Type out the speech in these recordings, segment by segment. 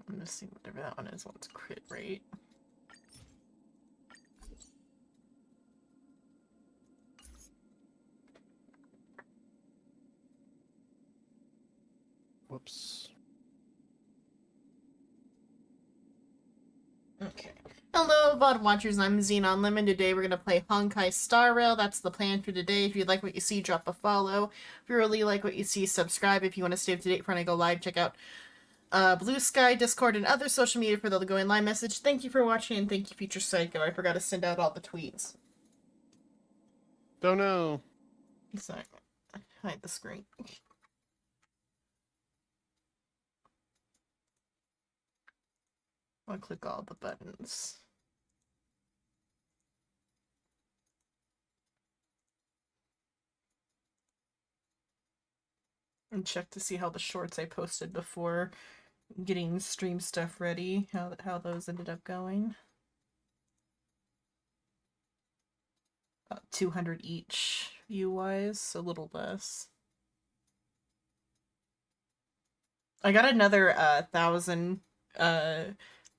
I'm gonna see whatever that one is. What's crit rate? Whoops. Okay. Hello, VOD watchers. I'm Xenon Lemon. Today we're going to play Honkai Star Rail. That's the plan for today. If you like what you see, drop a follow. If you really like what you see, subscribe. If you want to stay up to date for when I go live, check out Blue Sky, Discord, and other social media for the Go In Live message. Thank you for watching, and thank you, Future Psycho. I forgot to send out all the tweets. Don't know. Sorry. Hide the screen. I'll click all the buttons. And check to see how the shorts I posted before getting stream stuff ready, how those ended up going. About 200 each view-wise, a little less. I got another 1,000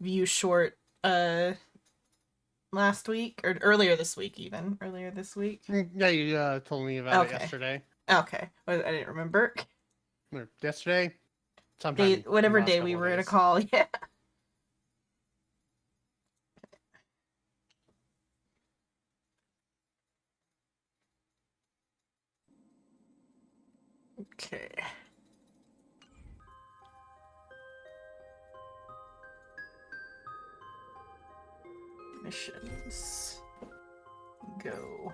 view short last week, or earlier this week even. Earlier this week. Yeah, you told me about it yesterday. Okay. I didn't remember. Or yesterday? Sometime whatever day we were in a call, yeah. Okay. Missions. Go.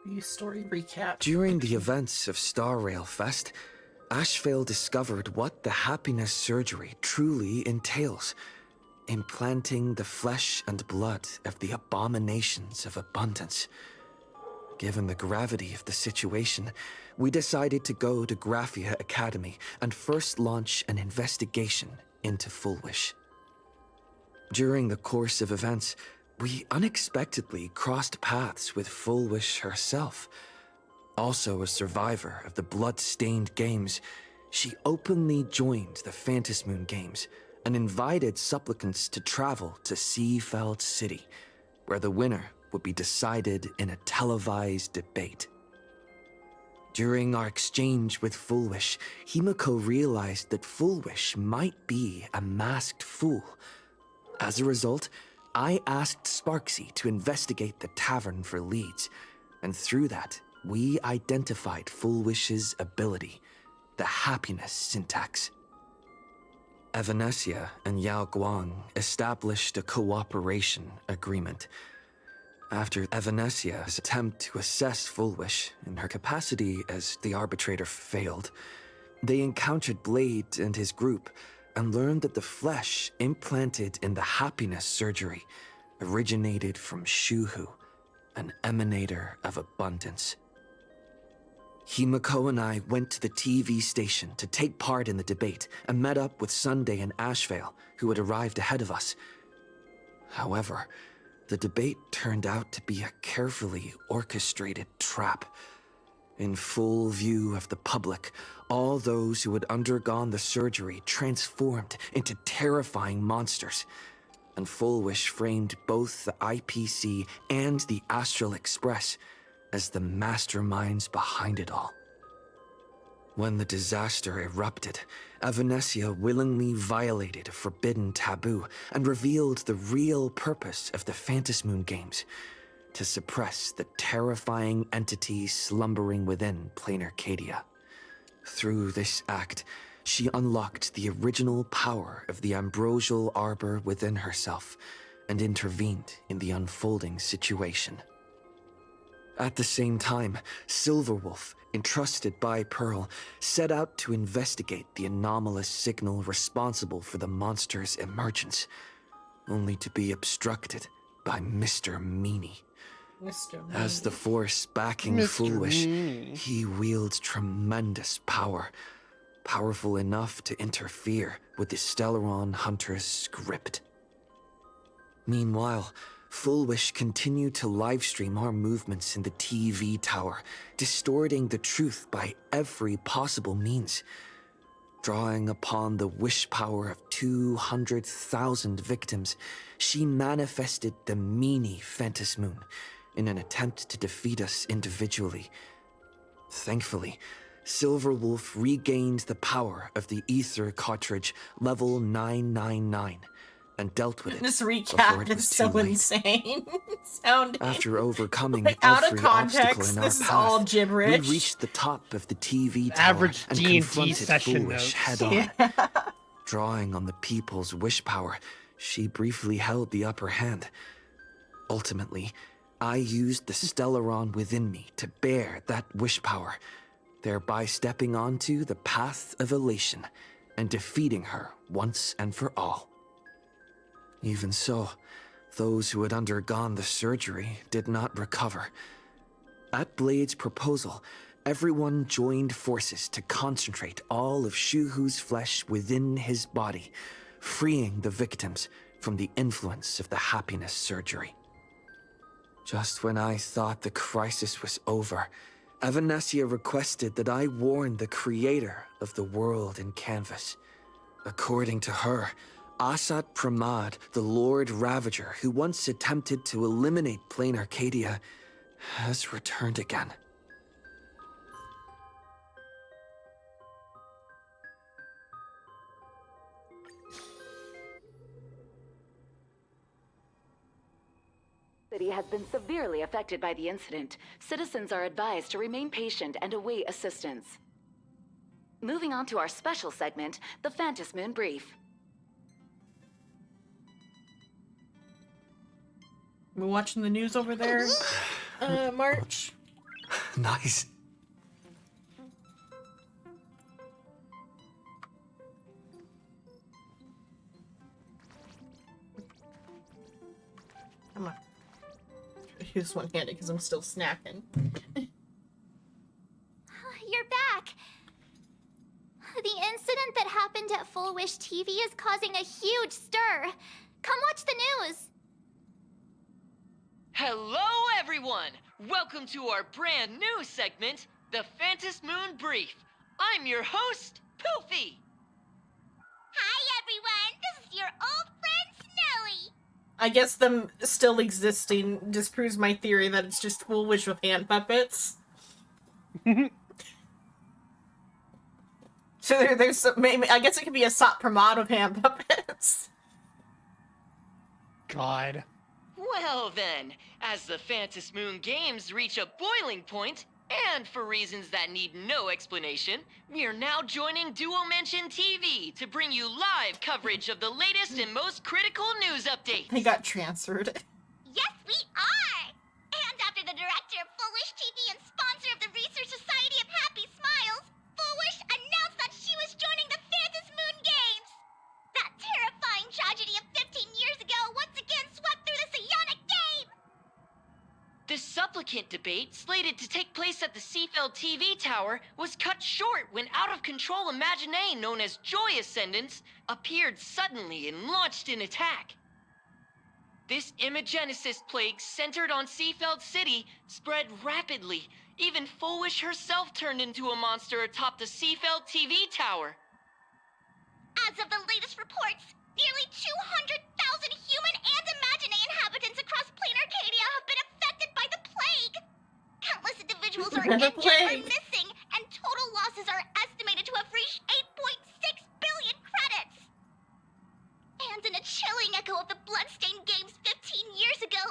View story recap. During the events of Star Rail Fest, Ashvale discovered what the happiness surgery truly entails. Implanting the flesh and blood of the abominations of abundance. Given the gravity of the situation, we decided to go to Graphia Academy and first launch an investigation into Fullwish. During the course of events, we unexpectedly crossed paths with Fullwish herself. Also a survivor of the blood-stained games, she openly joined the Phantasmoon Games and invited supplicants to travel to Seafeld City, where the winner would be decided in a televised debate. During our exchange with Fullwish, Himiko realized that Fullwish might be a masked fool. As a result, I asked Sparksy to investigate the tavern for leads, and through that, we identified Fullwish's ability, the happiness syntax. Evanesia and Yao Guang established a cooperation agreement. After Evanesia's attempt to assess Fullwish in her capacity as the arbitrator failed, they encountered Blade and his group and learned that the flesh implanted in the happiness surgery originated from Shuhu, an emanator of abundance. Himiko and I went to the TV station to take part in the debate and met up with Sunday and Ashvale, who had arrived ahead of us. However, the debate turned out to be a carefully orchestrated trap. In full view of the public, all those who had undergone the surgery transformed into terrifying monsters, and Fullwish framed both the IPC and the Astral Express as the masterminds behind it all. When the disaster erupted, Evanesia willingly violated a forbidden taboo and revealed the real purpose of the Phantasmoon Games, to suppress the terrifying entity slumbering within Plain Arcadia. Through this act, she unlocked the original power of the ambrosial arbor within herself and intervened in the unfolding situation. At the same time, Silverwolf, entrusted by Pearl, set out to investigate the anomalous signal responsible for the monster's emergence, only to be obstructed by Mr. Meanie. Mr. Meanie. As the force backing Fullwish, he wields tremendous power, powerful enough to interfere with the Stellaron Hunter's script. Meanwhile, Fullwish continued to livestream our movements in the TV tower, distorting the truth by every possible means. Drawing upon the wish power of 200,000 victims, she manifested the meanie Phantom Moon in an attempt to defeat us individually. Thankfully, Silverwolf regained the power of the Ether cartridge level 999 and dealt with it This before recap it is was so too late. insane. Sounding After overcoming like out of every obstacle context, in our this is all path, gibberish. we reached the top of the TV tower Average and D&D confronted session Foolish notes. head-on. Yeah. Drawing on the people's wish power, she briefly held the upper hand. Ultimately, I used the Stellaron within me to bear that wish power, thereby stepping onto the path of elation and defeating her once and for all. Even so, those who had undergone the surgery did not recover. At Blade's proposal, everyone joined forces to concentrate all of Shuhu's flesh within his body, freeing the victims from the influence of the happiness surgery. Just when I thought the crisis was over, Evanessia requested that I warn the creator of the world in canvas. According to her, Asat Pramad, the Lord Ravager who once attempted to eliminate Plain Arcadia, has returned again. City has been severely affected by the incident. Citizens are advised to remain patient and await assistance. Moving on to our special segment, the Phantom Moon Brief. We're watching the news over there, March. Nice. Come on. Use one-handed because I'm still snacking. You're back! The incident that happened at Full Wish TV is causing a huge stir. Come watch the news! Hello, everyone! Welcome to our brand new segment, the Phantom Moon Brief. I'm your host, Poofy. Hi everyone, this is your old friend Snowy! I guess them still existing disproves my theory that it's just Full Wish with hand puppets. So there's some, maybe, I guess it could be a Sat Pramad of hand puppets. God. Well then, as the Phantom Moon games reach a boiling point, and for reasons that need no explanation, we are now joining Duo Mention TV to bring you live coverage of the latest and most critical news updates. They got transferred. Yes, we are! And after the director of Full Wish TV and sponsor of the Research Society of Happy Smiles, Full Wish announced that she was joining the Phantom Moon Games! That terrifying tragedy of 15 years ago once again swept through the psionic game! The supplicant debate, slated to take place at the Seafeld TV tower, was cut short when out-of-control Imagine known as Joy Ascendants appeared suddenly and launched an attack. This Imagenesis plague centered on Seafeld City spread rapidly. Even Foolish herself turned into a monster atop the Seafeld TV tower. As of the latest reports, nearly 200,000 human and Imagine inhabitants across Plain Arcadia have been affected by the plague. Countless individuals are The injured or plague. missing, and total losses are estimated to have reached 8.6 billion credits. And in a chilling echo of the Bloodstained Games 15 years ago,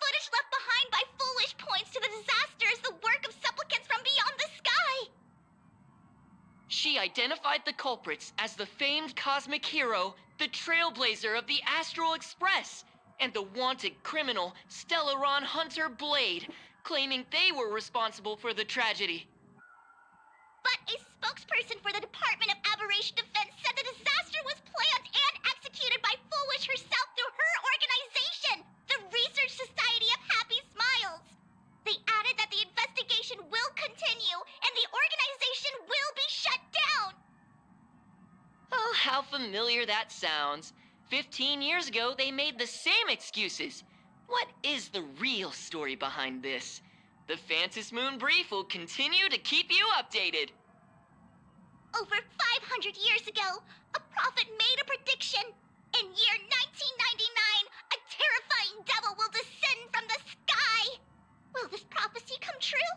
footage left behind by Foolish points to the disaster as the work of supplicants from beyond the sky. She identified the culprits as the famed cosmic hero, the trailblazer of the Astral Express, and the wanted criminal, Stellaron Hunter Blade, claiming they were responsible for the tragedy. But a spokesperson for the Department of Aberration Defense said the disaster was planned and executed by Foolish herself through her organization, the Research Society of Happy Smiles. They added that the investigation will continue and the organization will be shut down. Oh, how familiar that sounds. 15 years ago, they made the same excuses. What is the real story behind this? The Phantom Moon Brief will continue to keep you updated. Over 500 years ago, a prophet made a prediction. In year 1999, a terrifying devil will descend from the sky. Will this prophecy come true?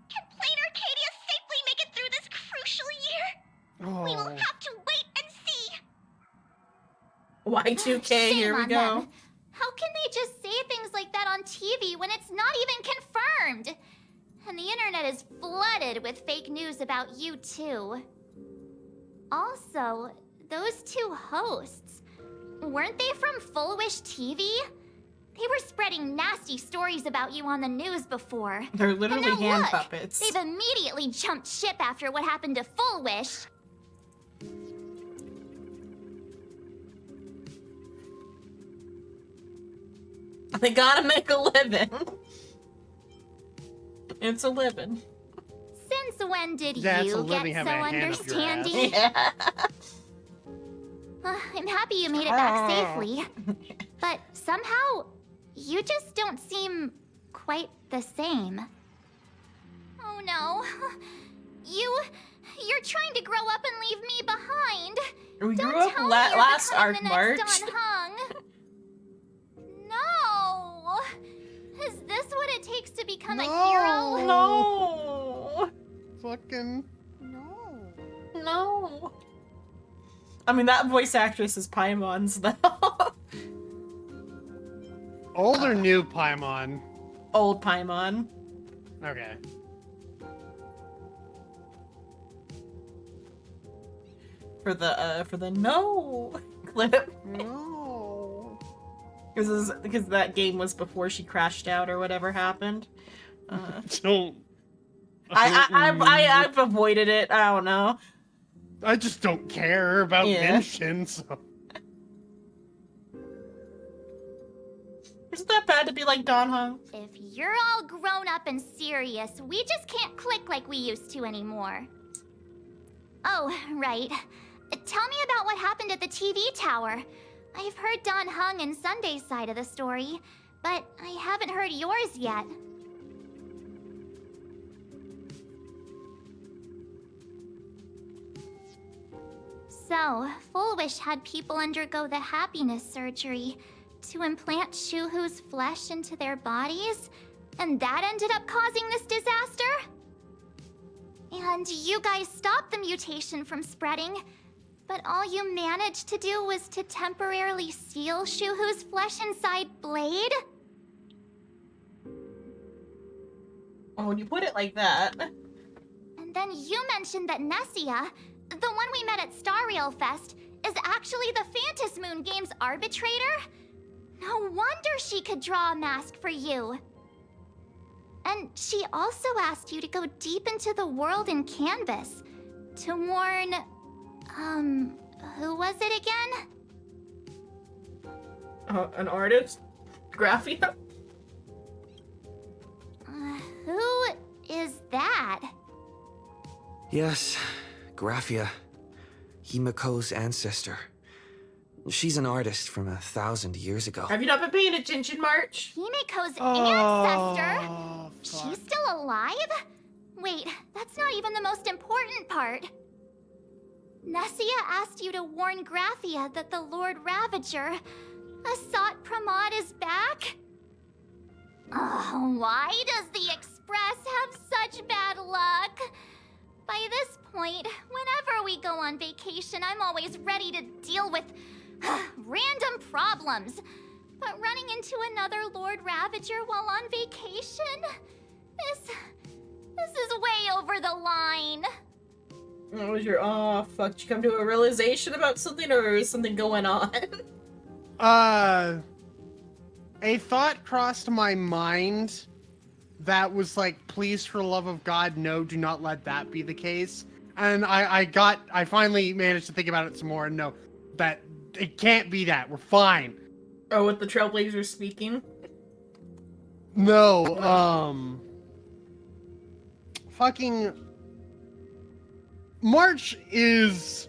Can Plain Arcadia safely make it through this crucial year? We will Oh. have to wait and see. Y2K, here we Shame on go. them. How can they just say things like that on TV when it's not even confirmed? And the internet is flooded with fake news about you too. Also, those two hosts, weren't they from Full Wish TV? They were spreading nasty stories about you on the news before. They're literally And now hand look, puppets. They've immediately jumped ship after what happened to Full Wish. They gotta make a living. It's a living. Since when did That's a you living get so having a hand up your ass. understanding? Yeah. I'm happy you made it back safely. But somehow, you just don't seem quite the same. Oh no. You're trying to grow up and leave me behind. We Don't grew up tell me you're last becoming arc the March. next Don Hung. No. Is this what it takes to become a hero? No. Fucking. No. No. I mean, that voice actress is Paimon's, though. Old or new Paimon? Old Paimon. Okay. For the no clip. No. Because that game was before she crashed out or whatever happened. Don't. I've avoided it. I don't know. I just don't care about Yeah. Genshin, so. Isn't that bad to be like Don Hung? If you're all grown up and serious, we just can't click like we used to anymore. Oh, right. Tell me about what happened at the TV tower. I've heard Don Hung and Sunday's side of the story, but I haven't heard yours yet. So, Full Wish had people undergo the happiness surgery to implant Shuhu's flesh into their bodies, and that ended up causing this disaster? And you guys stopped the mutation from spreading, but all you managed to do was to temporarily seal Shuhu's flesh inside Blade? Oh, when you put it like that. And then you mentioned that Nessia, the one we met at Star Rail Fest, is actually the Phantas Moon game's arbitrator? No wonder she could draw a mask for you. And she also asked you to go deep into the world in Canvas to warn... who was it again? An artist? Graphia? Who is that? Yes, Graphia. Himiko's ancestor. She's an artist from 1,000 years ago. Have you not been paying attention, March? Himiko's ancestor? Oh, fuck. She's still alive? Wait, that's not even the most important part. Nessia asked you to warn Graphia that the Lord Ravager, Asat Pramod, is back? Oh, why does the Express have such bad luck? By this point, whenever we go on vacation, I'm always ready to deal with random problems. But running into another Lord Ravager while on vacation? This is way over the line. What was your fuck? Did you come to a realization about something, or is something going on? A thought crossed my mind that was like, please, for the love of God, no, do not let that be the case. And I finally managed to think about it some more and know that it can't be that. We're fine. Oh, with the Trailblazers speaking? No, fucking March is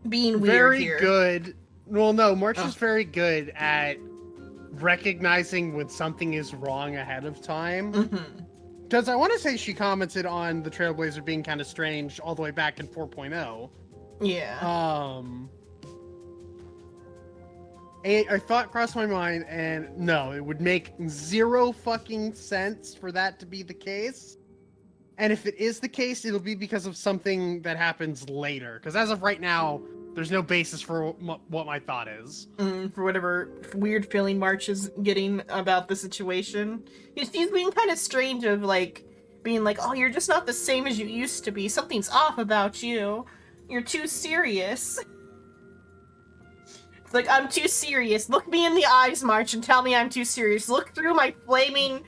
Being weird very here. good. Well, no, March Oh. is very good at recognizing when something is wrong ahead of time. Mm-hmm. Because I want to say she commented on the Trailblazer being kind of strange all the way back in 4.0. Yeah. A thought crossed my mind, and no, it would make zero fucking sense for that to be the case. And if it is the case, it'll be because of something that happens later. Because as of right now, there's no basis for what my thought is. For whatever weird feeling March is getting about the situation. He's being kind of strange of, like, being like, oh, you're just not the same as you used to be. Something's off about you. You're too serious. It's like, I'm too serious. Look me in the eyes, March, and tell me I'm too serious. Look through my flaming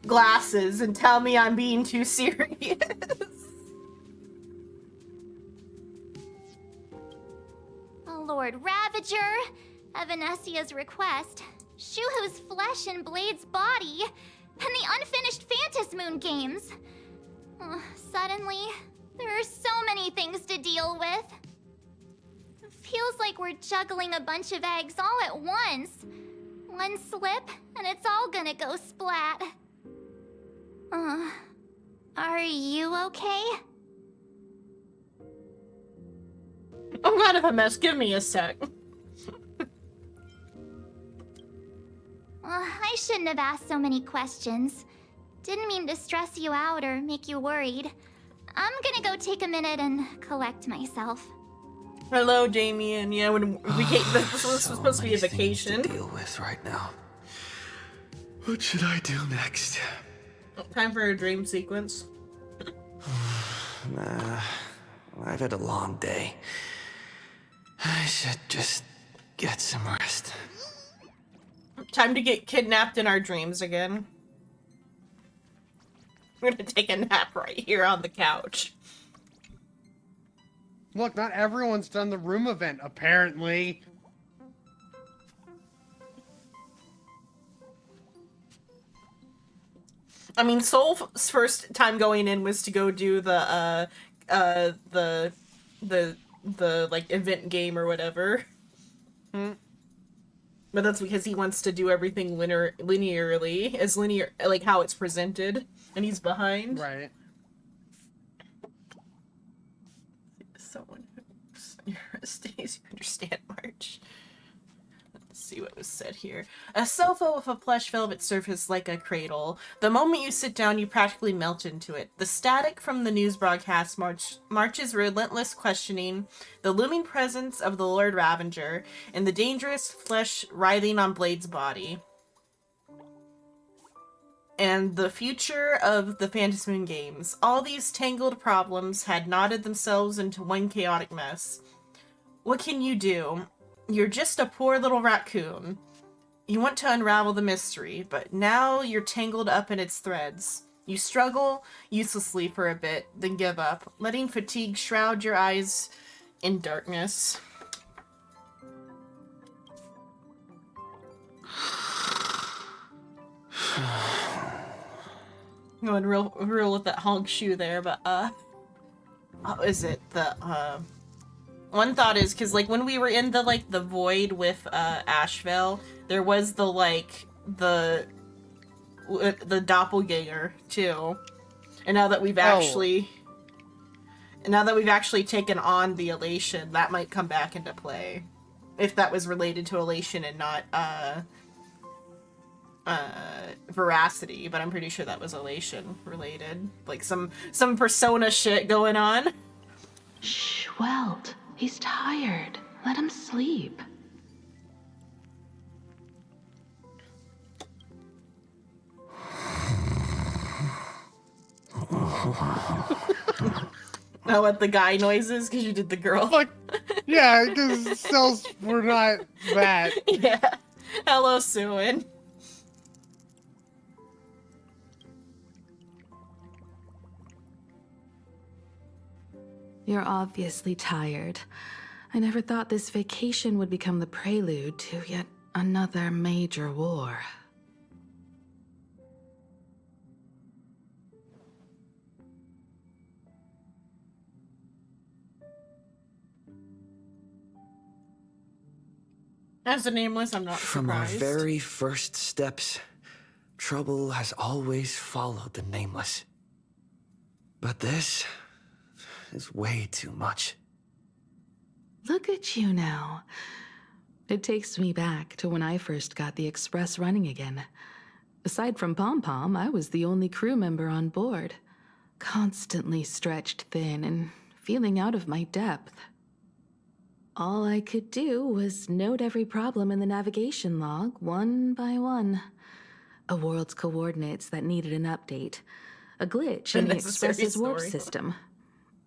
glasses and tell me I'm being too serious. Lord Ravager, at Venesia's request, Shuhu's flesh and Blade's body, and the unfinished Phantasm Moon games. Suddenly, there are so many things to deal with. It feels like we're juggling a bunch of eggs all at once. One slip, and it's all gonna go splat. Are you okay? I'm kind of a mess. Give me a sec. I shouldn't have asked so many questions. Didn't mean to stress you out or make you worried. I'm gonna go take a minute and collect myself. Hello, Damien. Yeah, when this was So supposed to be a many things vacation. to deal with right now. What should I do next? Time for a dream sequence. Nah, I've had a long day. I should just get some rest. Time to get kidnapped in our dreams again. We're gonna take a nap right here on the couch. Look, not everyone's done the room event, apparently. I mean, Soul's first time going in was to go do the like event game or whatever. But that's because he wants to do everything linearly, as linear, like how it's presented, and he's behind. Right. Someone who's your days, you understand, March. Let's see what was said here. A sofa with a plush velvet surface like a cradle. The moment you sit down, you practically melt into it. The static from the news broadcast March's relentless questioning, the looming presence of the Lord Ravager, and the dangerous flesh writhing on Blade's body. And the future of the Phantasm Moon games. All these tangled problems had knotted themselves into one chaotic mess. What can you do? You're just a poor little raccoon. You want to unravel the mystery, but now you're tangled up in its threads. You struggle uselessly for a bit, then give up, letting fatigue shroud your eyes in darkness. Going real with that honk shoe there, but how is it? One thought is, because, like, when we were in the void with, Asheville, there was the doppelganger, too. And now that we've actually taken on the elation, that might come back into play. If that was related to elation and not, veracity, but I'm pretty sure that was elation related. Like, some persona shit going on. Shh, Welt. He's tired. Let him sleep. Know what the guy noise is? Because you did the girl. Like, yeah, because cells were not that. Yeah. Hello, Suin. You're obviously tired. I never thought this vacation would become the prelude to yet another major war. As a nameless, I'm not From surprised. our very first steps, trouble has always followed the Nameless. But this is way too much. Look at you now. It takes me back to when I first got the Express running again. Aside from Pom Pom, I was the only crew member on board, constantly stretched thin and feeling out of my depth. All I could do was note every problem in the navigation log, one by one. A world's coordinates that needed an update, a glitch in the Unnecessary Express's warp story. system.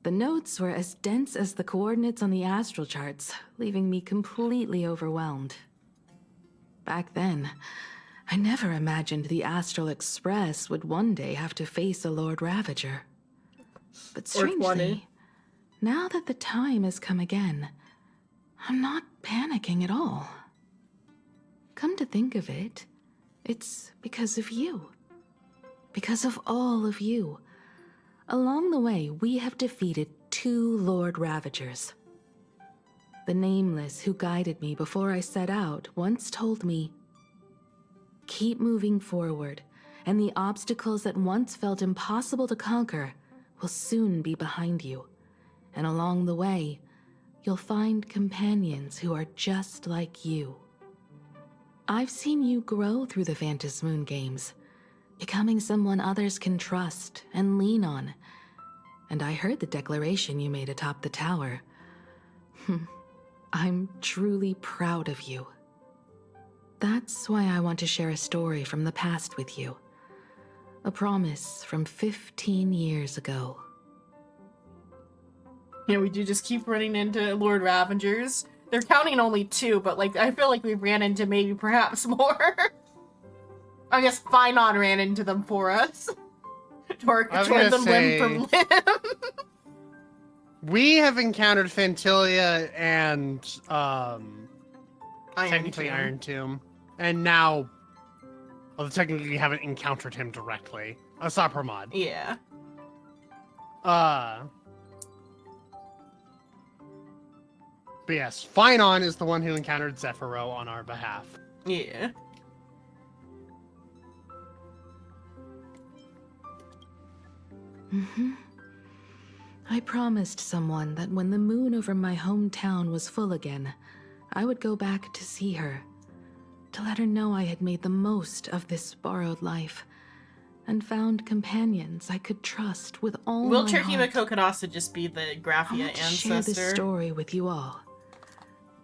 The notes were as dense as the coordinates on the astral charts, leaving me completely overwhelmed. Back then, I never imagined the Astral Express would one day have to face a Lord Ravager. But Or 20. strangely, now that the time has come again, I'm not panicking at all. Come to think of it, it's because of you. Because of all of you. Along the way, we have defeated 2 Lord Ravagers. The Nameless who guided me before I set out once told me, keep moving forward, and the obstacles that once felt impossible to conquer will soon be behind you. And along the way, you'll find companions who are just like you. I've seen you grow through the Phantom Moon games, becoming someone others can trust and lean on. And I heard the declaration you made atop the tower. I'm truly proud of you. That's why I want to share a story from the past with you. A promise from 15 years ago. Yeah, we do just keep running into Lord Ravagers. They're counting only 2, but like I feel like we ran into maybe perhaps more. I guess Finon ran into them for us. Toward them limb from limb. We have encountered Fantilia and technically Tomb. Iron Tomb, and now, well, technically you haven't encountered him directly. Asap Ramad. Yeah. But yes, Finon is the one who encountered Zephyro on our behalf. Yeah. I promised someone that when the moon over my hometown was full again, I would go back to see her, to let her know I had made the most of this borrowed life, and found companions I could trust with all Wheelchair my heart. Himiko could also just be the I Graphia want to ancestor. share this story with you all.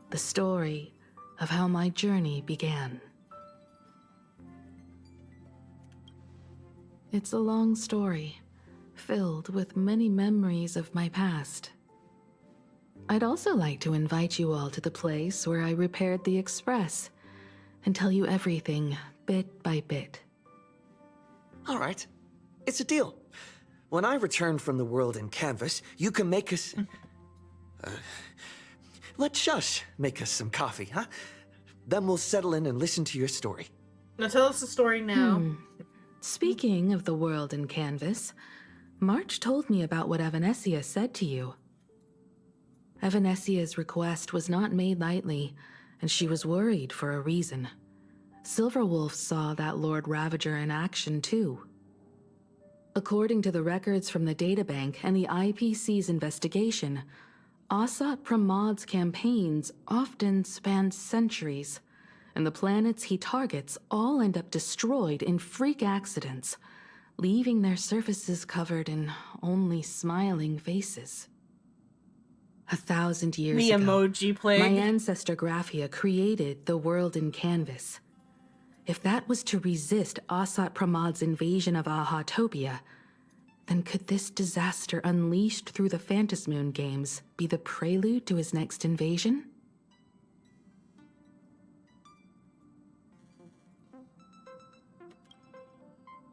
The story of how my journey began. It's a long story, filled with many memories of my past. I'd also like to invite you all to the place where I repaired the Express and tell you everything bit by bit. All right. It's a deal. When I return from the world in canvas, you can make us... let Shush make us some coffee, huh? Then we'll settle in and listen to your story. Now tell us the story now. Speaking of the world in canvas, March told me about what Evanesia said to you. Evanesia's request was not made lightly, and she was worried for a reason. Silverwolf saw that Lord Ravager in action too. According to the records from the databank and the IPC's investigation, Asat Pramad's campaigns often span centuries, and the planets he targets all end up destroyed in freak accidents, leaving their surfaces covered in only smiling faces. 1,000 years The ago, emoji plague. my ancestor Graphia created the world in canvas. If that was to resist Asat Pramad's invasion of Ahatopia, then could this disaster unleashed through the Phantom Moon games be the prelude to his next invasion?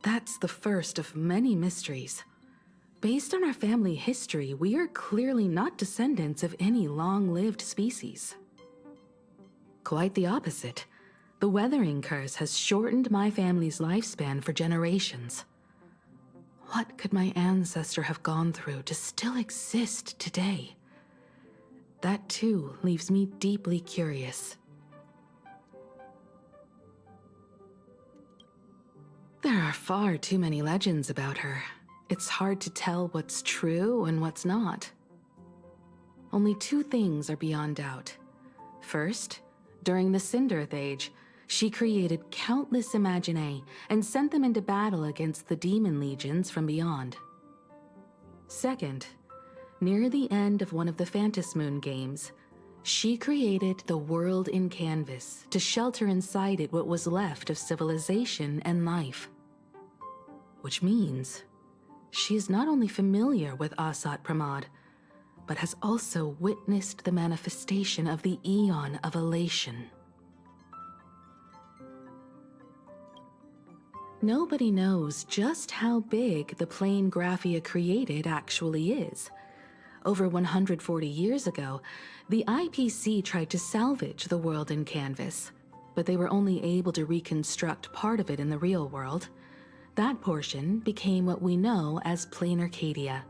That's the first of many mysteries. Based on our family history, we are clearly not descendants of any long-lived species. Quite the opposite. The weathering curse has shortened my family's lifespan for generations. What could my ancestor have gone through to still exist today? That too leaves me deeply curious. There are far too many legends about her. it's hard to tell what's true and what's not. Only two things are beyond doubt. First, during the Cinderth Age, she created countless Imaginae and sent them into battle against the demon legions from beyond. Second, near the end of one of the Phantasmoon Moon games, she created the world in canvas to shelter inside it what was left of civilization and life. Which means she is not only familiar with Asat Pramod, but has also witnessed the manifestation of the Eon of Elation. Nobody knows just how big the plane Graphia created actually is. Over 140 years ago, the IPC tried to salvage the world in canvas, but they were only able to reconstruct part of it in the real world. That portion became what we know as Plain Arcadia.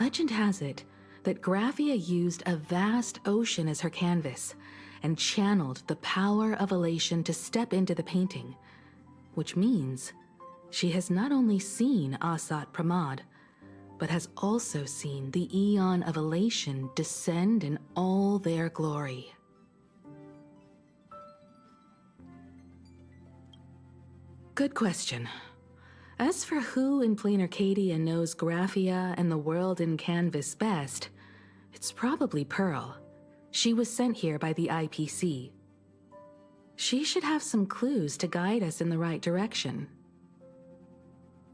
Legend has it that Graphia used a vast ocean as her canvas and channeled the power of elation to step into the painting, which means she has not only seen Asat Pramod, but has also seen the Eon of Elation descend in all their glory. Good question. As for who in Plain Arcadia knows Graphia and the world in canvas best, it's probably Pearl. She was sent here by the IPC. She should have some clues to guide us in the right direction.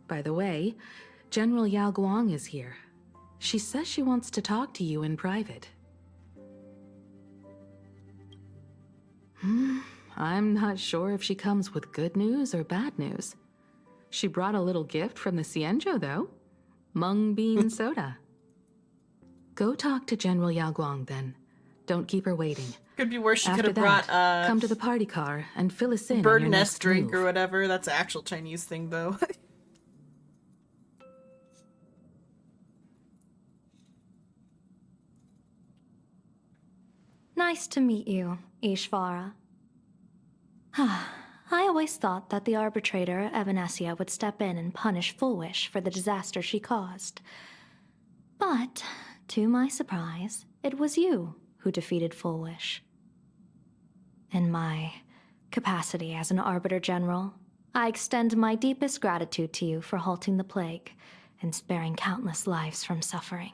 By the way, General Yao Guang is here. She says she wants to talk to you in private. I'm not sure if she comes with good news or bad news. She brought a little gift from the Cienjo, though. Mung bean soda. Go talk to General Yao Guang, then. Don't keep her waiting. Could be worse. She After could have brought come to the party car and fill us in on bird your nest next drink move. or whatever. That's an actual Chinese thing, though. Nice to meet you, Ishvara. I always thought that the arbitrator, Evanesia, would step in and punish Foolish for the disaster she caused. But, to my surprise, it was you who defeated Foolish. In my capacity as an Arbiter General, I extend my deepest gratitude to you for halting the plague and sparing countless lives from suffering.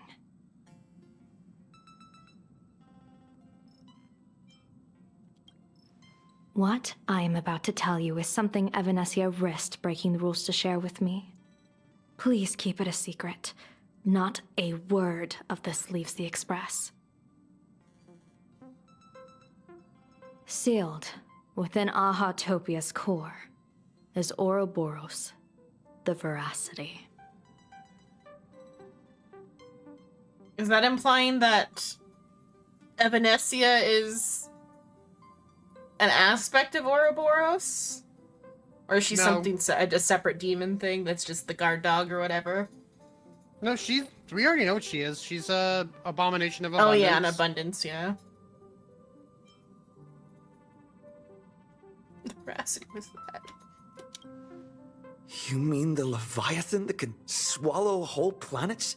What I am about to tell you is something Evanesia risked breaking the rules to share with me. Please keep it a secret. Not a word of this leaves the Express. Sealed within Ahatopia's core is Ouroboros, the Veracity. Is that implying that Evanesia is an aspect of Ouroboros? Or is she No. something, a separate demon thing that's just the guard dog or whatever? No, we already know what she is. She's a abomination of Oh abundance. yeah, an abundance, yeah. The veracity was that. You mean the Leviathan that can swallow whole planets?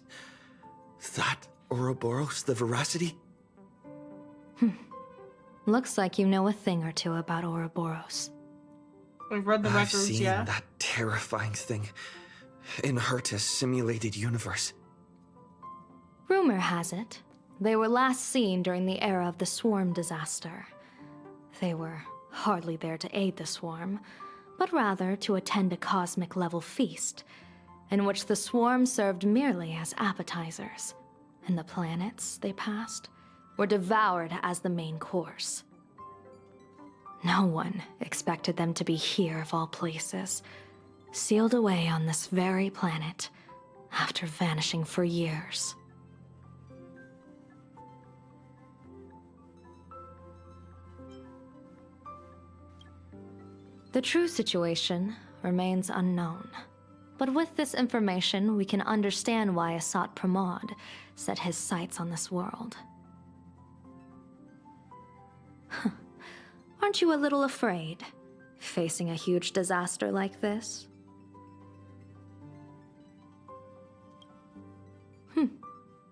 That Ouroboros, the Veracity? Looks like you know a thing or two about Ouroboros. We've read the I've records, seen yeah. that terrifying thing in Herta's simulated universe. Rumor has it, they were last seen during the era of the Swarm disaster. They were hardly there to aid the Swarm, but rather to attend a cosmic-level feast, in which the Swarm served merely as appetizers, and the planets they passed were devoured as the main course. No one expected them to be here of all places, sealed away on this very planet, after vanishing for years. The true situation remains unknown, but with this information we can understand why Asat Pramod set his sights on this world. Aren't you a little afraid, facing a huge disaster like this?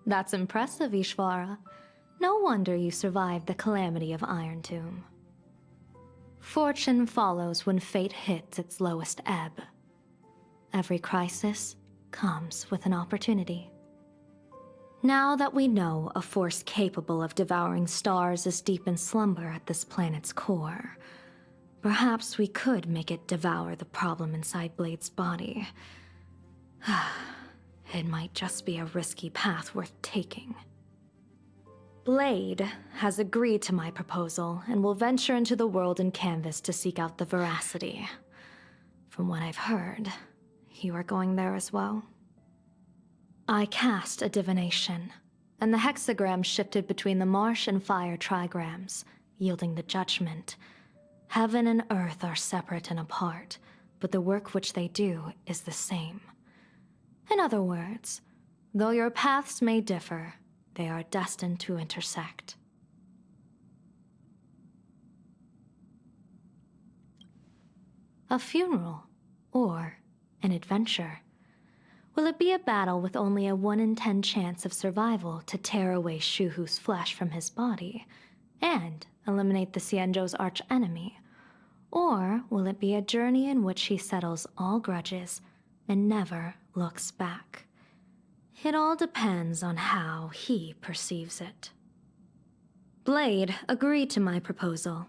That's impressive, Ishvara. No wonder you survived the calamity of Iron Tomb. Fortune follows when fate hits its lowest ebb. Every crisis comes with an opportunity. Now that we know a force capable of devouring stars is deep in slumber at this planet's core, perhaps we could make it devour the problem inside Blade's body. It might just be a risky path worth taking. Blade has agreed to my proposal and will venture into the world in canvas to seek out the veracity. From what I've heard, you are going there as well. I cast a divination, and the hexagram shifted between the marsh and fire trigrams, yielding the judgment. Heaven and earth are separate and apart, but the work which they do is the same. In other words, though your paths may differ, they are destined to intersect. A funeral, or an adventure. Will it be a battle with only a 1 in 10 chance of survival to tear away Shuhu's flesh from his body and eliminate the Xianzhou's arch-enemy? Or will it be a journey in which he settles all grudges and never looks back? It all depends on how he perceives it. Blade agreed to my proposal,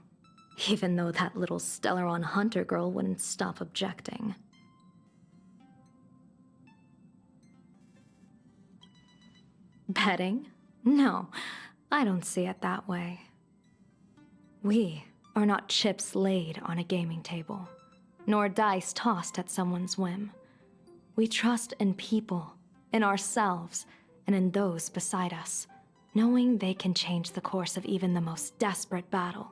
even though that little Stellaron hunter girl wouldn't stop objecting. Betting? No, I don't see it that way. We are not chips laid on a gaming table, nor dice tossed at someone's whim. We trust in people, in ourselves, and in those beside us, knowing they can change the course of even the most desperate battle.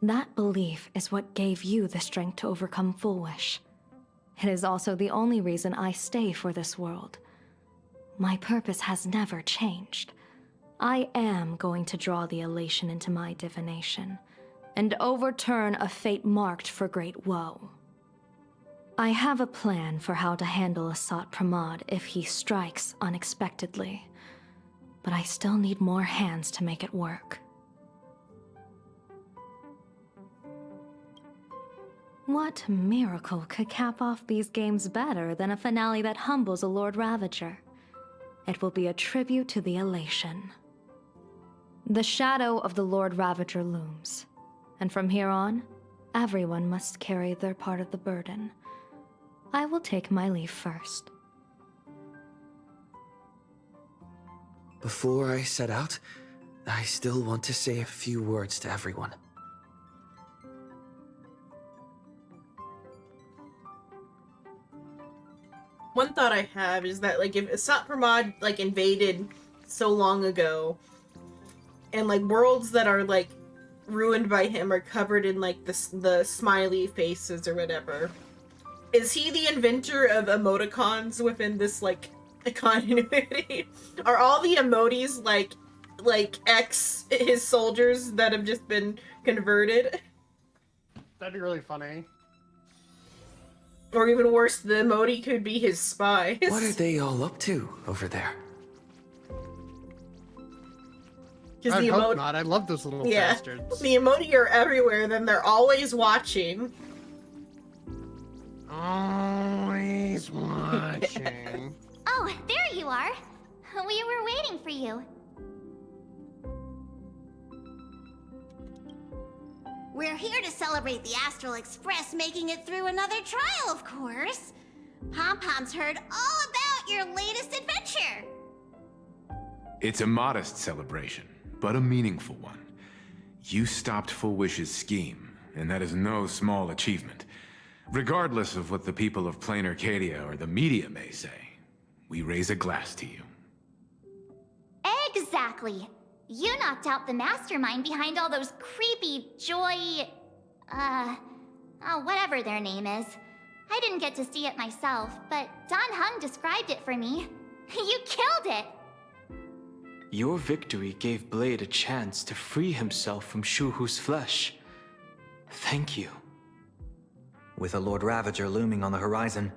That belief is what gave you the strength to overcome Fullwish. It is also the only reason I stay for this world. My purpose has never changed. I am going to draw the elation into my divination, and overturn a fate marked for great woe. I have a plan for how to handle Asat Pramod if he strikes unexpectedly, but I still need more hands to make it work. What miracle could cap off these games better than a finale that humbles a Lord Ravager? It will be a tribute to the elation. The shadow of the Lord Ravager looms, and from here on, everyone must carry their part of the burden. I will take my leave first. Before I set out, I still want to say a few words to everyone. One thought I have is that, like, if Asat Pramod, like, invaded so long ago, and, like, worlds that are, like, ruined by him are covered in, like, the smiley faces or whatever, is he the inventor of emoticons within this, like, continuity? Are all the emojis, like X, his soldiers that have just been converted? That'd be really funny. Or even worse, the emoji could be his spies. What are they all up to over there? Because I the hope not. I love those little bastards. The emoji are everywhere, then they're always watching. Always watching. Oh, there you are. We were waiting for you. We're here to celebrate the Astral Express making it through another trial, of course. Pom-Pom's heard all about your latest adventure. It's a modest celebration, but a meaningful one. You stopped Fullwish's scheme, and that is no small achievement. Regardless of what the people of Plain Arcadia or the media may say, we raise a glass to you. Exactly. You knocked out the mastermind behind all those creepy whatever their name is. I didn't get to see it myself, but Don Hung described it for me. You killed it! Your victory gave Blade a chance to free himself from Shuhu's flesh. Thank you. With a Lord Ravager looming on the horizon,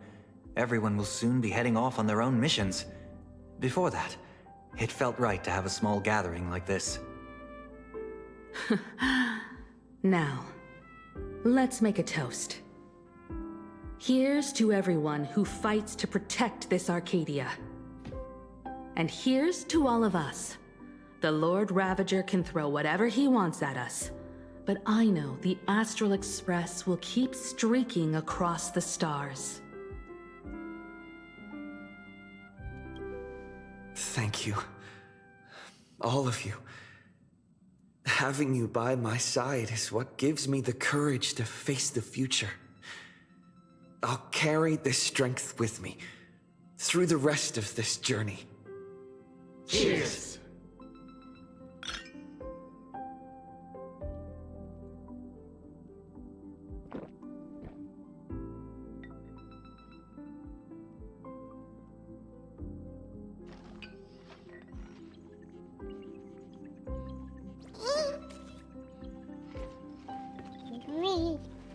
everyone will soon be heading off on their own missions. Before that, It felt right to have a small gathering like this. Now, let's make a toast. Here's to everyone who fights to protect this Arcadia. And here's to all of us. The Lord Ravager can throw whatever he wants at us, but I know the Astral Express will keep streaking across the stars. Thank you. All of you. Having you by my side is what gives me the courage to face the future. I'll carry this strength with me through the rest of this journey. Cheers!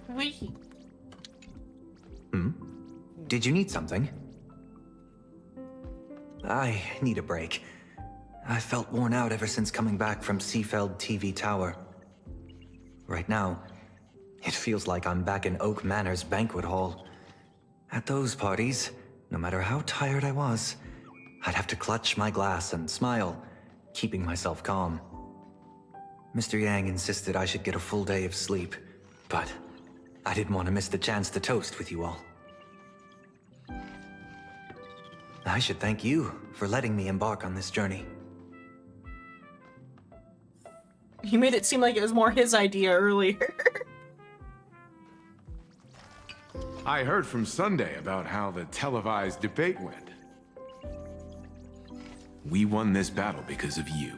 Wee. Did you need something? I need a break. I felt worn out ever since coming back from Seafeld TV Tower. Right now, it feels like I'm back in Oak Manor's banquet hall. At those parties, no matter how tired I was, I'd have to clutch my glass and smile, keeping myself calm. Mr. Yang insisted I should get a full day of sleep, but I didn't want to miss the chance to toast with you all. I should thank you for letting me embark on this journey. He made it seem like it was more his idea earlier. I heard from Sunday about how the televised debate went. We won this battle because of you.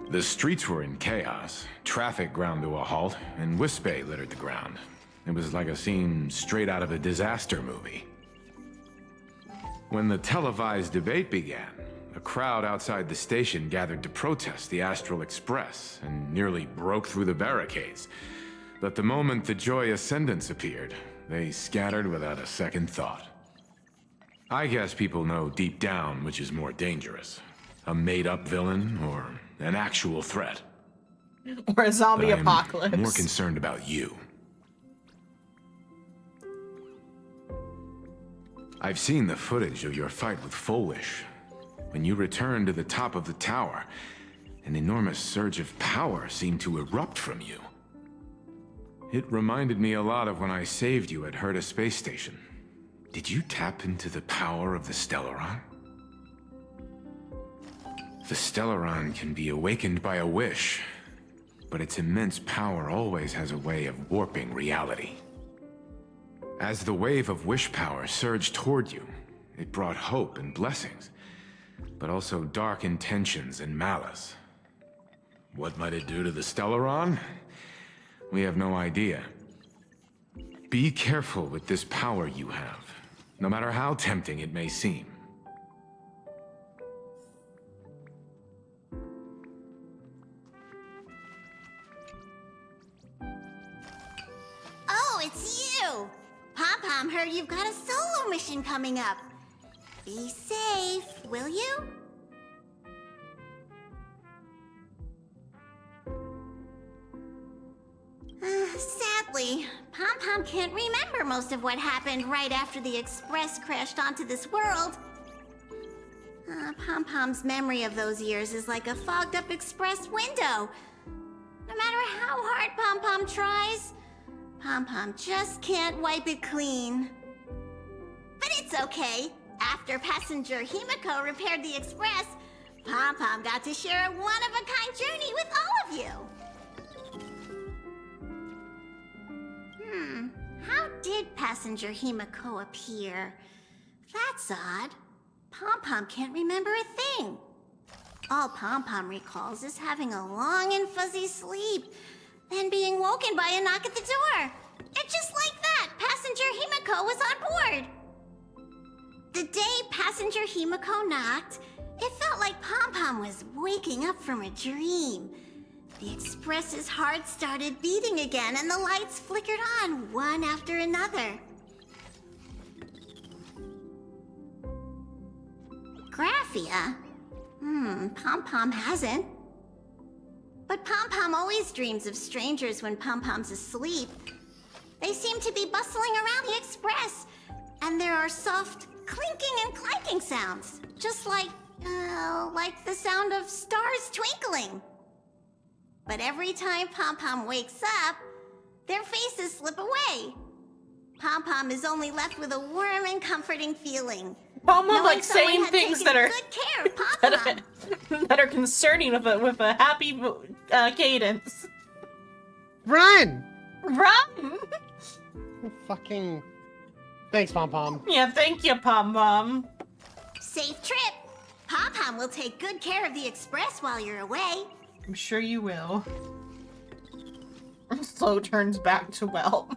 The streets were in chaos, traffic ground to a halt, and Wispay littered the ground. It was like a scene straight out of a disaster movie. When the televised debate began, a crowd outside the station gathered to protest the Astral Express and nearly broke through the barricades. But the moment the Joy Ascendants appeared, they scattered without a second thought. I guess people know deep down which is more dangerous, a made-up villain or an actual threat. Or a zombie But I'm apocalypse. more concerned about you. I've seen the footage of your fight with Fulwish. When you returned to the top of the tower, an enormous surge of power seemed to erupt from you. It reminded me a lot of when I saved you at Herta Space Station. Did you tap into the power of the Stellaron? The Stellaron can be awakened by a wish, but its immense power always has a way of warping reality. As the wave of wish power surged toward you, it brought hope and blessings, but also dark intentions and malice. What might it do to the Stellaron? We have no idea. Be careful with this power you have, no matter how tempting it may seem. Oh, it's you! Pom-Pom heard you've got a solo mission coming up. Be safe, will you? Sadly, Pom-Pom can't remember most of what happened right after the Express crashed onto this world. Pom-Pom's memory of those years is like a fogged-up Express window. No matter how hard Pom-Pom tries, Pom-Pom just can't wipe it clean. But it's okay. After passenger Himiko repaired the Express, Pom-Pom got to share a one-of-a-kind journey with all of you. How did passenger Himiko appear? That's odd. Pom-Pom can't remember a thing. All Pom-Pom recalls is having a long and fuzzy sleep, then being woken by a knock at the door. And just like that, passenger Himiko was on board. The day passenger Himiko knocked, it felt like Pom-Pom was waking up from a dream. The Express's heart started beating again and the lights flickered on one after another. Graphia? Pom Pom hasn't. But Pom Pom always dreams of strangers when Pom Pom's asleep. They seem to be bustling around the express, and there are soft clinking and clanking sounds, just like the sound of stars twinkling. But every time Pom Pom wakes up, their faces slip away. Pom Pom is only left with a warm and comforting feeling. Pom Pom Knowing like someone saying had things taken that are good care of Pom Pom. that are concerning with a happy cadence. Run! Run! Fucking. Thanks, Pom Pom. Yeah, thank you, Pom Pom. Safe trip. Pom Pom will take good care of the express while you're away. I'm sure you will. Slow turns back to well.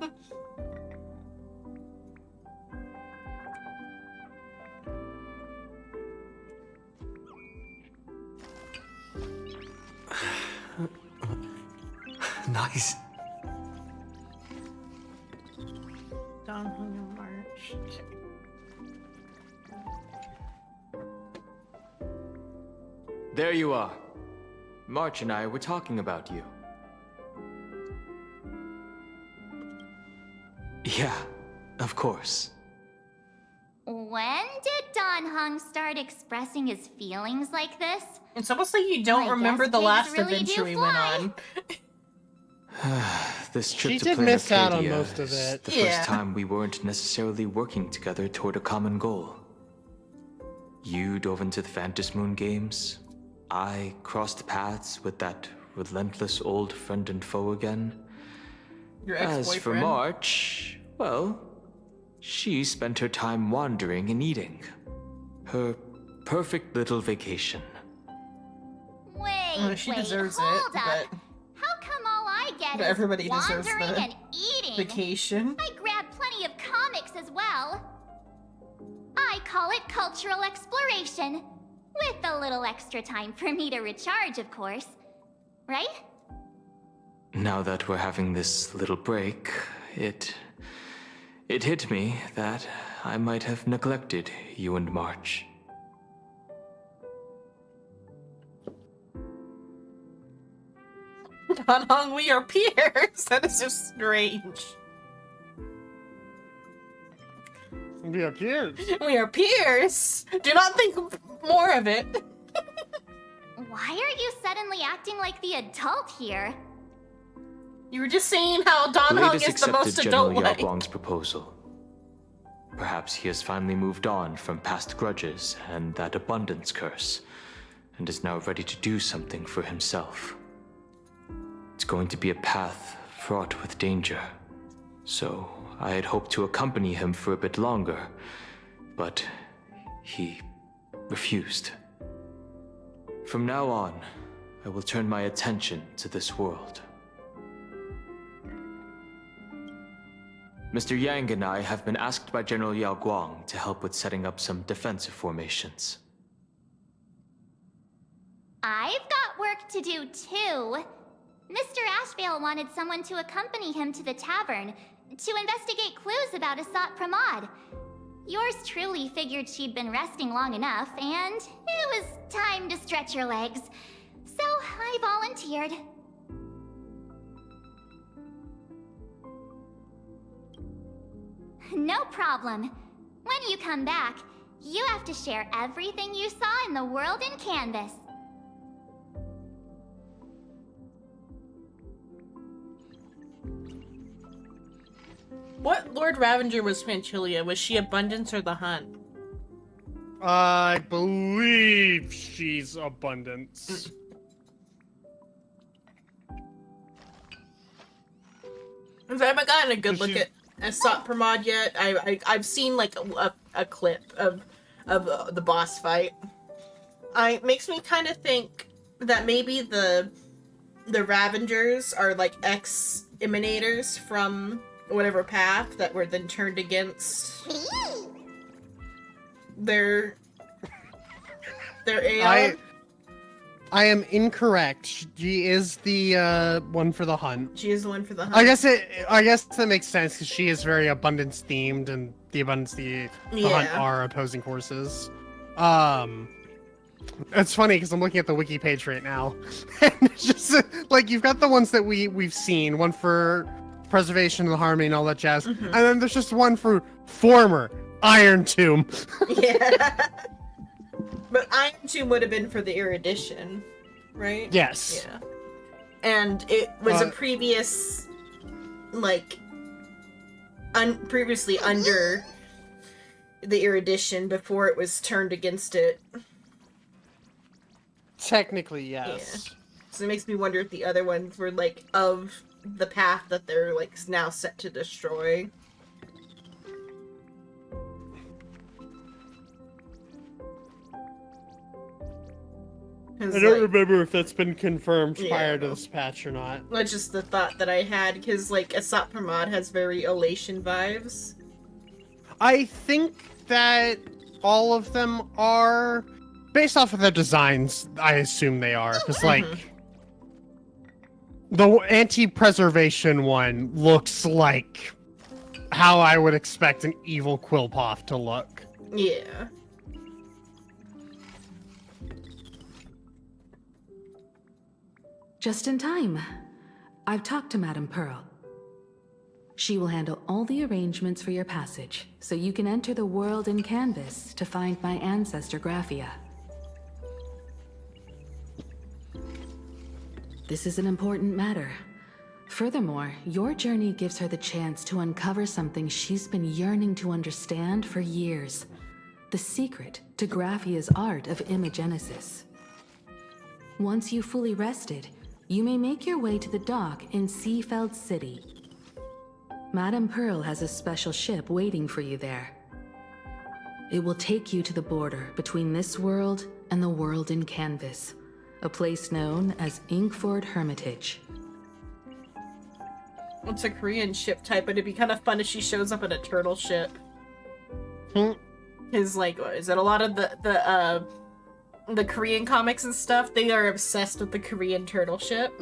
Nice. Don Hung and March. There you are. March and I were talking about you. Yeah, of course. When did Don Hung start expressing his feelings like this? It's almost like you don't I remember guess the pigs last really adventure do we went fly. on. This trip She to did Plain miss out on Arcadia most of is it. the Yeah. first time we weren't necessarily working together toward a common goal. You dove into the Phantom Moon games. I crossed paths with that relentless old friend and foe again. Your As for ex-boyfriend. March, well, she spent her time wandering and eating. Her perfect little vacation. Wait, Well, she deserves it, hold up. but How come all I get but is everybody deserves wandering the and eating? vacation. I grabbed plenty of comics as well. I call it cultural exploration. With a little extra time for me to recharge, of course. Right? Now that we're having this little break, it hit me that I might have neglected you and March. Don Hung, we are peers. That is just strange. We are peers. We are peers. Do not think more of it. Why are you suddenly acting like the adult here? You were just saying how Don Blade Hung has is the most accepted General adult-like. Yaguang's proposal. Perhaps he has finally moved on from past grudges and that abundance curse, and is now ready to do something for himself. It's going to be a path fraught with danger, so I had hoped to accompany him for a bit longer, but he refused. From now on, I will turn my attention to this world. Mr. Yang and I have been asked by General Yao Guang to help with setting up some defensive formations. I've got work to do too. Mr. Ashvale wanted someone to accompany him to the tavern to investigate clues about Asat Pramod. Yours truly figured she'd been resting long enough, and it was time to stretch her legs. So I volunteered. No problem. When you come back, you have to share everything you saw in the world in Canvas. What Lord Ravager was Fanchilia? Was she Abundance or the Hunt? I believe she's Abundance. Because I haven't gotten a good look She's- at Asat Pramod yet. I've seen like a clip of the boss fight. It makes me kind of think that maybe the Ravengers are like ex-emanators from whatever path that were then turned against their Aeon. I am incorrect. She is the one for the hunt. She is the one for the Hunt. I guess that makes sense because she is very abundance themed, and the abundance the hunt Yeah. are opposing forces. It's funny because I'm looking at the wiki page right now, and it's just like you've got the ones that we've seen, one for preservation and the harmony and all that jazz, and then there's just one for former Iron Tomb. Yeah. But Iron Tomb would have been for the erudition, right? Yes. Yeah. And it was a previous, like, previously under the erudition before it was turned against it. Technically, yes. Yeah. So it makes me wonder if the other ones were, like, of the path that they're, like, now set to destroy. I don't remember if that's been confirmed prior to no. this patch or not. That's just the thought that I had, because, like, Asat Pramod has very Elation vibes. I think that all of them are, based off of their designs, I assume they are. Because, like, the anti-preservation one looks like how I would expect an evil Quillpoth to look. Yeah. Just in time. I've talked to Madame Pearl. She will handle all the arrangements for your passage, so you can enter the world in Canvas to find my ancestor Graphia. This is an important matter. Furthermore, your journey gives her the chance to uncover something she's been yearning to understand for years. The secret to Graphia's art of imagenesis. Once you've fully rested, you may make your way to the dock in Seafeld City. Madame Pearl has a special ship waiting for you there. It will take you to the border between this world and the world in Canvas, a place known as Inkford Hermitage. It's a Korean ship type, but it'd be kind of fun if she shows up in a turtle ship. Because, like, is it a lot of the Korean comics and stuff? They are obsessed with the Korean turtle ship.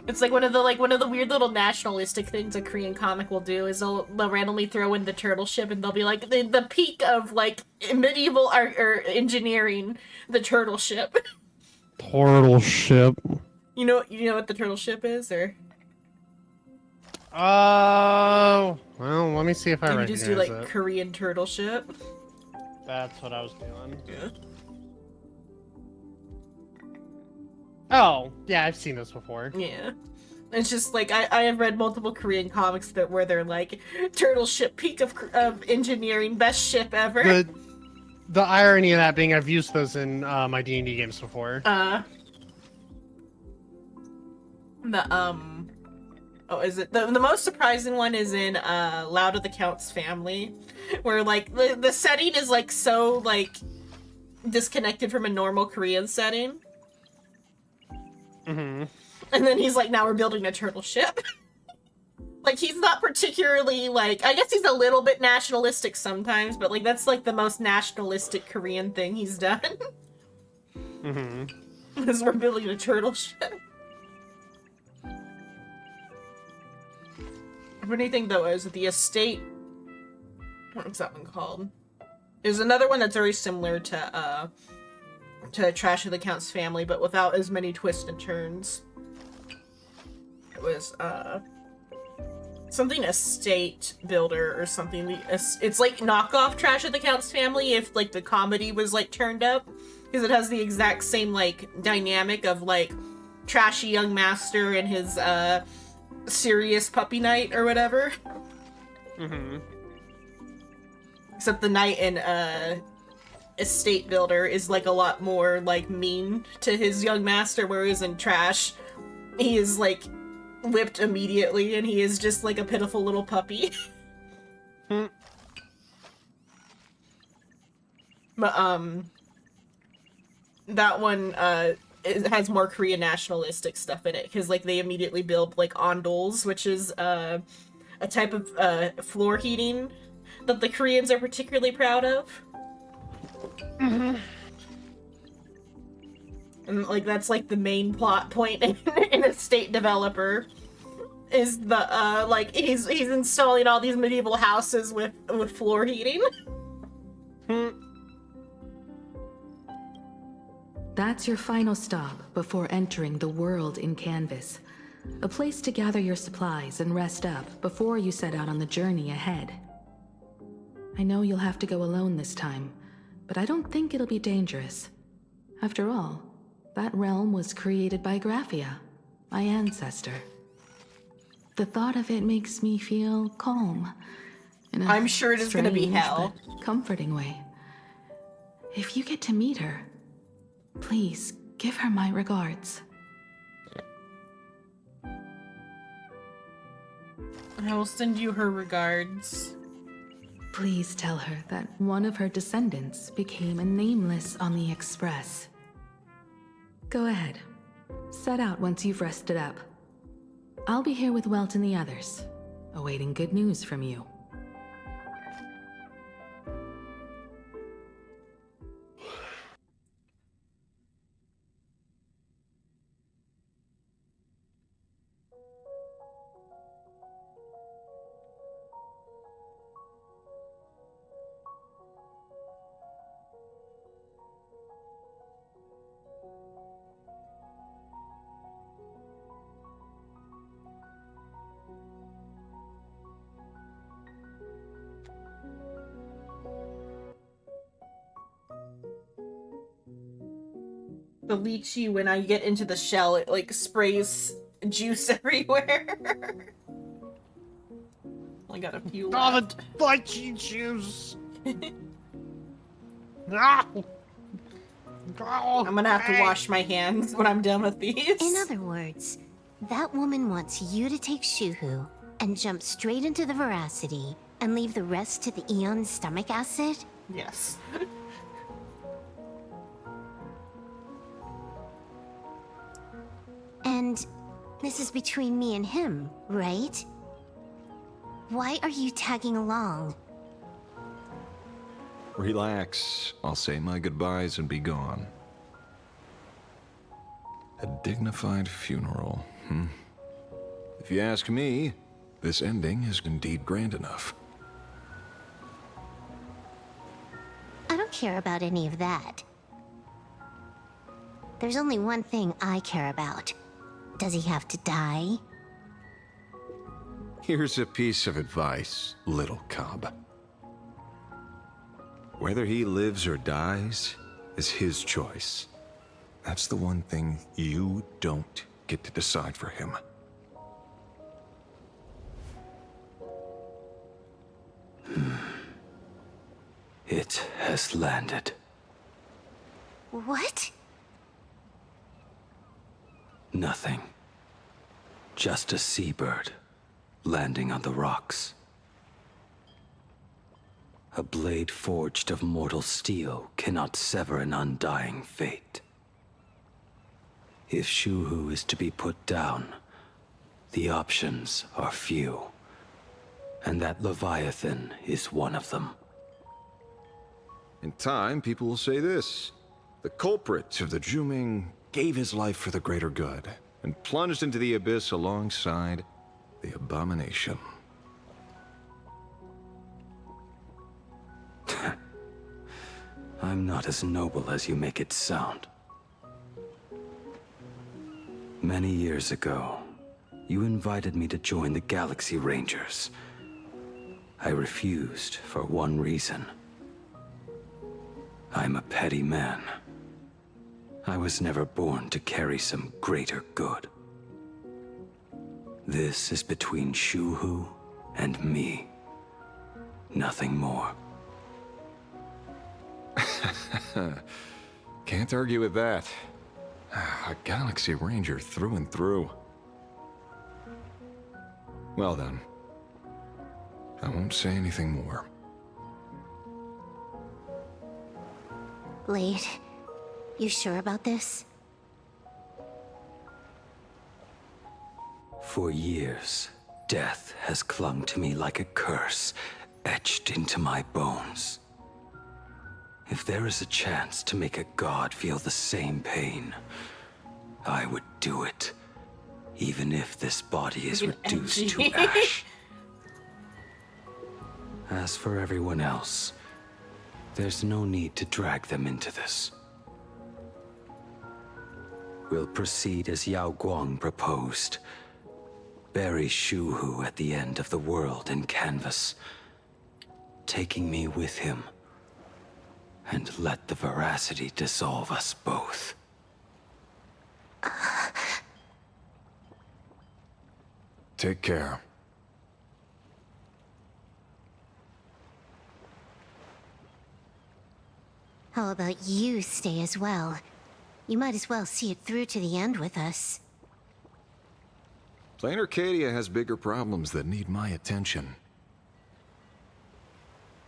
It's like one of the weird little nationalistic things a Korean comic will do is they'll randomly throw in the turtle ship and they'll be like the peak of like medieval art or engineering, the turtle ship. Turtle ship. You know what the turtle ship is, or? Oh, well, let me see if I You recognize just do like it. Korean turtle ship. That's what I was doing. Yeah. Oh, yeah, I've seen this before. Yeah. It's just like I have read multiple Korean comics where they're like turtle ship, peak of engineering, best ship ever. The irony of that being I've used those in my D&D games before. Is it the most surprising one is in Loud of the Count's Family, where like the setting is like so like disconnected from a normal Korean setting. And then he's like, now we're building a turtle ship. Like, he's not particularly, like, I guess he's a little bit nationalistic sometimes, but, like, that's, like, the most nationalistic Korean thing he's done. Is we're building a turtle ship. What do you think, though, is the estate... What's that one called? There's another one that's very similar to Trash of the Count's Family, but without as many twists and turns. It was, something estate builder or something. It's like knockoff Trash of the Count's Family if, like, the comedy was, like, turned up. Because it has the exact same, like, dynamic of, like, trashy young master and his, serious puppy knight or whatever. Except the knight in, estate builder is, like, a lot more, like, mean to his young master, whereas in Trash, he is, like, whipped immediately, and he is just, like, a pitiful little puppy. But, that one, it has more Korean nationalistic stuff in it, because, like, they immediately build, like, ondols, which is, a type of, floor heating that the Koreans are particularly proud of. And, like, that's, like, the main plot point in a state developer. Is the, like, he's installing all these medieval houses with floor heating. That's your final stop before entering the world in canvas. A place to gather your supplies and rest up before you set out on the journey ahead. I know you'll have to go alone this time, but I don't think it'll be dangerous. After all, that realm was created by Graphia, my ancestor. The thought of it makes me feel calm. In a I'm sure it is gonna be strange hell. but comforting way. If you get to meet her, please give her my regards. I will send you her regards. Please tell her that one of her descendants became a nameless on the Express. Go ahead. Set out once you've rested up. I'll be here with Welt and the others, awaiting good news from you. The lychee, when I get into the shell, it like sprays juice everywhere. Only got a few Oh, left. the lychee juice! Ah! Oh, I'm gonna have to hey. wash my hands when I'm done with these. In other words, that woman wants you to take Shuhu and jump straight into the veracity and leave the rest to the Eon's stomach acid? Yes. And this is between me and him, right? Why are you tagging along? Relax. I'll say my goodbyes and be gone. A dignified funeral, If you ask me, this ending is indeed grand enough. I don't care about any of that. There's only one thing I care about. Does he have to die? Here's a piece of advice, little cub. Whether he lives or dies is his choice. That's the one thing you don't get to decide for him. It has landed. What? Nothing. Just a seabird landing on the rocks. A blade forged of mortal steel cannot sever an undying fate. If Shuhu is to be put down, the options are few, and that Leviathan is one of them. In time, people will say this. The culprit of the Juming gave his life for the greater good, and plunged into the abyss alongside the abomination. I'm not as noble as you make it sound. Many years ago, you invited me to join the Galaxy Rangers. I refused for one reason. I'm a petty man. I was never born to carry some greater good. This is between Shuhu and me. Nothing more. Can't argue with that. A Galaxy Ranger through and through. Well then. I won't say anything more. Blade, you sure about this? For years, death has clung to me like a curse, etched into my bones. If there is a chance to make a god feel the same pain, I would do it, even if this body is reduced to ash. As for everyone else, there's no need to drag them into this. We'll proceed as Yao Guang proposed. Bury Shu Hu at the end of the world in canvas, taking me with him. And let the veracity dissolve us both. Take care. How about you stay as well? You might as well see it through to the end with us. Plain Arcadia has bigger problems that need my attention.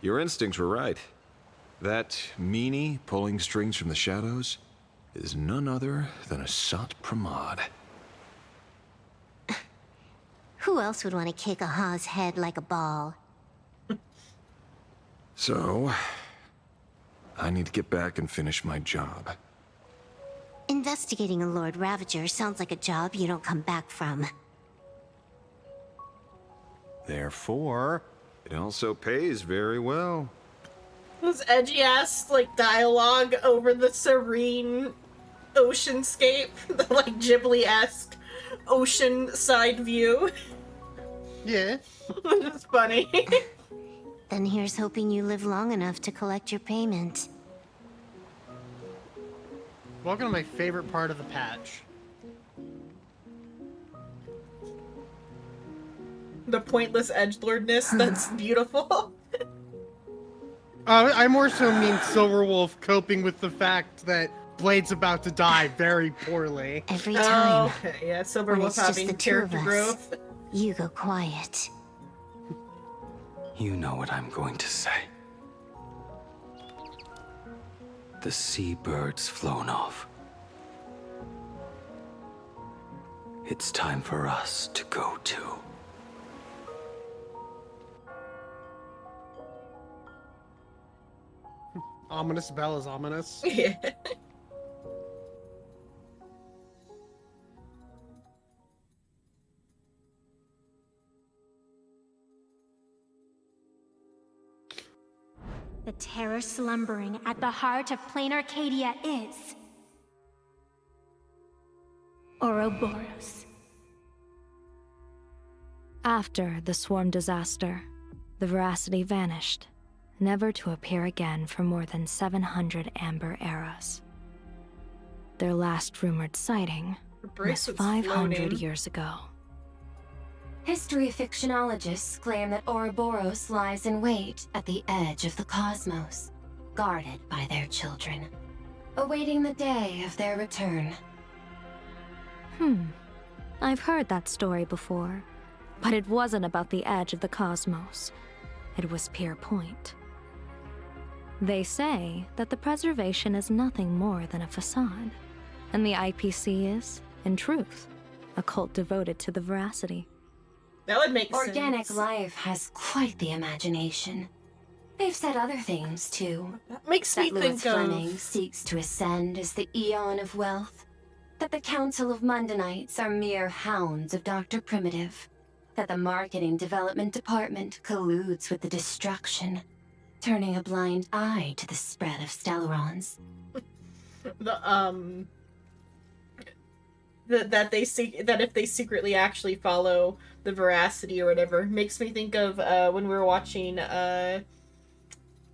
Your instincts were right. That meanie pulling strings from the shadows is none other than a Sat Pramod. Who else would want to kick a Ha's head like a ball? So, I need to get back and finish my job. Investigating a Lord Ravager sounds like a job you don't come back from. Therefore, it also pays very well. This edgy ass like dialogue over the serene oceanscape, the like Ghibli-esque ocean side view. Yeah. It's funny. Then here's hoping you live long enough to collect your payment. Welcome to my favorite part of the patch. The pointless edgelordness that's beautiful. I more so mean Silverwolf coping with the fact that Blade's about to die very poorly. Every time. Oh, okay, yeah, When Silverwolf it's just having the two of character us, growth. you go quiet. You know what I'm going to say. The seabird's flown off. It's time for us to go too. Ominous bell is ominous. Yeah. The terror slumbering at the heart of plain Arcadia is... Ouroboros. After the swarm disaster, the veracity vanished, never to appear again for more than 700 amber eras. Their last rumored sighting was bracelet's 500 floating. years ago. History fictionologists claim that Ouroboros lies in wait at the edge of the cosmos, guarded by their children, awaiting the day of their return. I've heard that story before, but it wasn't about the edge of the cosmos. It was Pier Point. They say that the preservation is nothing more than a facade, and the IPC is, in truth, a cult devoted to the veracity. That would make Organic sense. life has quite the imagination. They've said other things, too. That makes me That Louis think Fleming of... seeks to ascend as the Eon of Wealth. That the Council of Mundanites are mere hounds of Dr. Primitive. That the Marketing Development Department colludes with the destruction, turning a blind eye to the spread of Stellarons. That if they secretly actually follow the veracity or whatever makes me think of when we were watching Hunter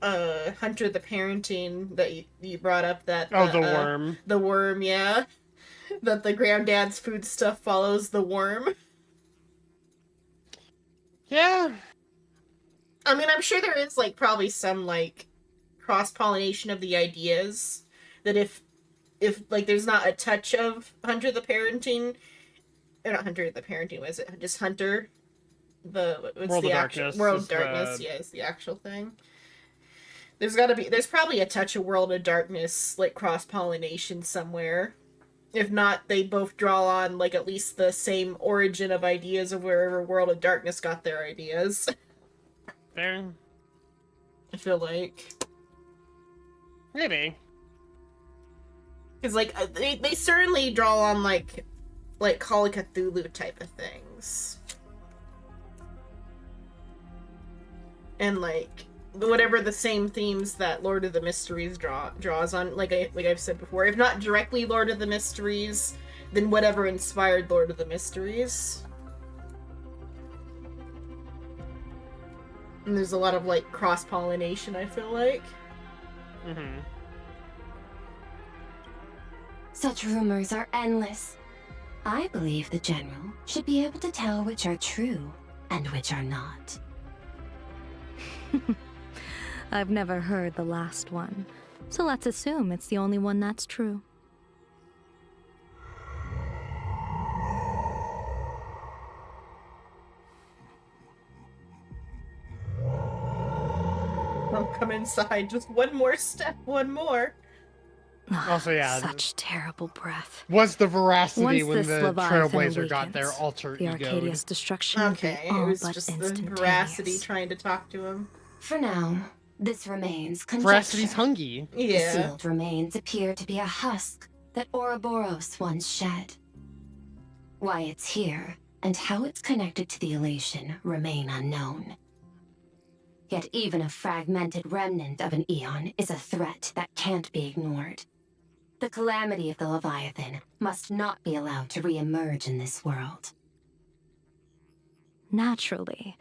the Parenting that you brought up that The worm. The worm, yeah. That the granddad's food stuff follows the worm. Yeah. I mean, I'm sure there is like probably some like cross-pollination of the ideas that if like there's not a touch of Hunter the Parenting, or not Hunter the Parenting, was it just Hunter? What's World the of actual Darkness World is of Darkness? the- Yeah, is the actual thing. There's probably a touch of World of Darkness like cross-pollination somewhere. If not, they both draw on like at least the same origin of ideas of wherever World of Darkness got their ideas. Fair. I feel like. Maybe. Because, like, they certainly draw on, like Call of Cthulhu type of things. And, like, whatever the same themes that Lord of the Mysteries draws on, like I've said before. If not directly Lord of the Mysteries, then whatever inspired Lord of the Mysteries. And there's a lot of like cross-pollination, I feel like. Mm-hmm. Such rumors are endless. I believe the General should be able to tell which are true and which are not. I've never heard the last one, so let's assume it's the only one that's true. I'll come inside. Just one more step, one more. Also, yeah. Such terrible breath. Was the veracity Once when this the Leviathan Trailblazer got awakens, their alter the ego? Arcadia's destruction Okay, will be it all was but just the instantaneous. veracity trying to talk to him. For now, this remains conjecture. Veracity's hungy. The Yeah. sealed remains appear to be a husk that Ouroboros once shed. Why it's here, and how it's connected to the elation, remain unknown. Yet even a fragmented remnant of an Eon is a threat that can't be ignored. The calamity of the Leviathan must not be allowed to re-emerge in this world. Naturally.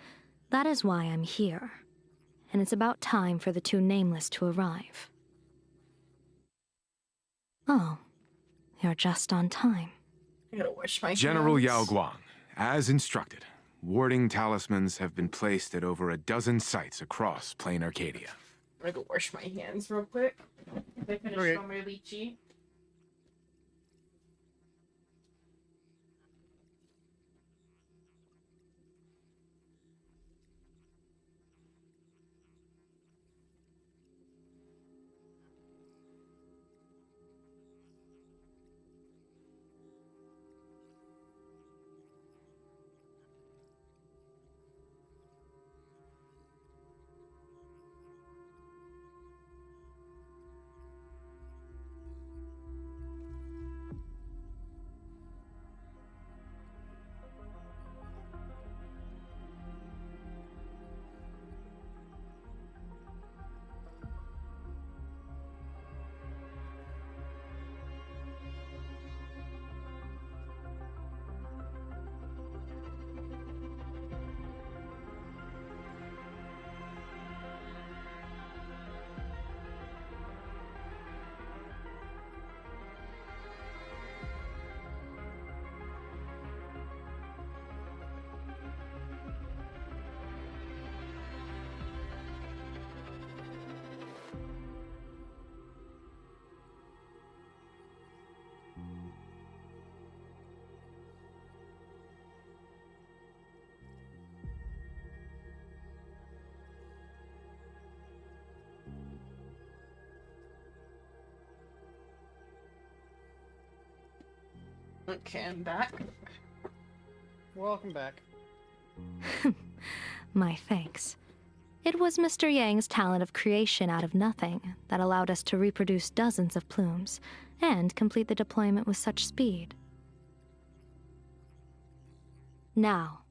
That is why I'm here. And it's about time for the two Nameless to arrive. Oh, you're just on time. I gotta wash my General hands. Yao Guang, as instructed, warding talismans have been placed at over a dozen sites across Plain Arcadia. I'm gonna go wash my hands real quick. I finished Okay. on my lychee. Okay, I'm back. Welcome back. My thanks. It was Mr. Yang's talent of creation out of nothing that allowed us to reproduce dozens of plumes and complete the deployment with such speed. Now,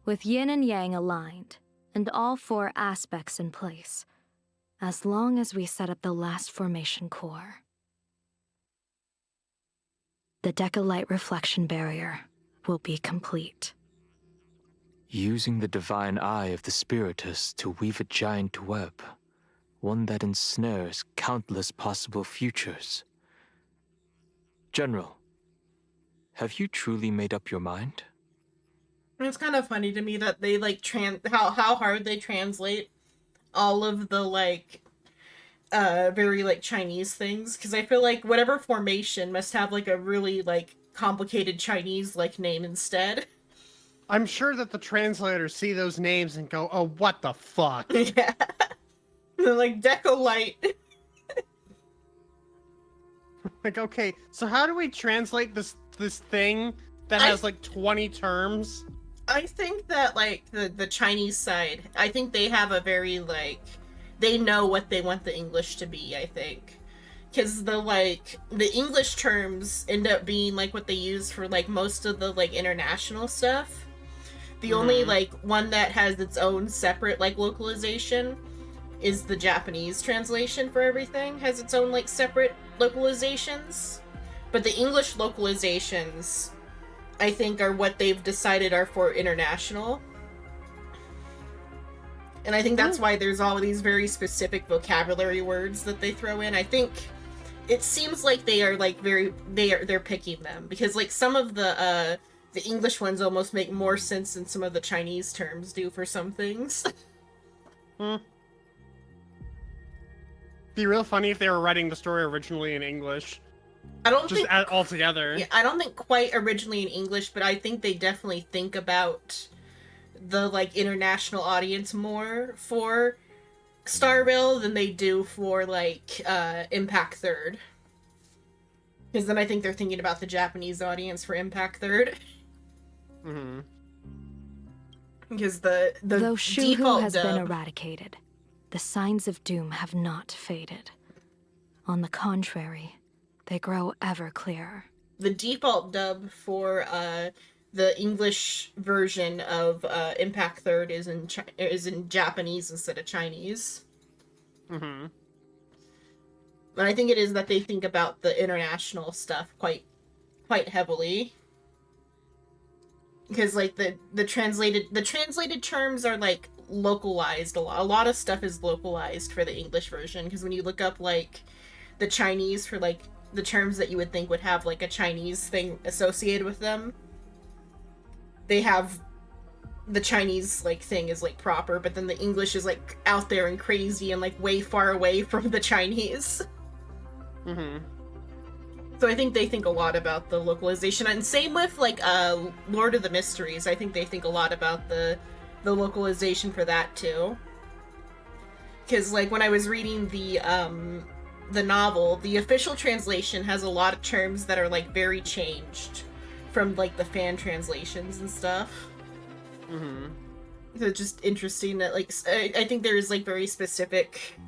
with yin and yang aligned, and all four aspects in place, as long as we set up the last formation core, the Decalite reflection barrier will be complete. Using the divine eye of the Spiritus to weave a giant web, one that ensnares countless possible futures. General, have you truly made up your mind? It's kind of funny to me that they like how hard they translate all of the like very like Chinese things, because I feel like whatever formation must have like a really like complicated Chinese like name instead. I'm sure that the translators see those names and go, "Oh, what the fuck?" Yeah. They're like Decolite. Like, okay, so how do we translate this thing that has like 20 terms? I think that like the Chinese side, I think they have a very like they know what they want the English to be, I think. Cuz the English terms end up being like what they use for like most of the like international stuff. The only like one that has its own separate like localization is the Japanese translation for everything, has its own like separate localizations. But the English localizations, I think, are what they've decided are for international. And I think that's why there's all these very specific vocabulary words that they throw in. I think it seems like they are like they're picking them, because like some of the English ones almost make more sense than some of the Chinese terms do for some things. Be real funny if they were writing the story originally in English. I don't just think altogether. Yeah, I don't think quite originally in English, but I think they definitely think about the like international audience more for Star Rail than they do for like Impact Third. Because then I think they're thinking about the Japanese audience for Impact Third. Mm-hmm. Because the Though Shuhu default has dub... been eradicated, the signs of doom have not faded. On the contrary, they grow ever clearer. The default dub for the English version of Impact Third is in Japanese instead of Chinese. Mm-hmm. And I think it is that they think about the international stuff quite heavily. Because like the translated terms are like localized a lot. A lot of stuff is localized for the English version, because when you look up like the Chinese for like the terms that you would think would have like a Chinese thing associated with them, they have the Chinese like thing is like proper, but then the English is like out there and crazy and like way far away from the Chinese. Mm-hmm. So I think they think a lot about the localization, and same with like Lord of the Mysteries. I think they think a lot about the localization for that too. Because like when I was reading the novel, the official translation has a lot of terms that are like very changed from like the fan translations and stuff. Mm-hmm. So it's just interesting that like I think there is like very specific.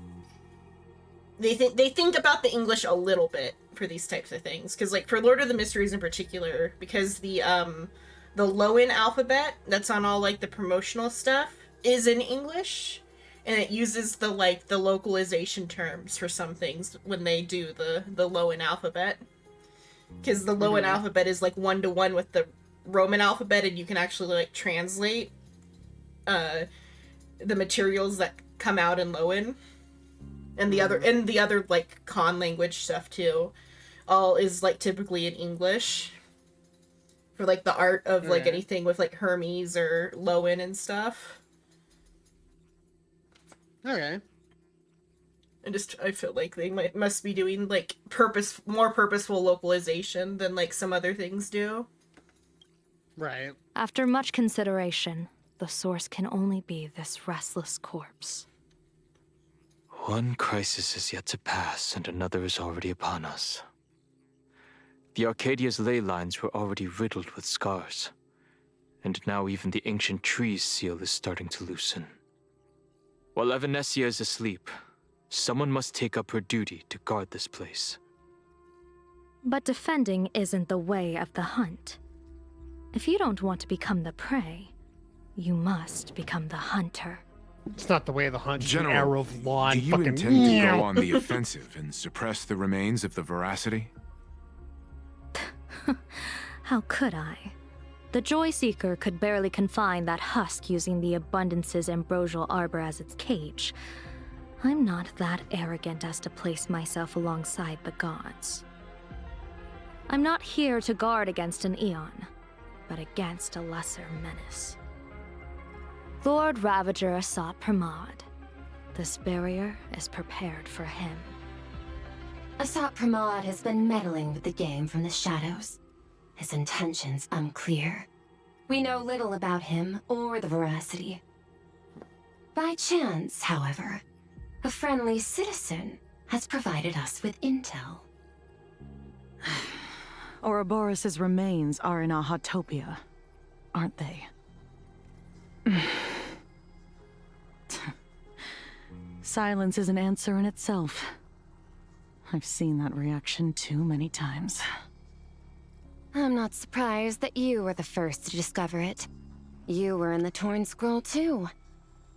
They think about the English a little bit for these types of things, because like for Lord of the Mysteries in particular, because the Lowen alphabet that's on all like the promotional stuff is in English, and it uses the like the localization terms for some things when they do the Lowen alphabet, because the Lowen alphabet is like 1-to-1 with the Roman alphabet, and you can actually like translate the materials that come out in Lowen. And the other like con language stuff too, all is like typically in English. For like the art of like anything with like Hermes or Lowen and stuff. Okay. I feel like they must be doing like more purposeful localization than like some other things do. Right. After much consideration, the source can only be this restless corpse. One crisis is yet to pass, and another is already upon us. The Arcadia's ley lines were already riddled with scars, and now even the ancient tree's seal is starting to loosen. While Evanesia is asleep, someone must take up her duty to guard this place. But defending isn't the way of the hunt. If you don't want to become the prey, you must become the hunter. It's not the way of the hunt. General, arrow of law. do you intend to go on the offensive and suppress the remains of the Veracity? How could I? The Joy Seeker could barely confine that husk using the Abundance's ambrosial arbor as its cage. I'm not that arrogant as to place myself alongside the gods. I'm not here to guard against an Eon, but against a lesser menace. Lord Ravager sought Pramod. This barrier is prepared for him. Asat Pramod has been meddling with the game from the shadows. His intentions unclear. We know little about him or the Veracity. By chance, however, a friendly citizen has provided us with intel. Ouroboros' remains are in Ahatopia, aren't they? Silence is an answer in itself. I've seen that reaction too many times. I'm not surprised that you were the first to discover it. You were in the Torn Scroll too.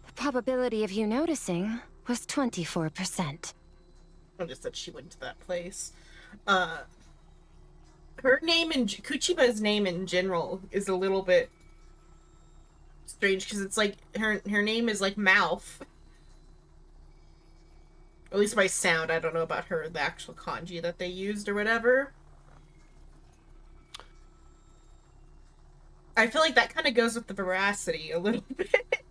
The probability of you noticing was 24%. I just said she went to that place. Her name in Kuchiba's name in general is a little bit strange because it's like her name is like mouth. At least by sound. I don't know about her, the actual kanji that they used or whatever. I feel like that kind of goes with the veracity a little bit.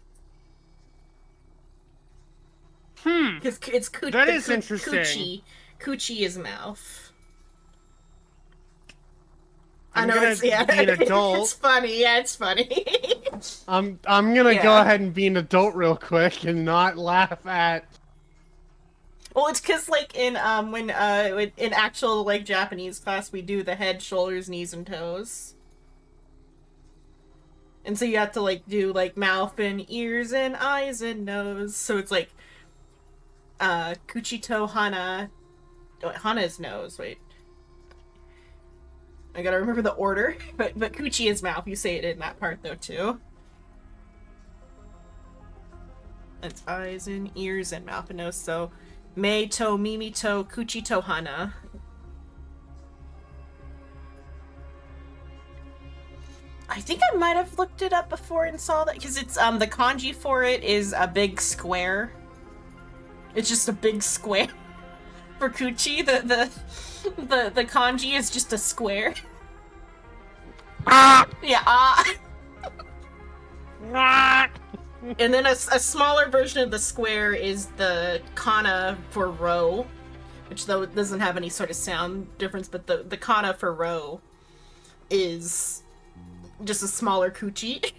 Because it's that is interesting. Coochie is mouth. I'm I know gonna it's, yeah, be an adult. It's funny. Yeah, it's funny. I'm gonna go ahead and be an adult real quick and not laugh at. Well, it's because like in when in actual like Japanese class we do the head, shoulders, knees, and toes, and so you have to like do like mouth and ears and eyes and nose. So it's like Kuchito Hana. Oh, Hana is nose. Wait. I gotta remember the order, but Kuchi is mouth. You say it in that part though too. It's eyes and ears and mouth and nose. So, Mei to Mimi to Kuchi to Hana. I think I might have looked it up before and saw that because it's the kanji for it is a big square. It's just a big square for Kuchi. The kanji is just a square. Yeah. And then a smaller version of the square is the kana for row, which though it doesn't have any sort of sound difference, but the kana for row is just a smaller Kuchi.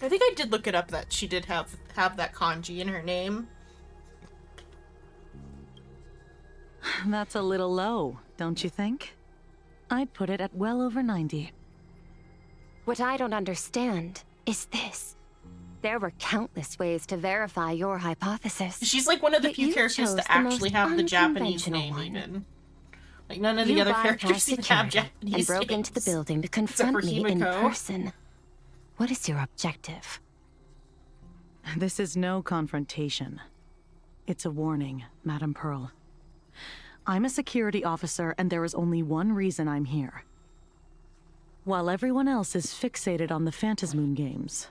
I think I did look it up that she did have that kanji in her name. That's a little low, don't you think? I'd put it at well over 90. What I don't understand is this. There were countless ways to verify your hypothesis. She's like one of the Yet few you characters chose to the actually most have the Japanese unconventional name, one. even. Like, none of the You other bypassed characters even have security Japanese and broke names. into the building to Except for confront me in Himiko. person. What is your objective? This is no confrontation. It's a warning, Madam Pearl. I'm a security officer, and there is only one reason I'm here. While everyone else is fixated on the Phantasmoon games,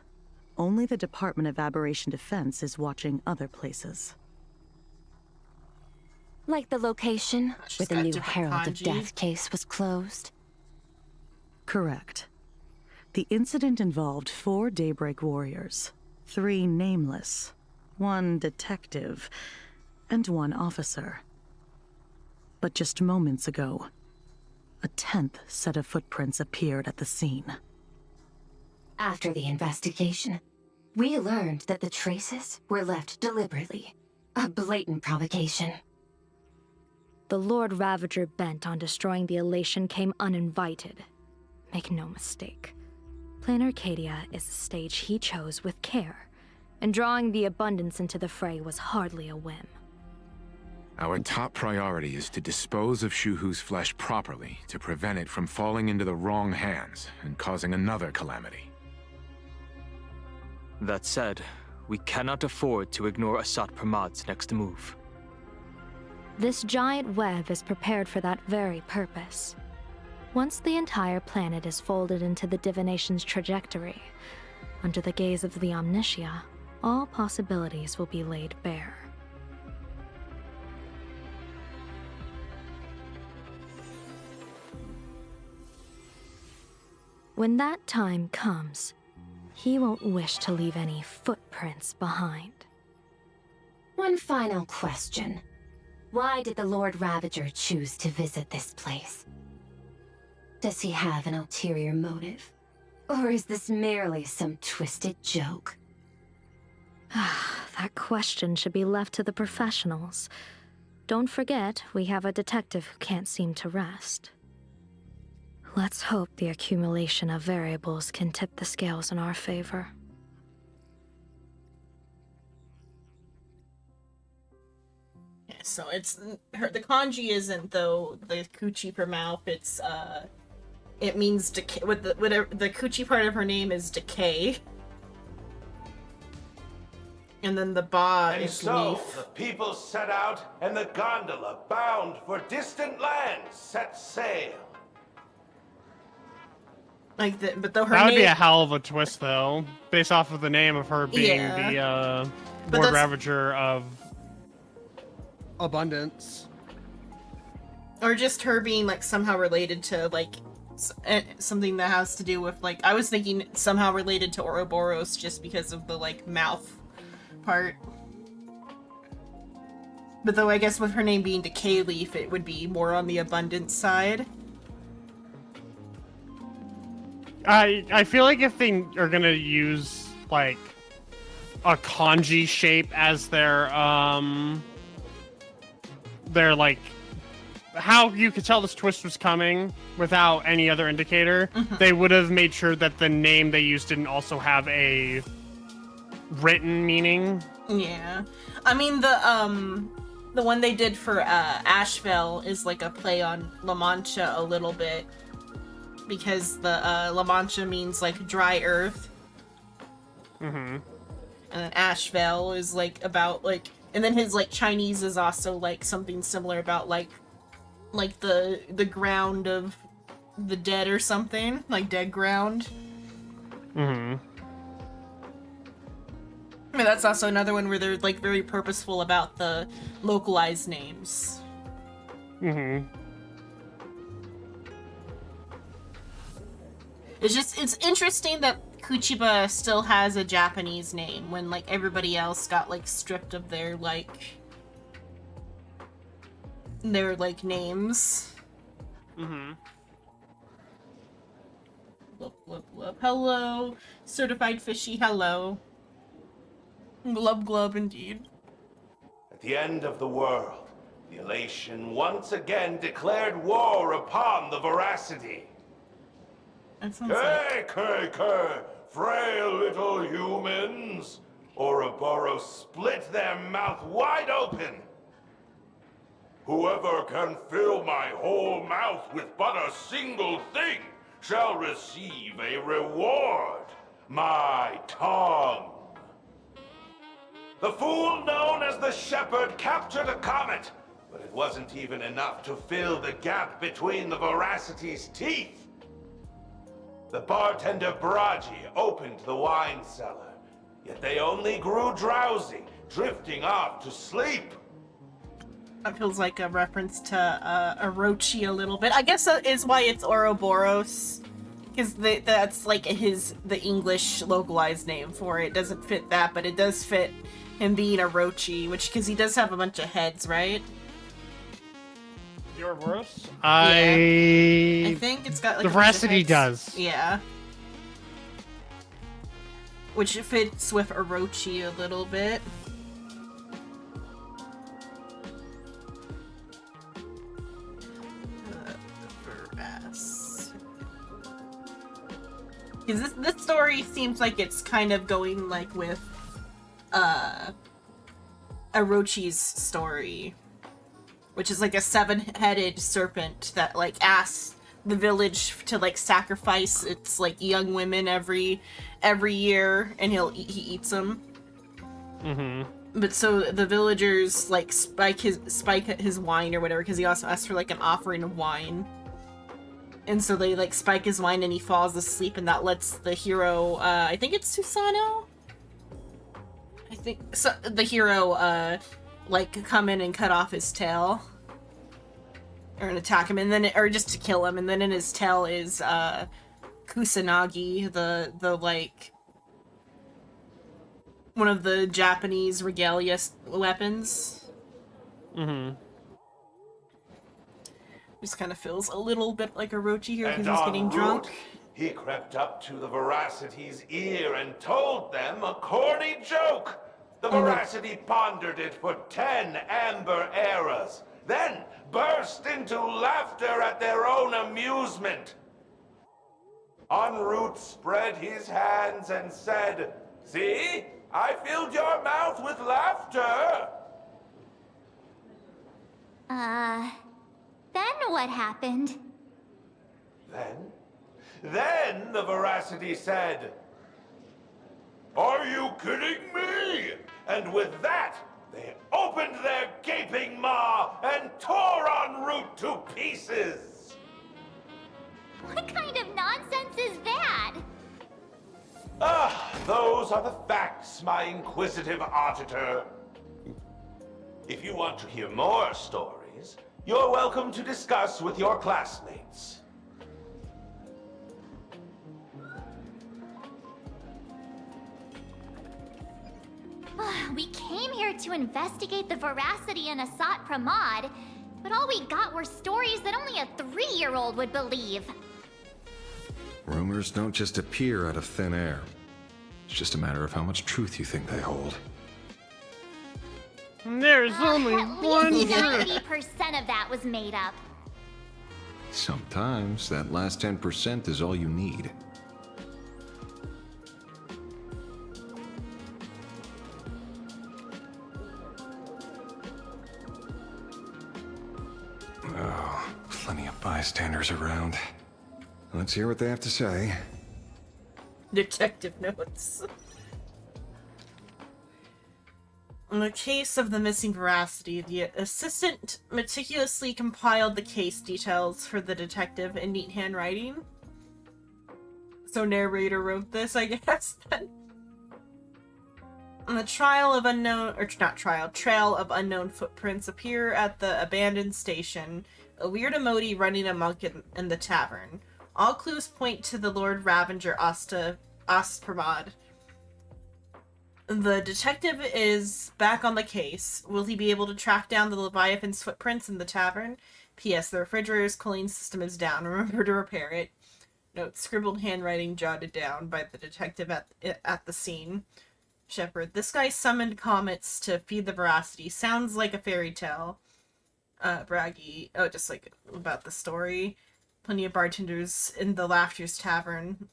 only the Department of Aberration Defense is watching other places. Like the location where the got new different Herald of kanji. Death case was closed? Correct. The incident involved 4 Daybreak warriors, 3 nameless, 1 detective, and 1 officer. But just moments ago, a 10th set of footprints appeared at the scene. After the investigation, we learned that the traces were left deliberately. A blatant provocation. The Lord Ravager bent on destroying the Elation came uninvited. Make no mistake. Plan Arcadia is a stage he chose with care, and drawing the Abundance into the fray was hardly a whim. Our top priority is to dispose of Shuhu's flesh properly to prevent it from falling into the wrong hands and causing another calamity. That said, we cannot afford to ignore Asat Pramad's next move. This giant web is prepared for that very purpose. Once the entire planet is folded into the divination's trajectory, under the gaze of the Omnitia, all possibilities will be laid bare. When that time comes, he won't wish to leave any footprints behind. One final question. Why did the Lord Ravager choose to visit this place? Does he have an ulterior motive? Or is this merely some twisted joke? That question should be left to the professionals. Don't forget, we have a detective who can't seem to rest. Let's hope the accumulation of variables can tip the scales in our favor. Yeah, so it's the kanji isn't though the Kuchi per mouth. It's it means decay. Whatever the Kuchi part of her name is decay. And then the ba And is so leaf. the people set out, and the gondola, bound for distant lands, set sail. Like but though her That would name... be a hell of a twist, though, based off of the name of her being the Lord Ravager of Abundance. Or just her being, like, somehow related to, like, something that has to do with, like, I was thinking somehow related to Ouroboros just because of the, like, mouth part. But though I guess with her name being Decay Leaf, it would be more on the abundance side. I feel like if they are gonna use, like, a kanji shape as their, like, how you could tell this twist was coming without any other indicator, they would have made sure that the name they used didn't also have a written meaning. Yeah. I mean, the one they did for, Asheville is like a play on La Mancha a little bit. Because the, La Mancha means, like, dry earth. Mm-hmm. And then Asheville is, like, about, like... And then his, like, Chinese is also, like, something similar about, like the ground of the dead or something. Like, dead ground. Mm-hmm. I mean, that's also another one where they're, like, very purposeful about the localized names. Mm-hmm. It's interesting that Kuchiba still has a Japanese name when, like, everybody else got, like, stripped of their, like, names. Mm-hmm. Glub, glub, glub. Hello. Certified fishy, hello. Glub, glub, indeed. At the end of the world, the Elation once again declared war upon the Veracity. That sounds like... K, frail little humans! Ouroboros split their mouth wide open! Whoever can fill my whole mouth with but a single thing shall receive a reward. My tongue. The fool known as the Shepherd captured a comet, but it wasn't even enough to fill the gap between the Veracity's teeth. The bartender Braji opened the wine cellar, yet they only grew drowsy, drifting off to sleep. That feels like a reference to Orochi a little bit. I guess that is why it's Ouroboros, because that's like the English localized name for it. It doesn't fit that, but it does fit him being Orochi, because he does have a bunch of heads, right? The Ouroboros? I think it's got like the Veracity does. Yeah. Which fits with Orochi a little bit. Because this story seems like it's kind of going like with Orochi's story, which is like a seven-headed serpent that like asks the village to like sacrifice its like young women every year, and he eats them. Mm-hmm. But so the villagers like spike his wine or whatever, because he also asks for like an offering of wine. And so they like spike his wine and he falls asleep, and that lets the hero, I think it's Susano? I think so, the hero like come in and cut off his tail. Or attack him, and then or just to kill him, and then in his tail is Kusanagi, the like one of the Japanese regalia weapons. Mm-hmm. Just kind of feels a little bit like Orochi here because And he's getting en drunk. route, he crept up to the Veracity's ear and told them a corny joke. The Veracity pondered it for 10 amber eras, then burst into laughter at their own amusement. En route spread his hands and said, "See, I filled your mouth with laughter." Then what happened? Then the Veracity said, "Are you kidding me? and with that, they opened their gaping maw and tore en route to pieces. What kind of nonsense is that? Ah, those are the facts, my inquisitive auditor. If you want to hear more stories, you're welcome to discuss with your classmates. We came here to investigate the veracity in Asat Pramod, but all we got were stories that only a 3-year-old would believe. Rumors don't just appear out of thin air. It's just a matter of how much truth you think they hold. There's only At one least truth. 90% of that was made up. Sometimes that last 10% is all you need. Oh, plenty of bystanders around. Let's hear what they have to say. Detective notes. In the case of the missing veracity, the assistant meticulously compiled the case details for the detective in neat handwriting. So narrator wrote this, I guess. And the trail of unknown footprints appear at the abandoned station, a weird emoji running amok in the tavern. All clues point to the Lord Ravager Ostpramod. The detective is back on the case. Will he be able to track down the Leviathan's footprints in the tavern? P.S. The refrigerator's cooling system is down. Remember to repair it. Note, scribbled handwriting jotted down by the detective at the scene. Shepard, this guy summoned comets to feed the veracity. Sounds like a fairy tale. Braggy, just like about the story. Plenty of bartenders in the Laughter's Tavern.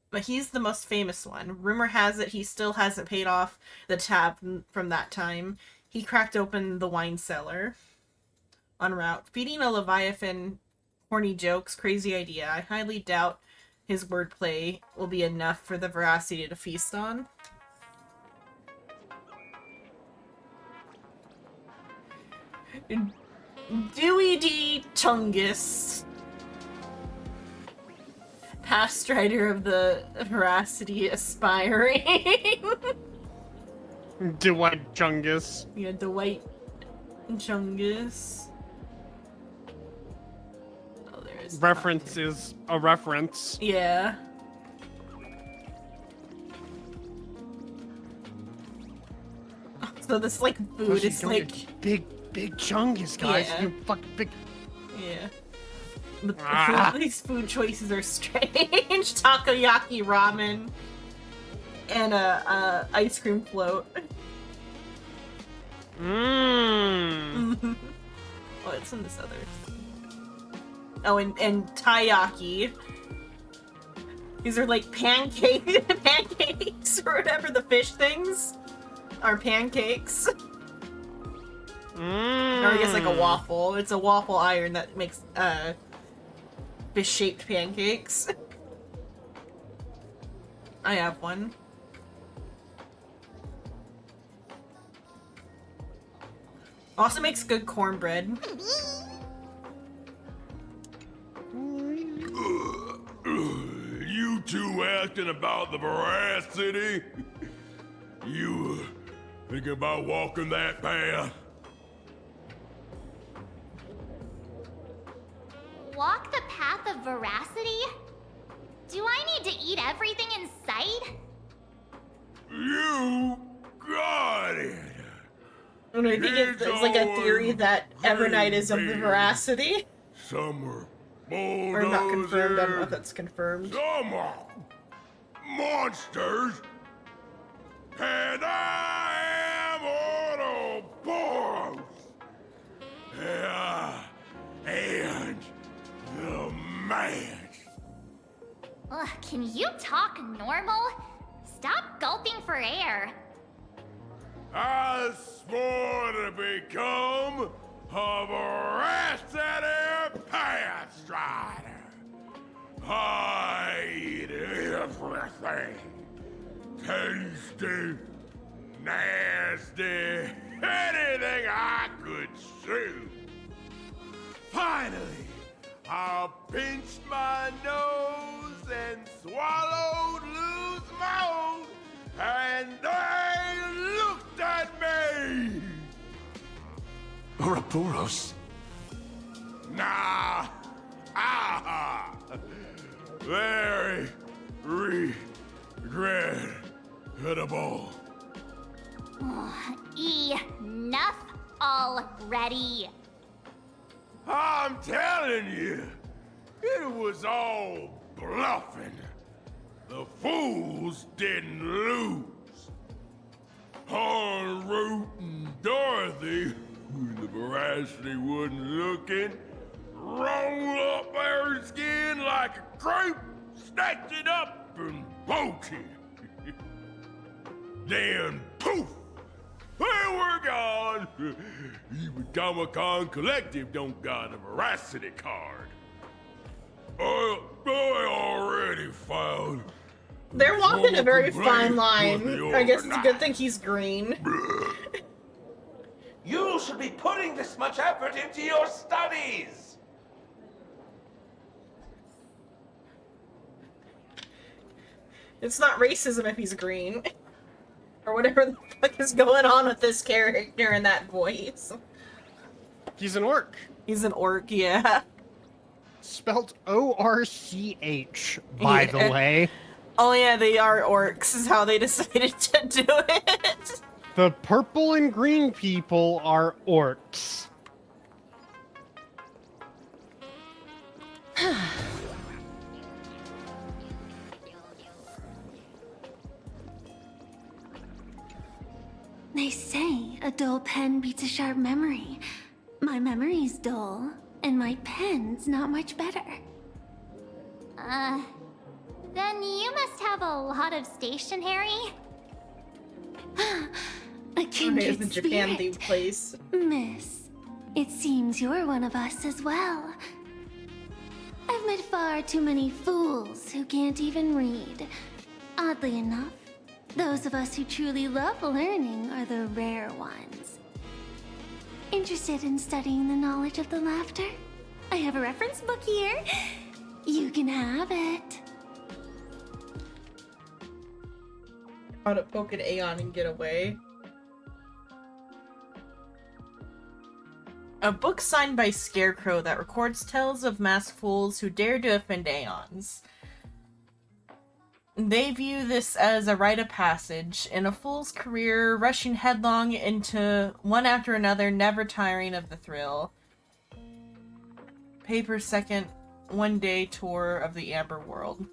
But he's the most famous one. Rumor has it he still hasn't paid off the tab from that time. He cracked open the wine cellar. En route. Feeding a Leviathan horny jokes, crazy idea. I highly doubt his wordplay will be enough for the veracity to feast on. Dewey D. Chungus, past rider of the veracity aspiring. Dwight Chungus. Yeah, Dwight Chungus. Oh, there's Reference is a reference. Yeah. So this like food is like big Chungus, guys. Yeah. You fucking big. Yeah. But these food choices are strange. Takoyaki ramen and a ice cream float. Mmm. Oh, it's in this other. Oh, and taiyaki. These are like pancakes or whatever, the fish things are pancakes. Or I guess like a waffle. It's a waffle iron that makes fish-shaped pancakes. I have one. Also makes good cornbread. You two asking about the veracity? You thinking about walking that path? Walk the path of veracity? Do I need to eat everything in sight? You got it. And I think it's like a theory that Evernight is of the veracity. Some are Or not confirmed. I don't know if that's confirmed. Some are monsters. And I am Autoboros. And the man. Ugh, can you talk normal? Stop gulping for air. I swore to become a veracity pathstrider. I eat everything. Tasty, nasty, anything I could chew. Finally, I pinched my nose and swallowed loose moan, and they looked at me. Ouroboros? Nah. Ah. Very regrettable. Enough already. I'm telling you, it was all bluffing. The fools didn't lose. En route and Dorothy, when the veracity wasn't looking, roll up their skin like a crepe, snatch it up and poke it. Then poof! They were gone! Even Comic-Con Collective don't got a veracity card. I already found... They're walking a very fine line. with the I guess it's a good thing he's green. You should be putting this much effort into your studies! It's not racism if he's green. Or whatever the fuck is going on with this character in that voice. He's an orc. He's an orc, yeah. Spelt O-R-C-H, by the way. Oh yeah, they are orcs, is how they decided to do it. The purple and green people are orcs. They say a dull pen beats a sharp memory. My memory's dull, and my pen's not much better. Then you must have a lot of stationery? A kindred the Japan spirit. themed place. Miss, it seems you're one of us as well. I've met far too many fools who can't even read. Oddly enough, those of us who truly love learning are the rare ones. Interested in studying the knowledge of the laughter? I have a reference book here. You can have it. How to poke an Aeon and get away. A book signed by Scarecrow that records tales of masked fools who dare to offend Aeons. They view this as a rite of passage in a fool's career, rushing headlong into one after another, never tiring of the thrill. Paper's second one-day tour of the Amber World.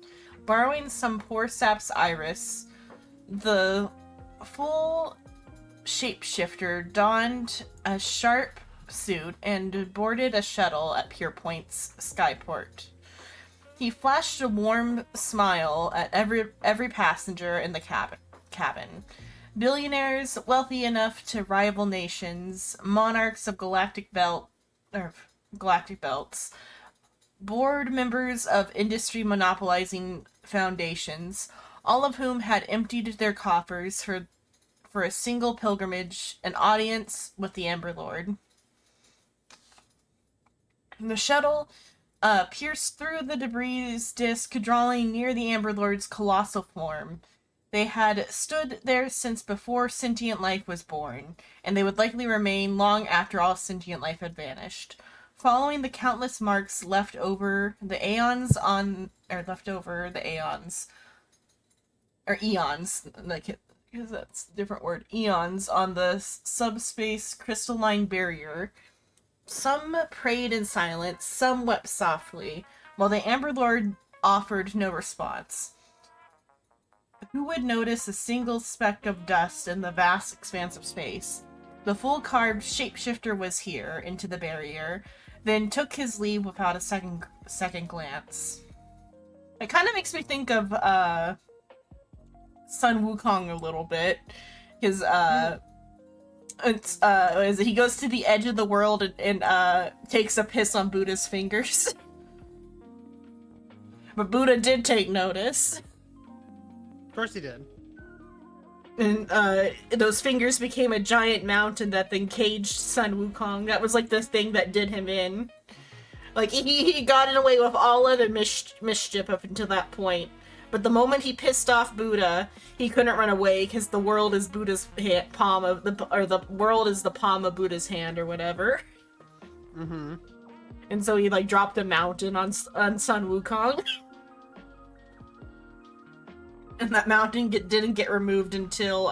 Borrowing some poor sap's iris, the full shapeshifter donned a sharp suit and boarded a shuttle at Pierpoint's skyport. He flashed a warm smile at every passenger in the cabin. Billionaires wealthy enough to rival nations, monarchs of galactic belts, board members of industry monopolizing foundations, all of whom had emptied their coffers for a single pilgrimage, an audience with the Amber Lord. The shuttle pierced through the debris disk, drawing near the Amber Lord's colossal form. They had stood there since before sentient life was born, and they would likely remain long after all sentient life had vanished. Following the countless marks left over the eons, like, because that's a different word, eons on the subspace crystalline barrier. Some prayed in silence, some wept softly, while the Amber Lord offered no response. Who would notice a single speck of dust in the vast expanse of space? The full-carved shapeshifter was here, into the barrier, then took his leave without a second glance. It kind of makes me think of Sun Wukong a little bit, because he goes to the edge of the world and takes a piss on Buddha's fingers. But Buddha did take notice. Of course he did. And those fingers became a giant mountain that then caged Sun Wukong. That was like the thing that did him in. Like, he got away with all of the mischief up until that point. But the moment he pissed off Buddha, he couldn't run away because the world is Buddha's palm of the world is the palm of Buddha's hand or whatever. Mm-hmm. And so he like dropped a mountain on Sun Wukong. And that mountain didn't get removed until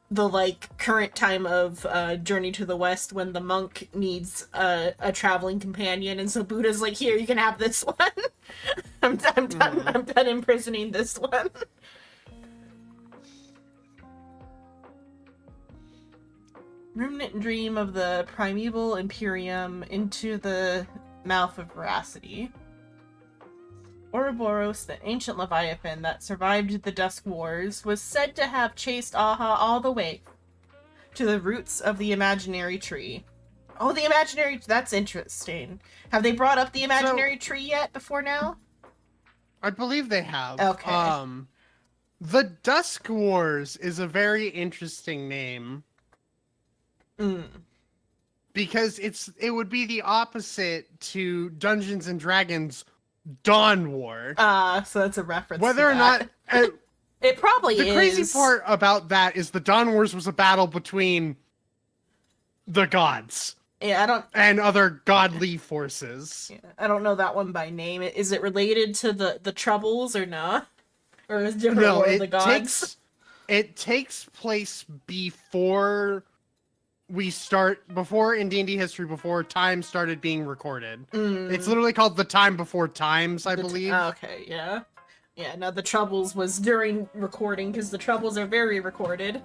the like current time of Journey to the West, when the monk needs a traveling companion, and so Buddha's like, here, you can have this one. I'm done imprisoning this one. Ruminant dream of the primeval Imperium into the mouth of veracity. Ouroboros, the ancient leviathan that survived the Dusk Wars, was said to have chased Aha all the way to the roots of the imaginary tree. Oh, the imaginary... That's interesting. Have they brought up the imaginary tree yet before now? I believe they have. Okay. The Dusk Wars is a very interesting name. Because it would be the opposite to Dungeons and Dragons Dawn War. So that's a reference Whether to or not... it probably is. The crazy part about that is the Dawn Wars was a battle between the gods. Yeah, I don't... And other godly forces. Yeah, I don't know that one by name. Is it related to the Troubles or not? Or is it different War of the Gods? It takes place before in D&D history, before time started being recorded. It's literally called the Time Before Times, I believe. Okay, yeah. Yeah, no, the Troubles was during recording, because the Troubles are very recorded.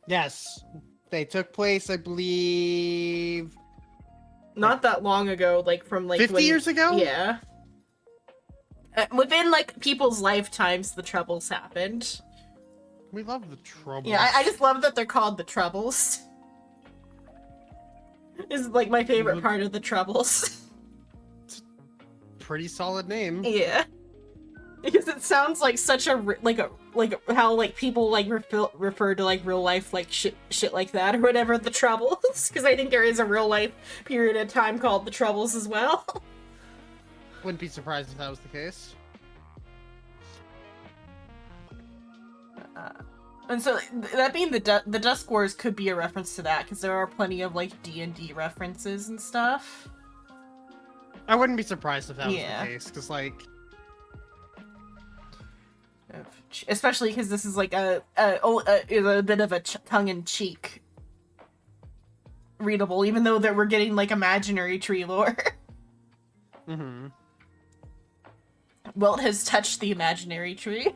Yes. They took place, I believe... Not that long ago, like from like... 50 years ago? Yeah. Within like people's lifetimes, the Troubles happened. We love the Troubles. Yeah, I just love that they're called the Troubles. Is like my favorite part of the Troubles. It's a pretty solid name. Yeah. Because it sounds like such a like how like people like refer to like real life like shit like that or whatever, the Troubles. Because I think there is a real life period of time called the Troubles as well. Wouldn't be surprised if that was the case. And so that being the Dusk Wars could be a reference to that, because there are plenty of like D&D references and stuff. I wouldn't be surprised if that was the case, because like... Especially because this is like a bit of a tongue-in-cheek readable, even though that we're getting like imaginary tree lore. Mm-hmm. Wilt has touched the imaginary tree.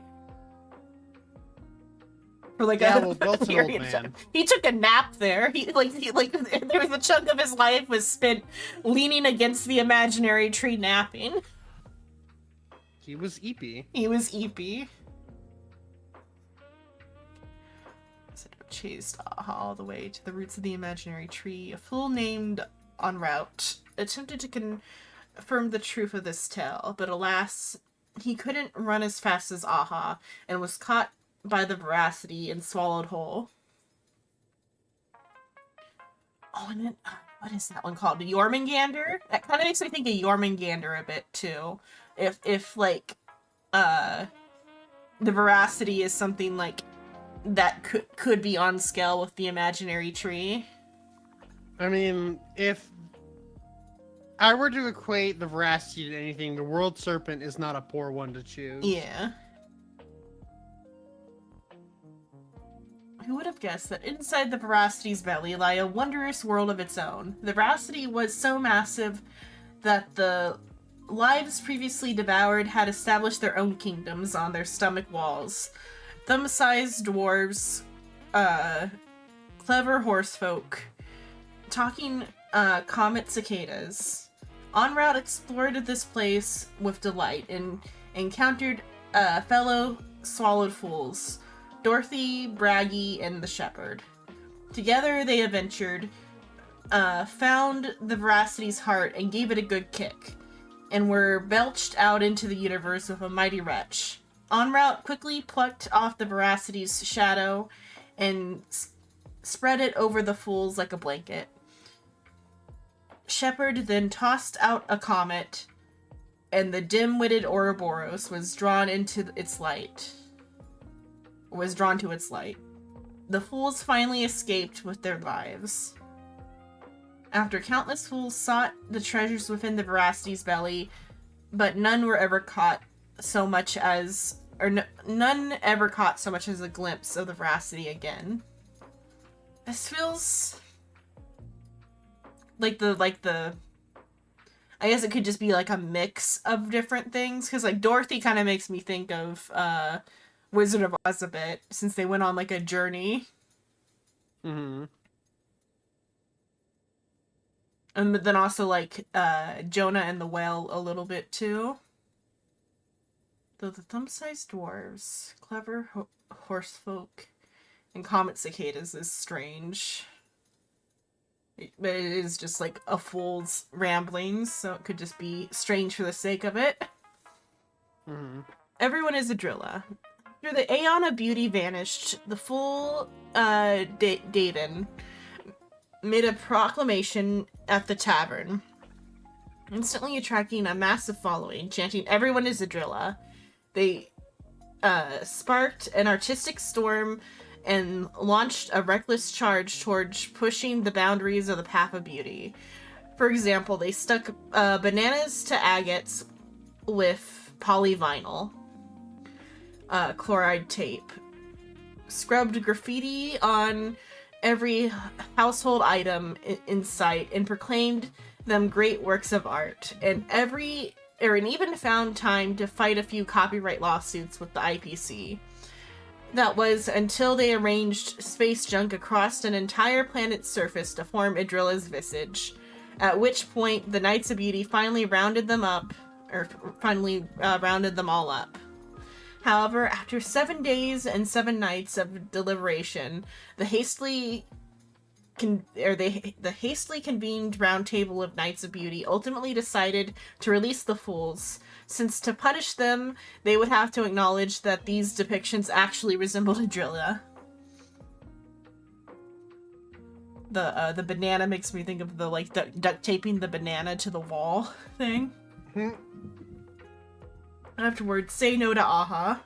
For like Wilt's an old man. He took a nap there. He there was a chunk of his life was spent leaning against the imaginary tree napping. He was eepy. He was eepy. Chased all the way to the roots of the imaginary tree. A fool named en route attempted to confirm the truth of this tale, but alas, he couldn't run as fast as Aha, and was caught by the veracity and swallowed whole. Oh, and then, what is that one called? The Jormungandr? That kind of makes me think of Jormungandr a bit, too. If like, the veracity is something, like, that could be on scale with the imaginary tree. I mean, if I were to equate the veracity to anything, the World Serpent is not a poor one to choose. Yeah. Who would have guessed that inside the veracity's belly lay a wondrous world of its own? The veracity was so massive that the lives previously devoured had established their own kingdoms on their stomach walls. Thumb-sized dwarves, clever horsefolk, talking comet cicadas. En route explored this place with delight and encountered fellow swallowed fools, Dorothy, Braggy, and the Shepherd. Together they adventured, found the veracity's heart and gave it a good kick, and were belched out into the universe with a mighty wretch. En route, quickly plucked off the Veracity's shadow and spread it over the fools like a blanket. Shepard then tossed out a comet, and the dim-witted Ouroboros was drawn to its light. The fools finally escaped with their lives. After countless fools sought the treasures within the Veracity's belly, but none ever caught so much as a glimpse of the Veracity again. This feels like the I guess it could just be like a mix of different things, because like Dorothy kind of makes me think of Wizard of Oz a bit, since they went on like a journey. Mm-hmm. And then also like Jonah and the Whale a little bit too. Though the thumb-sized dwarves, clever horsefolk, and comet cicadas is strange. But it is just like a fool's ramblings, so it could just be strange for the sake of it. Mm-hmm. Everyone is a drilla. After the Aeon of Beauty vanished, the fool Davin made a proclamation at the tavern, instantly attracting a massive following, chanting, "Everyone is a drilla." They sparked an artistic storm and launched a reckless charge towards pushing the boundaries of the path of beauty. For example, they stuck bananas to agates with polyvinyl, chloride tape, scrubbed graffiti on every household item in sight, and proclaimed them great works of art, and even found time to fight a few copyright lawsuits with the IPC. That was until they arranged space junk across an entire planet's surface to form Idrilla's visage, at which point the Knights of Beauty finally rounded them all up. However, after 7 days and 7 nights of deliberation, the hastily convened round table of Knights of Beauty ultimately decided to release the fools, since to punish them, they would have to acknowledge that these depictions actually resembled Idrilla. The banana makes me think of the duct taping the banana to the wall thing. Afterwards, say no to Aha.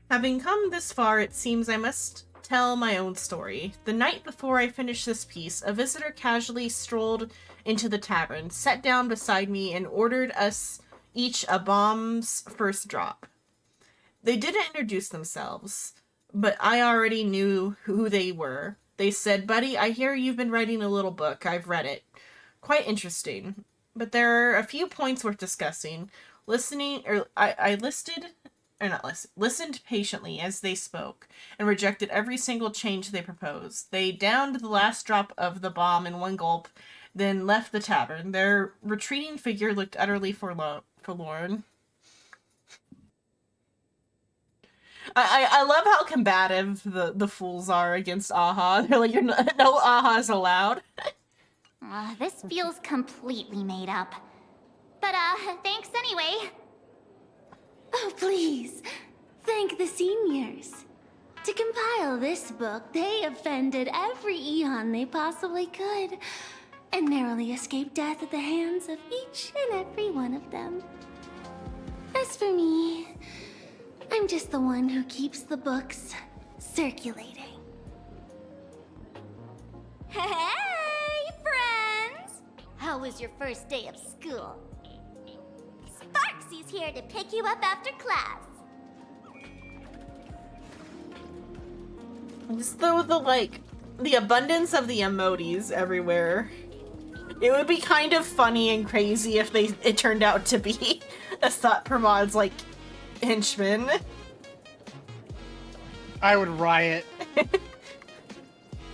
Having come this far, it seems I must tell my own story. The night before I finished this piece, a visitor casually strolled into the tavern, sat down beside me, and ordered us each a bomb's first drop. They didn't introduce themselves, but I already knew who they were. They said, "Buddy, I hear you've been writing a little book. I've read it. Quite interesting. But there are a few points worth discussing." I listened patiently as they spoke, and rejected every single change they proposed. They downed the last drop of the bomb in one gulp, then left the tavern. Their retreating figure looked utterly forlorn. I love how combative the fools are against Aha. They're like, no Aha's allowed. This feels completely made up. But, thanks anyway. Oh, please. Thank the seniors. To compile this book, they offended every Eon they possibly could, and narrowly escaped death at the hands of each and every one of them. As for me, I'm just the one who keeps the books circulating. Hey, friends! How was your first day of school? Sparksy's here to pick you up after class. Just though the abundance of the emojis everywhere, it would be kind of funny and crazy if it turned out to be Asat Pramod's henchman. I would riot.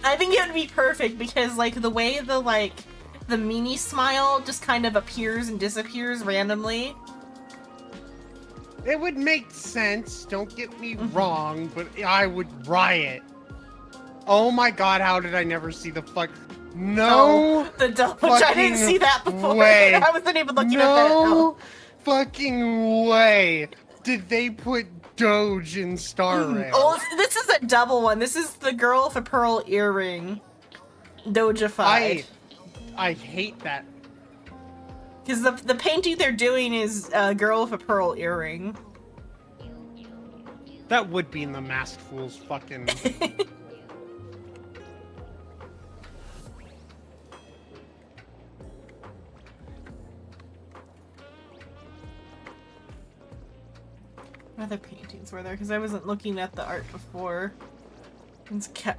I think it would be perfect because the way the meanie smile just kind of appears and disappears randomly. It would make sense, don't get me wrong, but I would riot. Oh my god, how did I never see the fuck? No! The double, which I didn't see that before. I wasn't even looking at that. No fucking way! Did they put Doge in Star Rail. Oh, this is a double one. This is the girl with a pearl earring. Dojified. I hate that. Because the painting they're doing is a girl with a pearl earring. That would be in the Masked Fool's fucking... What other paintings were there? Because I wasn't looking at the art before.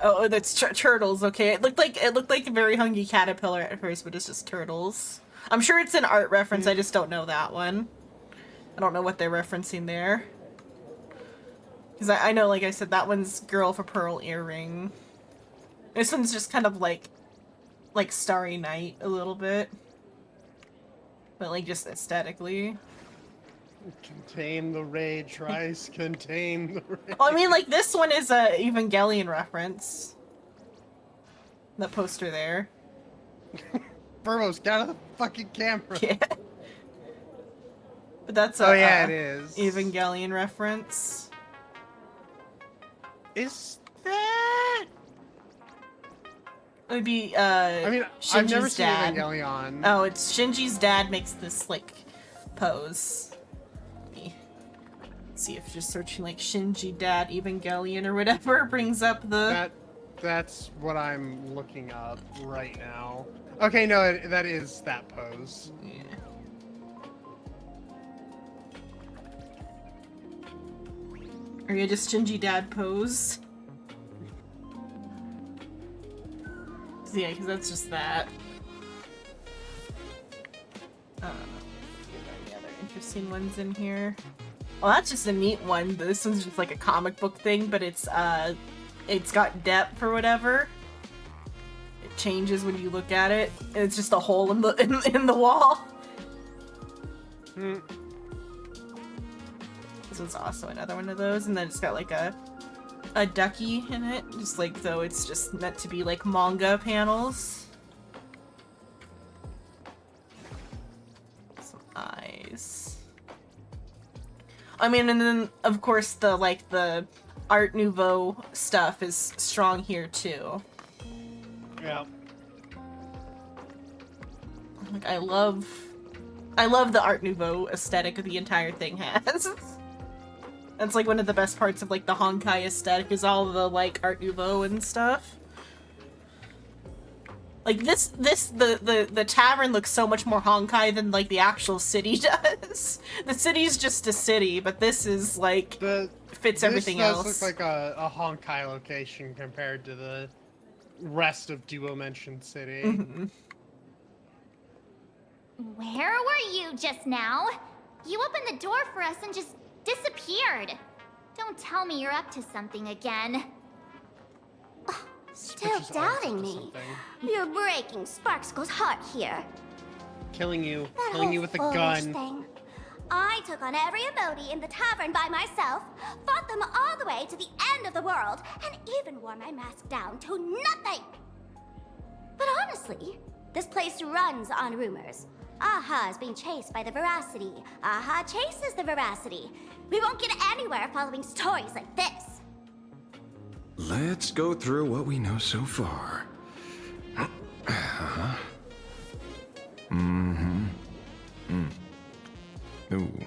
Oh, that's turtles. Okay, it looked like a very hungry caterpillar at first, but it's just turtles. I'm sure it's an art reference. I just don't know that one. I don't know what they're referencing there. Because I know, like I said, that one's girl with a pearl earring. This one's just kind of like Starry Night a little bit, but like just aesthetically. Contain the rage, Rice. Contain the rage. Well, I mean, like, this one is a Evangelion reference. The poster there. Burmos, get out of the fucking camera. Yeah. But that's a it is. Evangelion reference. Is that? It would be, I mean, Shinji's I've never seen dad. Evangelion. Oh, it's Shinji's dad makes this, like, pose. See if just searching like Shinji dad Evangelion or whatever brings up the that's what I'm looking up right now. Okay, no, that is that pose. Yeah. Are you just Shinji dad pose? So yeah, because that's just that. Are there any other interesting ones in here? Well, that's just a neat one. This one's just like a comic book thing, but it's got depth or whatever. It changes when you look at it. And it's just a hole in the in the wall. This one's also another one of those, and then it's got like a ducky in it, just like though it's just meant to be like manga panels. Some eyes. I mean, and then of course the Art Nouveau stuff is strong here too. Yeah. Like I love the Art Nouveau aesthetic the entire thing has. That's like one of the best parts of like the Honkai aesthetic is all the like Art Nouveau and stuff. Like the tavern looks so much more Honkai than like the actual city does. The city's just a city, but this is like fits everything else. This does look like a Honkai location compared to the rest of Duo Mentioned City. Mm-hmm. Where were you just now? You opened the door for us and just disappeared. Don't tell me you're up to something again. Still doubting me. You're breaking Sparkskull's heart here. Killing you with a foolish gun. Thing. I took on every emoji in the tavern by myself, fought them all the way to the end of the world, and even wore my mask down to nothing. But honestly, this place runs on rumors. Aha is being chased by the Veracity. Aha chases the Veracity. We won't get anywhere following stories like this. Let's go through what we know so far. Ooh.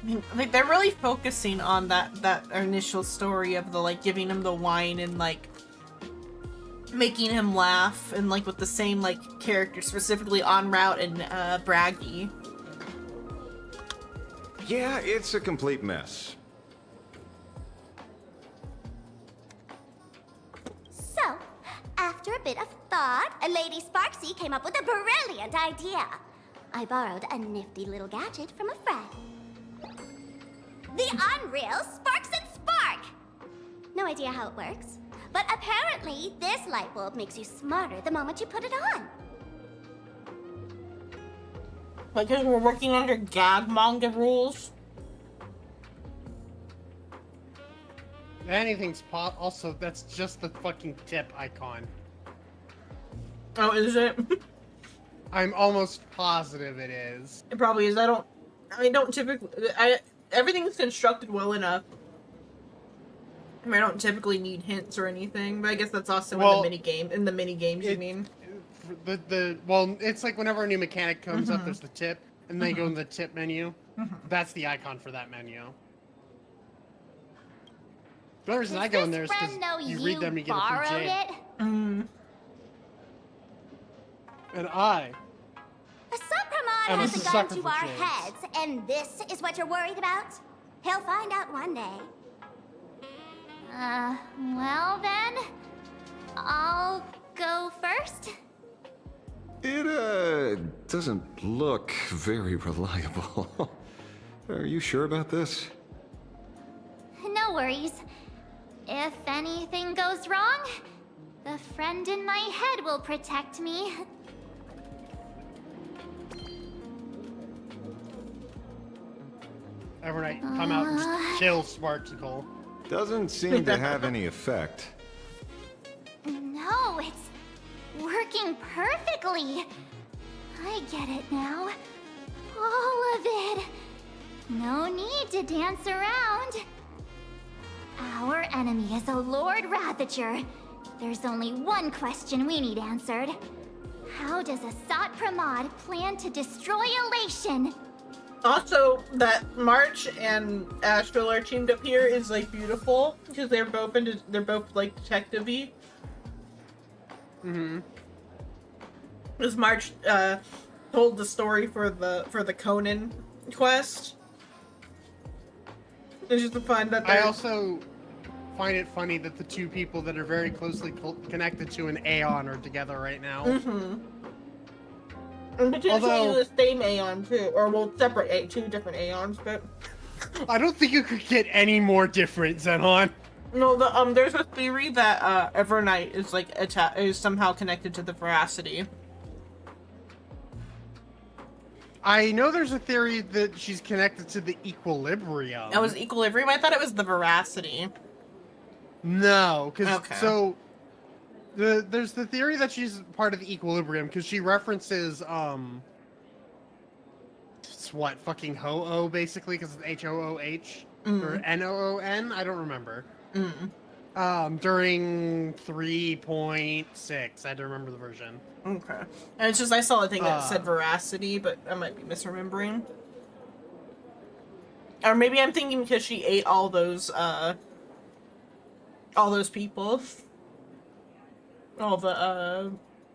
I mean, like they're really focusing on that initial story of the like giving him the wine and like making him laugh and like with the same like characters, specifically En Route and Braggy. Yeah, it's a complete mess. So, after a bit of thought, Lady Sparksy came up with a brilliant idea. I borrowed a nifty little gadget from a friend. The Unreal Sparks and Spark! No idea how it works, but apparently this light bulb makes you smarter the moment you put it on. Because we're working under gag manga rules. Anything's pop. Also, that's just the fucking tip icon. Oh, is it? I'm almost positive it is. It probably is. I don't typically. Everything's constructed well enough. I mean, I don't typically need hints or anything, but I guess that's also in the mini game. In the mini games, you mean? Well, it's like whenever a new mechanic comes up, there's the tip, and then you go in the tip menu. That's the icon for that menu. The only reason I go in there is because you read them, you get a free jade. And I. Asopramon has a gun to our heads, and this is what you're worried about? He'll find out one day. Well then, I'll go first. It doesn't look very reliable. Are you sure about this? No worries. If anything goes wrong, the friend in my head will protect me. Evernight, come out and just kill Sparticle. Doesn't seem to have any effect. No, it's working perfectly. I get it now. All of it. No need to dance around. Our enemy is a Lord Ravager. There's only one question we need answered. How does Asat Pramod plan to destroy Elation? Also, that March and Asheville are teamed up here is like beautiful because they're both like detective-y. Because March told the story for the Conan quest. It's just fun that I also find it funny that the two people that are very closely connected to an Aeon are together right now. And potentially the same Aeon too, or well, separate two different Aeons, but I don't think you could get any more different, Xenon. No, there's a theory that Evernight is like is somehow connected to the Veracity. I know there's a theory that she's connected to the Equilibrium. That was Equilibrium? I thought it was the Veracity. No, because there's the theory that she's part of the Equilibrium because she references it's what fucking Ho-Oh basically because it's H-O-O-H or N-O-O-N. I don't remember. During 3.6, I had to remember the version. Okay, and it's just I saw a thing that said Veracity, but I might be misremembering. Or maybe I'm thinking because she ate all those people. All the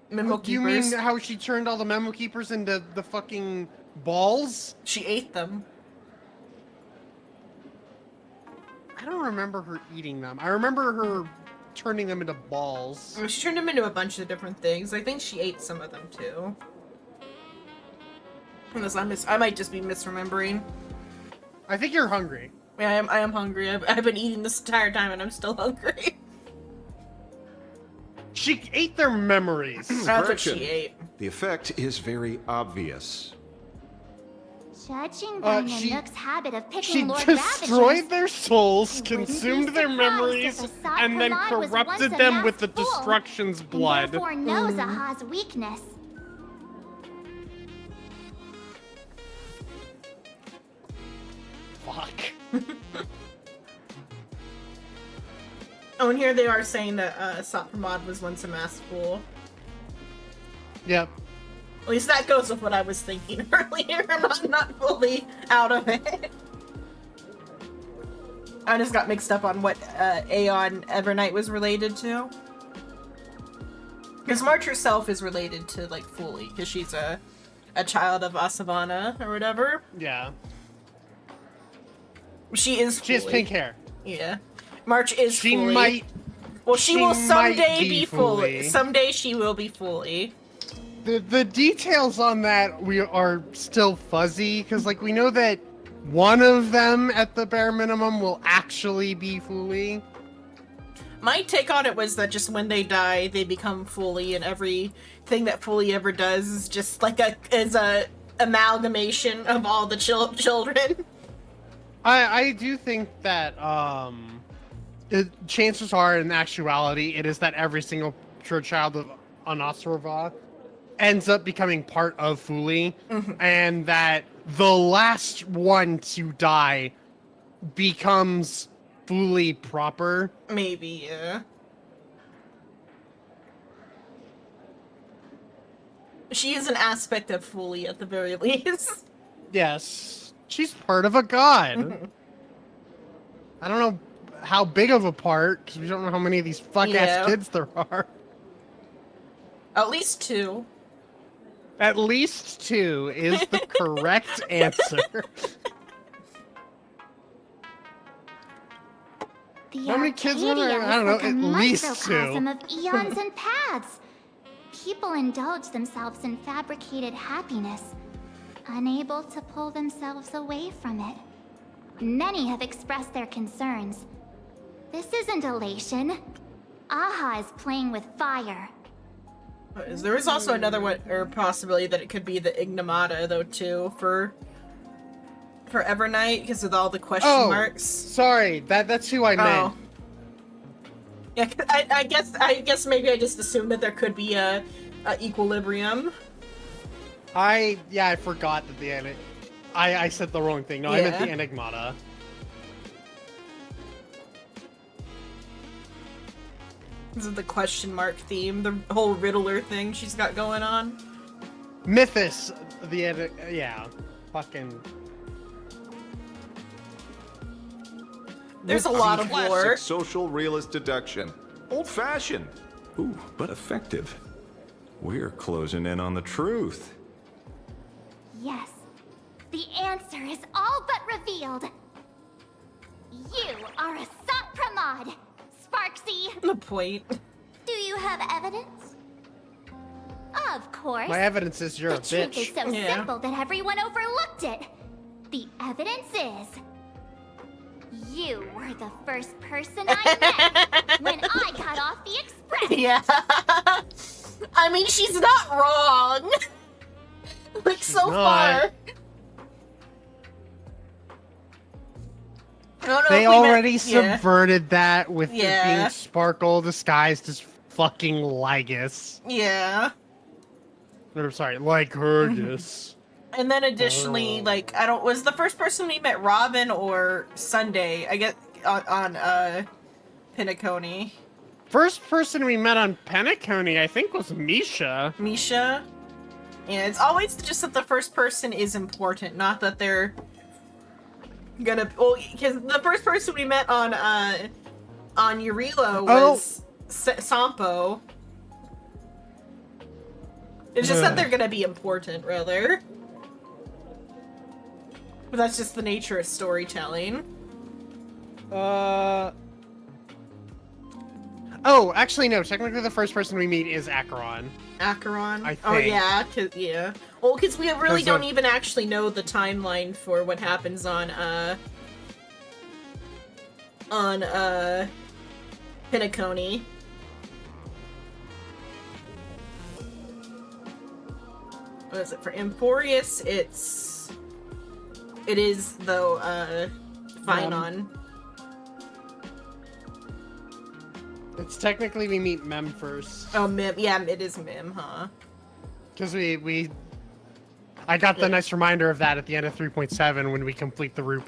memo keepers. You mean how she turned all the memo keepers into the fucking balls? She ate them. I don't remember her eating them. I remember her turning them into balls. She turned them into a bunch of different things. I think she ate some of them too. Unless I might just be misremembering. I think you're hungry. Yeah, I am hungry. I've been eating this entire time and I'm still hungry. She ate their memories. That's what she ate. The effect is very obvious. Judging by Nanook's habit of picking She Lord destroyed their souls, consumed their memories, and then corrupted them with the destruction's blood. Therefore knows Aha's weakness. Fuck. Oh, and here they are saying that Sapramod was once a masked fool. Yep. At least that goes with what I was thinking earlier. I'm not fully out of it. I just got mixed up on what Aeon Evernight was related to. Because March herself is related to, like, Fully, because she's a child of Asavana, or whatever. Yeah. She is Fully. She has pink hair. Yeah. March is She Fully. might... Well, she will someday be be Fully. Someday she will be Fully. The details on that are still fuzzy, because, like, we know that one of them, at the bare minimum, will actually be Fully. My take on it was that just when they die, they become Fully, and everything that Fully ever does is just like a amalgamation of all the children. I do think that chances are, in actuality, it is that every single child of Anasarava ends up becoming part of Fuli, and that the last one to die becomes Fuli proper. Maybe, yeah. She is an aspect of Fuli at the very least. Yes, she's part of a god. I don't know how big of a part, because we don't know how many of these fuck-ass kids there are. At least 2. At least 2 is the correct answer. The How many kids are there? Arcadia I don't know, is like at a least 2. microcosm of eons and paths. People indulge themselves in fabricated happiness, unable to pull themselves away from it. Many have expressed their concerns. This isn't elation. Aha is playing with fire. There is also another one, or possibility that it could be the Ignomata, though, too, for Evernight, because of all the question marks. Sorry, that's who I meant. Yeah, I guess maybe I just assumed that there could be a equilibrium. I forgot that I said the wrong thing. No, I meant the Enigmata. This is the question mark theme, the whole Riddler thing she's got going on. Mythos, fucking. There's a lot of Classic lore. Social realist deduction. Old-fashioned. Ooh, but effective. We're closing in on the truth. Yes, the answer is all but revealed. You are a Sot Pramod, Sparksy. The point. Do you have evidence? Of course. My evidence is you're a The truth bitch. is so simple that everyone overlooked it. The evidence is... you were the first person I met when I got off the express. Yeah. I mean, she's not wrong. Like, so far. They already subverted that with it being Sparkle disguised as fucking Lygus. Yeah. I'm sorry, Lycurgus. And then additionally, like, was the first person we met Robin or Sunday? I get on Pinacone. First person we met on Penacony, I think, was Misha. Misha? Yeah, it's always just that the first person is important, not that they're gonna. Well, because the first person we met on Urilo was Sampo. It's just that they're gonna be important, rather. But that's just the nature of storytelling. Oh, actually, no. Technically, the first person we meet is Acheron. Acheron? I think. Oh, yeah. Yeah. Well, because we really don't even actually know the timeline for what happens on Pinacone. What is it? For Emporius, it is, though, Phynon. It's technically we meet Mem first. Oh, Mim. Yeah, it is Mim, huh? Because I got the nice reminder of that at the end of 3.7 when we complete the loop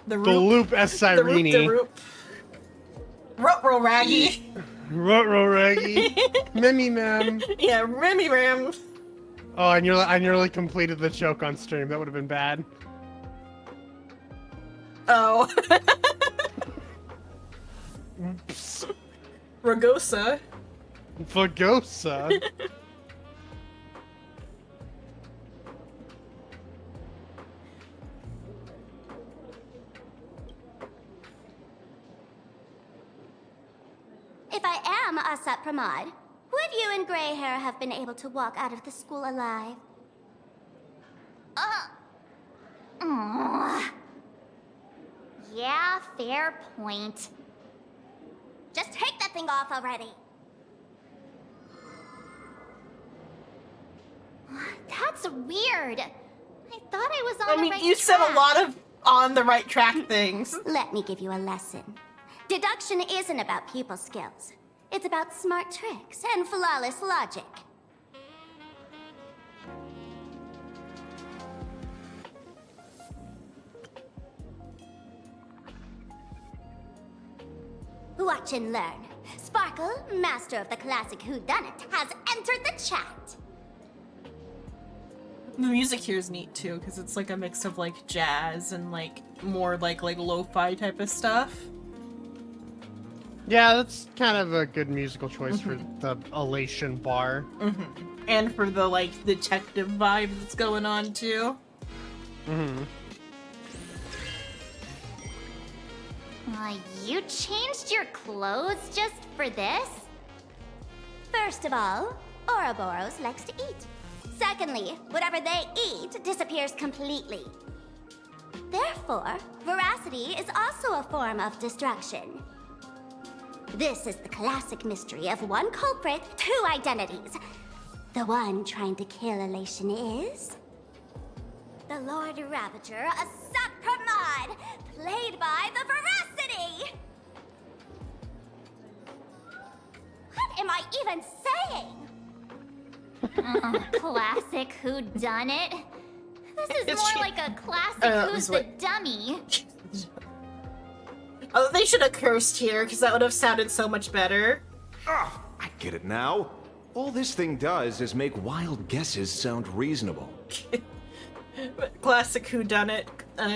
The loop S Sirene. The loop. Ruh-roh Raggy. Ruh-roh Raggy. Mimmy Mem. Yeah, Mimmy Mem. Oh, I nearly completed the joke on stream. That would have been bad. Oh. Oops. Ragosa. Vagosa. If I am a Sot Pramod, would you and Grey Hair have been able to walk out of the school alive? Yeah, fair point. Just take that thing off already. That's weird. I thought I was on the right track. You said a lot of on the right track things. Let me give you a lesson. Deduction isn't about people skills. It's about smart tricks and flawless logic. Watch and learn. Sparkle, master of the classic whodunit, has entered the chat. The music here is neat too, because it's like a mix of like jazz and like more like lo-fi type of stuff. Yeah, that's kind of a good musical choice for the Elation bar. And for the like detective vibe that's going on too. You changed your clothes just for this? First of all, Ouroboros likes to eat. Secondly, whatever they eat disappears completely. Therefore, veracity is also a form of destruction. This is the classic mystery of one culprit, two identities. The one trying to kill Elation is... the Lord Ravager, a Sapramod, played by the Veracity! What am I even saying? Classic whodunit? This is It's more like a classic Who's the Dummy. Oh, they should have cursed here, because that would have sounded so much better. Ah, I get it now. All this thing does is make wild guesses sound reasonable. Classic whodunit,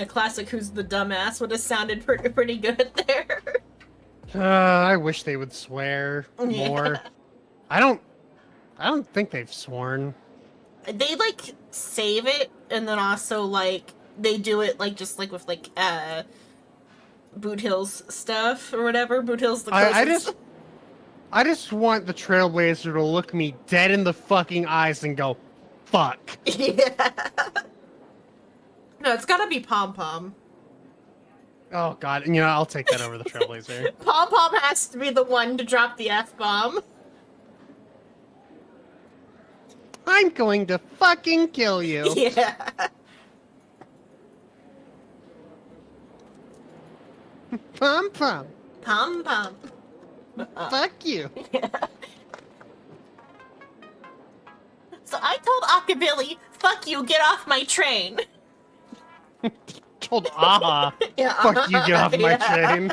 classic who's the dumbass would have sounded pretty good there. I wish they would swear more. I don't think they've sworn. They like save it, and then also like they do it like just like with like Boot Hill's stuff or whatever. Boot Hill's the closest. I just want the Trailblazer to look me dead in the fucking eyes and go, fuck. Yeah. No, it's gotta be Pom Pom. Oh god, I'll take that over the Trailblazer. Pom Pom has to be the one to drop the F-bomb. I'm going to fucking kill you. Yeah. Pom Pom. Pom Pom. Fuck you. Yeah. So I told Akabilly, fuck you, get off my train. Told Aha, Yeah, fuck you, get off my yeah. train.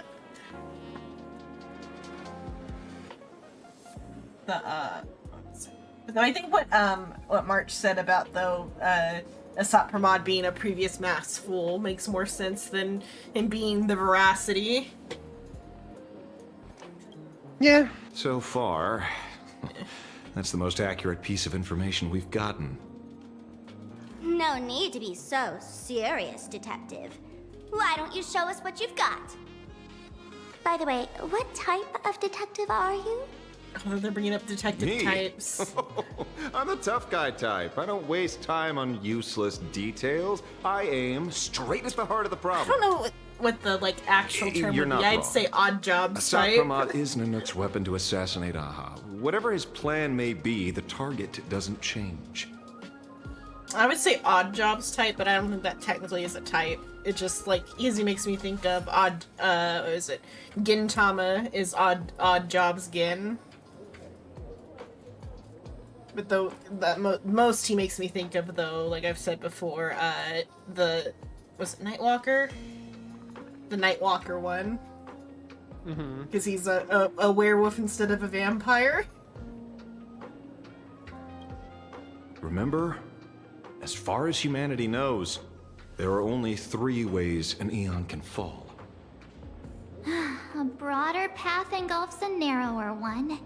I think what March said about though Asat Pramod being a previous mass fool makes more sense than him being the Veracity. Yeah. So far, that's the most accurate piece of information we've gotten. No need to be so serious, Detective. Why don't you show us what you've got? By the way, what type of detective are you? Oh, they're bringing up detective Me? types. I'm the tough guy type. I don't waste time on useless details. I aim straight at the heart of the I problem. don't know what the like actual term You're would not be. I'd wrong. say odd jobs type. Sapramod is Nanook's weapon to assassinate Aha. Whatever his plan may be, the target doesn't change. I would say odd jobs type, but I don't think that technically is a type. It just like easy makes me think of odd. What is it? Gintama is odd jobs Gin. But though most he makes me think of though, like I've said before, was it Nightwalker? The Nightwalker one. Because he's a werewolf instead of a vampire. Remember, as far as humanity knows, there are only 3 ways an Eon can fall. A broader path engulfs a narrower one.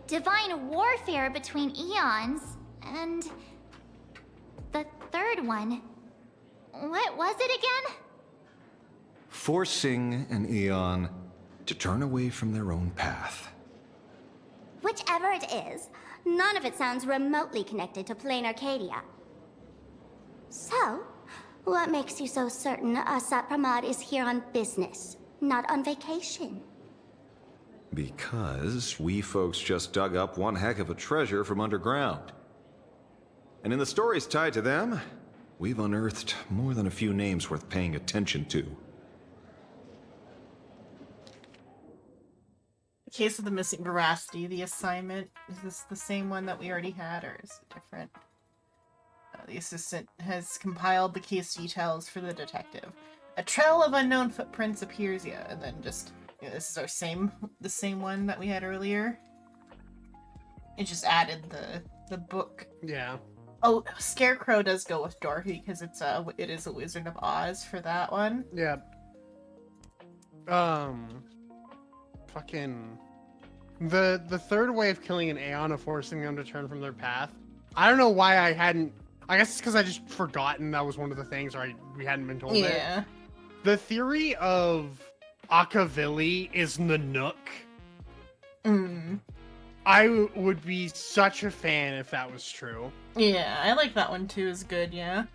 Divine warfare between eons, and the third one. What was it again? Forcing an Eon to turn away from their own path. Whichever it is, none of it sounds remotely connected to Plain Arcadia. So, what makes you so certain Asat Pramod is here on business, not on vacation? Because we folks just dug up one heck of a treasure from underground. And in the stories tied to them, we've unearthed more than a few names worth paying attention to. The case of the missing veracity, the assignment, is this the same one that we already had, or is it different? The assistant has compiled the case details for the detective. A trail of unknown footprints appears, and then just Yeah, this is the same one that we had earlier. It just added the book. Yeah. Oh, Scarecrow does go with Dorothy because it is a Wizard of Oz for that one. Yeah. Fucking the third way of killing an Aeon of forcing them to turn from their path. I don't know why I hadn't. I guess it's because I just forgotten that was one of the things, or we hadn't been told it. Yeah. The theory of Akavili is Nanook. I would be such a fan if that was true. Yeah, I like that one too. Is good. Yeah.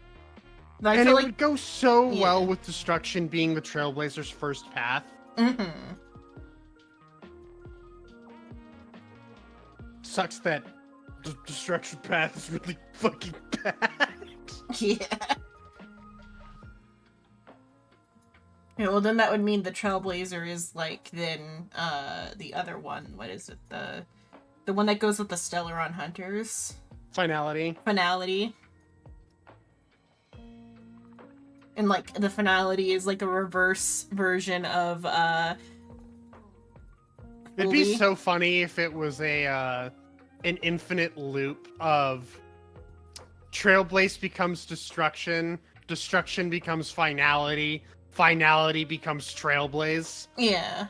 And it would go so well with Destruction being the Trailblazer's first path. Sucks that the Destruction path is really fucking bad. Yeah. Yeah, well then that would mean the Trailblazer is like then the other one. What is it? The one that goes with the Stellaron Hunters. Finality. And like the Finality is like a reverse version of It'd be so funny if it was an infinite loop of Trailblaze becomes Destruction, Destruction becomes Finality, Finality becomes Trailblaze. Yeah.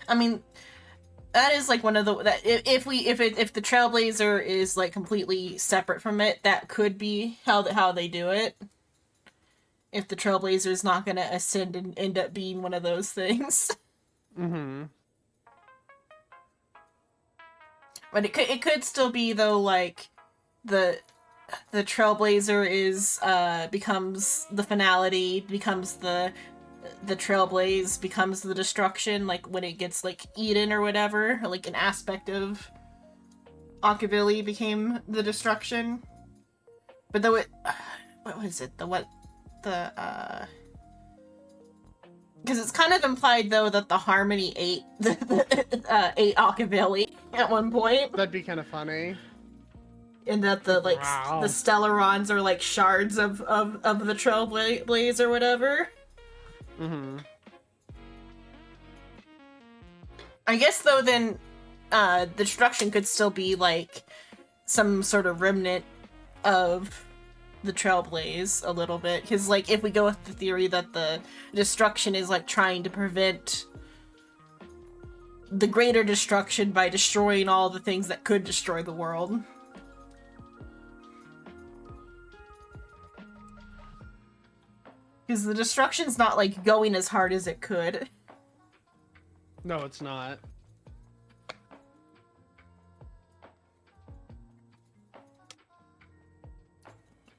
I mean, that is like one of the that if the Trailblazer is like completely separate from it, that could be how they do it. If the Trailblazer is not gonna ascend and end up being one of those things. But it could still be though, like the Trailblazer is becomes the Finality, becomes the Trailblaze, becomes the Destruction, like when it gets like eaten or whatever, or, like an aspect of Akavili became the Destruction. But though what was it? Because it's kind of implied though that the Harmony ate ate Akavili at one point. That'd be kind of funny. And that the Stellarons are like shards of the Trailblaze or whatever. I guess though then the Destruction could still be like some sort of remnant of the Trailblaze a little bit, because like if we go with the theory that the Destruction is like trying to prevent the greater destruction by destroying all the things that could destroy the world. Because the Destruction's not like going as hard as it could. No, it's not.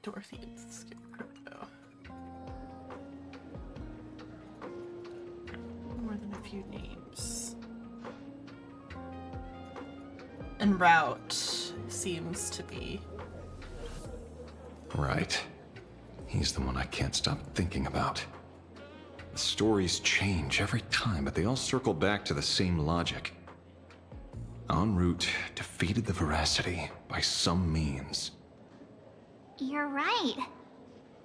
Dorothy and Scarecrow. More than a few names. And Route seems to be. Right. He's the one I can't stop thinking about. The stories change every time, but they all circle back to the same logic. En route defeated the Veracity by some means. You're right.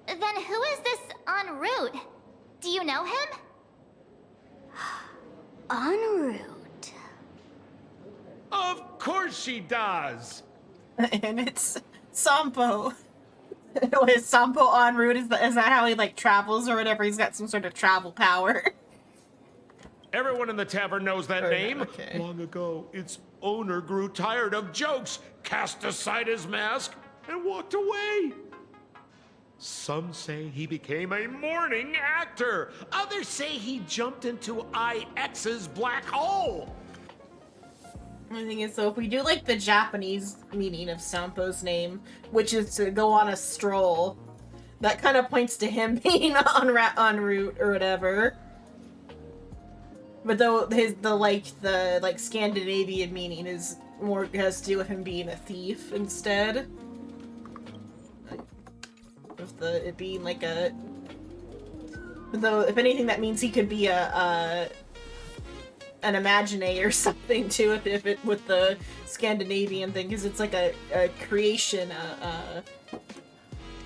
Then who is this en route? Do you know him? En route. Of course she does! And it's Sampo. Is Sampo en route? Is that how he like travels or whatever? He's got some sort of travel power. Everyone in the tavern knows that name. Okay. Long ago, its owner grew tired of jokes, cast aside his mask, and walked away. Some say he became a morning actor. Others say he jumped into IX's black hole. The thing is, so if we do like the Japanese meaning of Sampo's name, which is to go on a stroll, that kind of points to him being en route or whatever. But though the Scandinavian meaning is more has to do with him being a thief instead. With it being like a. Though if anything, that means he could be an Imaginé or something too, if it with the Scandinavian thing, because it's like a creation,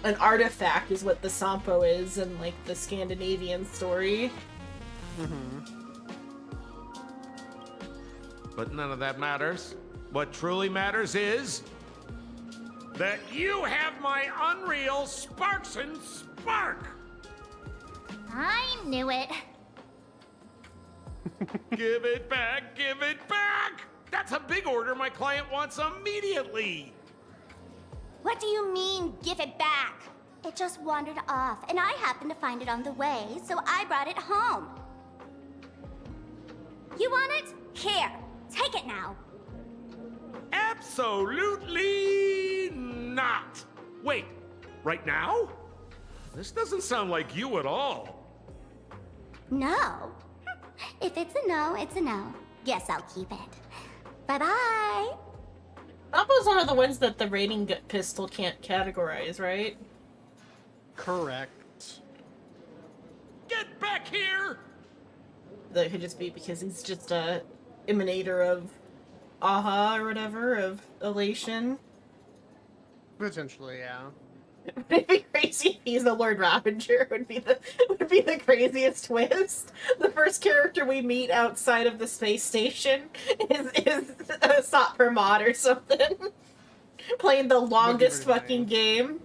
an artifact is what the Sampo is in like the Scandinavian story. but none of that matters. What truly matters is that you have my unreal Sparksin' Spark! I knew it. Give it back! Give it back! That's a big order my client wants immediately! What do you mean, give it back? It just wandered off, and I happened to find it on the way, so I brought it home. You want it? Here, take it now. Absolutely not! Wait, right now? This doesn't sound like you at all. No. If it's a no, it's a no. Guess I'll keep it. Bye-bye. Sampo's one of the ones that the rating pistol can't categorize, right? Correct. Get back here! That could just be because he's just a emanator of aha or whatever, of elation. Potentially, yeah. It'd be crazy if he's the Lord Ravager. Would be the craziest twist. The first character we meet outside of the space station is a Sot per mod or something. Playing the longest fucking game.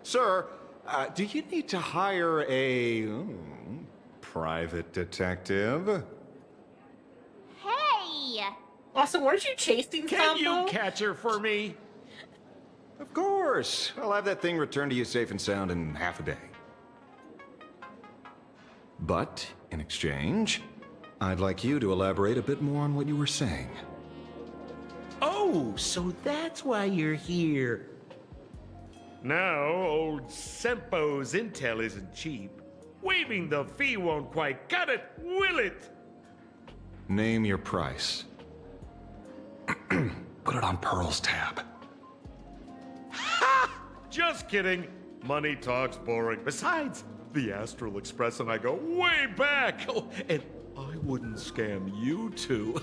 Sir, do you need to hire a private detective? Hey! Also, weren't you chasing Can Sampo? you catch her for me? Of course. I'll have that thing returned to you safe and sound in half a day. But, in exchange, I'd like you to elaborate a bit more on what you were saying. Oh, so that's why you're here. Now, old Sempo's intel isn't cheap. Waiving the fee won't quite cut it, will it? Name your price. Put it on Pearl's tab. Ha! Just kidding. Money talks boring. Besides, the Astral Express and I go way back. Oh, and I wouldn't scam you two.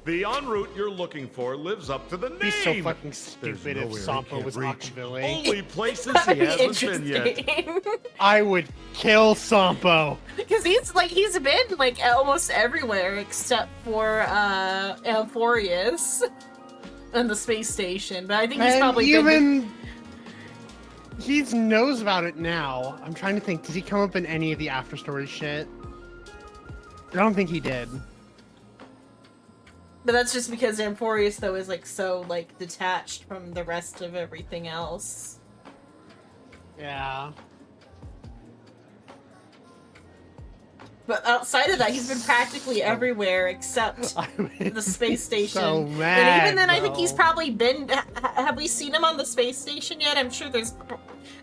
The en route you're looking for lives up to the name. He's so fucking stupid if Sampo was reach. Octaville. Only places he hasn't been yet. I would kill Sampo. Because he's been like almost everywhere except for Amphorius and the space station. But I think he's And probably even he knows about it now. I'm trying to think. Did he come up in any of the after story shit? I don't think he did. But that's just because Amphorius though is like so like detached from the rest of everything else. Yeah. But outside of that, he's been practically everywhere except the space station. So mad, and even then, I think though. he's probably been. Have we seen him on the space station yet? I'm sure there's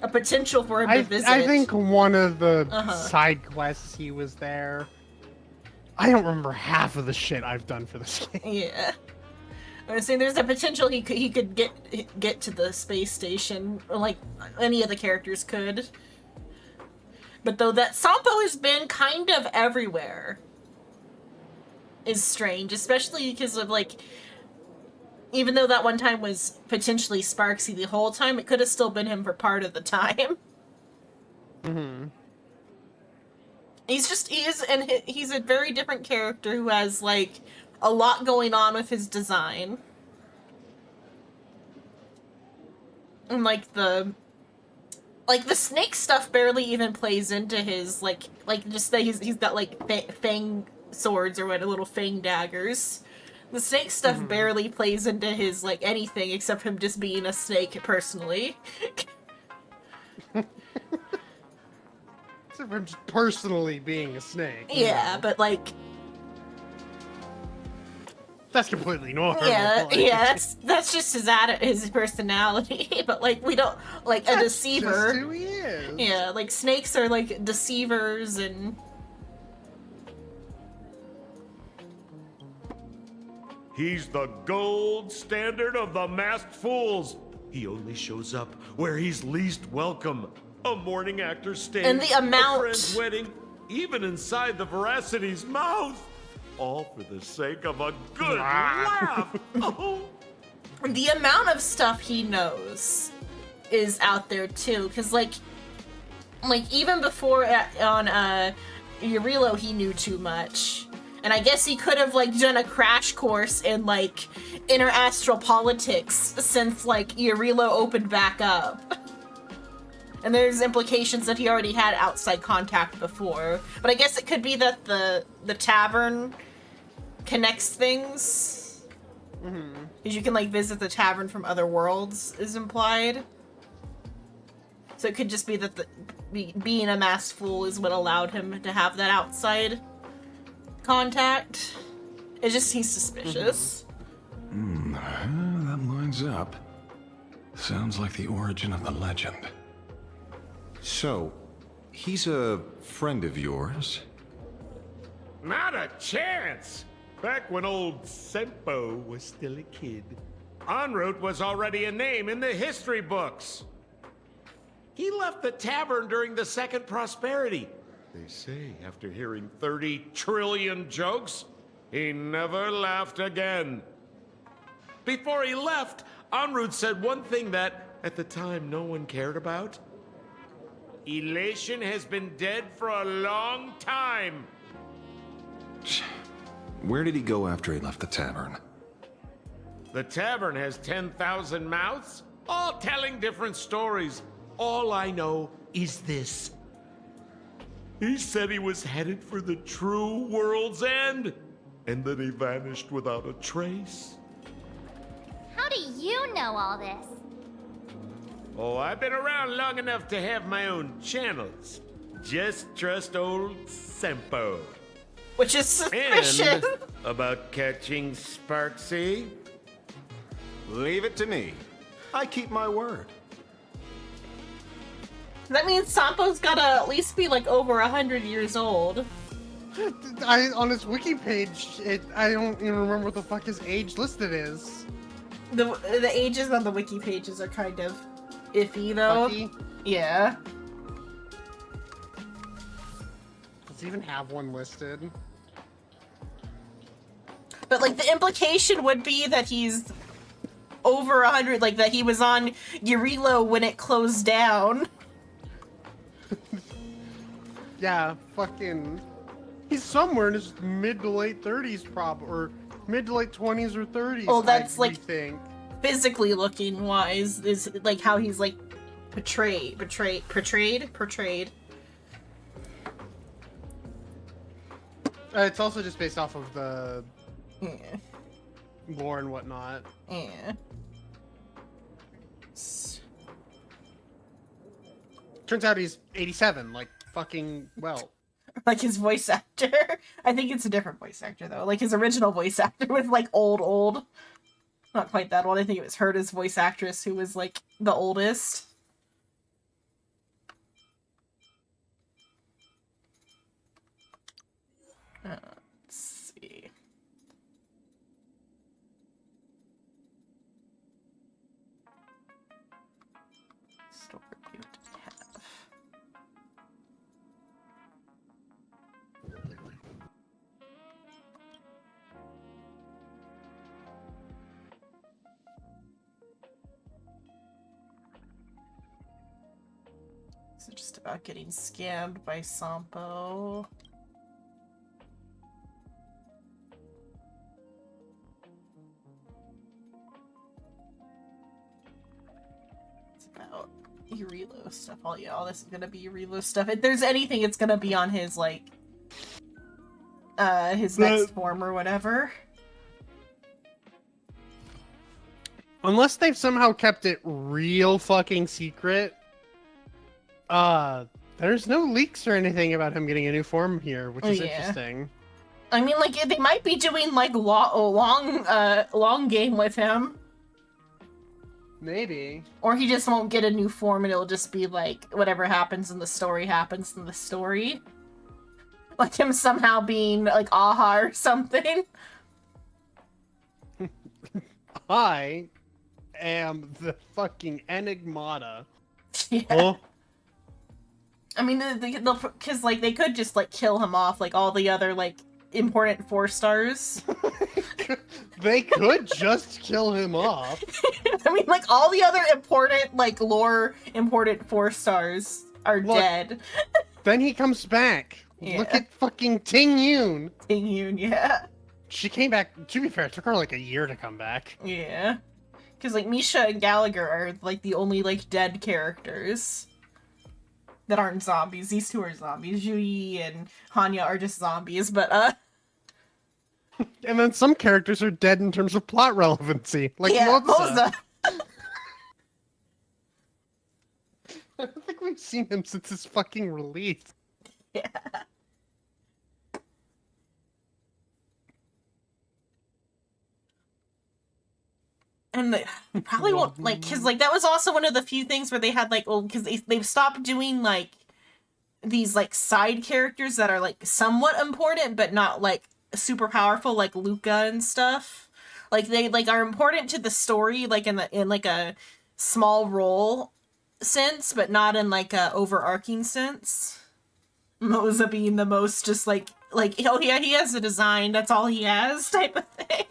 a potential for him to visit. I think one of the side quests he was there. I don't remember half of the shit I've done for this game. Yeah. I was saying there's a potential he could get to the space station, like any of the characters could. But though that Sampo has been kind of everywhere is strange, especially because of like, even though that one time was potentially Sparksy the whole time, it could have still been him for part of the time. Mm-hmm. He's a very different character who has like a lot going on with his design. And like the snake stuff barely even plays into his like just that he's got like fang swords or what, little fang daggers. The snake stuff barely plays into his like anything except him just being a snake personally. Except for just personally being a snake. Yeah, but like that's completely normal. Yeah, like, yeah, that's just his personality. But like we don't like a deceiver. Just who he is. Yeah, like snakes are like deceivers and. He's the gold standard of the masked fools. He only shows up where he's least welcome. A morning actor's stage, And the amount- a friend's wedding, even inside the Veracity's mouth. All for the sake of a good laugh. Oh. The amount of stuff he knows is out there too, because like even before on Yurilo, he knew too much. And I guess he could have, like, done a crash course in, like, interastral politics since, like, Yurilo opened back up. And there's implications that he already had outside contact before. But I guess it could be that the tavern connects things. Because you can, like, visit the tavern from other worlds is implied. So it could just be that being a masked fool is what allowed him to have that outside contact. It's just he's suspicious. That lines up. Sounds like the origin of the legend. So, he's a friend of yours? Not a chance! Back when old Senpo was still a kid, en route was already a name in the history books. He left the tavern during the Second Prosperity. They say after hearing 30 trillion jokes, he never laughed again. Before he left, en route said one thing that, at the time, no one cared about. Elation has been dead for a long time. Where did he go after he left the tavern? The tavern has 10,000 mouths, all telling different stories. All I know is this. He said he was headed for the true world's end, and then he vanished without a trace. How do you know all this? Oh, I've been around long enough to have my own channels. Just trust old Senpo. Which is suspicious. And about catching Sparksy? Leave it to me. I keep my word. That means Sampo's gotta at least be like over 100 years old. On his wiki page, I don't even remember what the fuck his age listed is. The ages on the wiki pages are kind of iffy though. Fucky? Yeah. Does he even have one listed? But like the implication would be that he's over 100, like that he was on Yurilo when it closed down. Yeah, fucking... He's somewhere in his mid to late 30s, or mid to late 20s or 30s. Oh, that's like think. physically looking wise is like how he's like portrayed. It's also just based off of the lore and whatnot. Yeah. Turns out he's 87, like fucking well. Like his voice actor. I think it's a different voice actor though. Like his original voice actor was like old. Not quite that old. I think it was Herta's voice actress who was like the oldest. Let's see. Story we have. Is it just about getting scammed by Sampo? It's about Yurilo stuff. Oh yeah, all this is gonna be Yurilo stuff. If there's anything, it's gonna be on his like his next form or whatever. Unless they've somehow kept it real fucking secret. There's no leaks or anything about him getting a new form here, which is interesting. I mean, like, they might be doing, like, long game with him. Maybe. Or he just won't get a new form and it'll just be, like, whatever happens in the story happens in the story. Like him somehow being, like, Aha or something. I am the fucking Enigmata. Yeah. Huh? I mean, they'll, because, like, they could just, like, kill him off, like, all the other, like, important 4 stars. They could just kill him off. I mean, like, all the other important, like, lore important 4 stars are dead. Then he comes back. Yeah. Look at fucking Ting Yun. Ting Yun, yeah. She came back, to be fair, it took her like a year to come back. Yeah. Because, like, Misha and Gallagher are, like, the only, like, dead characters that aren't zombies. These two are zombies. Yui and Hanya are just zombies, but, And then some characters are dead in terms of plot relevancy, like yeah, Moza. Moza. I don't think we've seen him since his fucking release. Yeah. And they probably won't, like, because, like, that was also one of the few things where they had, like, well, because they've stopped doing, like, these, like, side characters that are, like, somewhat important, but not, like, super powerful, like Luca and stuff. Like, they, like, are important to the story, like, in like, a small role sense, but not in, like, a overarching sense. Moza being the most just, like, oh, yeah, he has a design, that's all he has, type of thing.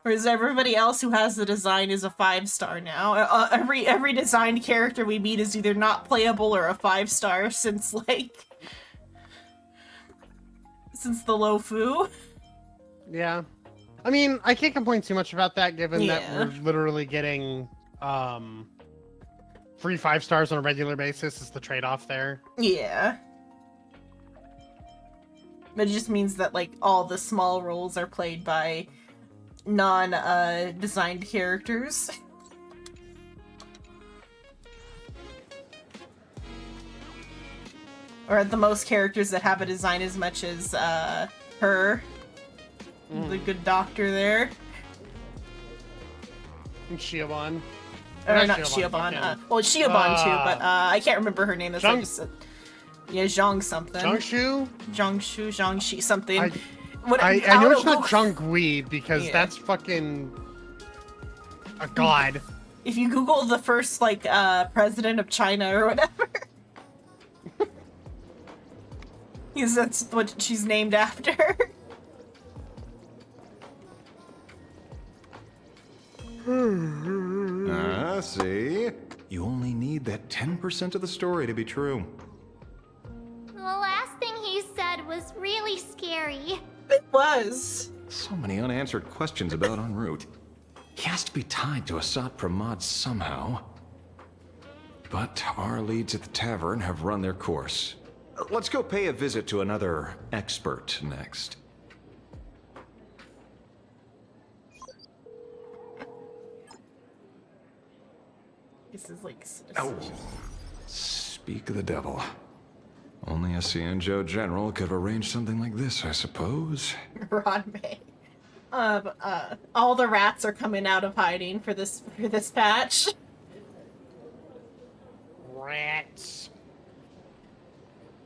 Whereas everybody else who has the design is a 5-star now. Every designed character we meet is either not playable or a 5-star since, like, since the Lofu. Yeah. I mean, I can't complain too much about that, given that Yeah. we're literally getting free 5 stars on a regular basis is the trade-off there. Yeah. But it just means that, like, all the small roles are played by non-designed characters. Or at the most characters that have a design as much as, her. The good doctor there. And Shiobon. Or not Shiobon. Well, Shiobon too, but I can't remember her name. That's why I just said. Yeah, Zhang something. Zhangshu? Zhangshi something. I I know don't it's not Zhangui because Yeah. that's fucking a god. If you Google the first, like, president of China or whatever. Because that's what she's named after. See? You only need that 10% of the story to be true. The last thing he said was really scary. It was. So many unanswered questions about en route. He has to be tied to Asat Pramod somehow. But our leads at the tavern have run their course. Let's go pay a visit to another expert next. This is like. Oh. Speak of the devil. Only a Cianjo general could have arranged something like this, I suppose. Ron May. All the rats are coming out of hiding for this patch. Rats.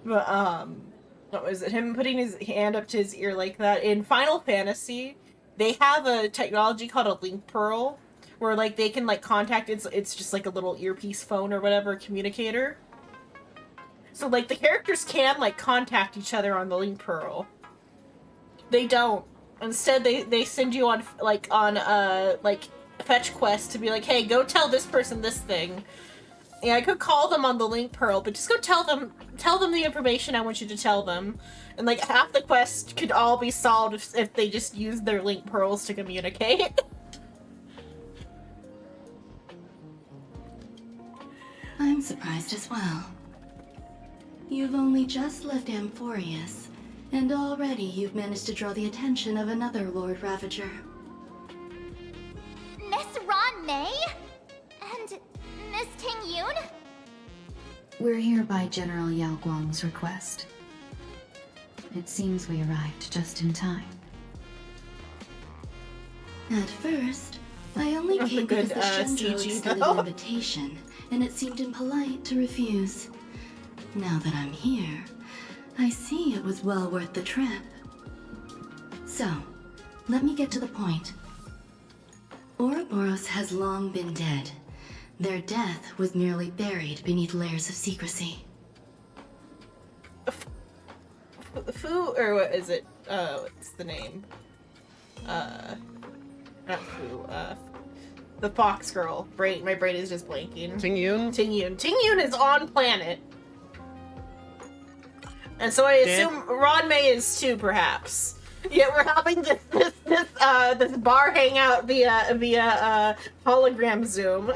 But, what was it? Him putting his hand up to his ear like that. In Final Fantasy, they have a technology called a link pearl, where, like, they can, like, contact, it's just like a little earpiece phone or whatever, communicator. So, like, the characters can, like, contact each other on the link pearl. They don't. Instead, they send you on, like, fetch quests to be like, hey, go tell this person this thing. Yeah, I could call them on the link pearl, but just go tell them the information I want you to tell them. And, like, half the quests could all be solved if they just used their link pearls to communicate. I'm surprised as well. You've only just left Amphorius, and already you've managed to draw the attention of another Lord Ravager. Miss Ron May? And Miss Ting Yun? We're here by General Yao Guang's request. It seems we arrived just in time. At first, I only That's a came because good, the Shenzhou CG extended though. an invitation, and it seemed impolite to refuse. Now that I'm here, I see it was well worth the trip. So, let me get to the point. Ouroboros has long been dead. Their death was merely buried beneath layers of secrecy. Fu, or what is it? What's the name? Not Fu, the fox girl. My brain is just blanking. Ting Yun? Ting Yun. Ting Yun is on planet. And so I assume Ron May is too, perhaps. Yeah, we're having this bar hangout via hologram Zoom.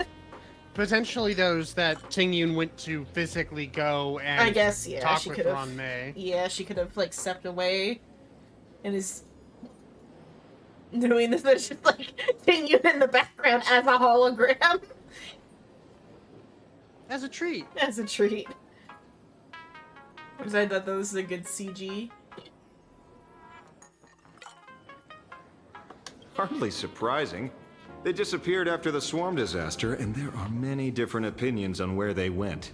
Potentially those that Tingyun went to physically go and I guess, yeah, talk she with could have. Ron May. Yeah, she could have like stepped away, and is doing this. There's just like Tingyun in the background as a hologram. As a treat. As a treat. Because I thought that was a good CG. Hardly surprising. They disappeared after the swarm disaster, and there are many different opinions on where they went.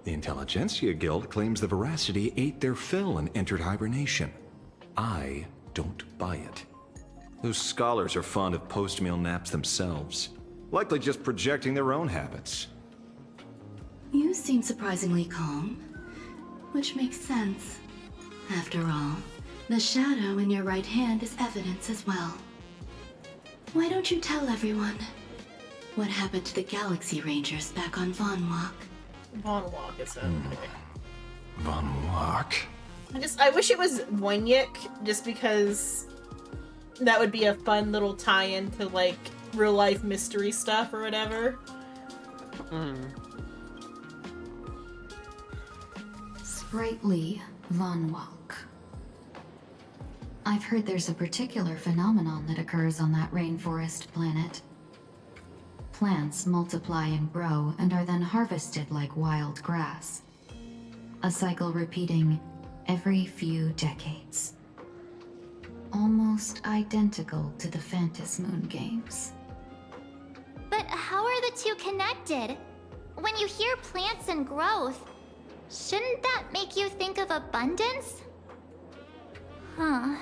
The Intelligentsia Guild claims the Veracity ate their fill and entered hibernation. I don't buy it. Those scholars are fond of post-meal naps themselves, likely just projecting their own habits. You seem surprisingly calm, which makes sense. After all, the shadow in your right hand is evidence as well. Why don't you tell everyone what happened to the Galaxy Rangers back on Von Walk? Von Walk is okay. Von Walk? I wish it was Wonyik, just because that would be a fun little tie-in to like real life mystery stuff or whatever. Sprightly Von Walk. I've heard there's a particular phenomenon that occurs on that rainforest planet. Plants multiply and grow and are then harvested like wild grass. A cycle repeating every few decades. Almost identical to the Phantom Moon games. But how are the two connected? When you hear plants and growth, shouldn't that make you think of abundance? Huh.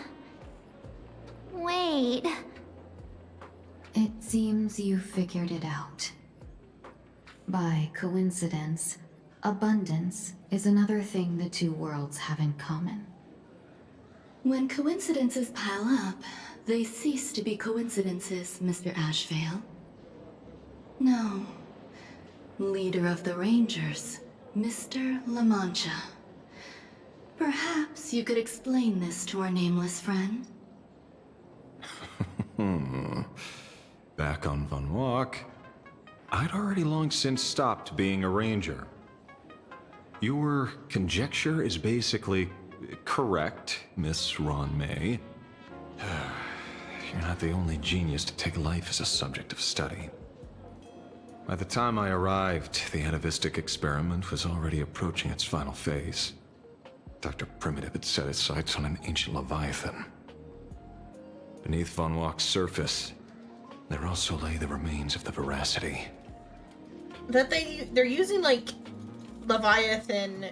Wait. It seems you figured it out. By coincidence, abundance is another thing the two worlds have in common. When coincidences pile up, they cease to be coincidences, Mr. Ashvale. No. Leader of the Rangers, Mr. La Mancha. Perhaps you could explain this to our nameless friend? Back on Von Walk, I'd already long since stopped being a ranger. Your conjecture is basically correct, Miss Ron May. You're not the only genius to take life as a subject of study. By the time I arrived, the atavistic experiment was already approaching its final phase. Dr. Primitive had set his sights on an ancient leviathan. Beneath Von Walk's surface, there also lay the remains of the Veracity. That they're using like Leviathan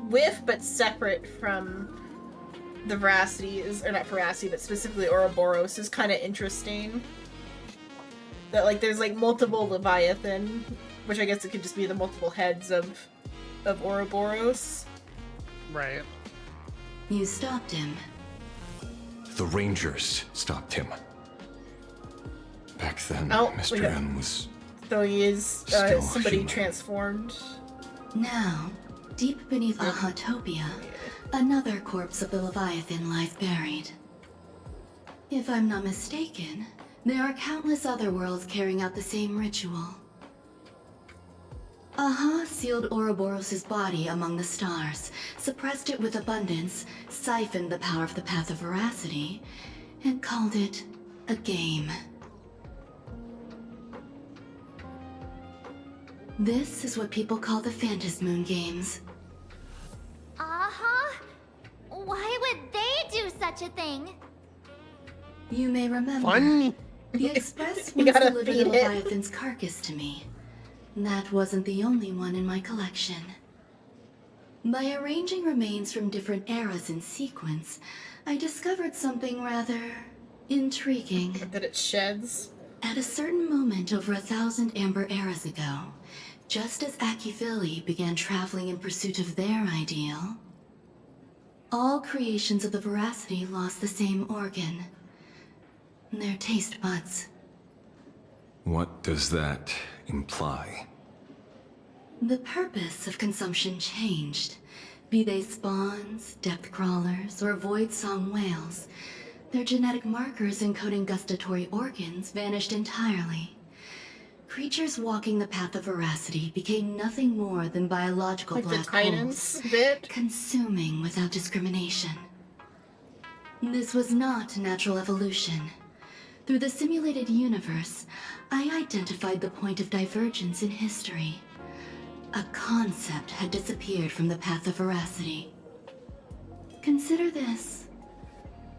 with but separate from the Veracity or not Veracity, but specifically Ouroboros is kind of interesting. That like there's like multiple Leviathan, which I guess it could just be the multiple heads of Ouroboros. Right. You stopped him. The Rangers stopped him. Back then, Mr. M was... So he is still somebody human. transformed. Now, deep beneath Ahotopia, another corpse of the Leviathan lies buried. If I'm not mistaken, there are countless other worlds carrying out the same ritual. Aha sealed Ouroboros' body among the stars, suppressed it with abundance, siphoned the power of the Path of Veracity, and called it a game. This is what people call the Phantom Moon games. Uh-huh. Why would they do such a thing? You may remember. Funny. The Express You once gotta delivered feed a it. Leviathan's carcass to me. That wasn't the only one in my collection. By arranging remains from different eras in sequence, I discovered something rather intriguing. That it sheds. At a certain moment over 1,000 Amber eras ago, just as Akifili began traveling in pursuit of their ideal, all creations of the Veracity lost the same organ. Their taste buds. What does that imply? The purpose of consumption changed. Be they spawns, depth crawlers, or void-song whales, their genetic markers encoding gustatory organs vanished entirely. Creatures walking the path of veracity became nothing more than biological Like the black Titans holes, bit? consuming without discrimination. This was not natural evolution. Through the simulated universe, I identified the point of divergence in history. A concept had disappeared from the path of veracity. Consider this.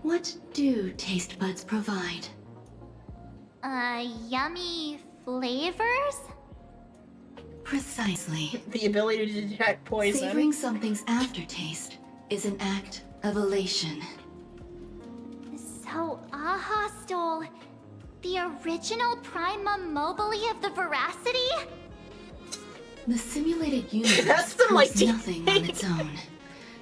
What do taste buds provide? Yummy flavors? Precisely. The ability to detect poison. Savoring something's aftertaste is an act of elation. So Aha stole the original Prima Mobile of the Veracity? The simulated universe That's some, like, proves nothing on its own,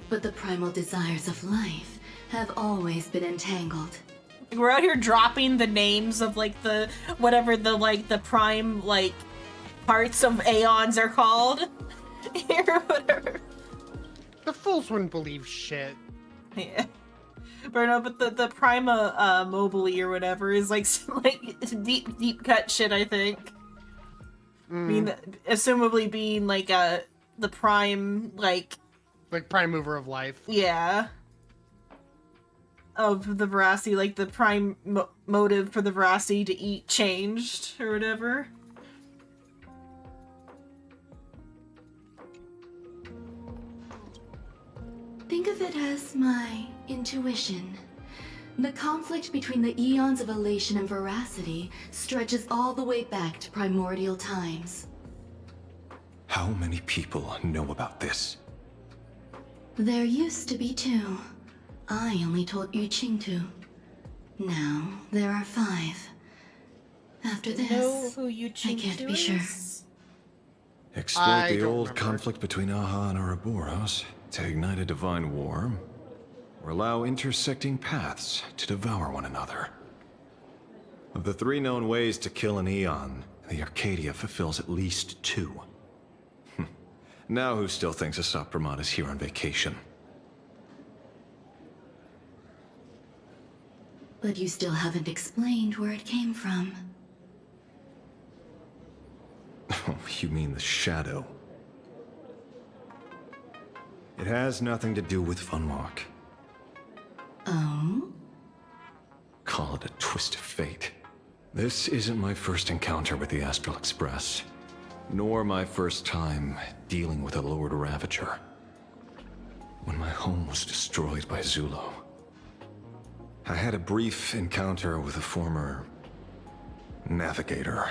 but the primal desires of life have always been entangled. We're out here dropping the names of, like, the whatever the, like, the prime, like, parts of Aeons are called. Or whatever. The fools wouldn't believe shit. Yeah. But no, but the Prima Mobile or whatever is like some, like deep cut shit, I think. I mean, assumably being like the prime like prime mover of life. Yeah. Of the veracity, like the prime motive for the veracity to eat changed or whatever. Think of it as my intuition. The conflict between the eons of elation and veracity stretches all the way back to primordial times. How many people know about this? There used to be 2. I only told Yu Qingtu. Now there are 5. After this, I can't be sure. Exploit the old conflict between Aha and Ouroboros to ignite a divine war, or allow intersecting paths to devour one another. Of the 3 known ways to kill an Eon, the Arcadia fulfills at least 2. Now who still thinks a Sapramat is here on vacation? But you still haven't explained where it came from. Oh, you mean the shadow? It has nothing to do with Funwalk. Oh? Call it a twist of fate. This isn't my first encounter with the Astral Express, nor my first time dealing with a Lord Ravager. When my home was destroyed by Zulo, I had a brief encounter with a former navigator.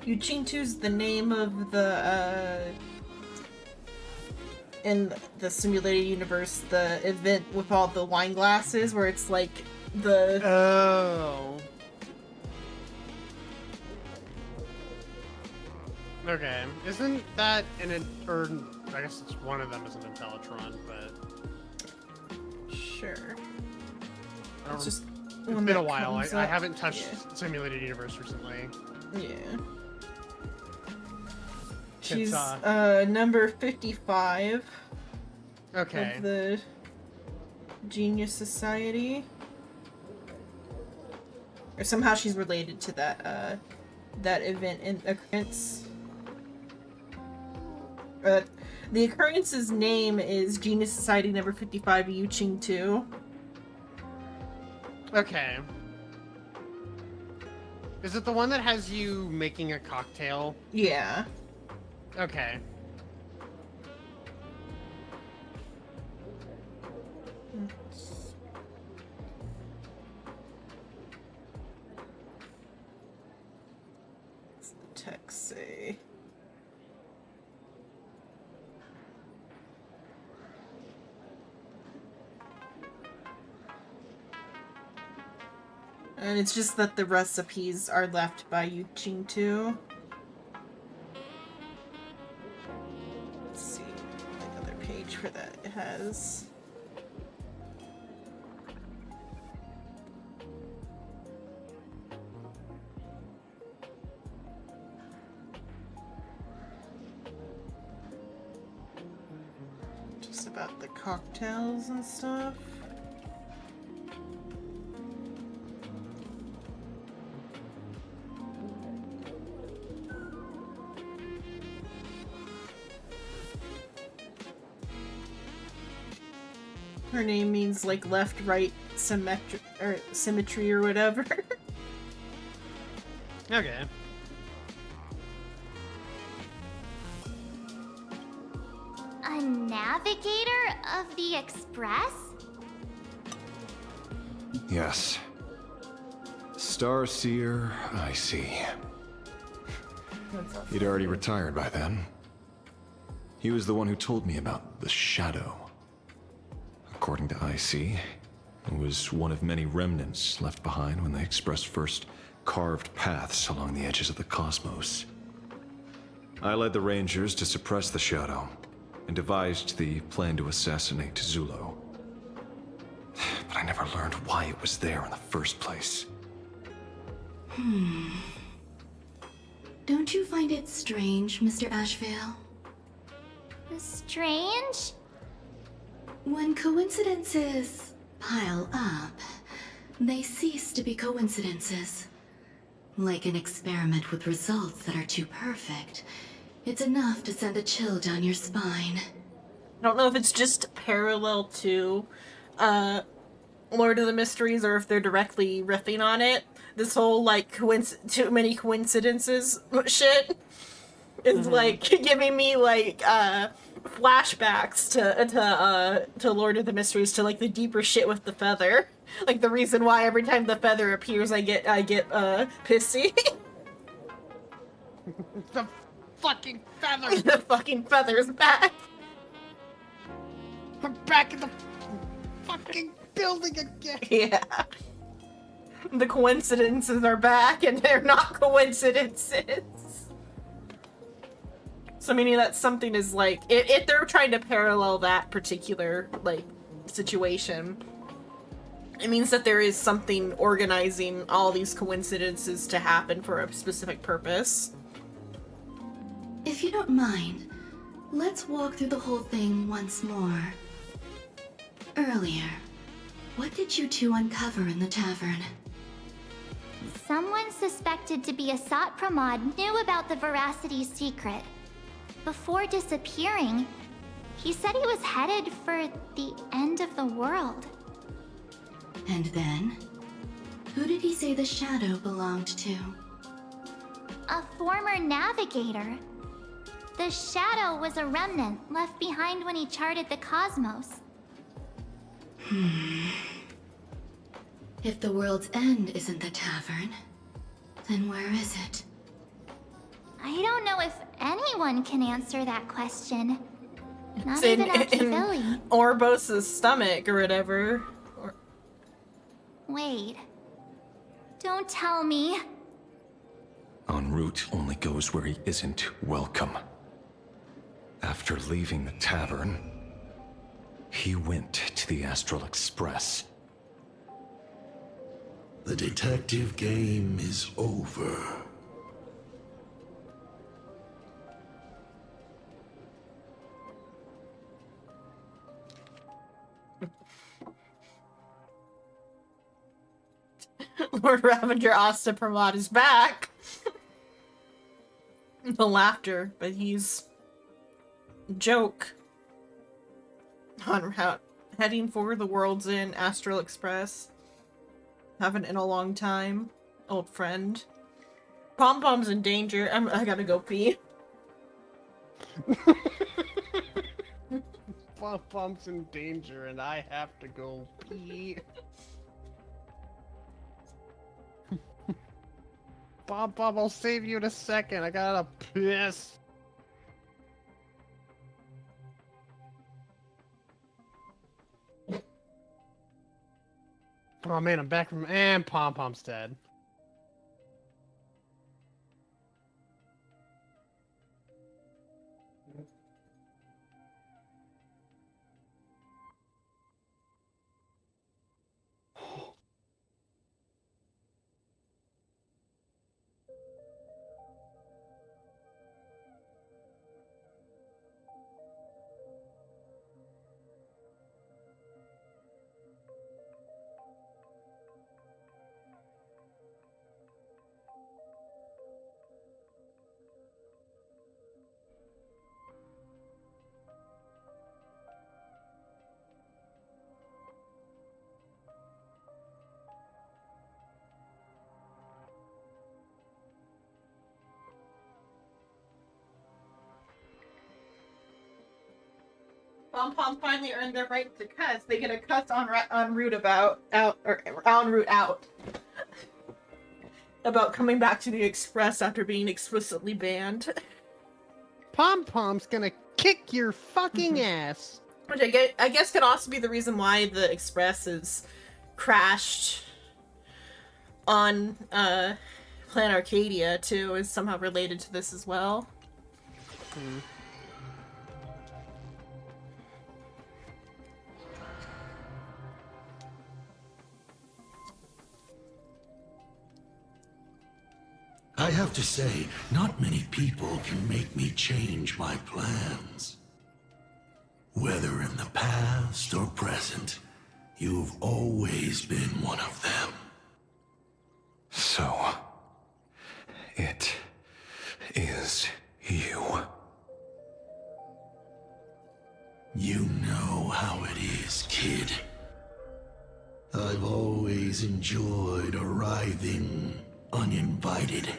Yu Qingtu's the name of the in the simulated universe, the event with all the wine glasses where it's like the Okay, isn't that or I guess it's one of them is an Intellatron, but sure. It's just it's been a while. I haven't touched simulated universe recently. Yeah. She's number 55. Okay. Of the Genius Society. Or somehow she's related to that that event in occurrence. The occurrence's name is Genius Society number 55 Yu Qingtu. Okay. Is it the one that has you making a cocktail? Yeah. Okay. What's the text say? And it's just that the recipes are left by Yu Qingtu. page for that it has. Just about the cocktails and stuff. Her name means like left, right, symmetry or whatever. Okay. A navigator of the Express? Yes. Starseer, I see. He'd already retired by then. He was the one who told me about the Shadow. According to IC, it was one of many remnants left behind when the Express first carved paths along the edges of the cosmos. I led the Rangers to suppress the Shadow, and devised the plan to assassinate Zulo. But I never learned why it was there in the first place. Don't you find it strange, Mr. Ashvale? Strange? When coincidences pile up, they cease to be coincidences. Like an experiment with results that are too perfect, it's enough to send a chill down your spine. I don't know if it's just parallel to Lord of the Mysteries or if they're directly riffing on it. This whole like too many coincidences shit is like giving me like flashbacks to Lord of the Mysteries, to like the deeper shit with the feather. Like the reason why every time the feather appears I get pissy. The fucking feather! The fucking feather's back! I'm back in the fucking building again! Yeah. The coincidences are back, and they're not coincidences. So meaning that something is like, if they're trying to parallel that particular, like, situation, it means that there is something organizing all these coincidences to happen for a specific purpose. If you don't mind, let's walk through the whole thing once more. Earlier, what did you two uncover in the tavern? Someone suspected to be a Sot Pramod knew about the Veracity secret. Before disappearing, he said he was headed for the end of the world. And then? Who did he say the shadow belonged to? A former navigator. The Shadow was a remnant left behind when he charted the cosmos. If the world's end isn't the tavern, then where is it? I don't know if anyone can answer that question. Not It's in even Akivili. Orbos' stomach or whatever. Wait. Don't tell me. En route only goes where he isn't welcome. After leaving the tavern, he went to the Astral Express. The detective game is over. Lord Ravager Asta Pramod is back. The laughter, but he's joke on how heading for the world's in Astral Express. Haven't in a long time. Old friend. Pom Pom's in danger. I gotta go pee. Pom Pom's in danger and I have to go pee. Pom Pom, I'll save you in a second. I gotta piss. Oh man, I'm back from and Pom Pom's dead. Pom Pom finally earned their right to cuss. They get a cuss en route out about coming back to the Express after being explicitly banned. Pom Pom's gonna kick your fucking ass. Which I guess could also be the reason why the Express is crashed on Planet Arcadia too, is somehow related to this as well. I have to say, not many people can make me change my plans. Whether in the past or present, you've always been one of them. So, it is you. You know how it is, kid. I've always enjoyed arriving uninvited.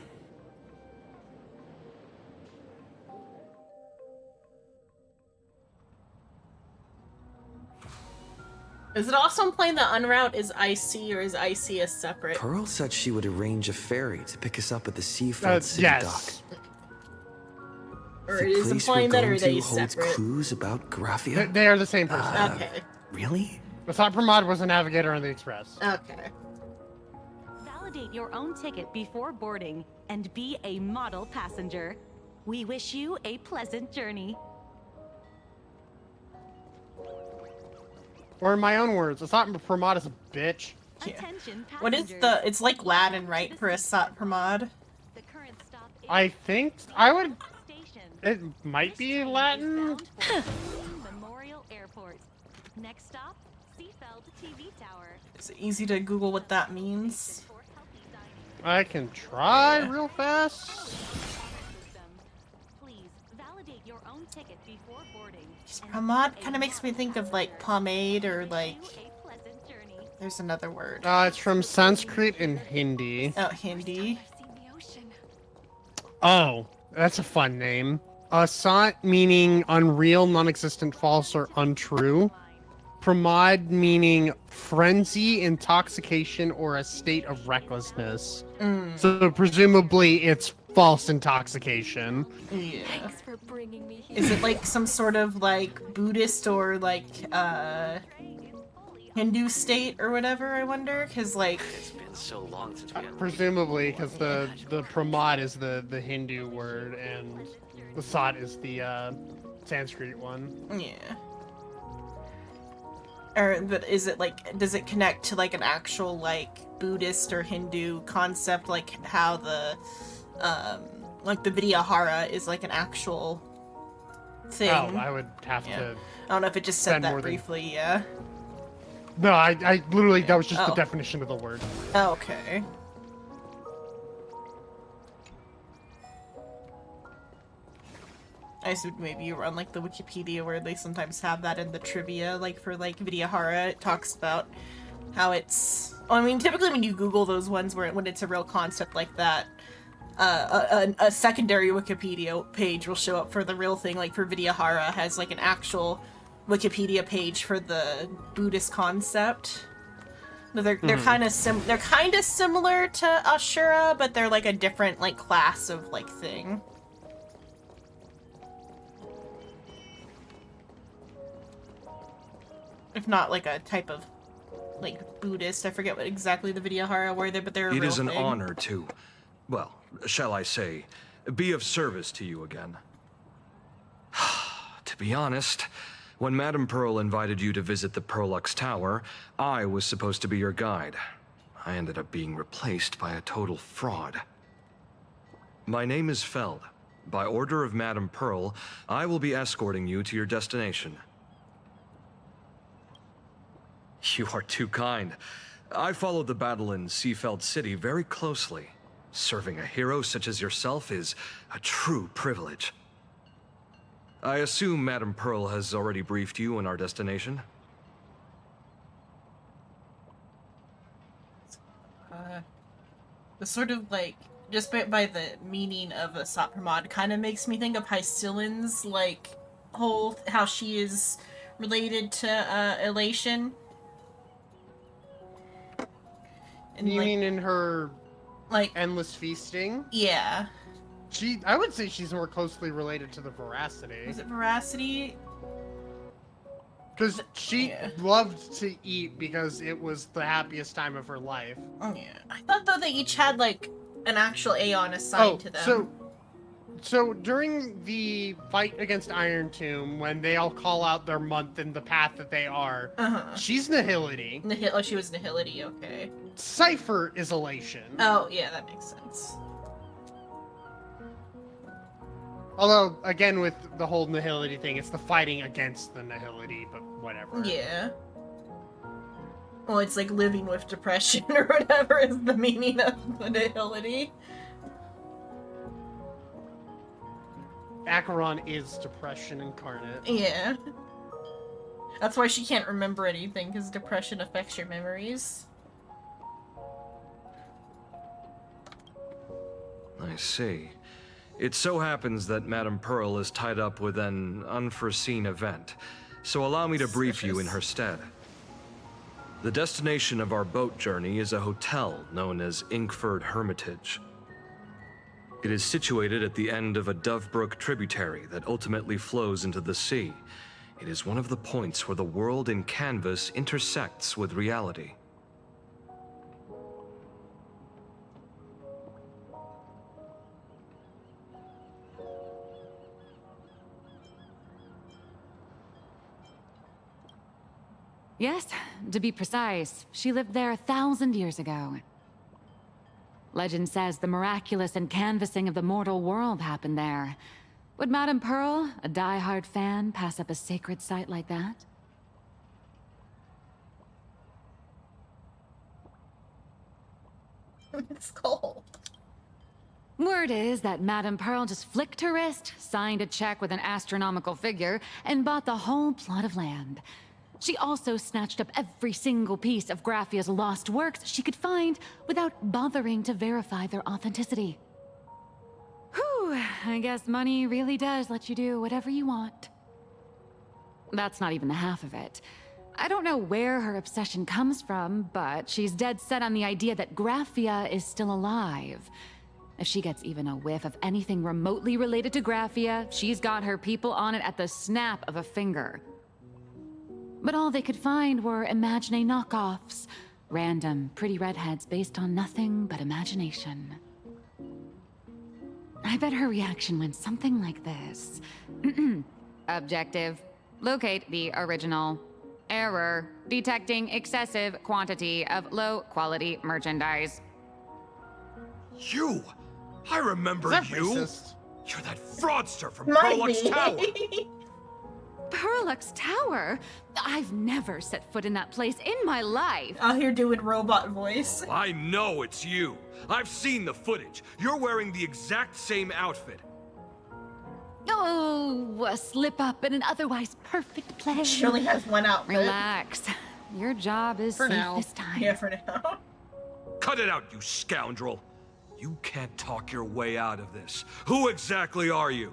Is it also implying that Unroute is IC, or is IC a separate? Pearl said she would arrange a ferry to pick us up at the Seafeld City yes. dock. Or The it is place implying we're that, or are going they to holds separate? clues about Graphia? They are the same person. Okay. Really? The Thought Pramod was a navigator on the Express. Okay. Validate your own ticket before boarding and be a model passenger. We wish you a pleasant journey. Or in my own words, Thought Pramod is a bitch. Attention What is the? It's like Latin, right, for a Sat Pramod? I think I would. It might be Latin. Memorial Airport. Next stop, Seafeld TV Tower. Is it easy to Google what that means? I can try real fast. Please validate your own ticket before boarding. Pramod kind of makes me think of like pomade, or like. There's another word. It's from Sanskrit and Hindi. Oh, Hindi. Oh, that's a fun name. Sat meaning unreal, non-existent, false, or untrue. Pramod meaning frenzy, intoxication, or a state of recklessness. So presumably it's false intoxication. Yeah. Thanks for bringing me here. Is it like some sort of like Buddhist or like Hindu state or whatever? I wonder, because like It's been so long since we had Presumably, because the Pramod is the Hindu word and the Sat is the Sanskrit one. Yeah. Or but is it like, does it connect to like an actual like Buddhist or Hindu concept, like how the like the Vidyahara is like an actual thing? Oh, I would have to. I don't know if it just said spend that more than- briefly. Yeah. No, I literally, that was just the Oh. definition of the word. Oh, okay. I assumed maybe you were on like the Wikipedia where they sometimes have that in the trivia, like for like Vidyahara, it talks about how it's. I mean, typically when you Google those ones where when it's a real concept like that, a secondary Wikipedia page will show up for the real thing. Like for Vidyahara has like an actual Wikipedia page for the Buddhist concept. No, they're kind of similar to Ashura, but they're like a different like class of like thing. If not like a type of like Buddhist, I forget what exactly the Vidyahara were there, but they're a It real is an thing. honor to, well, shall I say, be of service to you again. To be honest, when Madame Pearl invited you to visit the Perlux Tower, I was supposed to be your guide. I ended up being replaced by a total fraud. My name is Feld. By order of Madame Pearl, I will be escorting you to your destination. You are too kind. I followed the battle in Seafeld City very closely. Serving a hero such as yourself is a true privilege. I assume Madame Pearl has already briefed you on our destination? The sort of like, just by the meaning of a Sat Pramod kind of makes me think of Hysillin's like whole, how she is related to Elation. And, you mean in her like endless feasting? Yeah. I would say she's more closely related to the Veracity. Is it Veracity? Because she loved to eat because it was the happiest time of her life. Oh, yeah. I thought, though, they each had, like, an actual Aeon assigned to them. So during the fight against Iron Tomb, when they all call out their month and the path that they are, she's Nihility. Oh, she was Nihility, okay. Cypher is Elation. Oh, yeah, that makes sense. Although, again, with the whole Nihility thing, it's the fighting against the Nihility, but whatever. Yeah. Well, it's like living with depression or whatever is the meaning of the Nihility. Acheron is depression incarnate. Yeah. That's why she can't remember anything, because depression affects your memories. I see. It so happens that Madame Pearl is tied up with an unforeseen event, so allow me to brief you in her stead. The destination of our boat journey is a hotel known as Inkford Hermitage. It is situated at the end of a Dovebrook tributary that ultimately flows into the sea. It is one of the points where the world in canvas intersects with reality. Yes, to be precise, she lived there 1,000 years ago. Legend says the miraculous encanvassing of the mortal world happened there. Would Madame Pearl, a die-hard fan, pass up a sacred site like that? It's cold. Word is that Madame Pearl just flicked her wrist, signed a check with an astronomical figure, and bought the whole plot of land. She also snatched up every single piece of Graphia's lost works she could find without bothering to verify their authenticity. Whew, I guess money really does let you do whatever you want. That's not even the half of it. I don't know where her obsession comes from, but she's dead set on the idea that Graphia is still alive. If she gets even a whiff of anything remotely related to Graphia, she's got her people on it at the snap of a finger. But all they could find were Imagine knockoffs. Random, pretty redheads based on nothing but imagination. I bet her reaction went something like this. Objective. Locate the original. Error. Detecting excessive quantity of low-quality merchandise. You! I remember you! Racist? You're that fraudster from Prolux Tower! Prolux Tower? I've never set foot in that place in my life. Out here doing robot voice. I know it's you. I've seen the footage. You're wearing the exact same outfit. Oh, a slip up in an otherwise perfect place. She only has one outfit. Relax. Your job is For safe now. this time. Yeah, for now. Cut it out, you scoundrel. You can't talk your way out of this. Who exactly are you?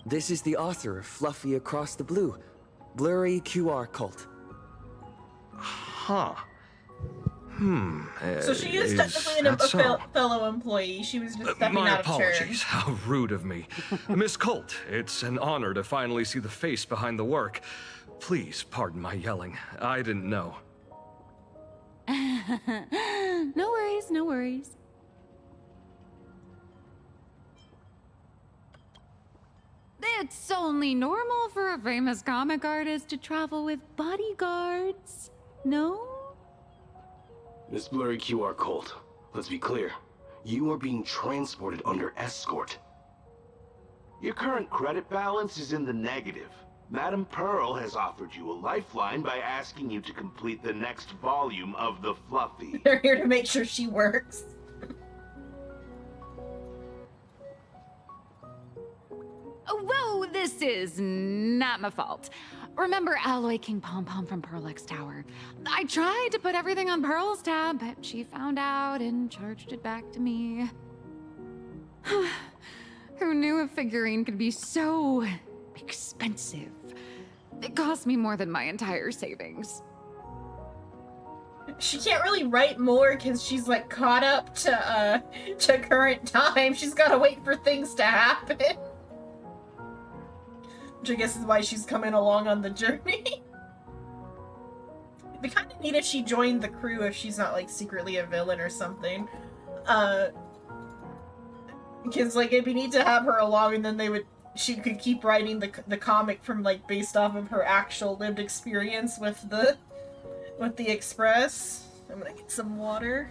This is the author of Fluffy Across the Blue, Blurry QR Cult. Huh. So she is technically a fellow employee. She was just stepping My out of turn. apologies. How rude of me. Miss Colt, it's an honor to finally see the face behind the work. Please pardon my yelling. I didn't know. No worries, no worries. It's only normal for a famous comic artist to travel with bodyguards, no? Miss Blurry QR Colt, let's be clear. You are being transported under escort. Your current credit balance is in the negative. Madame Pearl has offered you a lifeline by asking you to complete the next volume of the Fluffy. They're here to make sure she works. Whoa, this is not my fault. Remember Alloy King Pom Pom from Prolux Tower? I tried to put everything on Pearl's tab, but she found out and charged it back to me. Who knew a figurine could be so expensive. It cost me more than my entire savings. She can't really write more because she's like caught up to current time. She's gotta wait for things to happen. Which I guess is why she's coming along on the journey. It'd be kind of neat if she joined the crew if she's not like secretly a villain or something. Because like it'd be neat to have her along, and then she could keep writing the comic from like based off of her actual lived experience with the Express. I'm gonna get some water.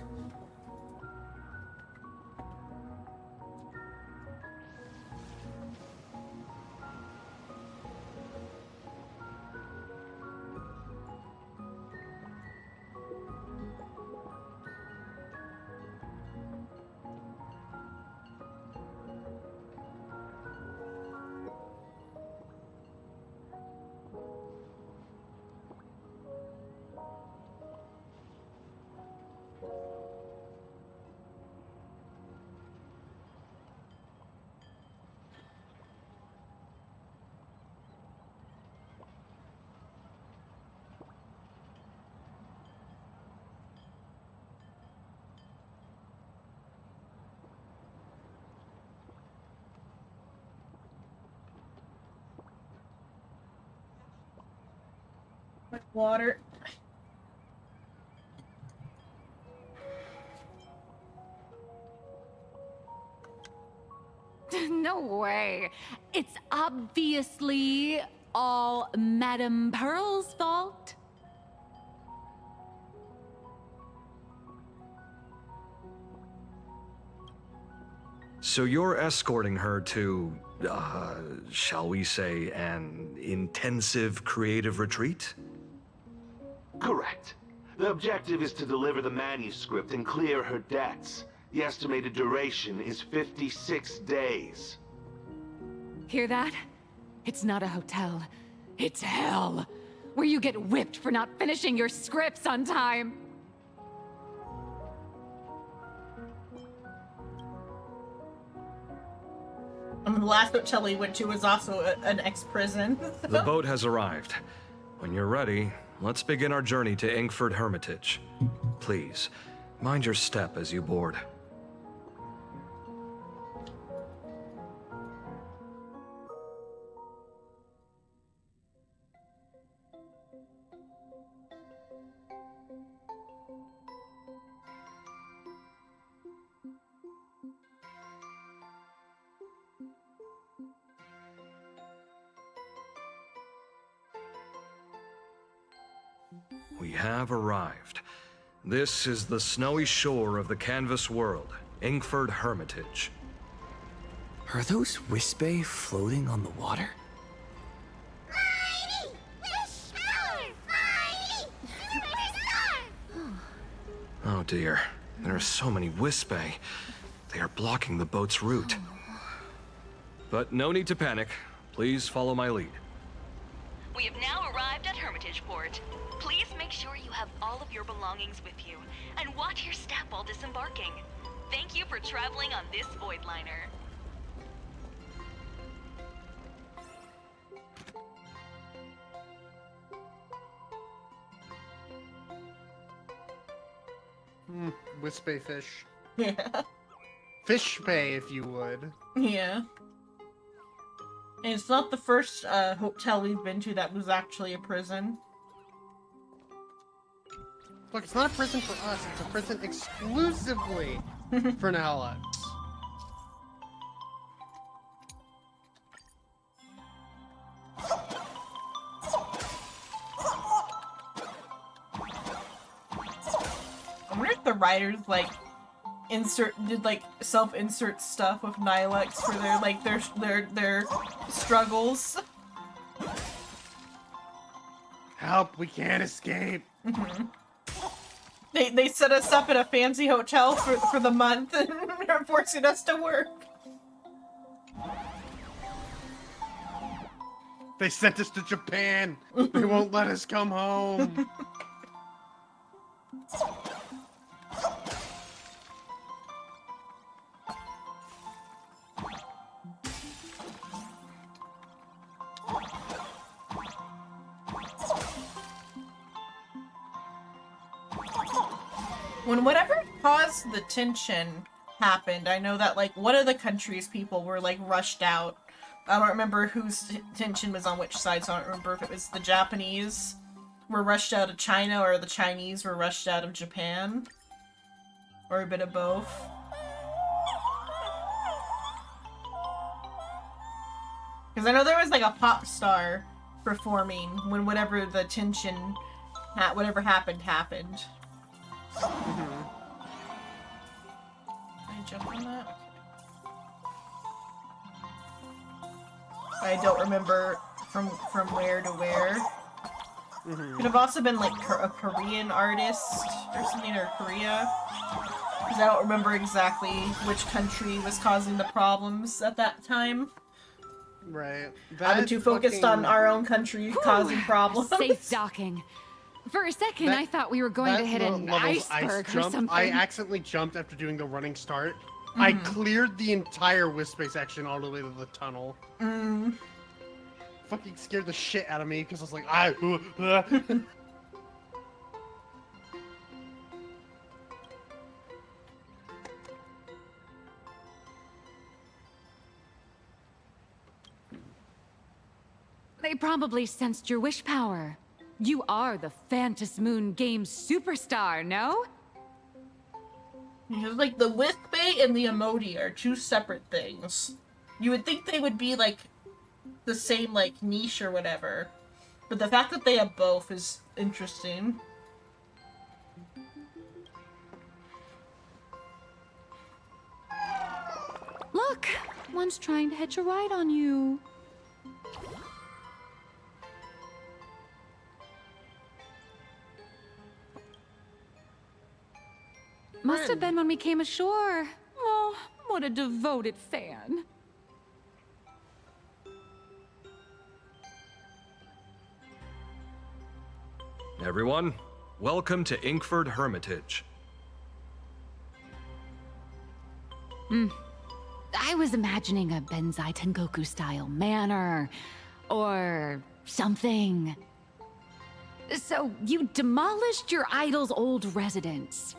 Water. No way. It's obviously all Madame Pearl's fault. So you're escorting her to, shall we say, an intensive creative retreat? Correct. The objective is to deliver the manuscript and clear her debts. The estimated duration is 56 days. Hear that? It's not a hotel. It's hell. Where you get whipped for not finishing your scripts on time. The last hotel we went to was also an ex-prison. The boat has arrived. When you're ready, let's begin our journey to Inkford Hermitage. Please, mind your step as you board. We have arrived. This is the snowy shore of the canvas world, Inkford Hermitage. Are those Wispe floating on the water? Oh dear, there are so many Wispe. They are blocking the boat's route. But no need to panic. Please follow my lead. We have now arrived at Hermitage Port. Please make sure you have all of your belongings with you, and watch your step while disembarking. Thank you for traveling on this void liner. Wispe fish. Yeah. Fish pay, if you would. Yeah. And it's not the first hotel we've been to that was actually a prison. Look, it's not a prison for us, it's a prison exclusively for Nihilux. I wonder if the writers like did like self-insert stuff with Nihilux for their struggles. Help, we can't escape. They set us up at a fancy hotel for the month and are forcing us to work. They sent us to Japan. They won't let us come home. When whatever caused the tension happened, I know that, like, one of the country's people were, like, rushed out. I don't remember whose tension was on which side, so I don't remember if it was the Japanese were rushed out of China or the Chinese were rushed out of Japan. Or a bit of both. Because I know there was, like, a pop star performing when whatever the tension, whatever happened. Mm-hmm. Can I jump on that? I don't remember from where to where. Mm-hmm. Could have also been like a Korean artist or something, or Korea. Because I don't remember exactly which country was causing the problems at that time. Right. I've been too focused on our own country causing problems. Safe docking. For a second, I thought we were going to hit an iceberg or something. I accidentally jumped after doing the running start. I cleared the entire Wisp section all the way to the tunnel. Fucking scared the shit out of me because I was like, They probably sensed your wish power. You are the Phantas Moon Games superstar, no? Because, like, the Wisp Bait and the Emoti are two separate things. You would think they would be, like, the same, like, niche or whatever. But the fact that they have both is interesting. Look, one's trying to hitch a ride on you. Must have been when we came ashore. Oh, what a devoted fan. Everyone, welcome to Inkford Hermitage. I was imagining a Benzai Tengoku style manor or something. So you demolished your idol's old residence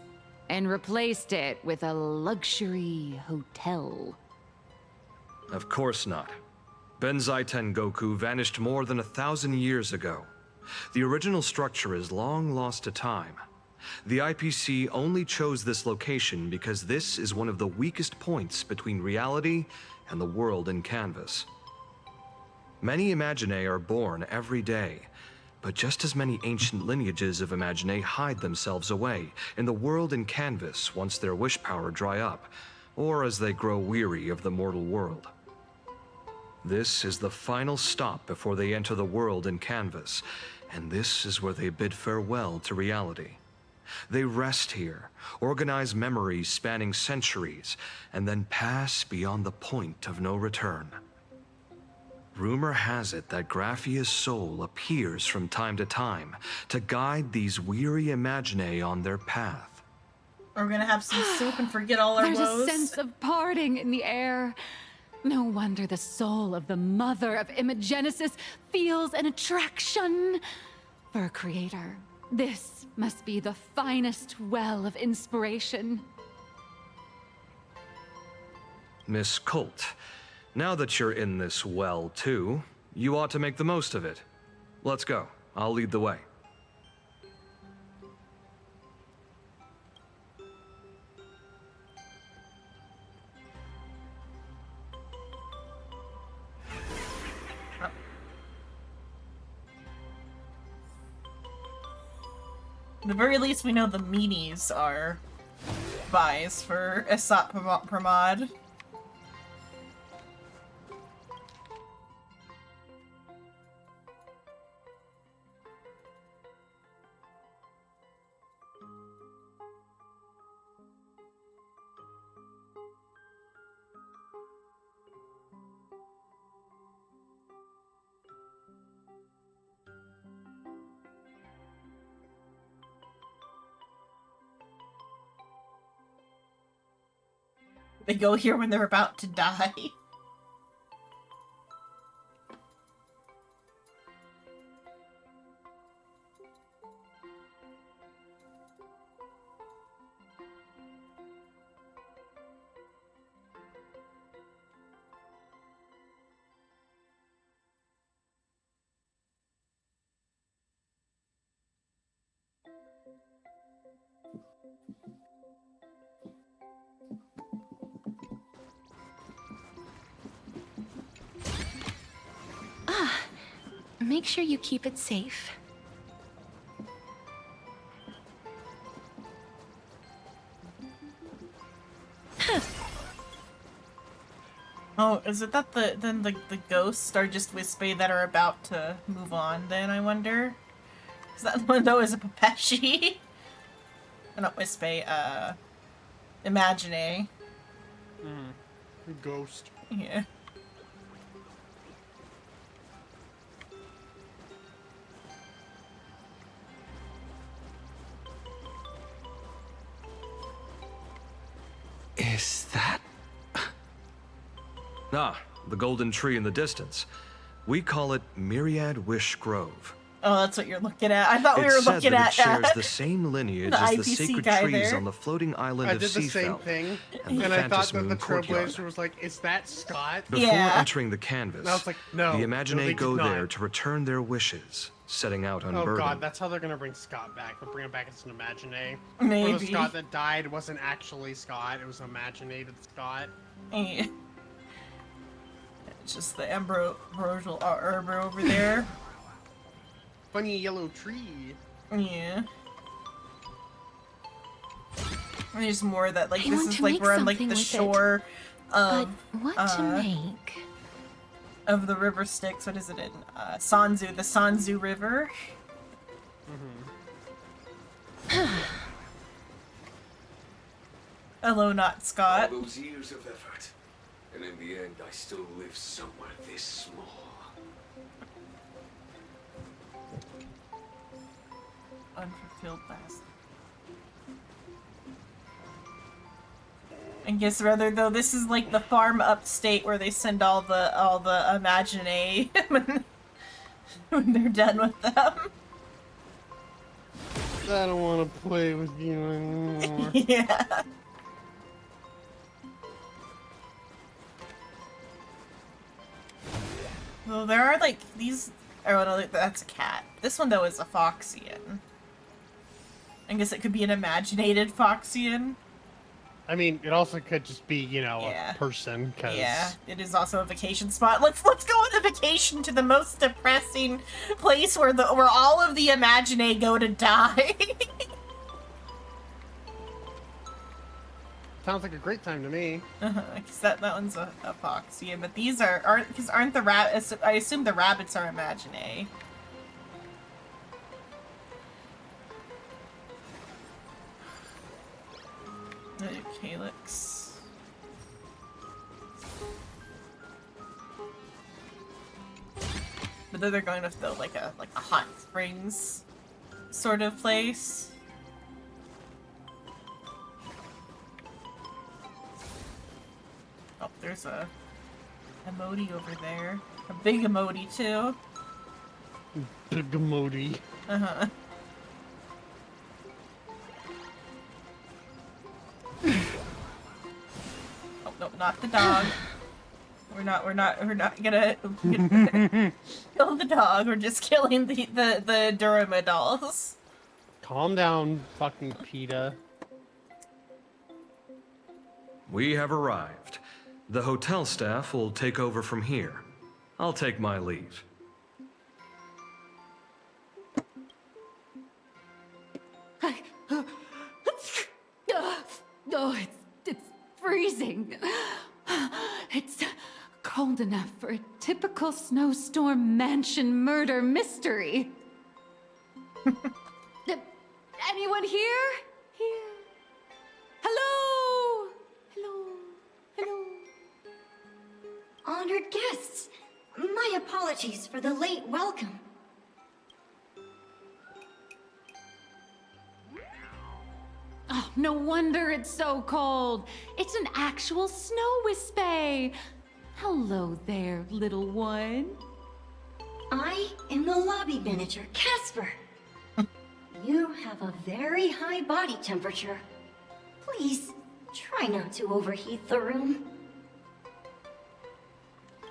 and replaced it with a luxury hotel. Of course not. Benzai Tengoku vanished more than 1,000 years ago. The original structure is long lost to time. The IPC only chose this location because this is one of the weakest points between reality and the world in canvas. Many Imaginae are born every day, but just as many ancient lineages of Imaginae hide themselves away in the world in canvas once their wish power dry up, or as they grow weary of the mortal world. This is the final stop before they enter the world in canvas, and this is where they bid farewell to reality. They rest here, organize memories spanning centuries, and then pass beyond the point of no return. Rumor has it that Graphia's soul appears from time to time to guide these weary Imaginae on their path. We're gonna have some soup and forget all our There's woes. a sense of parting in the air. No wonder the soul of the mother of Imagenesis feels an attraction for a creator. This must be the finest well of inspiration. Miss Colt, now that you're in this well too, you ought to make the most of it. Let's go. I'll lead the way. At the very least, we know the meanies are buys for Esat Pramod. They go here when they're about to die. Make sure you keep it safe. Oh, is it that the ghosts are just Wispy that are about to move on then, I wonder? Is that one though is a Pepeshi? Not Wispy, Imagine. Ghost. Yeah. Is that... Ah, the golden tree in the distance. We call it Myriad Wish Grove. Oh, that's what you're looking at. I thought we were looking at it shares the same lineage the as the IPC sacred guy trees there. on the floating island I of did the same Seafell thing, and the and I thought Phantas that Moon the courtyard. Trailblazer was like, "Is that Scott?" Before entering the canvas, And I was like, "No, the no, Imagine they go did not." there to return their wishes, setting out on Oh burden. god, that's how they're gonna bring Scott back. They'll bring him back as an Imagine. Or Maybe. the Scott that died wasn't actually Scott, it was Imaginated Scott. Yeah. It's just the ambrosial arbor over there. Funny yellow tree. Yeah. And there's more that, like, I this want is to like make we're on, like, something the with it. shore of, What to make? of the river Styx. What is it in? Sanzu, the Sanzu River. Hello, not Scott. All those years of effort, and in the end, I still live somewhere this small. Unfulfilled last. I guess rather though, this is like the farm upstate where they send all the Imagine when they're done with them. I don't want to play with you anymore. Yeah. Well, there are like these. Oh no, that's a cat. This one though is a Foxian. I guess it could be an imaginated Foxian. I mean, it also could just be, you know, Yeah. a person, because... Yeah, it is also a vacation spot. Let's go on a vacation to the most depressing place where all of the Imagine go to die. Sounds like a great time to me. Because that one's a Foxian, but these aren't the rabbits? I assume the rabbits are Imagine. Calyx. But then they're going to like a hot springs sort of place. Oh, there's a emoji over there. A big emoji too. Big emoji. Uh-huh. Oh no, not the dog. We're not gonna kill the dog. We're just killing the Durama dolls. Calm down, fucking PETA. We have arrived. The hotel staff will take over from here. I'll take my leave. Oh, it's freezing. It's cold enough for a typical snowstorm mansion murder mystery. Anyone here? Here. Hello? Hello? Hello? Honored guests, my apologies for the late welcome. Oh, no wonder it's so cold. It's an actual snow wispy. Hello there, little one. I am the lobby manager, Casper. You have a very high body temperature. Please, try not to overheat the room.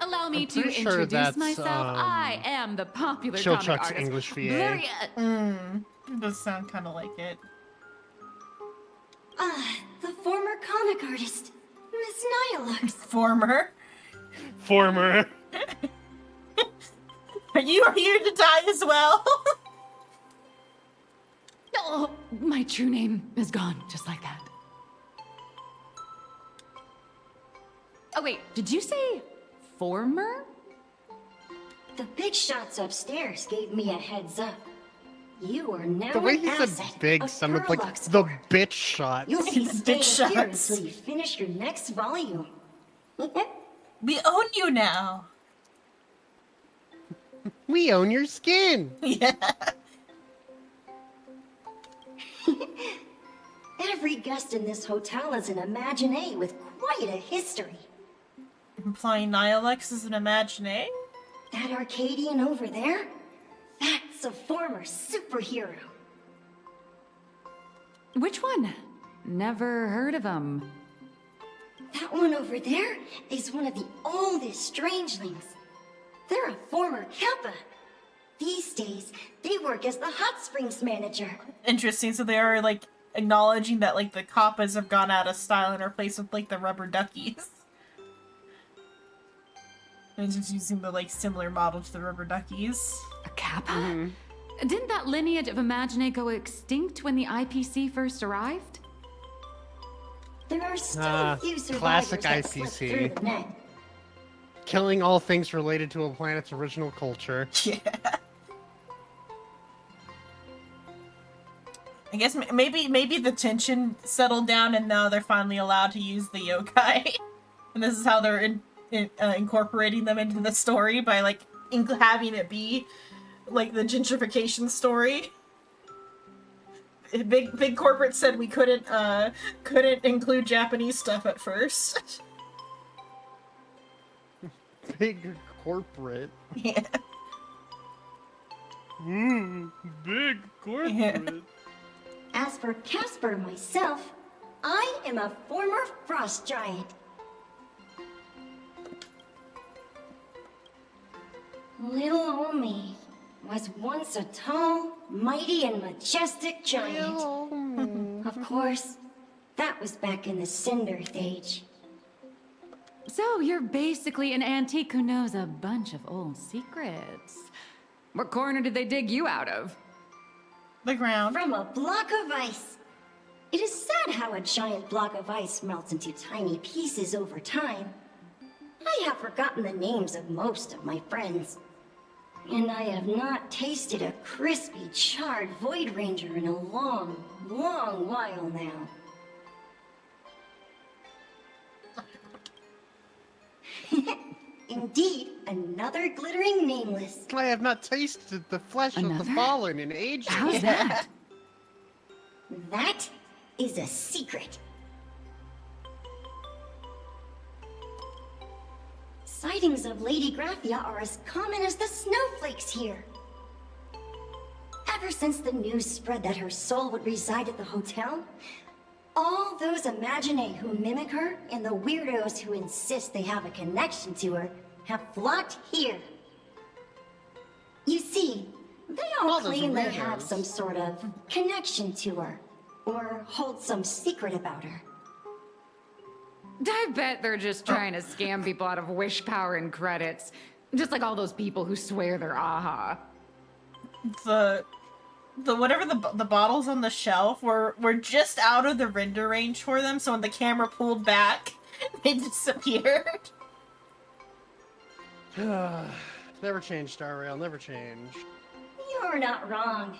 Allow me I'm to pretty sure introduce that's, myself. I am the popular Chill comic Chuck's artist. English VA. Gloria. It does sound kind of like it. The former comic artist, Miss Nihilux. Former. Are you here to die as well? Oh, my true name is gone, just like that. Oh wait, did you say former? The big shots upstairs gave me a heads up. You are now The way an he said asset big of sounded like Parallax. the bitch shot. You'll be Big staying here shots. until you finish your next volume. We own you now. We own your skin. Yeah. Every guest in this hotel is an Imaginé with quite a history. Implying Nihilux is an Imaginé? That Arcadian over there? That's a former superhero. Which one? Never heard of him. That one over there is one of the oldest strangelings. They're a former Kappa. These days, they work as the hot springs manager. Interesting. So they are like acknowledging that like the Kappas have gone out of style and replaced with like the rubber duckies. And just using the like similar model to the rubber duckies. A Kappa? Didn't that lineage of Imaginé go extinct when the IPC first arrived? There are still a few survivors classic that slipped through IPC. the net. Killing all things related to a planet's original culture. Yeah. I guess maybe the tension settled down and now they're finally allowed to use the yokai. And this is how they're incorporating them into the story by like having it be like the gentrification story. Big corporate said we couldn't include Japanese stuff at first. Big corporate. Yeah. Big corporate. Yeah. As for Casper myself, I am a former frost giant. Little old me was once a tall, mighty, and majestic giant. Of course, that was back in the Cinder Age. So you're basically an antique who knows a bunch of old secrets. What corner did they dig you out of? The ground. From a block of ice. It is sad how a giant block of ice melts into tiny pieces over time. I have forgotten the names of most of my friends. And I have not tasted a crispy, charred Void Ranger in a long, long while now. Indeed, another glittering nameless. I have not tasted the flesh of the fallen in ages. How's that? That is a secret. Sightings of Lady Graphia are as common as the snowflakes here. Ever since the news spread that her soul would reside at the hotel, all those Imaginé who mimic her and the weirdos who insist they have a connection to her have flocked here. You see, they all those claim they have weirdos. some sort of connection to her, or hold some secret about her. I bet they're just trying to scam people out of wish power and credits. Just like all those people who swear they're AHA. The whatever the bottles on the shelf were just out of the render range for them, so when the camera pulled back, they disappeared. Never change, Star Rail, never change. You're not wrong.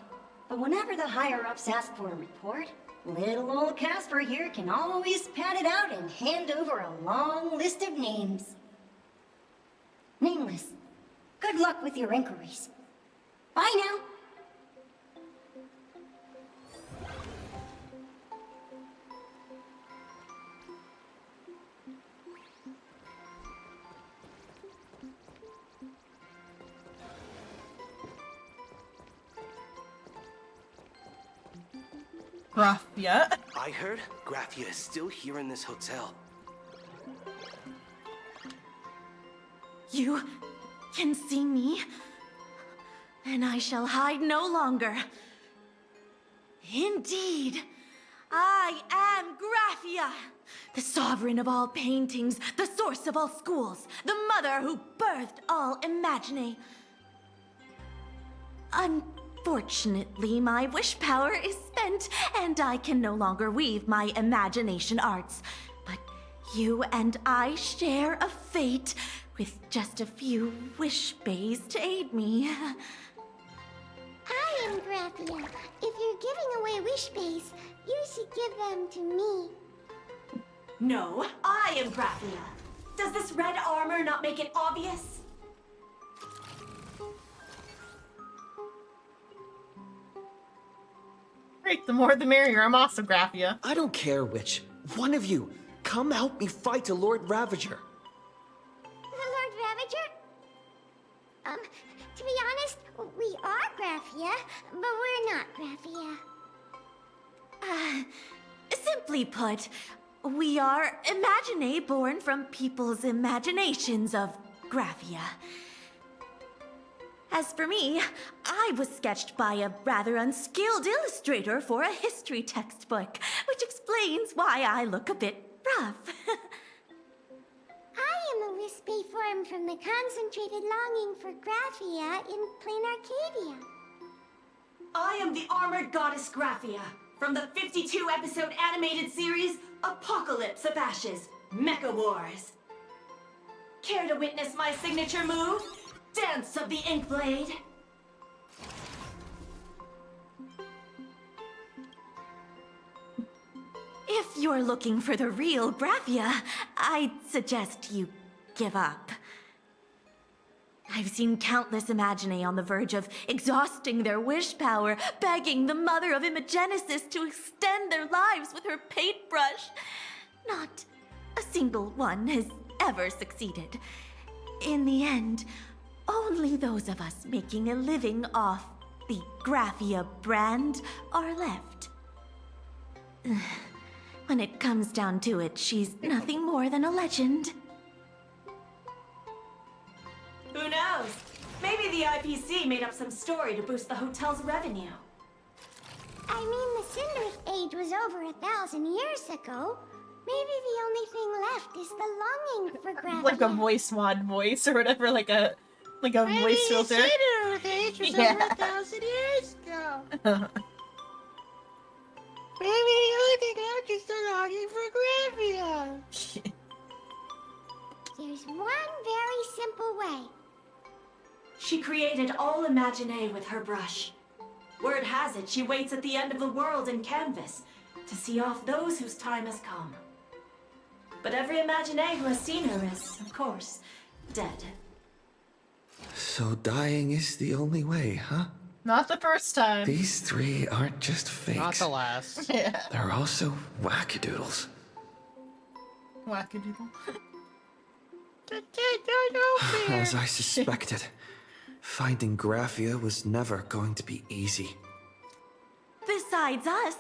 But whenever the higher-ups ask for a report, little old Casper here can always pad it out and hand over a long list of names. Nameless, good luck with your inquiries. Bye now. Graphia. I heard Graphia is still here in this hotel. You can see me, and I shall hide no longer. Indeed, I am Graphia, the sovereign of all paintings, the source of all schools, the mother who birthed all Imagine. Unfortunately, my wish power is spent, and I can no longer weave my imagination arts. But you and I share a fate, with just a few wish bays to aid me. I am Graphia. If you're giving away wish bays, you should give them to me. No, I am Graphia. Does this red armor not make it obvious? Great, the more the merrier. I'm also Graphia. I don't care which. One of you, come help me fight the Lord Ravager. The Lord Ravager? To be honest, we are Graphia, but we're not Graphia. Simply put, we are Imagine born from people's imaginations of Graphia. As for me, I was sketched by a rather unskilled illustrator for a history textbook, which explains why I look a bit rough. I am a wispy form from the concentrated longing for Graphia in plain Arcadia. I am the armored goddess Graphia from the 52-episode animated series Apocalypse of Ashes, Mecha Wars. Care to witness my signature move? Dance of the Inkblade. If you're looking for the real Graphia, I'd suggest you give up. I've seen countless Imagine on the verge of exhausting their wish power, begging the mother of Imagenesis to extend their lives with her paintbrush. Not a single one has ever succeeded. In the end, only those of us making a living off the Graphia brand are left. When it comes down to it, she's nothing more than a legend. Who knows? Maybe the IPC made up some story to boost the hotel's revenue. I mean, the Cinderic age was over 1,000 years ago. Maybe the only thing left is the longing for Graphia. Like a voice mod voice or whatever, like a voice filter. Maybe the Cinderic age was over 1,000 years ago. Maybe the only thing left is the longing for Graphia. There's one very simple way. She created all Imagine with her brush. Word has it she waits at the end of the world in canvas to see off those whose time has come. But every Imagine who has seen her is, of course, dead. So dying is the only way, huh? Not the first time. These three aren't just fakes. Not the last. Yeah. They're also wackadoodles. Wackadoodle. As I suspected, finding Graphia was never going to be easy. Besides us,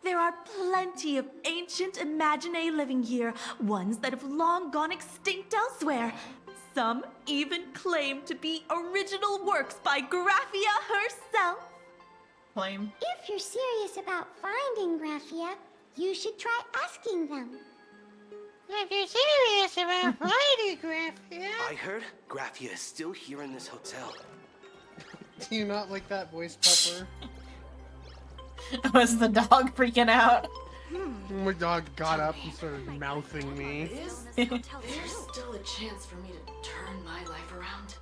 there are plenty of ancient Imagine living here, ones that have long gone extinct elsewhere. Some even claim to be original works by Graphia herself. Claim. If you're serious about finding Graphia, you should try asking them. If you're serious about finding Graphia... I heard Graphia is still here in this hotel. Do you not like that voice, Pepper? Was the dog freaking out? My dog got up and started mouthing me. There's still a chance for me to turn my life around.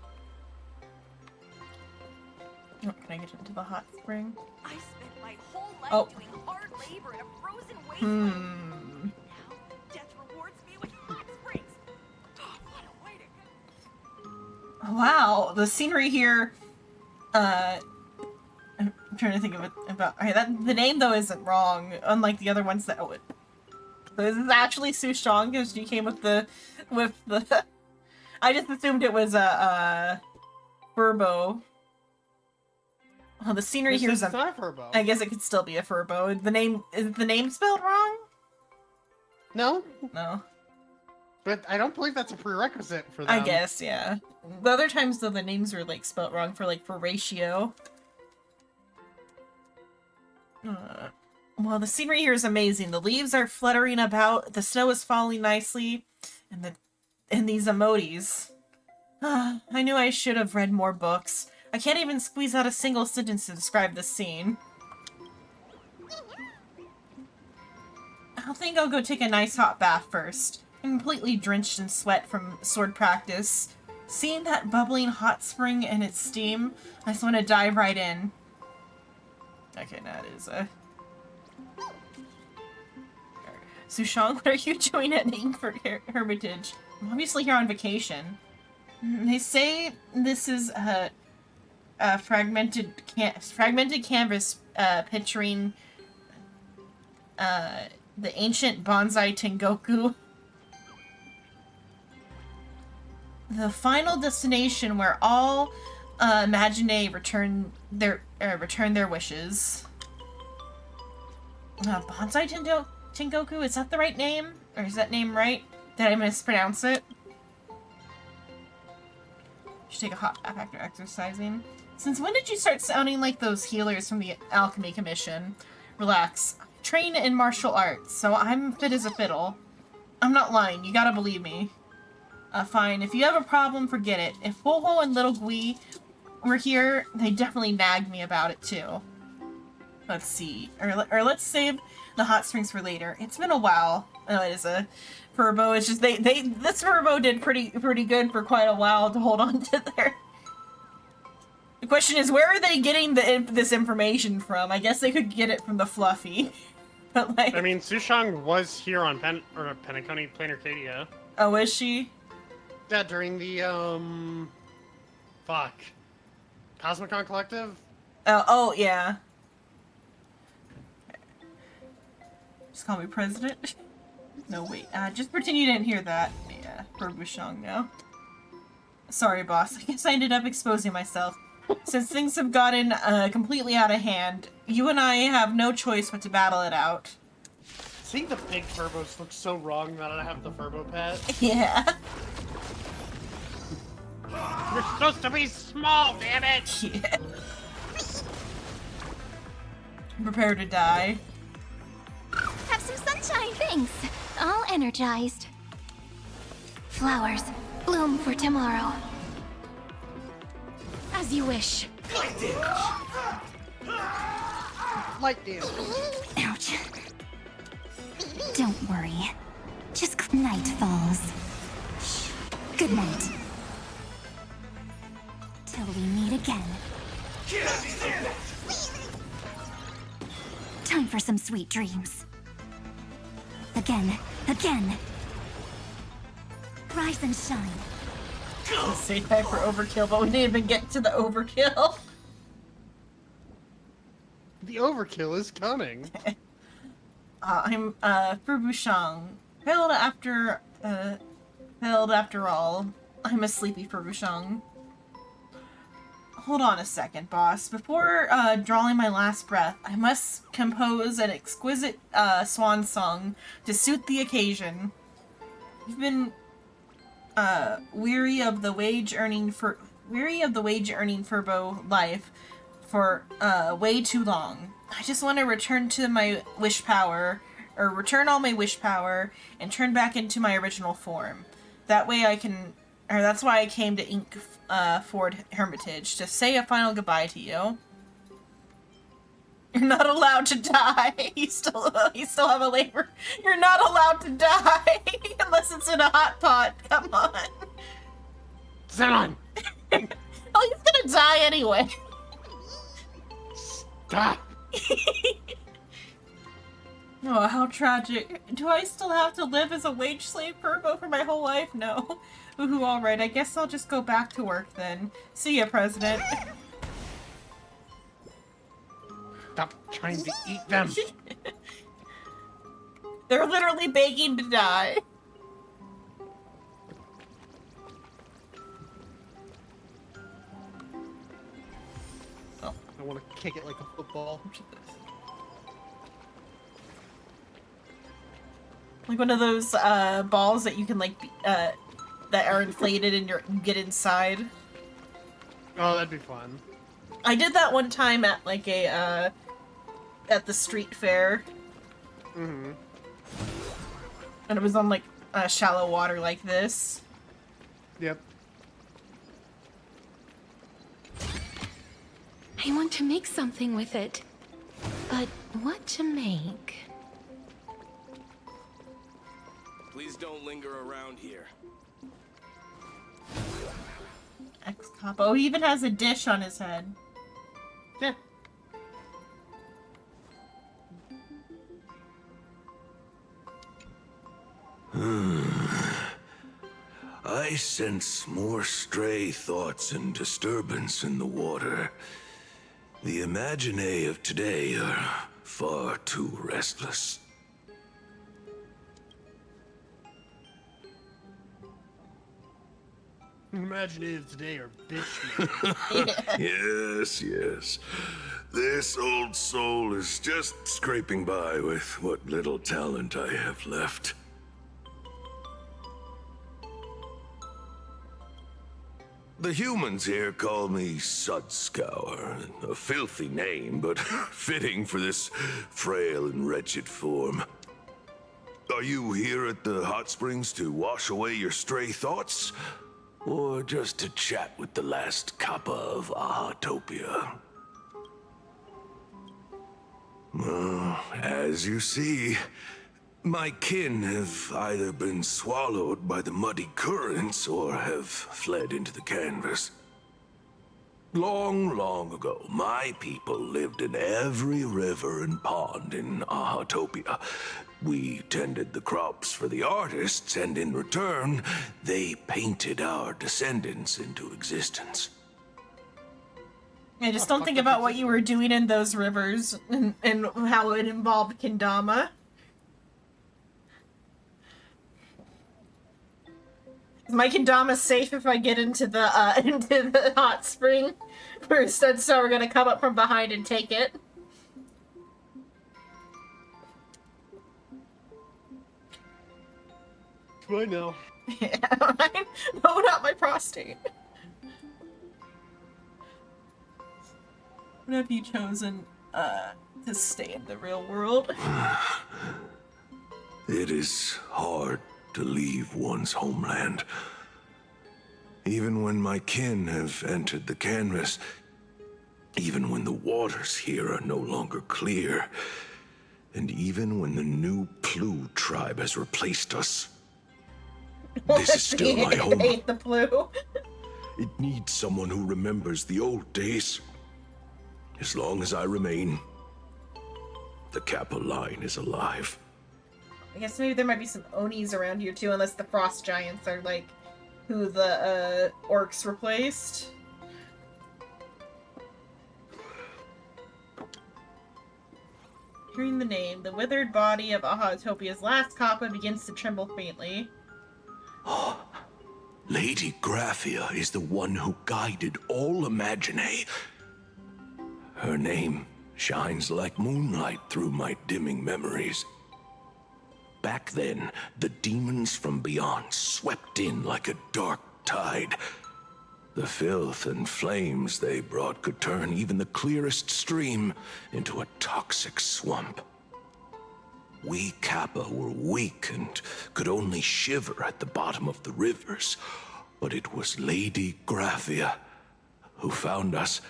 Oh, can I get into the hot spring? I spent my whole life doing hard labor in a frozen wasteland. Now, death rewards me with hot springs. Oh, what a way to go. Wow, the scenery here. I'm trying to think of it about. Okay, the name though isn't wrong. Unlike the other ones that would. This is actually Sue Strong because she came with the. I just assumed it was a Furbo. Oh, the scenery here is not Furbo. I guess it could still be a Furbo. The name is the name spelled wrong? No. No. But I don't believe that's a prerequisite for them. I guess, yeah. The other times though the names are like spelled wrong for ratio. Well, the scenery here is amazing. The leaves are fluttering about, the snow is falling nicely, and these emojis. I knew I should have read more books. I can't even squeeze out a single sentence to describe this scene. I think I'll go take a nice hot bath first. I'm completely drenched in sweat from sword practice. Seeing that bubbling hot spring and its steam, I just want to dive right in. Okay, that is Sushang, what are you doing at Inkford Hermitage? I'm obviously here on vacation. They say this is a fragmented canvas picturing the ancient bonsai Tengoku. The final destination where all Imagine return their wishes. Bonsai Tengoku, is that the right name? Or is that name right? Did I mispronounce it? Should take a hot bath after exercising. Since when did you start sounding like those healers from the Alchemy Commission? Relax. I train in martial arts, so I'm fit as a fiddle. I'm not lying, you gotta believe me. Fine, if you have a problem, forget it. If Ho-Ho and Little Gui were here, they definitely nagged me about it too. Let's see. Or let's save the hot springs for later. It's been a while. Oh, it is a Furbo. It's just this Furbo did pretty good for quite a while to hold on to their. The question is, where are they getting this information from? I guess they could get it from the Fluffy. But like, I mean, Sushang was here on Penacony Planarcadia. Oh, is she? Yeah, during the Cosmicon Collective. Oh yeah. Just call me president. No, wait. Just pretend you didn't hear that. Yeah, for Bushong now. Sorry, boss. I guess I ended up exposing myself. Since things have gotten completely out of hand, you and I have no choice but to battle it out. Seeing the big Furbos looks so wrong now that I have the Furbo pet. Yeah. You're supposed to be small, damn it! Yeah. Prepare to die. Have some sunshine, thanks. All energized. Flowers, bloom for tomorrow. As you wish. Light damage. Ouch. Don't worry. Just night falls. Good night. Till we meet again. Time for some sweet dreams. Again. Rise and shine. Say time for overkill, but we didn't even get to the overkill. The overkill is coming. I'm Fubushang. Failed after all. I'm a sleepy Fubushang. Hold on a second, boss. Before drawing my last breath, I must compose an exquisite swan song to suit the occasion. You've been weary of the wage earning Furbo life for way too long. I just want to return to my wish power, or return all my wish power, and turn back into my original form. That way I can. Or that's why I came to Inkford Hermitage, to say a final goodbye to you. You're not allowed to die. You still have a labor. You're not allowed to die unless it's in a hot pot. Come on. Xenon! Oh, he's gonna die anyway. Stop! Oh, how tragic. Do I still have to live as a wage slave Furbo for my whole life? No. Ooh, alright, I guess I'll just go back to work then. See ya, President. Stop trying to eat them. They're literally begging to die. Oh, I want to kick it like a football. Like one of those balls that you can like that are inflated and you get inside. Oh, that'd be fun. I did that one time at like a at the street fair. Mm-hmm. And it was on like shallow water like this. Yep. I want to make something with it. But what to make? Please don't linger around here. Ex-capo. He even has a dish on his head. Yeah. I sense more stray thoughts and disturbance in the water. The Imaginae of today are far too restless. Imaginative today are bitch. Yes, yes. This old soul is just scraping by with what little talent I have left. The humans here call me Sudscour, a filthy name, but fitting for this frail and wretched form. Are you here at the hot springs to wash away your stray thoughts? Or just to chat with the last kappa of Ahatopia? Well, as you see, my kin have either been swallowed by the muddy currents or have fled into the canvas. Long, long ago, my people lived in every river and pond in Ahatopia. We tended the crops for the artists, and in return, they painted our descendants into existence. Yeah, just don't think about what you were doing in those rivers and how it involved Kendama. Is my Kendama safe if I get into the hot spring? Or instead, so we're gonna come up from behind and take it. I know. Yeah, no, not my prostate. What have you chosen to stay in the real world? It is hard to leave one's homeland. Even when my kin have entered the canvas, even when the waters here are no longer clear, and even when the new Plu tribe has replaced us, this is still my home. Hate the Plu. It needs someone who remembers the old days. As long as I remain, the Kappa line is alive. I guess maybe there might be some Onis around here too, unless the Frost Giants are like who the orcs replaced. Hearing the name, the withered body of Ahatopia's last Kappa begins to tremble faintly. Lady Graphia is the one who guided all Imaginae. Her name shines like moonlight through my dimming memories. Back then, the demons from beyond swept in like a dark tide. The filth and flames they brought could turn even the clearest stream into a toxic swamp. We Kappa were weak and could only shiver at the bottom of the rivers, but it was Lady Graphia who found us.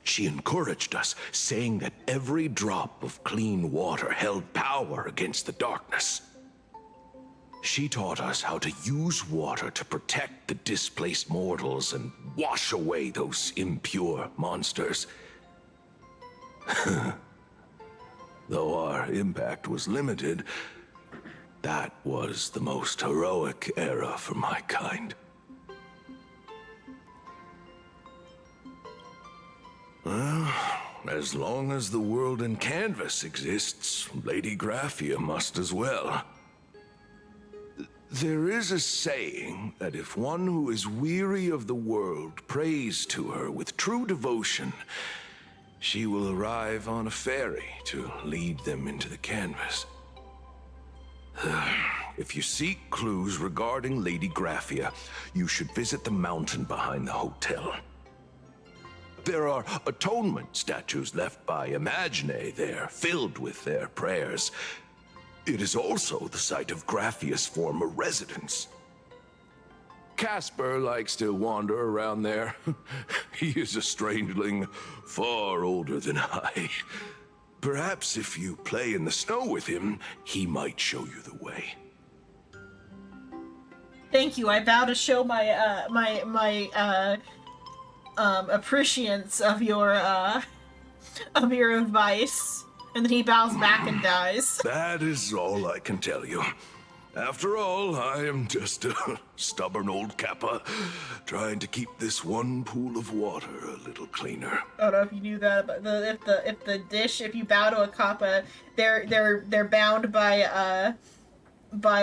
She encouraged us, saying that every drop of clean water held power against the darkness. She taught us how to use water to protect the displaced mortals and wash away those impure monsters. Though our impact was limited, that was the most heroic era for my kind. Well, as long as the world in canvas exists, Lady Graphia must as well. There is a saying that if one who is weary of the world prays to her with true devotion, she will arrive on a ferry to lead them into the canvas. If you seek clues regarding Lady Graphia, you should visit the mountain behind the hotel. There are atonement statues left by Imagine there, filled with their prayers. It is also the site of Graphia's former residence. Casper likes to wander around there. He is a strangeling far older than I. Perhaps if you play in the snow with him, he might show you the way. Thank you. I vow to show my appreciance of your advice. And then he bows back and dies. That is all I can tell you. After all, I am just a stubborn old Kappa, trying to keep this one pool of water a little cleaner. I don't know if you knew that, but if you bow to a kappa, they're bound by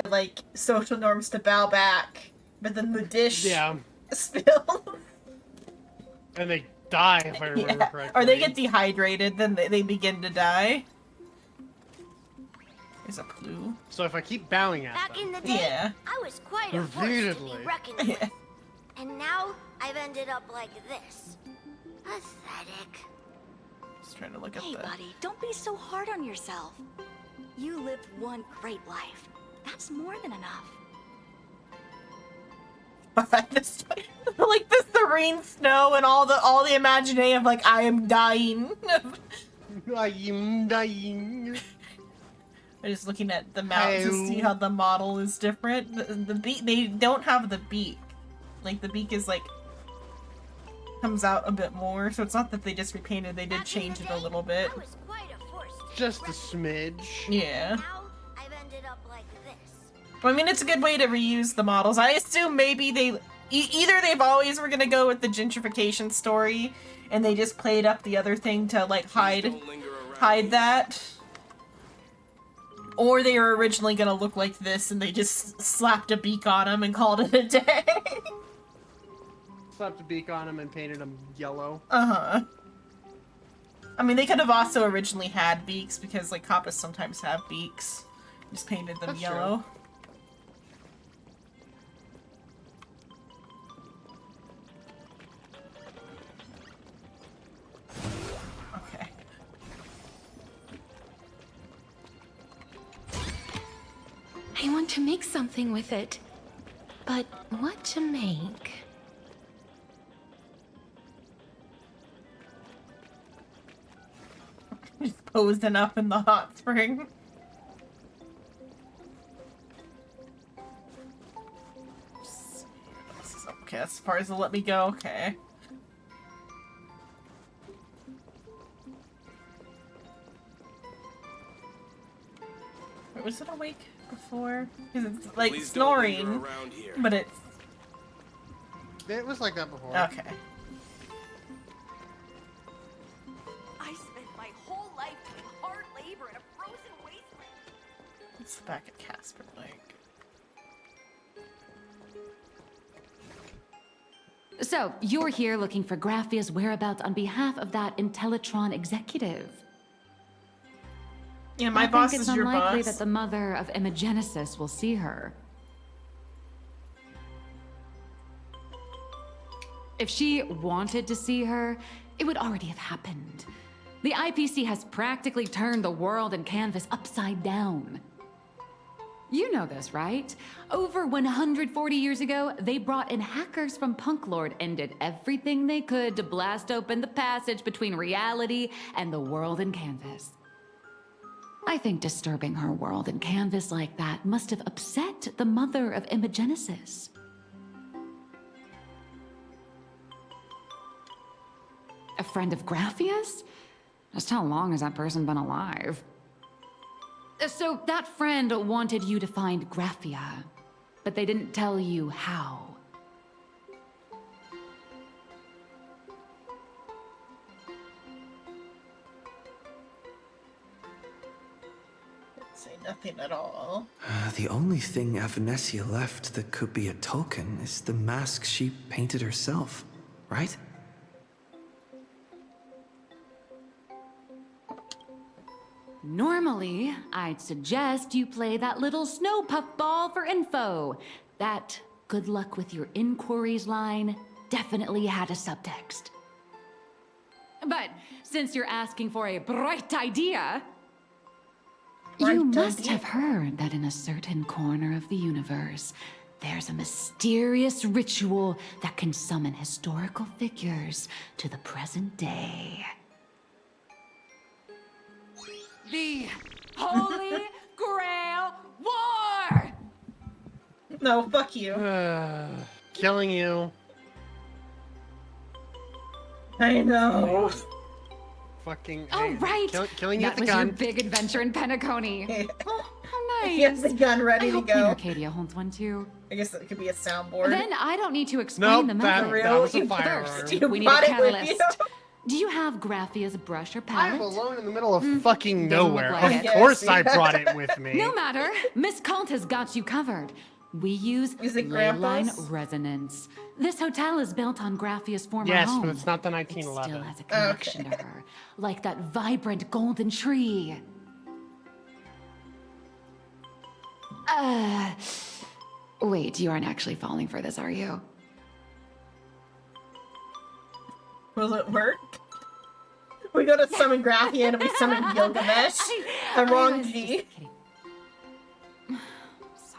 like social norms to bow back. But then the dish spills. And they die, if I remember correctly. Or they get dehydrated, then they begin to die. There's a clue. So if I keep bowing at Back them... in the day, I was quite a force to be Repeatedly. reckoned with. And now, I've ended up like this. Pathetic. Just trying to look at Hey, the... buddy, don't be so hard on yourself. You lived one great life. That's more than enough. like the serene snow and all the imagination of like I am dying. I am dying. I'm just looking at the mount to see how the model is different. The beak, they don't have the beak. Like the beak is like comes out a bit more, so it's not that they just repainted. They did change it a little bit. Just a smidge. Yeah. I've ended up like this. I mean, it's a good way to reuse the models. I assume maybe they either they've always were gonna go with the gentrification story, and they just played up the other thing to like hide that, or they were originally gonna look like this and they just slapped a beak on them and called it a day. Slapped a beak on him and painted him yellow. Uh-huh. I mean, they could have also originally had beaks because like Kappas sometimes have beaks. Just painted them That's yellow. True. I want to make something with it. But what to make? Just posing up in the hot spring. Okay, as far as they'll let me go, okay. Wait, was it awake before? Because it's like Please don't linger snoring, around here. but it's... It was like that before. Okay. I spent my whole life doing hard labor in a frozen wasteland. It's back at Casper Lake. So, you're here looking for Graphia's whereabouts on behalf of that Intellitron executive. Yeah, my boss is is your unlikely boss. that the mother of Imogenesis will see her. If she wanted to see her, it would already have happened. The IPC has practically turned the world and canvas upside down. You know this, right? Over 140 years ago, they brought in hackers from Punklord and did everything they could to blast open the passage between reality and the world in canvas. I think disturbing her world in canvas like that must have upset the mother of Imogenesis. A friend of Graphia's? Just how long has that person been alive? So that friend wanted you to find Graphia, but they didn't tell you how. Say nothing at all. The only thing Avanessia left that could be a token is the mask she painted herself, right? Normally, I'd suggest you play that little snow puff ball for info. That good luck with your inquiries line definitely had a subtext. But since you're asking for a bright idea, you must have heard that in a certain corner of the universe, there's a mysterious ritual that can summon historical figures to the present day. The Holy Grail War! No, fuck you. Killing you. I know. Fucking. Oh, right! Killing you that with the was gun. your big adventure in Penacony. Oh, how nice. He has the gun ready I to hope go. Queen Arcadia holds one too. I guess it could be a soundboard. Then I don't need to explain the method. that was a You firearm. first. You We need a brought it with catalyst. you. Do you have Graphia's brush or I'm palette? alone in the middle of fucking doesn't look nowhere. like Of it. course Yes, I yeah. brought it with me. No matter. Miss Kalt has got you covered. We use Is it ley line Grandpa's? resonance. This hotel is built on Graphia's former Yes, home. but it's not the It 1911. still has a connection to her, like that vibrant golden tree. Wait, you aren't actually falling for this, are you? Will it work? We go to summon Graphia and we summon Gilgamesh. The wrong G.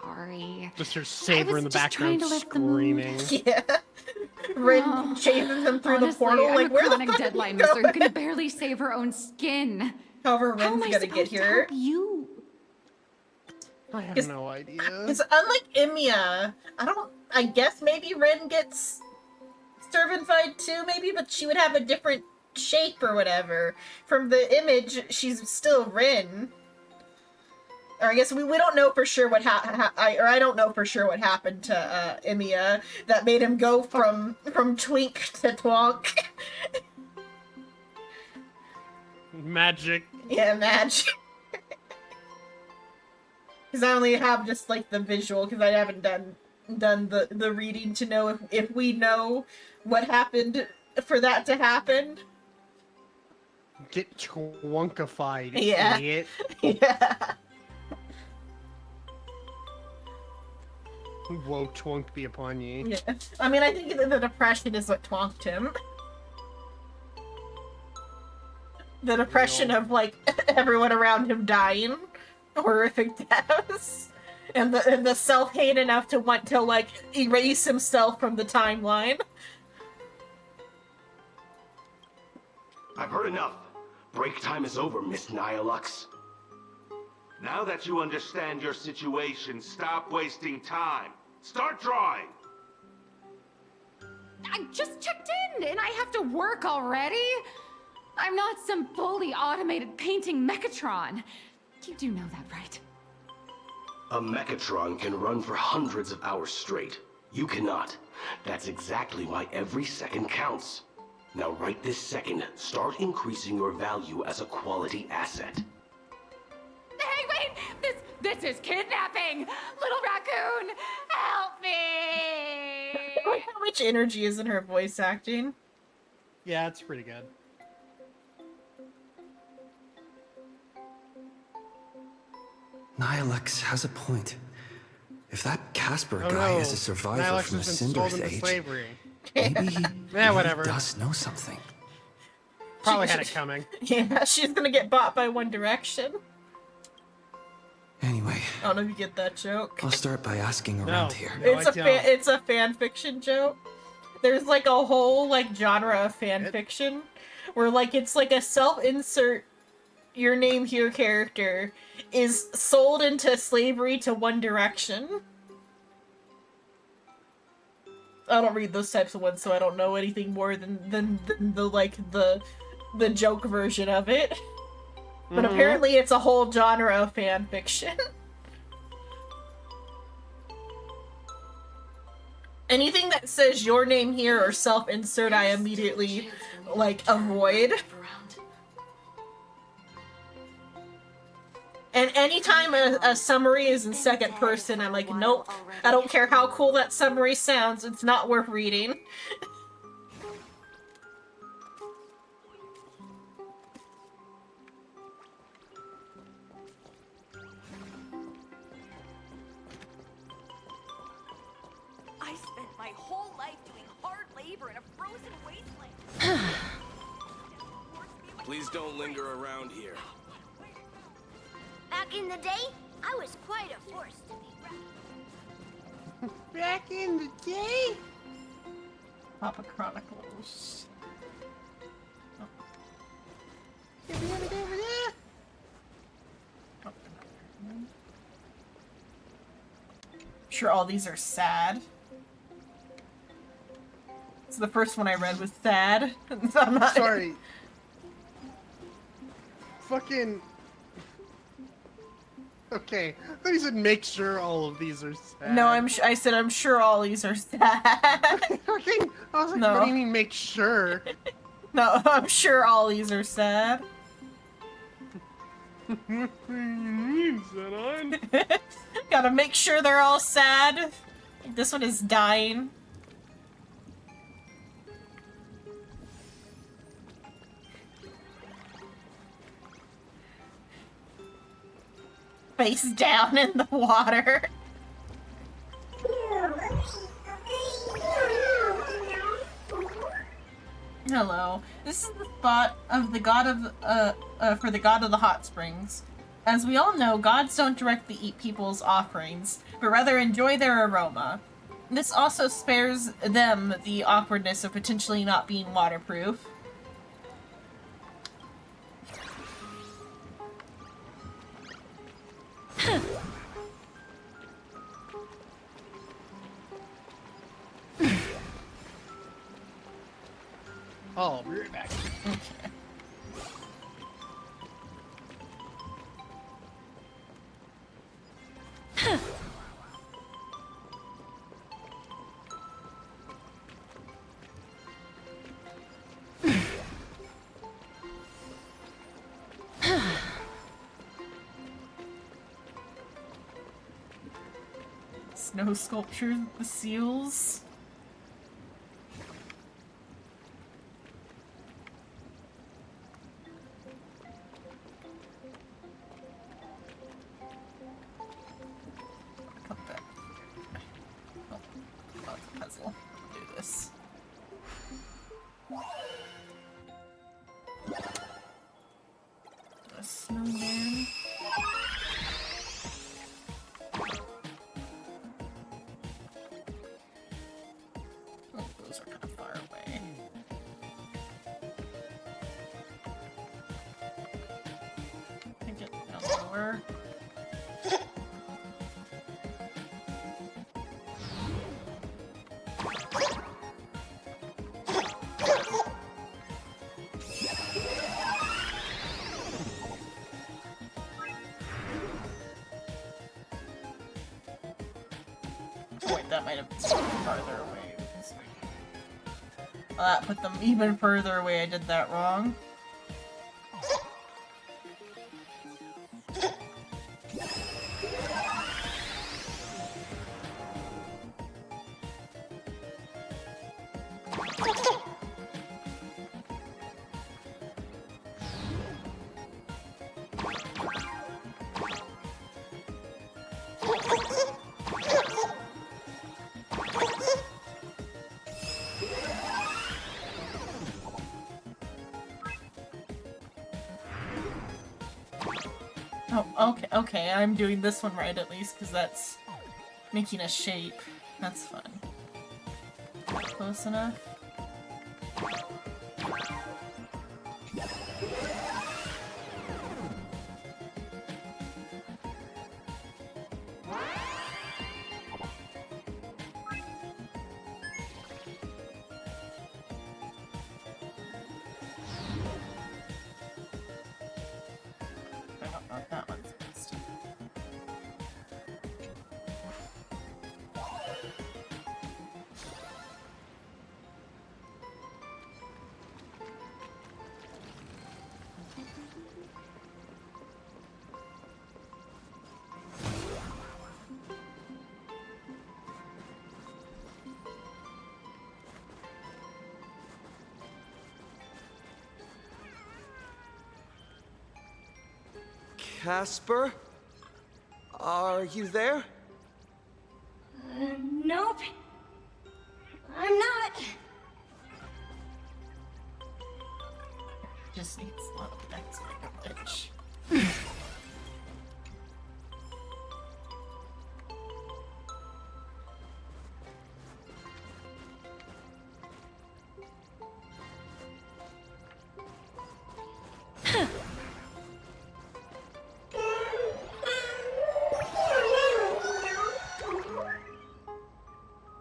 Sorry. Just her saber in the just trying background to lift the mood. screaming. Yeah. Rin chases him through Honestly, the portal. I'm Like, a where the chronic fuck deadline are you mister who going? can barely save her own skin. However, How am Rin's I gonna get supposed to here. help you? I have no idea. Because unlike Imia, I guess maybe Rin gets servantfied too, maybe, but she would have a different shape or whatever. From the image, she's still Rin. Or I guess we don't know for sure what I don't know for sure what happened to Imia that made him go from Twink to Twonk. Magic. Yeah, magic. Because I only have just like the visual, because I haven't done the reading to know if we know what happened for that to happen. Get twunkified, Yeah. idiot. Yeah. Woe twunk be upon ye. Yeah. I mean, I think the depression is what twonked him. The depression of like everyone around him dying, horrific deaths, and the self-hate enough to want to like erase himself from the timeline. I've heard enough. Break time is over, Miss Nihilux. Now that you understand your situation, stop wasting time. Start drawing! I just checked in and I have to work already? I'm not some fully automated painting Mechatron. You do know that, right? A Mechatron can run for hundreds of hours straight. You cannot. That's exactly why every second counts. Now right this second, start increasing your value as a quality asset. Hey, wait! This is kidnapping! Little raccoon! Help me! How much energy is in her voice acting? Yeah, it's pretty good. Nihilux has a point. If that Casper Oh, guy no. is a survivor Nihilux from the has been sold Cinderth into age, slavery. maybe he really whatever. does know something. Probably had it coming. Yeah, she's gonna get bought by One Direction. Anyway, I don't know if you get that joke. I'll start by asking around here. It's a fan fiction joke. There's like a whole like genre of fan fiction where like it's like a self-insert your name here character is sold into slavery to One Direction. I don't read those types of ones, so I don't know anything more than the like the joke version of it. But apparently it's a whole genre of fan fiction. Anything that says your name here or self-insert, I immediately, like, avoid. And anytime a summary is in second person, I'm like, nope. I don't care how cool that summary sounds, it's not worth reading. I spent my whole life doing hard labor in a frozen wasteland. Please don't linger around here. Back in the day, I was quite a force to be reckoned. Back in the day? Papa Chronicles. Oh. Sure, all these are sad. So the first one I read was sad. I'm not Sorry. Fucking. Okay, I thought you said make sure all of these are sad. No, I said I'm sure all these are sad. Fucking. I was like, No. what do you mean make sure? No, I'm sure all these are sad. What do you mean, Xenon? Gotta make sure they're all sad. This one is dying. Face down in the water. Hello. This is the spot of the god of for the god of the hot springs. As we all know, gods don't directly eat people's offerings, but rather enjoy their aroma. This also spares them the awkwardness of potentially not being waterproof. Oh, I'll be right back. Okay. Snow sculpture, the seals. Come back. Oh, that's a puzzle. Do this. A snowman. Oh, those are kind of far away. Can I get down lower? Wait, that might have been farther away. Well, that put them even further away. I did that wrong. Oh, okay, I'm doing this one right at least, because that's making a shape. That's fun. Close enough? I don't know if that one's missed. Casper? Are you there? Nope. I'm not. just needs a little extra glitch.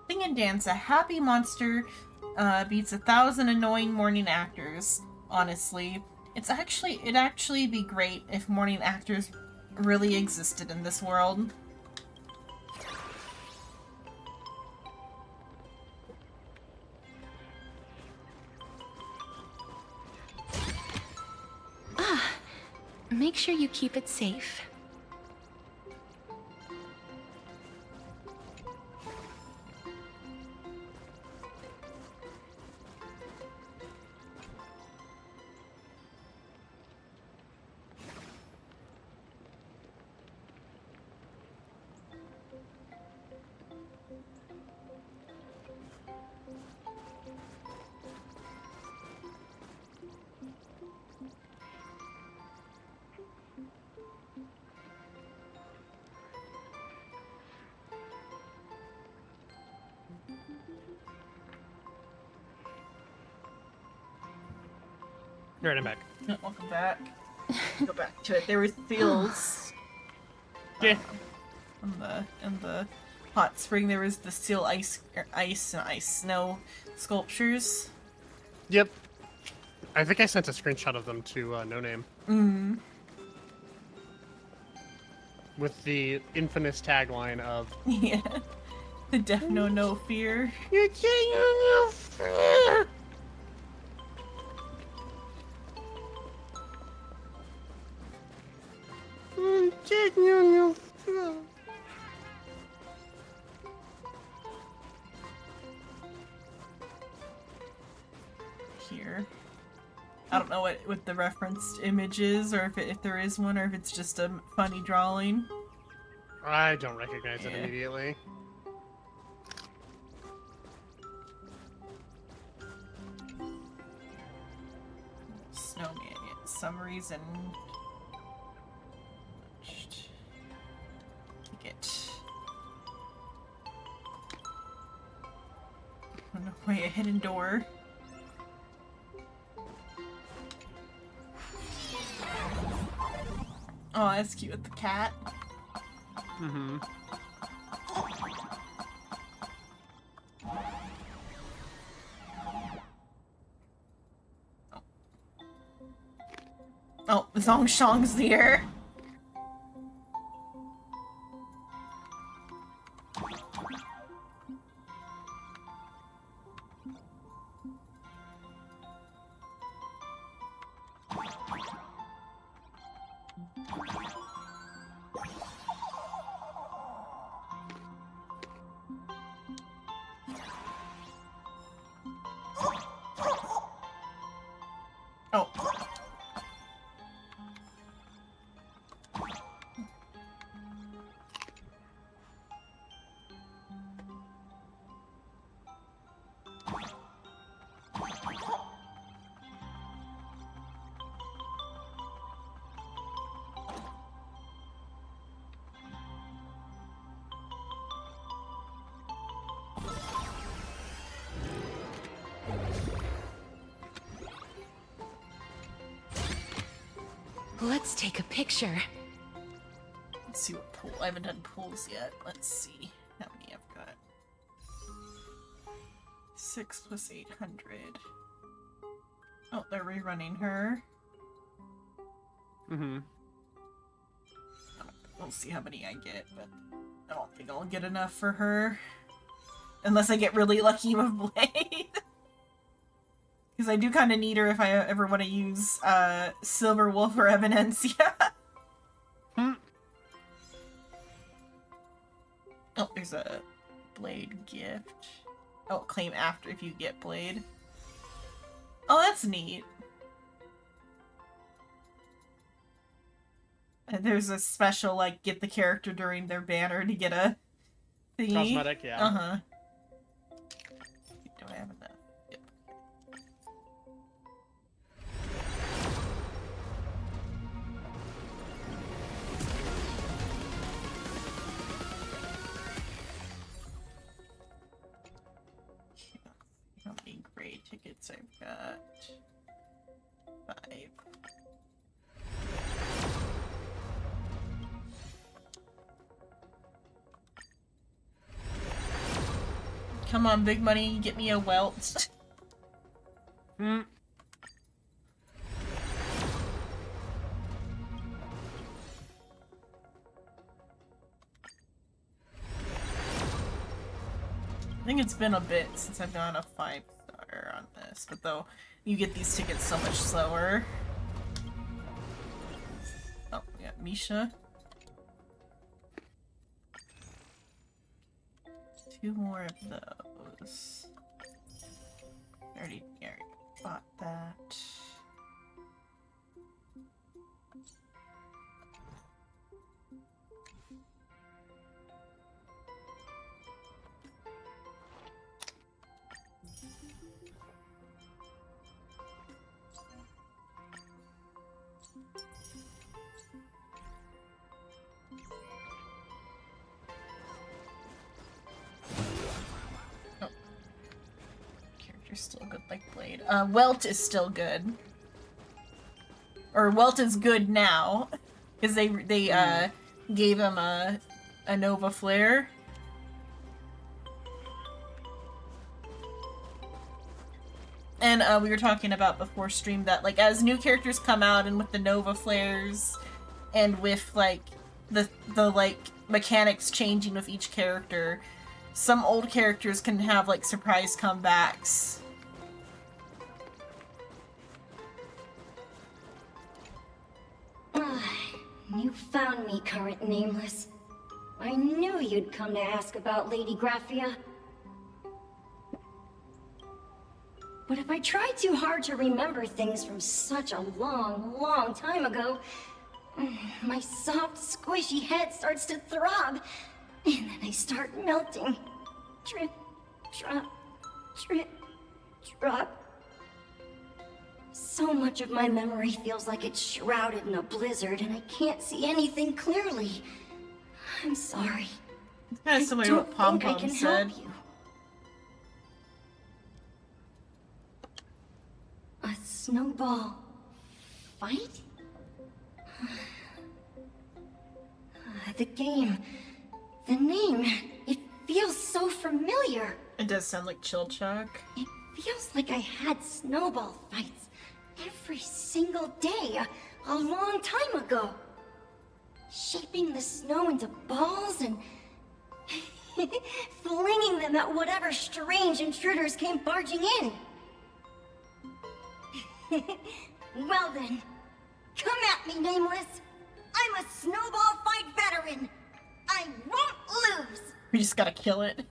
Sing and dance. A happy monster beats 1,000 annoying morning actors. Honestly, it'd actually be great if morning actors really existed in this world. Make sure you keep it safe. Alright, I'm back. Welcome back. Go back to it. There were seals. Yeah. In the hot spring, there was the seal ice snow sculptures. Yep. I think I sent a screenshot of them to No Name. Mm. With the infamous tagline of Yeah. The deaf know no fear. You can't know no fear. Here. I don't know what the referenced image is, or if there is one, or if it's just a funny drawing. I don't recognize it immediately. Snowman, yeah, some reason. Ticket. Run away, a hidden door. Oh, that's cute with the cat. Mm-hmm. Oh, Zong Shang's here. Oh. Let's take a picture. Let's see what pool. I haven't done pools yet. Let's see how many I've got. 6 plus 800. Oh, they're rerunning her. Mm-hmm. We'll see how many I get, but I don't think I'll get enough for her. Unless I get really lucky with Blade. Because I do kind of need her if I ever want to use Silver Wolf or Evidencia. Oh, there's a Blade gift. Oh, claim after if you get Blade. Oh, that's neat. And there's a special, like, get the character during their banner to get a thingy. Cosmetic, yeah. Uh-huh. Do I have enough? Yep. Got 5. Come on, big money, get me a welt. Hmm. I think it's been a bit since I've gotten a 5-star on this, but though you get these tickets so much slower. Oh, we got Misha. 2 more of those. I already bought that. Character's still good like Blade. Welt is still good. Or Welt is good now. Because they gave him a Nova Flare. And we were talking about before stream that like as new characters come out and with the Nova Flares and with like the like mechanics changing with each character, some old characters can have like surprise comebacks. You found me, current nameless. I knew you'd come to ask about Lady Graphia. But if I try too hard to remember things from such a long, long time ago, my soft, squishy head starts to throb, and then I start melting. Drip, drop, drip, drop. So much of my memory feels like it's shrouded in a blizzard, and I can't see anything clearly. I'm sorry. It's kind of similar to what Pom Pom said. A snowball fight? The game, the name, it feels so familiar. It does sound like Chill Chuck. It feels like I had snowball fights every single day a long time ago. Shaping the snow into balls and flinging them at whatever strange intruders came barging in. Well then, come at me, Nameless. I'm a snowball fight veteran. I won't lose. We just gotta kill it.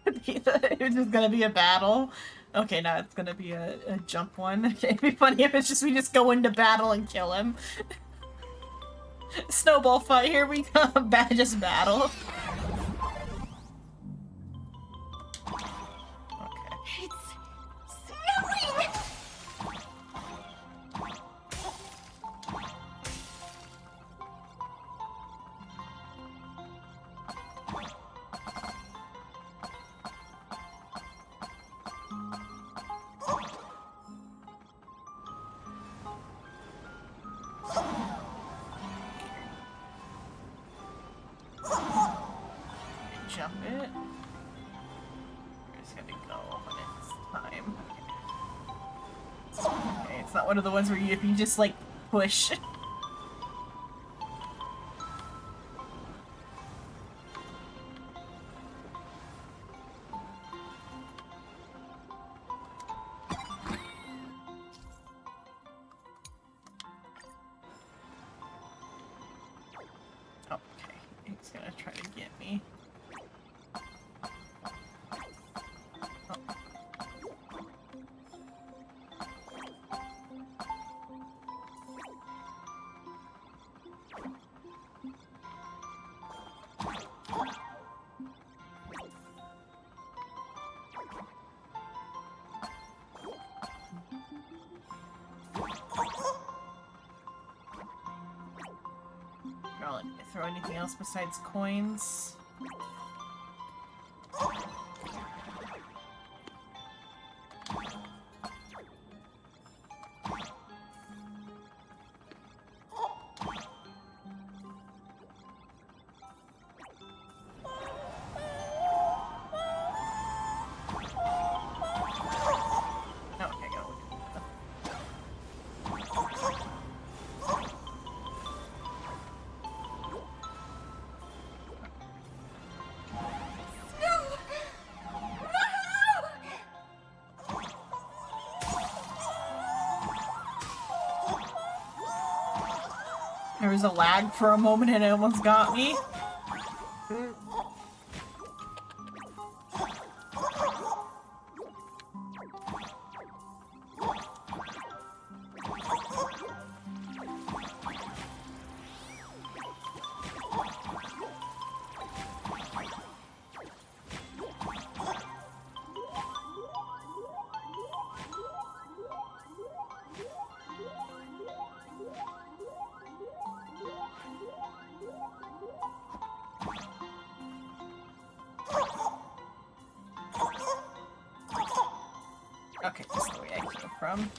It's just gonna be a battle. Okay, now it's gonna be a jump one. Okay, it'd be funny if it's just we just go into battle and kill him. Snowball fight, here we come. Just battle. It's snowing! Jump it. We're just gonna go when it's time. Okay, it's not one of the ones where you, if you just like push. Okay, he's gonna try to get me. I'll let me throw anything else besides coins. There was a lag for a moment and it almost got me. Okay, this is the way I came from.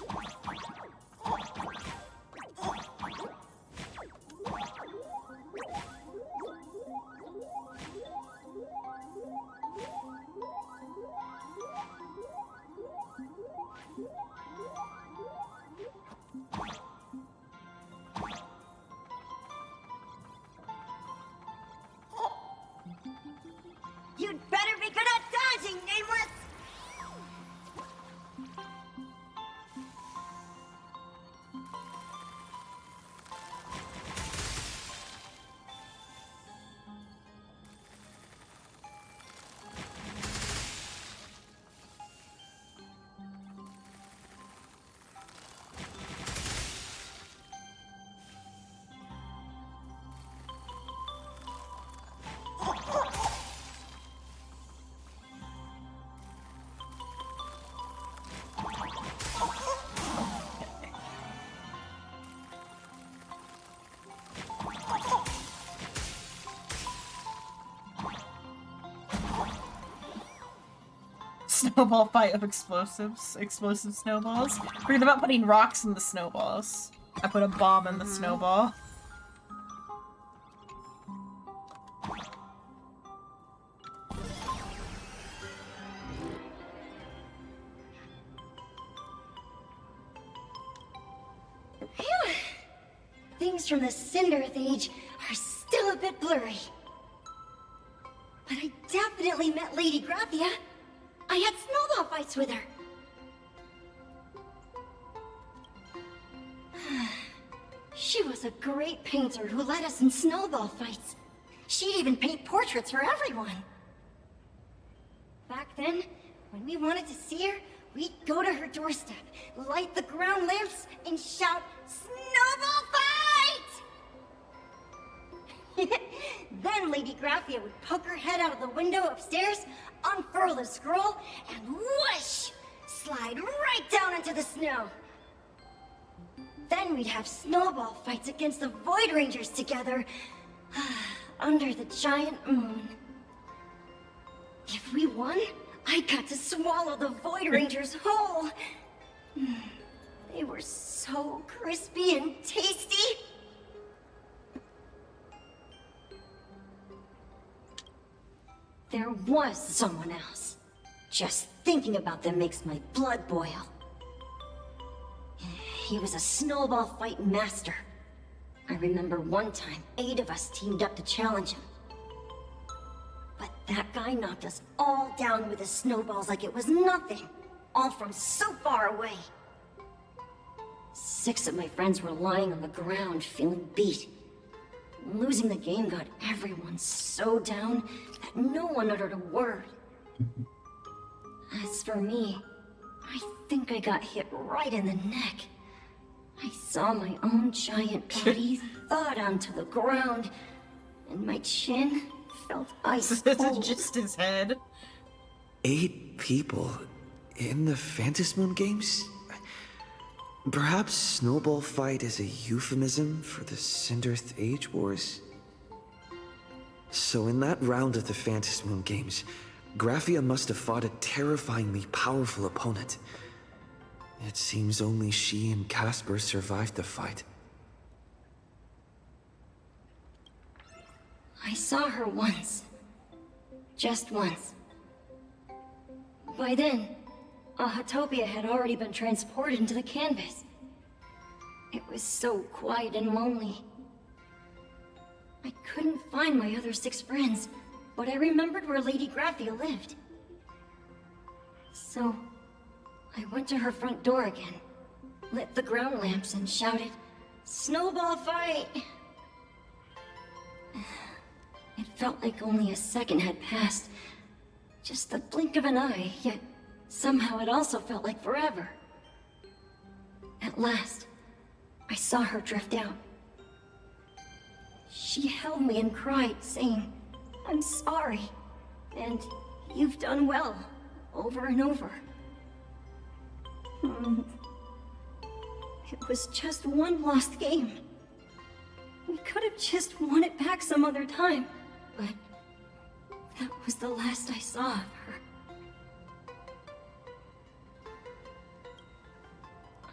You'd better be good at dodging, Nameless! Snowball fight of explosives. Explosive snowballs. Forget about putting rocks in the snowballs. I put a bomb in the snowball. Phew. Things from the Cinderth Age are still a bit blurry. But I definitely met Lady Graphia. I had snowball fights with her. She was a great painter who led us in snowball fights. She'd even paint portraits for everyone. Back then, when we wanted to see her, we'd go to her doorstep, light the ground lamps, and shout, "Snowball fight!" Then Lady Graphia would poke her head out of the window upstairs, unfurl the scroll, and whoosh! Slide right down into the snow. Then we'd have snowball fights against the Void Rangers together, under the giant moon. If we won, I got to swallow the Void Rangers whole. They were so crispy and tasty. There was someone else. Just thinking about them makes my blood boil. He was a snowball fight master. I remember one time, 8 of us teamed up to challenge him. But that guy knocked us all down with his snowballs like it was nothing. All from so far away. 6 of my friends were lying on the ground, feeling beat. Losing the game got everyone so down that no one uttered a word. As for me, I think I got hit right in the neck. I saw my own giant body thud onto the ground, and my chin felt ice cold. Just his head. 8 people in the Phantasmoon games? Perhaps Snowball Fight is a euphemism for the Cinderth Age Wars? So in that round of the Phantasmoon games, Graphia must have fought a terrifyingly powerful opponent. It seems only she and Casper survived the fight. I saw her once. Just once. By then, Ahatopia had already been transported into the canvas. It was so quiet and lonely. I couldn't find my other 6 friends, but I remembered where Lady Graphia lived. So, I went to her front door again, lit the ground lamps, and shouted, "Snowball fight!" It felt like only a second had passed. Just the blink of an eye, yet somehow it also felt like forever. At last, I saw her drift out. She held me and cried, saying, "I'm sorry, and you've done well," over and over. It was just one lost game. We could have just won it back some other time, but that was the last I saw of her.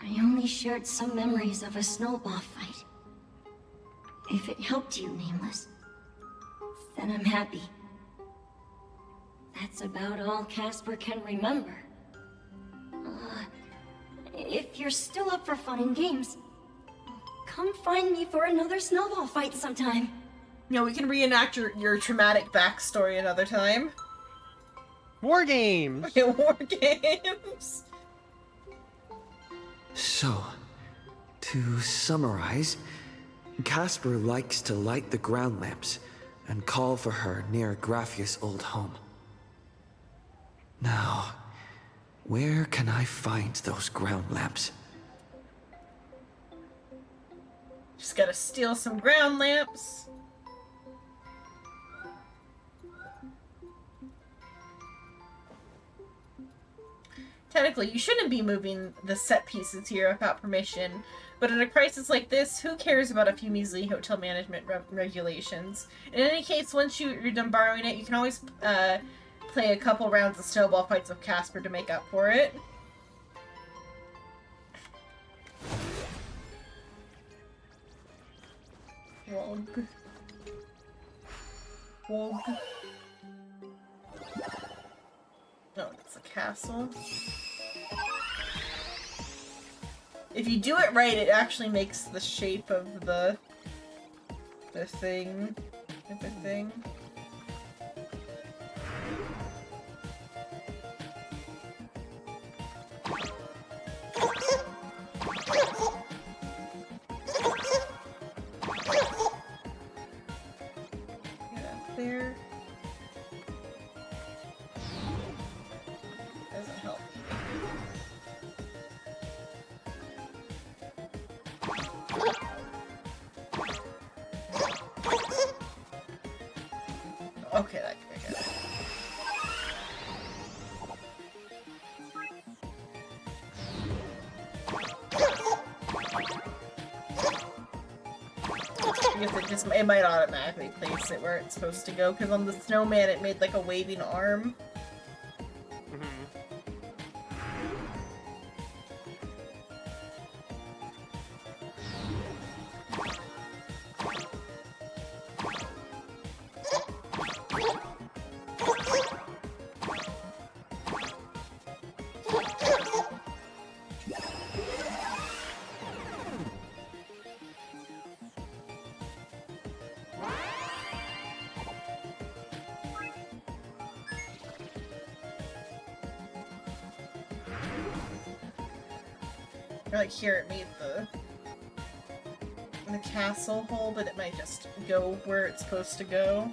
I only shared some memories of a snowball fight. If it helped you, Nameless, then I'm happy. That's about all Casper can remember. If you're still up for fun and games, come find me for another snowball fight sometime. Yeah, we can reenact your traumatic backstory another time. War games! Okay, war games! So, to summarize, Casper likes to light the ground lamps and call for her near Graphia's old home. Now, where can I find those ground lamps? Just gotta steal some ground lamps. Technically, you shouldn't be moving the set pieces here without permission, but in a crisis like this, who cares about a few measly hotel management regulations? In any case, once you're done borrowing it, you can always play a couple rounds of snowball fights with Casper to make up for it. Wog. Wog. No, it's a castle. If you do it right, it actually makes the shape of the thing. Get up there. Doesn't help. Okay, that could be good. I guess it might automatically place it where it's supposed to go, because on the snowman it made like a waving arm. Or like here it made the castle hole, but it might just go where it's supposed to go.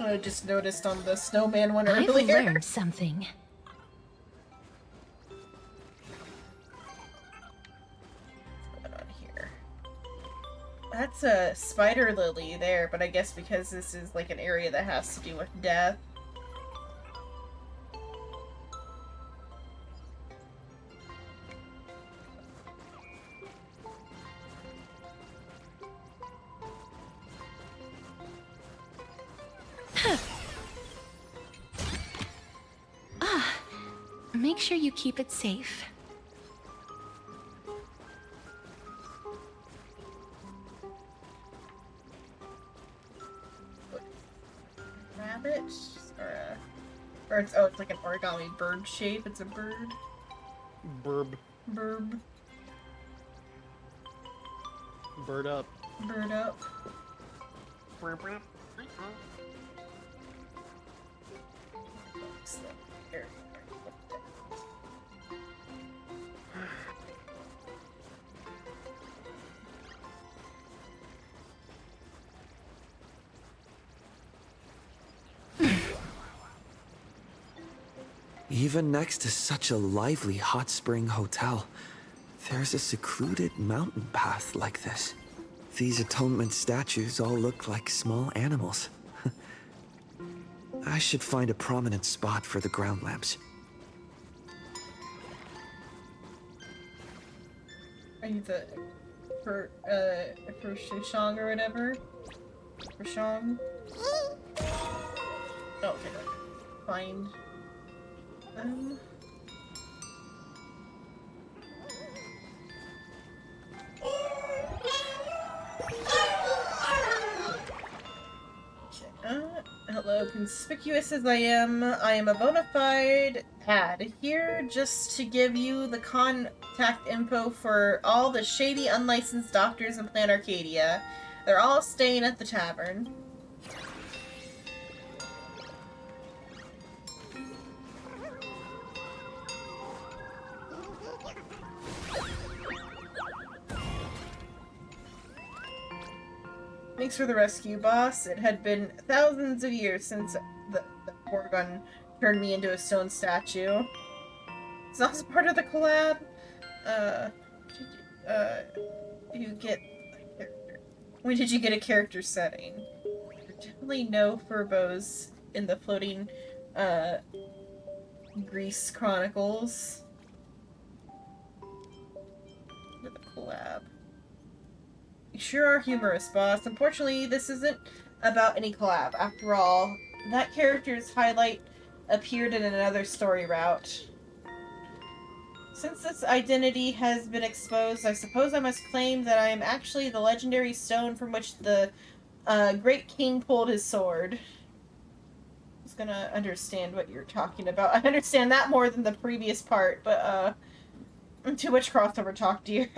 I just noticed on the snowman one earlier. I've learned something. What's going on here? That's a spider lily there, but I guess because this is like an area that has to do with death. Make sure you keep it safe. Rabbit? Or it's like an origami bird shape. It's a bird. Burb. Burb. Bird up. Bird up. Even next to such a lively hot spring hotel, there's a secluded mountain path like this. These atonement statues all look like small animals. I should find a prominent spot for the ground lamps. Are you the for Shishong or whatever? For Shong? Oh, okay. Find hello, conspicuous as I am a bona fide ad here just to give you the contact info for all the shady unlicensed doctors in Plan Arcadia. They're all staying at the tavern. Thanks for the rescue, boss. It had been thousands of years since the Gorgon turned me into a stone statue. It's not part of the collab. You get a character. When did you get a character setting? There are definitely no furbos in the floating, Greece Chronicles. The collab. You sure are humorous, boss. Unfortunately, this isn't about any collab. After all, that character's highlight appeared in another story route. Since this identity has been exposed, I suppose I must claim that I am actually the legendary stone from which the great king pulled his sword. I was gonna understand what you're talking about. I understand that more than the previous part, but too much crossover talk, dear.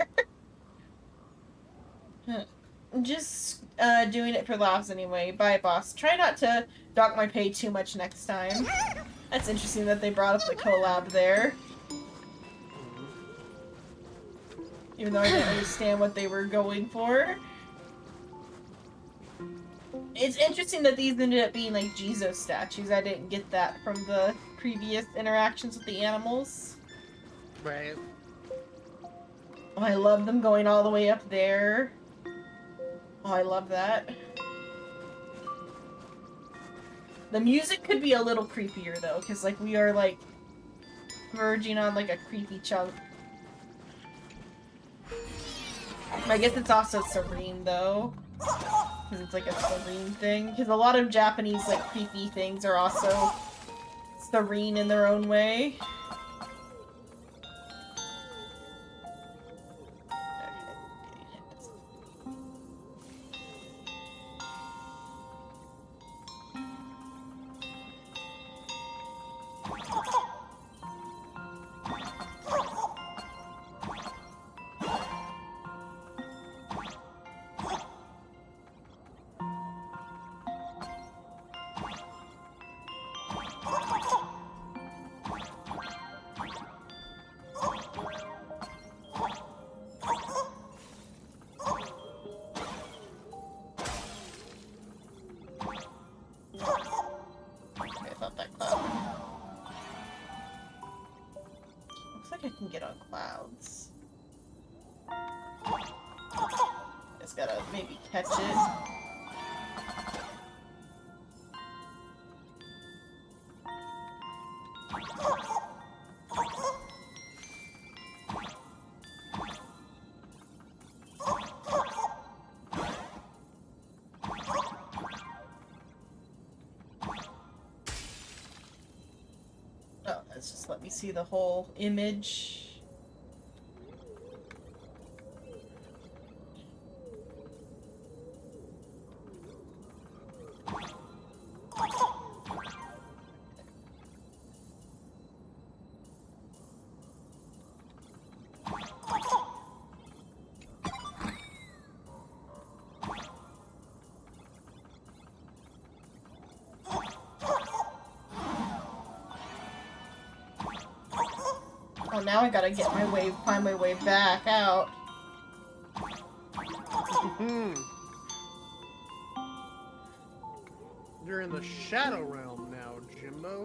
Just doing it for laughs anyway. Bye, boss. Try not to dock my pay too much next time. That's interesting that they brought up the collab there. Even though I didn't understand what they were going for. It's interesting that these ended up being like Jesus statues. I didn't get that from the previous interactions with the animals. Right. Oh, I love them going all the way up there. Oh, I love that. The music could be a little creepier though, because like we are like verging on like a creepy chunk. I guess it's also serene though, because it's like a serene thing. Because a lot of Japanese like creepy things are also serene in their own way. I can get on clouds. Just gotta maybe catch it. Oh, let's just let me see the whole image. Oh, now I gotta get my way, find my way back out. You're in the Shadow Realm now, Jimbo.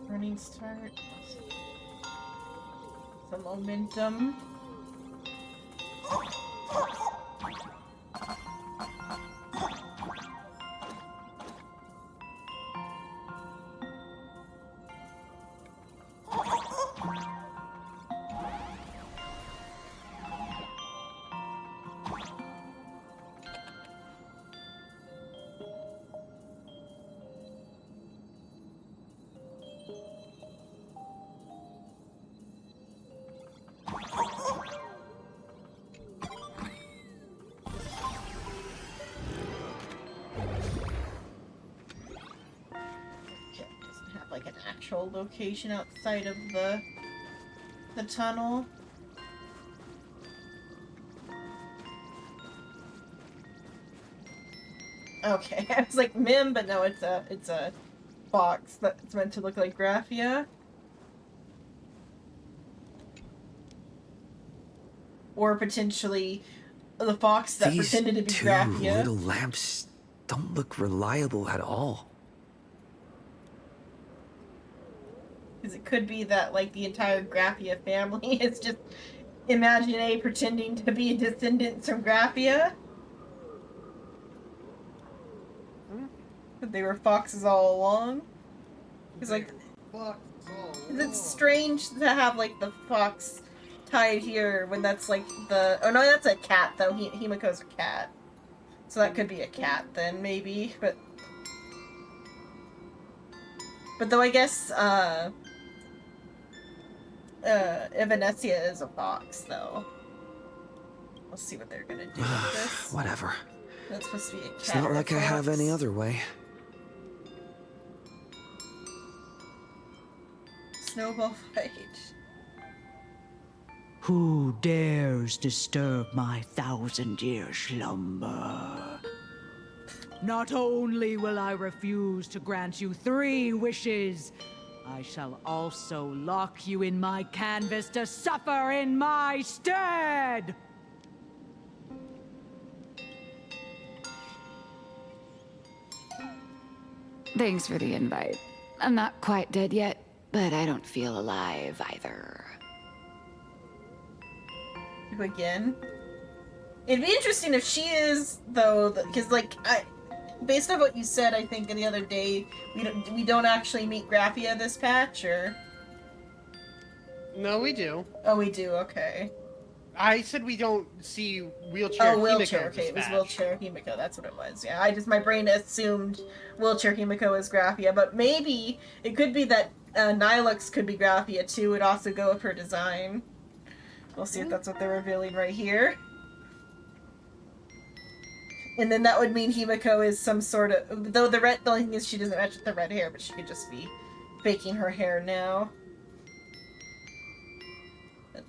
Running start. Some momentum. Like an actual location outside of the tunnel. Okay, I was like Mim, but no, it's a fox that's meant to look like Graphia. Or potentially the fox that These pretended to be two Graphia. little lamps don't look reliable at all. Because it could be that, like, the entire Graphia family is just Imagine pretending to be descendants from Graphia. But they were foxes all along. It's like, it's strange to have, like, the fox tied here when that's, like, the... Oh, no, that's a cat, though. Himiko's a cat. So that could be a cat, then, maybe. But though I guess, Evanesia is a fox, though. We'll see what they're gonna do with this. Whatever. That's supposed to be a cat. It's not like I have any other way. Snowball fight. Who dares disturb my 1,000-year slumber? Not only will I refuse to grant you 3 wishes, I shall also lock you in my canvas to suffer in my stead! Thanks for the invite. I'm not quite dead yet, but I don't feel alive either. Again? It'd be interesting if she is, though, because, like, based on what you said, I think, the other day, we don't actually meet Graphia this patch, or? No, we do. Oh, we do, okay. I said we don't see wheelchair wheelchair, Himiko okay, it was dispatch. wheelchair Himiko, that's what it was, yeah. My brain assumed wheelchair Himiko is Graphia, but maybe it could be that Nilux could be Graphia, too. It'd also go with her design. We'll see if that's what they're revealing right here. And then that would mean Himiko is some sort of... Though the only thing is she doesn't match with the red hair, but she could just be faking her hair now.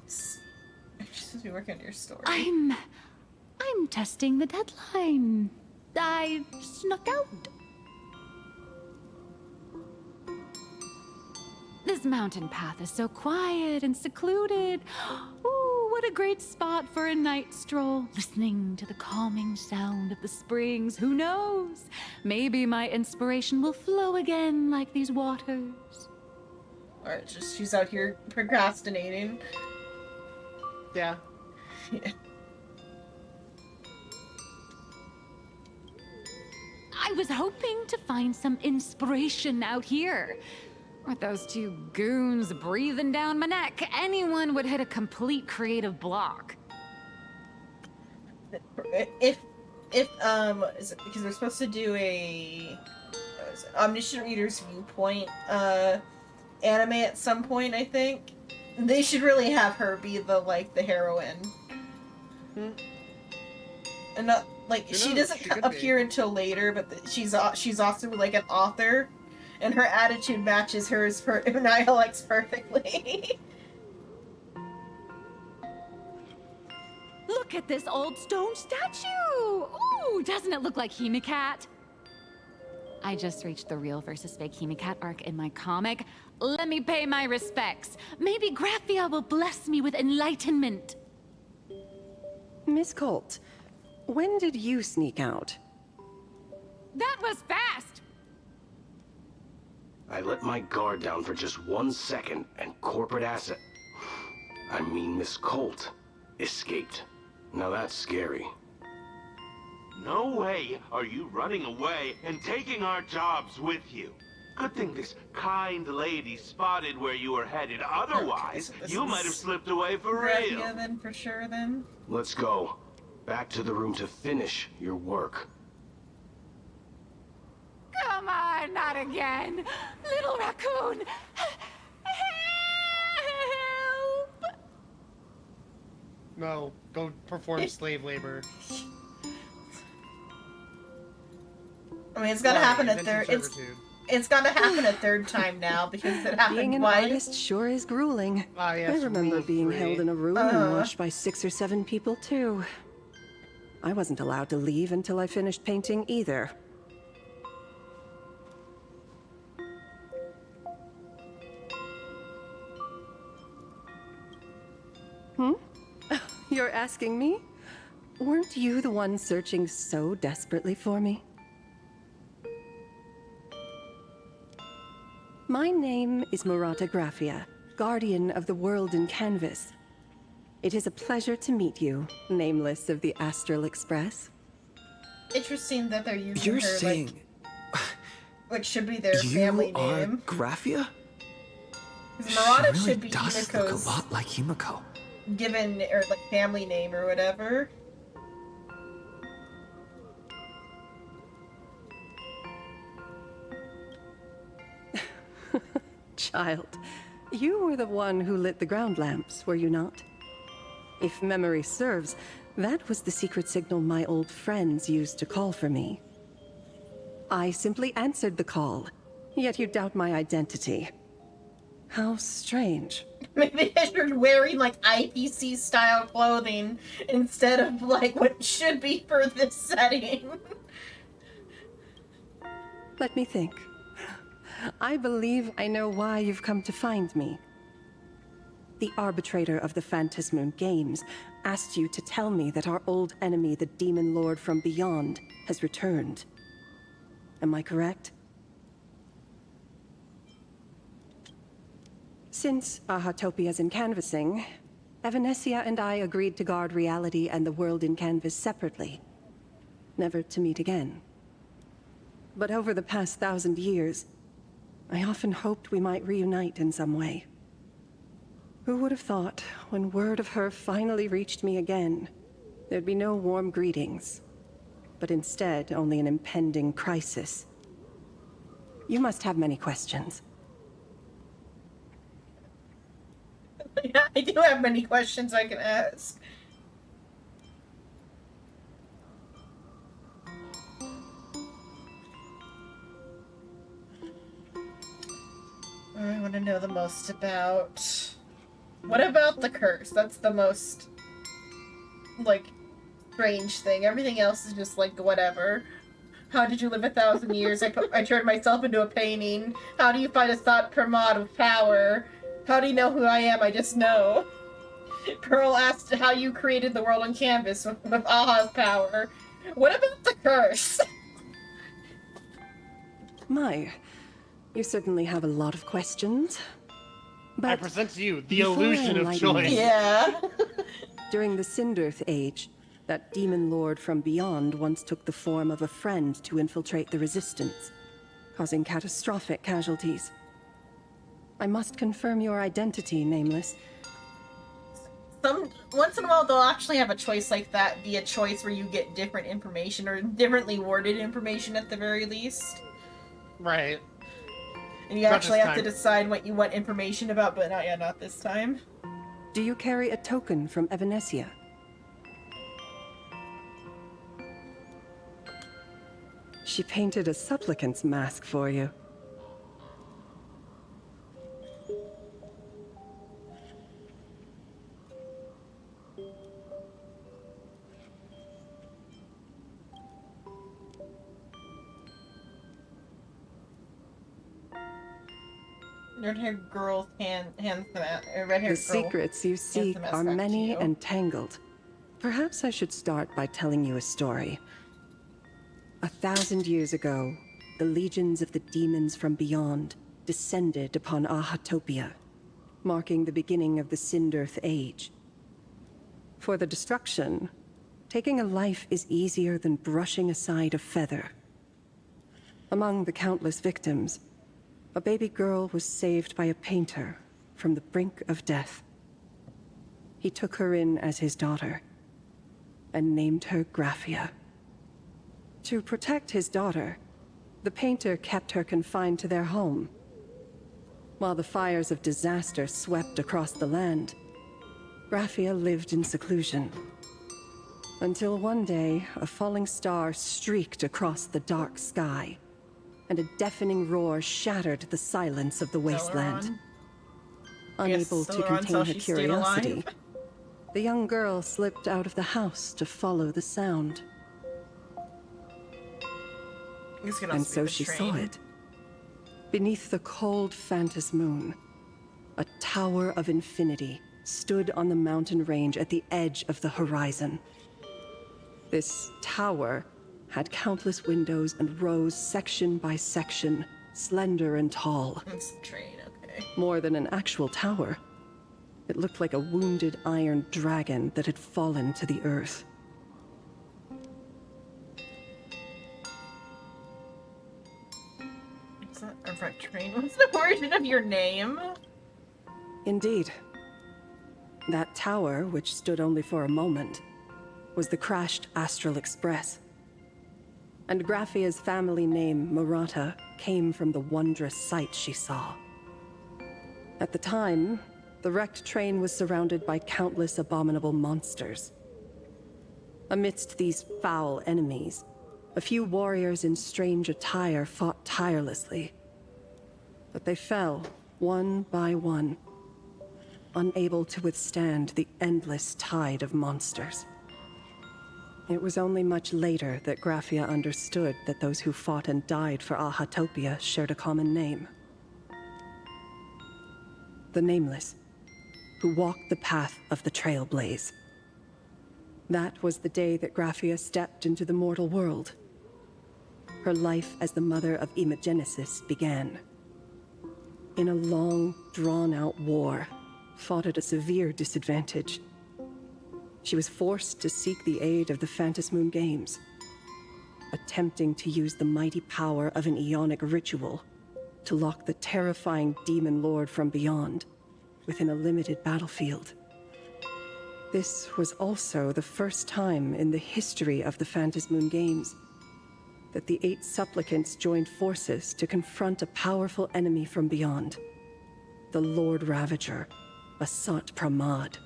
She's supposed to be working on your story. I'm testing the deadline. I snuck out. This mountain path is so quiet and secluded. Ooh, what a great spot for a night stroll. Listening to the calming sound of the springs. Who knows? Maybe my inspiration will flow again like these waters. Or she's out here procrastinating. Yeah. Yeah. I was hoping to find some inspiration out here. With those 2 goons breathing down my neck, anyone would hit a complete creative block. If is it because we're supposed to do a Omniscient Reader's Viewpoint anime at some point, I think. They should really have her be the heroine. And not like she doesn't she could appear until later, but she's also like an author, and her attitude matches hers for Nihilex perfectly. Look at this old stone statue! Ooh, doesn't it look like Hemicat? I just reached the real versus fake Hemicat arc in my comic. Let me pay my respects. Maybe Graphia will bless me with enlightenment. Miss Colt, when did you sneak out? That was fast! I let my guard down for just 1 second, and corporate asset... I mean Miss Colt escaped. Now that's scary. No way are you running away and taking our jobs with you. Good thing this kind lady spotted where you were headed. Otherwise, Okay, so you might have slipped away for real. Graphia then, for sure, then. Let's go. Back to the room to finish your work. Come on, not again! Little raccoon! Help! No, go perform slave labor. I mean, it's gonna happen a third. It's gonna happen a third time now because it happened Being an twice. artist sure is grueling. Yes, I remember being held in a room and watched by 6 or 7 people too. I wasn't allowed to leave until I finished painting either. You're asking me? Weren't you the one searching so desperately for me? My name is Murata Graphia, guardian of the world in canvas. It is a pleasure to meet you, nameless of the Astral Express. Interesting that they're using You're her saying like should be their you family are name. Graphia? Because Murata She really should be does look a Himiko's lot like Himiko. given or like family name or whatever. Child, you were the one who lit the ground lamps, were you not? If memory serves, that was the secret signal my old friends used to call for me. I simply answered the call, yet you doubt my identity. How strange. Maybe you're wearing like IPC style clothing instead of like what should be for this setting. Let me think. I believe I know why you've come to find me. The arbitrator of the Phantasmoon Games asked you to tell me that our old enemy, the Demon Lord from Beyond, has returned. Am I correct? Since Ahatopia's in canvassing, Evanesia and I agreed to guard reality and the world in canvas separately, never to meet again. But over the past 1,000 years, I often hoped we might reunite in some way. Who would have thought, when word of her finally reached me again, there'd be no warm greetings, but instead only an impending crisis. You must have many questions. Yeah, I do have many questions I can ask. I want to know the most about... What about the curse? That's the most, like, strange thing. Everything else is just, like, whatever. How did you live 1,000 years? I turned myself into a painting. How do you find a thought per mod of power? How do you know who I am? I just know. Pearl asked how you created the world on canvas with Aha's power. What about the curse? My, you certainly have a lot of questions. But I present to you the before illusion of enlightening choice. you, Yeah. During the Sindirth Age, that demon lord from beyond once took the form of a friend to infiltrate the Resistance, causing catastrophic casualties. I must confirm your identity, Nameless. Once in a while they'll actually have a choice like that be a choice where you get different information or differently worded information at the very least. Right. And you Not actually this have to time. decide what you want information about, but not this time. Do you carry a token from Evanesia? She painted a supplicant's mask for you. Red-haired girl hands the red-haired girl. The secrets you seek are many and tangled. Perhaps I should start by telling you a story. 1,000 years ago, the legions of the demons from beyond descended upon Ahatopia, marking the beginning of the Sindirth Age. For the destruction, taking a life is easier than brushing aside a feather. Among the countless victims, a baby girl was saved by a painter from the brink of death. He took her in as his daughter and named her Graphia. To protect his daughter, the painter kept her confined to their home. While the fires of disaster swept across the land, Graphia lived in seclusion. Until one day, a falling star streaked across the dark sky, and a deafening roar shattered the silence of the wasteland. Unable to contain her curiosity, the young girl slipped out of the house to follow the sound. And so she saw it. Beneath the cold Phantas moon, a tower of infinity stood on the mountain range at the edge of the horizon. This tower had countless windows and rose section by section, slender and tall. It's the train, okay. More than an actual tower, it looked like a wounded iron dragon that had fallen to the earth. Is that a front train? What's the origin of your name? Indeed. That tower, which stood only for a moment, was the crashed Astral Express. And Graphia's family name, Murata, came from the wondrous sight she saw. At the time, the wrecked train was surrounded by countless abominable monsters. Amidst these foul enemies, a few warriors in strange attire fought tirelessly. But they fell, one by one, unable to withstand the endless tide of monsters. It was only much later that Graphia understood that those who fought and died for Ahatopia shared a common name. The Nameless, who walked the path of the Trailblaze. That was the day that Graphia stepped into the mortal world. Her life as the mother of Imogenesis began. In a long, drawn-out war, fought at a severe disadvantage. She was forced to seek the aid of the Phantas Moon Games, attempting to use the mighty power of an Ionic ritual to lock the terrifying demon lord from beyond within a limited battlefield. This was also the first time in the history of the Phantas Moon Games that the 8 supplicants joined forces to confront a powerful enemy from beyond, the Lord Ravager, Asat Pramad.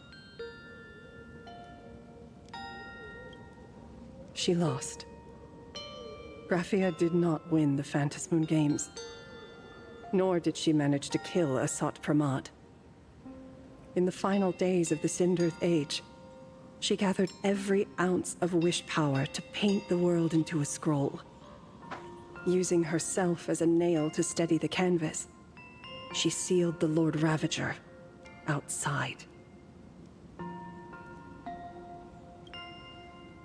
She lost. Graphia did not win the Phantas Moon Games, nor did she manage to kill Asat Pramad. In the final days of the Sindirth Age, she gathered every ounce of wish power to paint the world into a scroll. Using herself as a nail to steady the canvas, she sealed the Lord Ravager outside.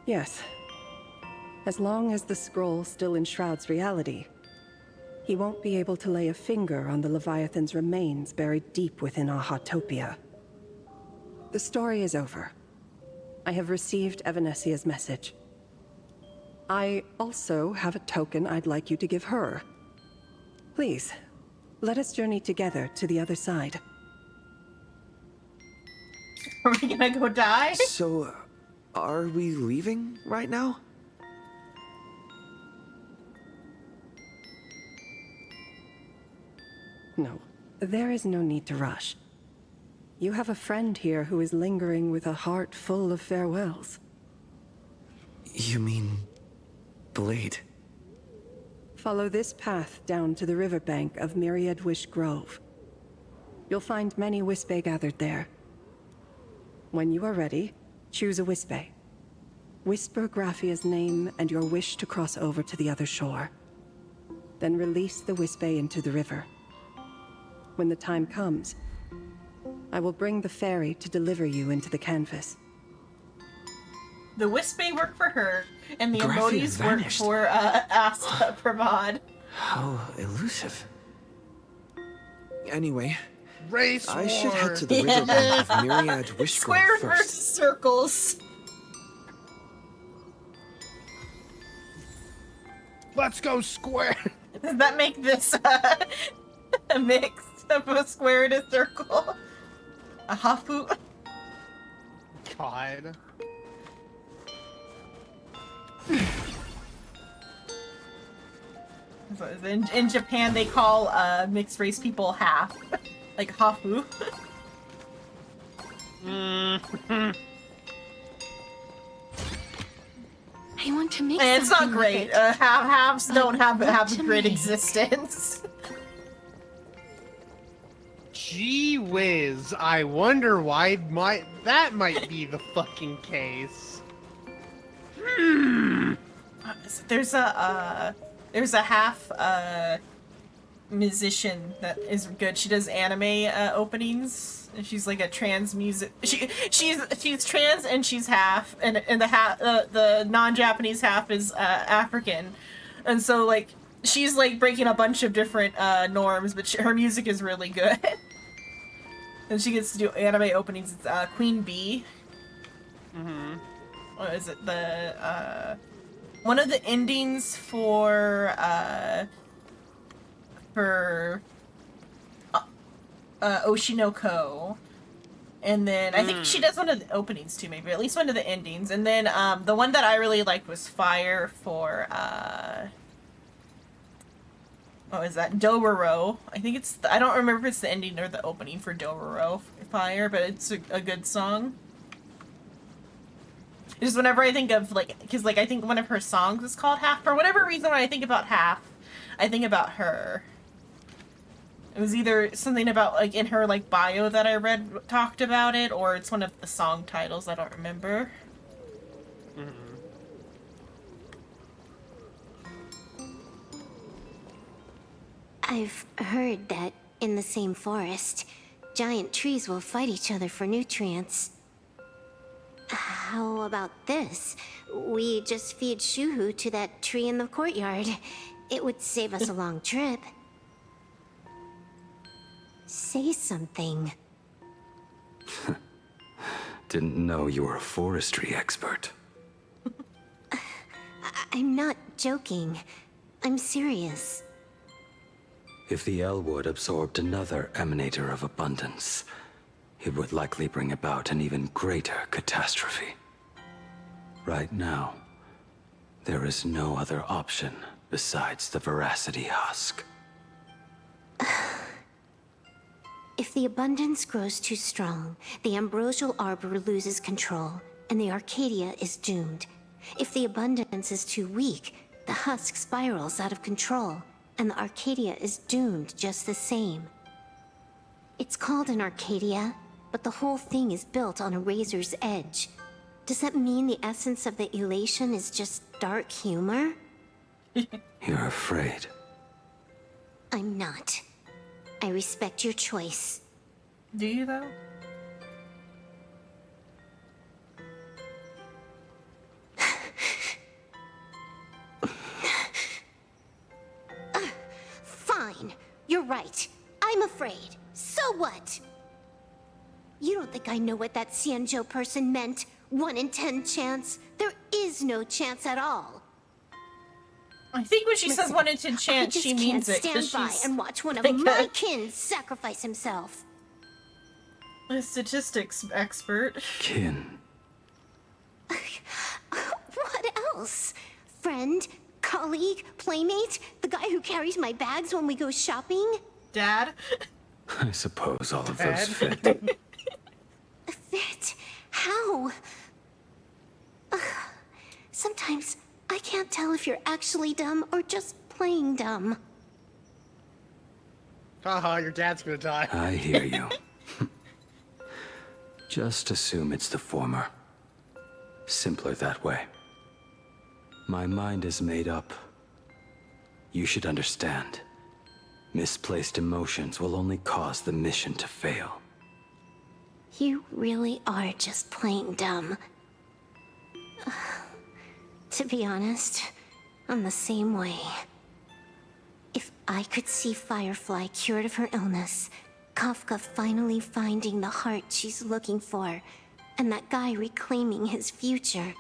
Yes. As long as the scroll still enshrouds reality, he won't be able to lay a finger on the Leviathan's remains buried deep within Ahatopia. The story is over. I have received Evanesia's message. I also have a token I'd like you to give her. Please, let us journey together to the other side. Are we gonna go die? So, are we leaving right now? No, there is no need to rush. You have a friend here who is lingering with a heart full of farewells. You mean... Blade? Follow this path down to the riverbank of Myriad Wish Grove. You'll find many Wispe gathered there. When you are ready, choose a Wispe. Whisper Graphia's name and your wish to cross over to the other shore. Then release the Wispe into the river. When the time comes, I will bring the ferry to deliver you into the canvas. The Wispe work for her, and the Graphia emojis work vanished. for Asta Pramod. How elusive. Anyway, Race I should war. head to the riverbank of Myriad Wish Grove Squares first. versus circles. Let's go square. Does that make this a mix of a square and a circle? A hafu? God. So in Japan, they call mixed race people half, like hafu. I want to make And it's not something with great. it. Halves don't have what a to great make? existence. Gee whiz, I wonder why that might be the fucking case. There's a half musician that is good. She does anime openings. And she's like a trans music. She's trans and she's half, and the non-Japanese half is African, and so like she's like breaking a bunch of different norms, but her music is really good. And she gets to do anime openings. It's Queen Bee. What is it? The one of the endings for Oshinoko, and then I think she does one of the openings too, maybe at least one of the endings, and then the one that I really liked was Fire for what was that? Dororo. I think it's I don't remember if it's the ending or the opening for Dororo Fire, but it's a good song. Just whenever I think of like, because like I think one of her songs is called Half. For whatever reason, when I think about Half, I think about her. It was either something about like in her like bio that I read talked about it, or it's one of the song titles. I don't remember. I've heard that in the same forest, giant trees will fight each other for nutrients. How about this? We just feed Shuhu to that tree in the courtyard. It would save us a long trip. Say something. Didn't know you were a forestry expert. I'm not joking. I'm serious. If the Elwood absorbed another emanator of abundance, it would likely bring about an even greater catastrophe. Right now, there is no other option besides the Veracity Husk. If the abundance grows too strong, the ambrosial arbor loses control, and the Arcadia is doomed. If the abundance is too weak, the husk spirals out of control, and the Arcadia is doomed just the same. It's called an Arcadia, but the whole thing is built on a razor's edge. Does that mean the essence of the elation is just dark humor? You're afraid. I'm not. I respect your choice. Do you though? Fine. You're right. I'm afraid. So what? You don't think I know what that Xianzhou person meant? 1 in 10 chance? There is no chance at all. I think when she says 1 in 10 chance, she means it. I just can't 'cause stand by she's and watch one of like my kin sacrifice himself. a statistics expert. Kin. What else? Friend? Colleague? Playmate? The guy who carries my bags when we go shopping? Dad? I suppose all of those fit. Fit? How? Ugh. Sometimes I can't tell if you're actually dumb or just playing dumb. Haha, your dad's gonna die. I hear you. Just assume it's the former. Simpler that way. My mind is made up. You should understand. Misplaced emotions will only cause the mission to fail. You really are just playing dumb. To be honest, I'm the same way. If I could see Firefly cured of her illness, Kafka finally finding the heart she's looking for, and that guy reclaiming his future,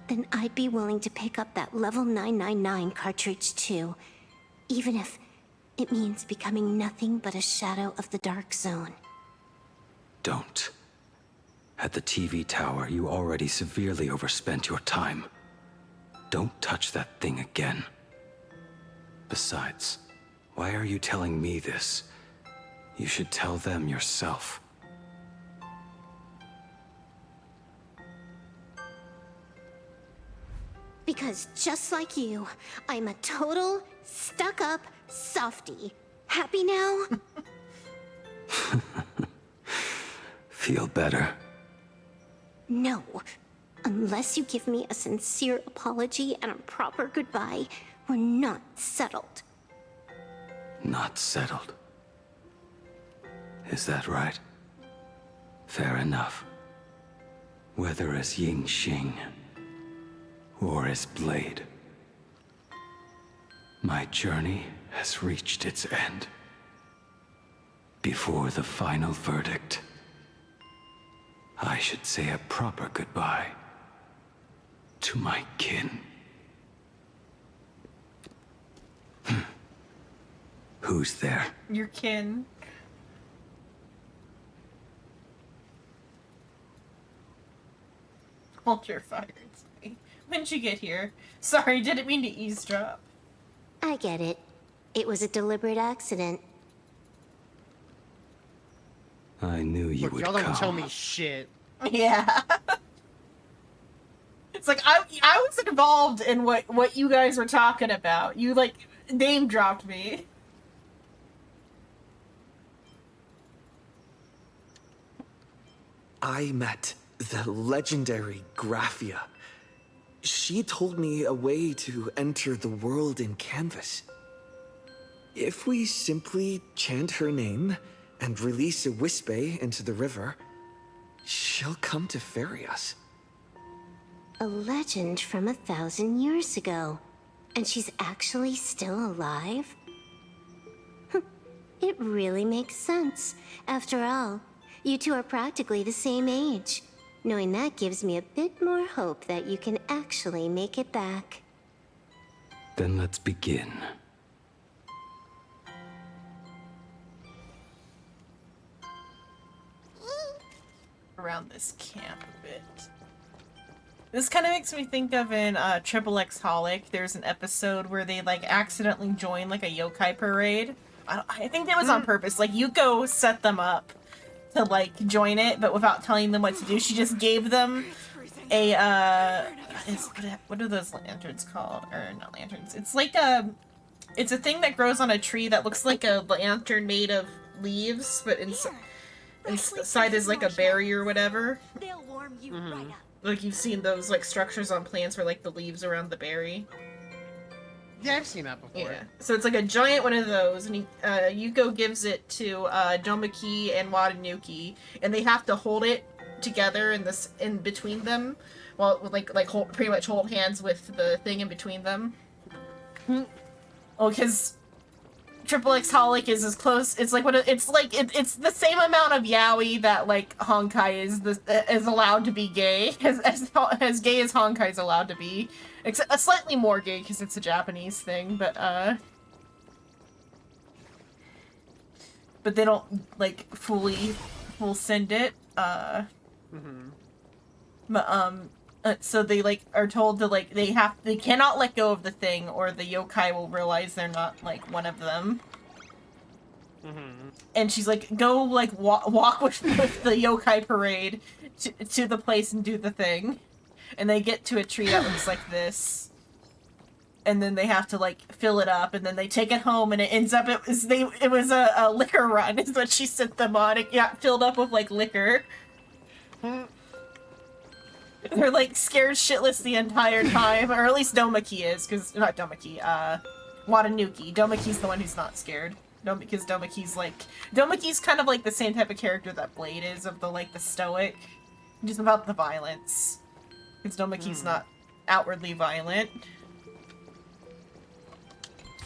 then I'd be willing to pick up that level 999 cartridge too, even if it means becoming nothing but a shadow of the Dark Zone. Don't. At the TV tower, you already severely overspent your time. Don't touch that thing again. Besides, why are you telling me this? You should tell them yourself. Because just like you, I'm a total, stuck-up softie. Happy now? Feel better? No. Unless you give me a sincere apology and a proper goodbye, we're not settled. Not settled. Is that right? Fair enough. Whether as Ying Xing or as Blade, my journey has reached its end. Before the final verdict, I should say a proper goodbye to my kin. Who's there? Your kin. Hold your fire. When'd you get here? Sorry, didn't mean to eavesdrop. I get it. It was a deliberate accident. I knew you Look, would y'all come. don't tell me shit. Yeah. It's like I was involved in what you guys were talking about. You like name dropped me. I met the legendary Graphia. She told me a way to enter the world in Canvas. If we simply chant her name and release a Wispe into the river, she'll come to ferry us. A legend from 1,000 years ago. And she's actually still alive? It really makes sense. After all, you two are practically the same age. Knowing that gives me a bit more hope that you can actually make it back. Then let's begin. Around this camp a bit. This kind of makes me think of in Triple X Holic. There's an episode where they like accidentally join like a yokai parade. I think that was on purpose. Like Yuko set them up to like join it, but without telling them what to do. She just gave them a what are those lanterns called? Or not lanterns. It's like it's a thing that grows on a tree that looks like a lantern made of leaves, but inside is like a berry or whatever. They'll warm you right up. Like you've seen those like structures on plants where like the leaves around the berry. Yeah, I've seen that before. Yeah. So it's like a giant one of those, and Yuko gives it to Domaki and Watanuki, and they have to hold it together in between them, while pretty much hold hands with the thing in between them. Oh, because Triple X Holic is as close. It's like it's the same amount of yaoi that like Honkai is allowed to be gay as gay as Honkai is allowed to be, except slightly more gay because it's a Japanese thing. But they don't like full send it. So they like are told to like they cannot let go of the thing or the yokai will realize they're not like one of them. And she's like, go like walk with the yokai parade to the place and do the thing. And they get to a tree that looks like this. and then they have to like fill it up, and then they take it home, and it ends up it was a liquor run is what she sent them on. It got filled up with like liquor. They're like scared shitless the entire time, or at least Domaki is, because not Domaki, Watanuki. Domaki's the one who's not scared. Because Domaki's kind of like the same type of character that Blade is, of the like the stoic, just about the violence. Because Domaki's not outwardly violent.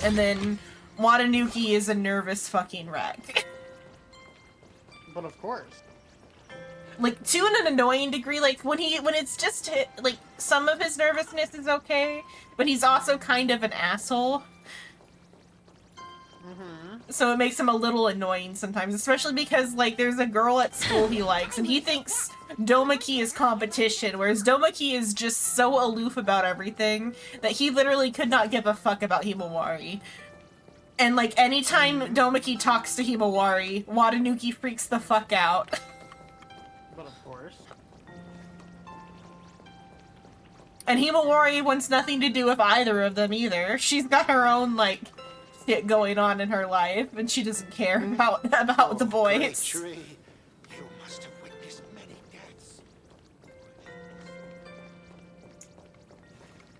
And then Watanuki is a nervous fucking wreck. But of course. Like, to an annoying degree, like, when it's just, like, some of his nervousness is okay, but he's also kind of an asshole. So it makes him a little annoying sometimes, especially because, like, there's a girl at school he likes, and he thinks Domaki is competition, whereas Domaki is just so aloof about everything that he literally could not give a fuck about Himawari. And, like, anytime Domaki talks to Himawari, Watanuki freaks the fuck out. But of course. And Himawari wants nothing to do with either of them either. She's got her own, like, shit going on in her life, and she doesn't care about the boys. Tree, you must have witnessed many deaths.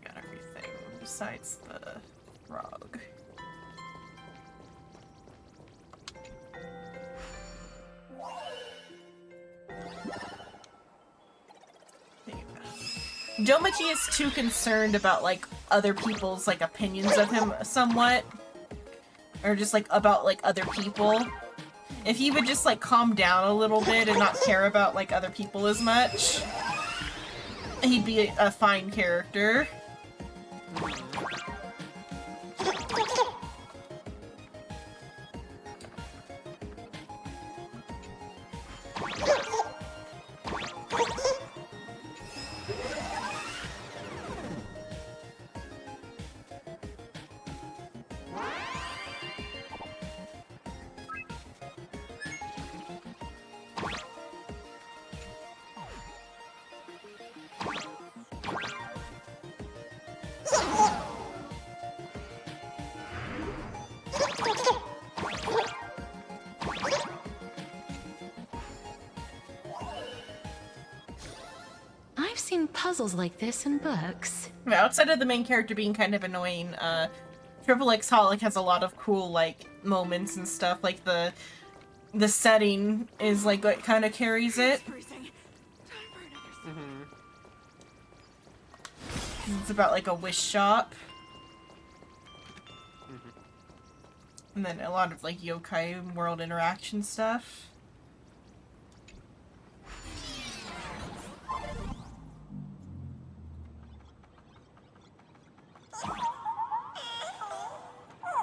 Got everything besides the frog. Domaki is too concerned about, like, other people's, like, opinions of him somewhat. Or just, like, about, like, other people. If he would just, like, calm down a little bit and not care about, like, other people as much, he'd be a fine character. I've seen puzzles like this in books. Outside of the main character being kind of annoying, Triple X Holic has a lot of cool, like, moments and stuff. Like, the setting is, like, what kind of carries it. It's about, like, a wish shop. And then a lot of, like, yokai world interaction stuff.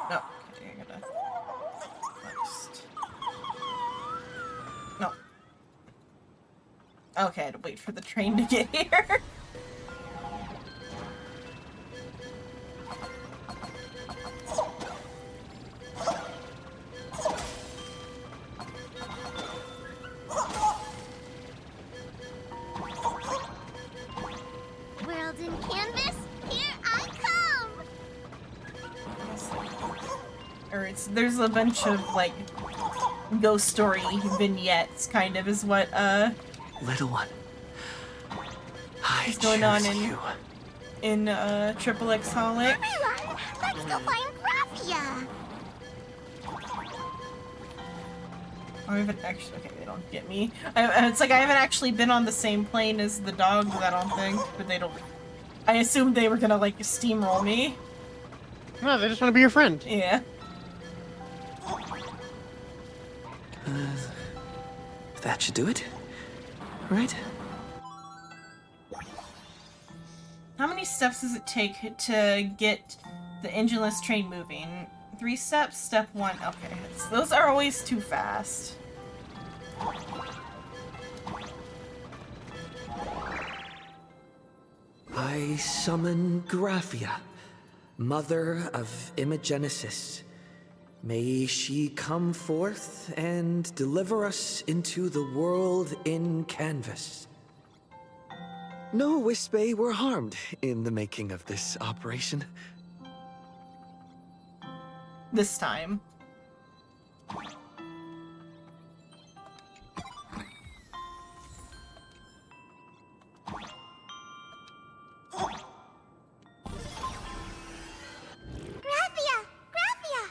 No. Okay, I gotta... Next. No. Okay, I had to wait for the train to get here. World in canvas, here I come! Or there's a bunch of, like, ghost story vignettes, kind of, is what, Little one, is going on in Triple X Holic. Everyone, let's go find Graphia! I haven't actually, okay, they don't get me. It's like I haven't actually been on the same plane as the dogs, I don't think, but they don't. I assumed they were gonna, like, steamroll me. No, they just want to be your friend. Yeah. That should do it, right? How many steps does it take to get the engineless train moving? 3 steps? Step 1. Okay, those are always too fast. I summon Graphia, mother of Imogenesis. May she come forth and deliver us into the world in canvas. No Wispe were harmed in the making of this operation. This time. Graphia! Graphia!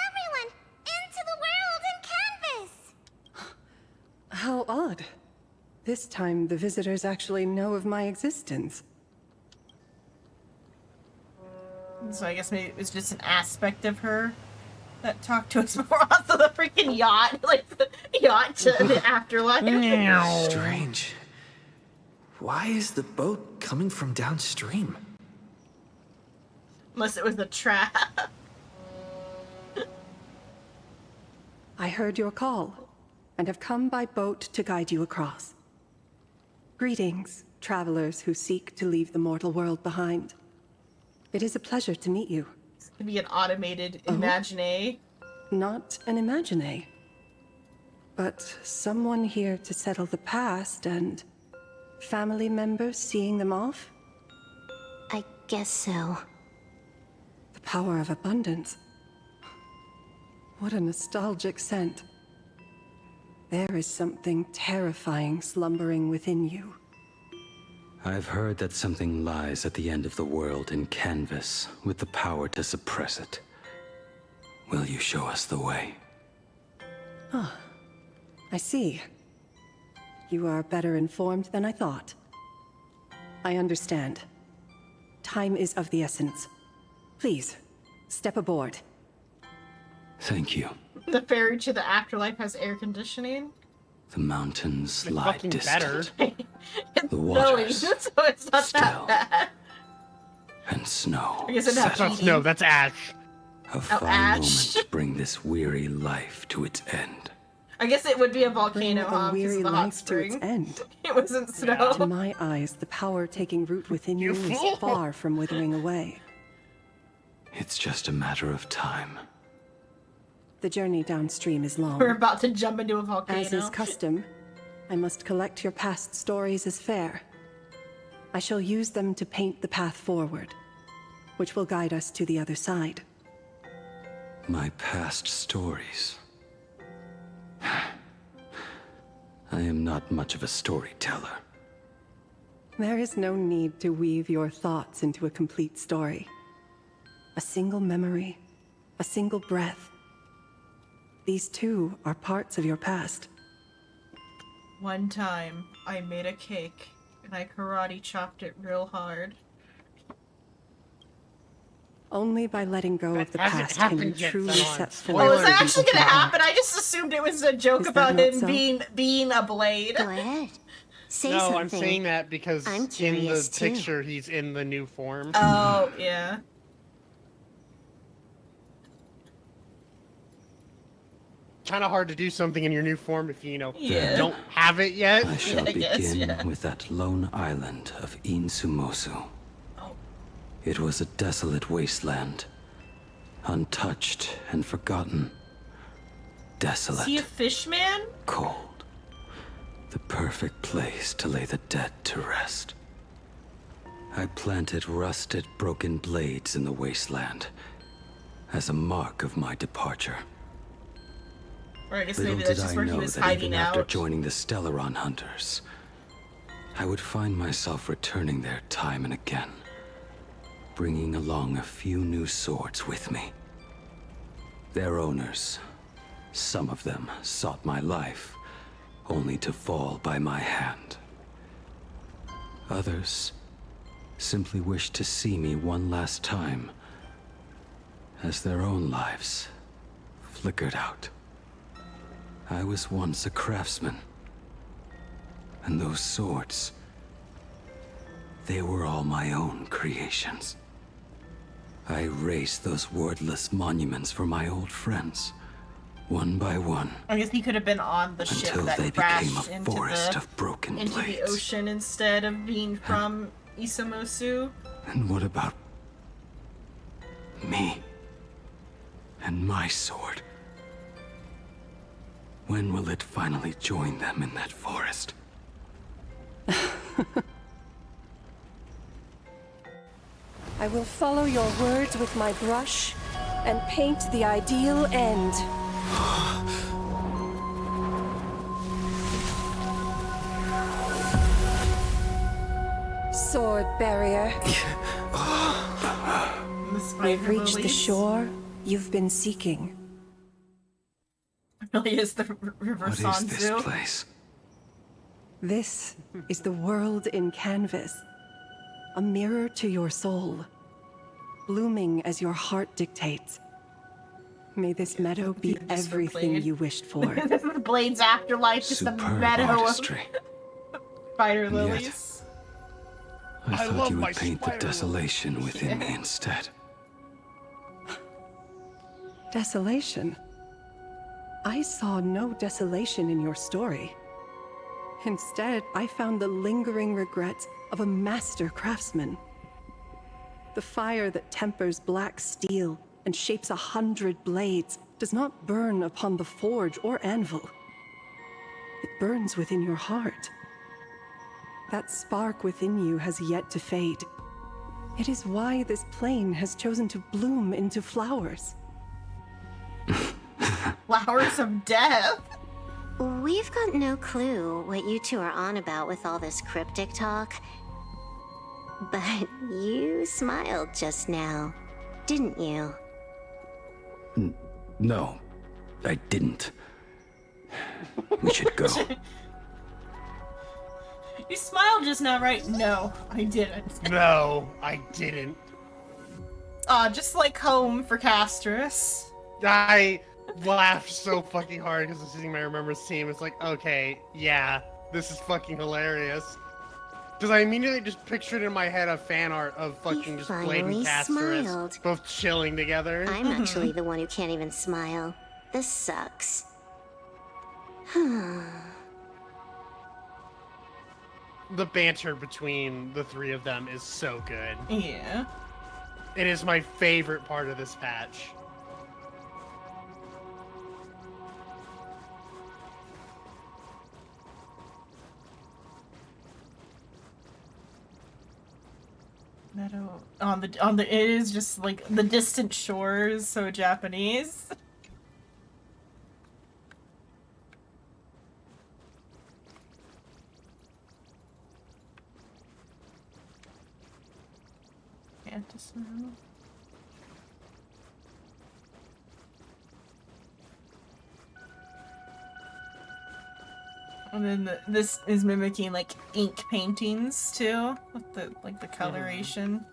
Everyone! Into the world and canvas! How odd. This time, the visitors actually know of my existence. So I guess maybe it was just an aspect of her that talked to us before. Also, the freaking yacht, like the yacht to the afterlife. Strange. Why is the boat coming from downstream? Unless it was a trap. I heard your call, and have come by boat to guide you across. Greetings, travelers who seek to leave the mortal world behind. It is a pleasure to meet you. This could be an automated imagine. Not an imagine, but someone here to settle the past and family members seeing them off? I guess so. The power of abundance. What a nostalgic scent. There is something terrifying slumbering within you. I've heard that something lies at the end of the world in canvas with the power to suppress it. Will you show us the way? Ah, I see. You are better informed than I thought. I understand. Time is of the essence. Please, step aboard. Thank you. The ferry to the afterlife has air conditioning. The mountains lie fucking distant. better. The waters so it's not still. that bad. And snow. I guess it has settle. heating. No, that's ash. A fine ash. moment to bring this weary life to its end. I guess it would be a Bring volcano, a huh? Because weary of the hot life to spring. its end. It wasn't snow. To my eyes, the power taking root within you is fool. far from withering away. It's just a matter of time. The journey downstream is long. We're about to jump into a volcano. As is custom, I must collect your past stories as fair. I shall use them to paint the path forward, which will guide us to the other side. My past stories. I am not much of a storyteller. There is no need to weave your thoughts into a complete story. A single memory, a single breath. These too are parts of your past. One time, I made a cake, and I karate chopped it real hard. Only by letting go of the hasn't past can you happened yet, truly Xenon. set Spoiler. forth. Oh, is that the actually deeper gonna art. happen? I just assumed it was a joke Is that about not him so? being a blade. Go ahead. Say No, something. I'm saying that because I'm in the curious, too. picture he's in the new form. Oh, yeah. Kind of hard to do something in your new form if you Yeah. don't have it yet. I shall I guess, begin yeah. with that lone island of Insumosu. Oh. It was a desolate wasteland, untouched and forgotten. Desolate, Is he a fish man? cold. The perfect place to lay the dead to rest. I planted rusted, broken blades in the wasteland as a mark of my departure. Or I guess Little maybe that's did just I where he know was that hiding even after out. joining the Stellaron Hunters, I would find myself returning there time and again, bringing along a few new swords with me. Their owners, some of them sought my life, only to fall by my hand. Others simply wished to see me one last time, as their own lives flickered out. I was once a craftsman, and those swords, they were all my own creations. I erased those wordless monuments for my old friends, one by one, I guess he could have been on the ship until that they crashed became a into forest the of broken into the blades. ocean instead of being from Isamosu. And what about me and my sword? When will it finally join them in that forest? I will follow your words with my brush and paint the ideal end. Sword barrier. You've reached the shore you've been seeking. It really is the River What is this Sanzu. place? This is the world in canvas. A mirror to your soul. Blooming as your heart dictates. May this meadow be everything you wished for. This is Blade's afterlife, just a meadow artistry. of spider lilies. I thought you would paint the desolation within me instead. Desolation? I saw no desolation in your story. Instead, I found the lingering regrets of a master craftsman. The fire that tempers black steel and shapes 100 blades does not burn upon the forge or anvil. It burns within your heart. That spark within you has yet to fade. It is why this plane has chosen to bloom into flowers. Flowers of death? We've got no clue what you two are on about with all this cryptic talk. But you smiled just now, didn't you? No, I didn't. We should go. You smiled just now, right? No, I didn't. No, I didn't. Just like home for Castris. I laughed so fucking hard because I was sitting there, I remember seeing it's like, okay, yeah, this is fucking hilarious. Because I immediately just pictured in my head a fan art of fucking just Blade and Castris both chilling together. I'm actually the one who can't even smile. This sucks. The banter between the three of them is so good. Yeah. It is my favorite part of this patch. Meadow on the it is just like the distant shores, so Japanese. Fantasy. And then this is mimicking like ink paintings too, with the the coloration.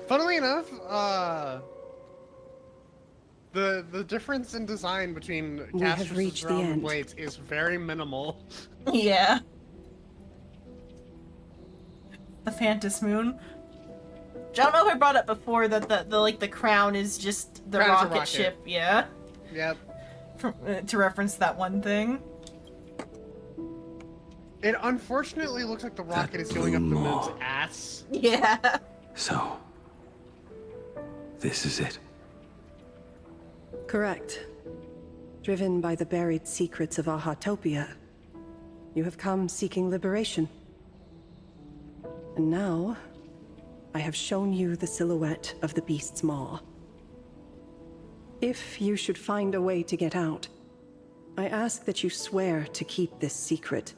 Funnily enough, the difference in design between Castris' realm and Blades is very minimal. Yeah. The Phantas Moon. I don't know if I brought up before that the crown is just the rocket ship. Yeah. Yep. To reference that one thing. It unfortunately looks like the rocket is going up the moon's ass. Yeah. So, this is it. Correct. Driven by the buried secrets of Ahatopia, you have come seeking liberation. And now, I have shown you the silhouette of the beast's maw. If you should find a way to get out, I ask that you swear to keep this secret.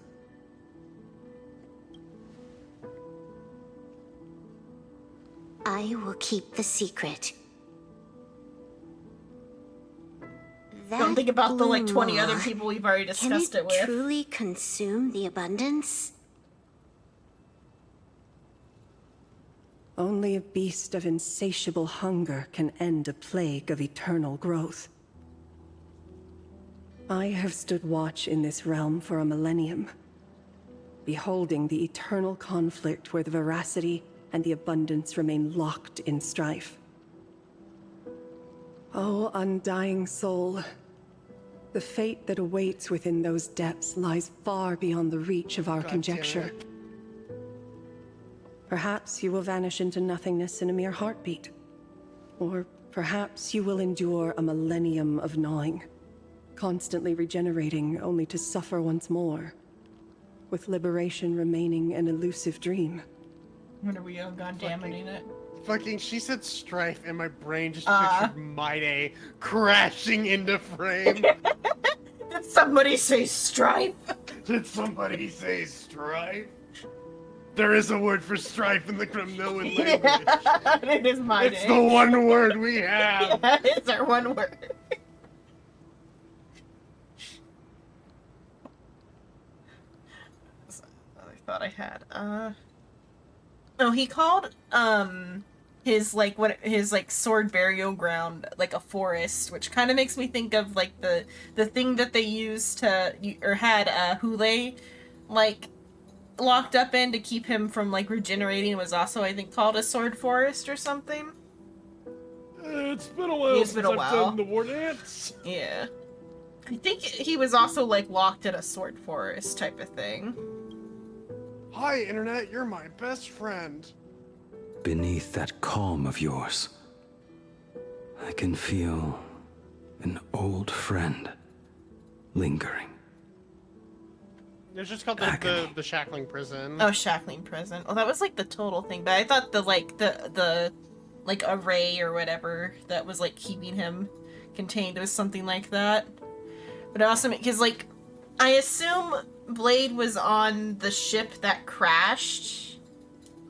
I will keep the secret. Don't think about the 20 other people we've already discussed it with. Can it truly consume the abundance? Only a beast of insatiable hunger can end a plague of eternal growth. I have stood watch in this realm for a millennium, beholding the eternal conflict where the veracity and the abundance remain locked in strife. Oh, undying soul, the fate that awaits within those depths lies far beyond the reach of our conjecture. Perhaps you will vanish into nothingness in a mere heartbeat. Or perhaps you will endure a millennium of gnawing, constantly regenerating only to suffer once more, with liberation remaining an elusive dream. When are we all goddamning it? Fucking, she said strife, and my brain just pictured Maide crashing into frame. Did somebody say strife? Did somebody say strife? There is a word for strife in the Kremnoan language. Yeah, it is Maide. It's the one word we have. Yeah, it's our one word. I thought I had. No, he called his sword burial ground like a forest, which kind of makes me think of like the thing that they used to or had Hule like locked up in to keep him from like regenerating was also, I think, called a sword forest or something. It's been a while since I've done the war dance. Yeah. I think he was also like locked in a sword forest type of thing. Hi, Internet, you're my best friend. Beneath that calm of yours, I can feel an old friend lingering. It's just called the Shackling Prison. Oh, Shackling Prison. Well, that was like the total thing, but I thought the array or whatever that was like keeping him contained was something like that. But also, because like, I assume Blade was on the ship that crashed.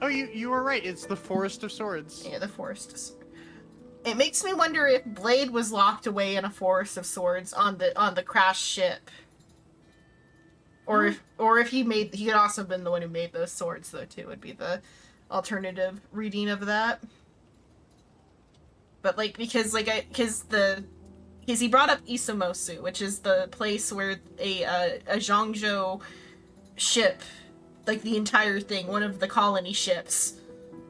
Oh, you were right. It's the Forest of Swords. Yeah, the Forest. It makes me wonder if Blade was locked away in a Forest of Swords on the crashed ship. Or if he could also have been the one who made those swords, though, too, would be the alternative reading of that. But, like, because he brought up Isamosu, which is the place where a Zhangzhou ship, like the entire thing, one of the colony ships,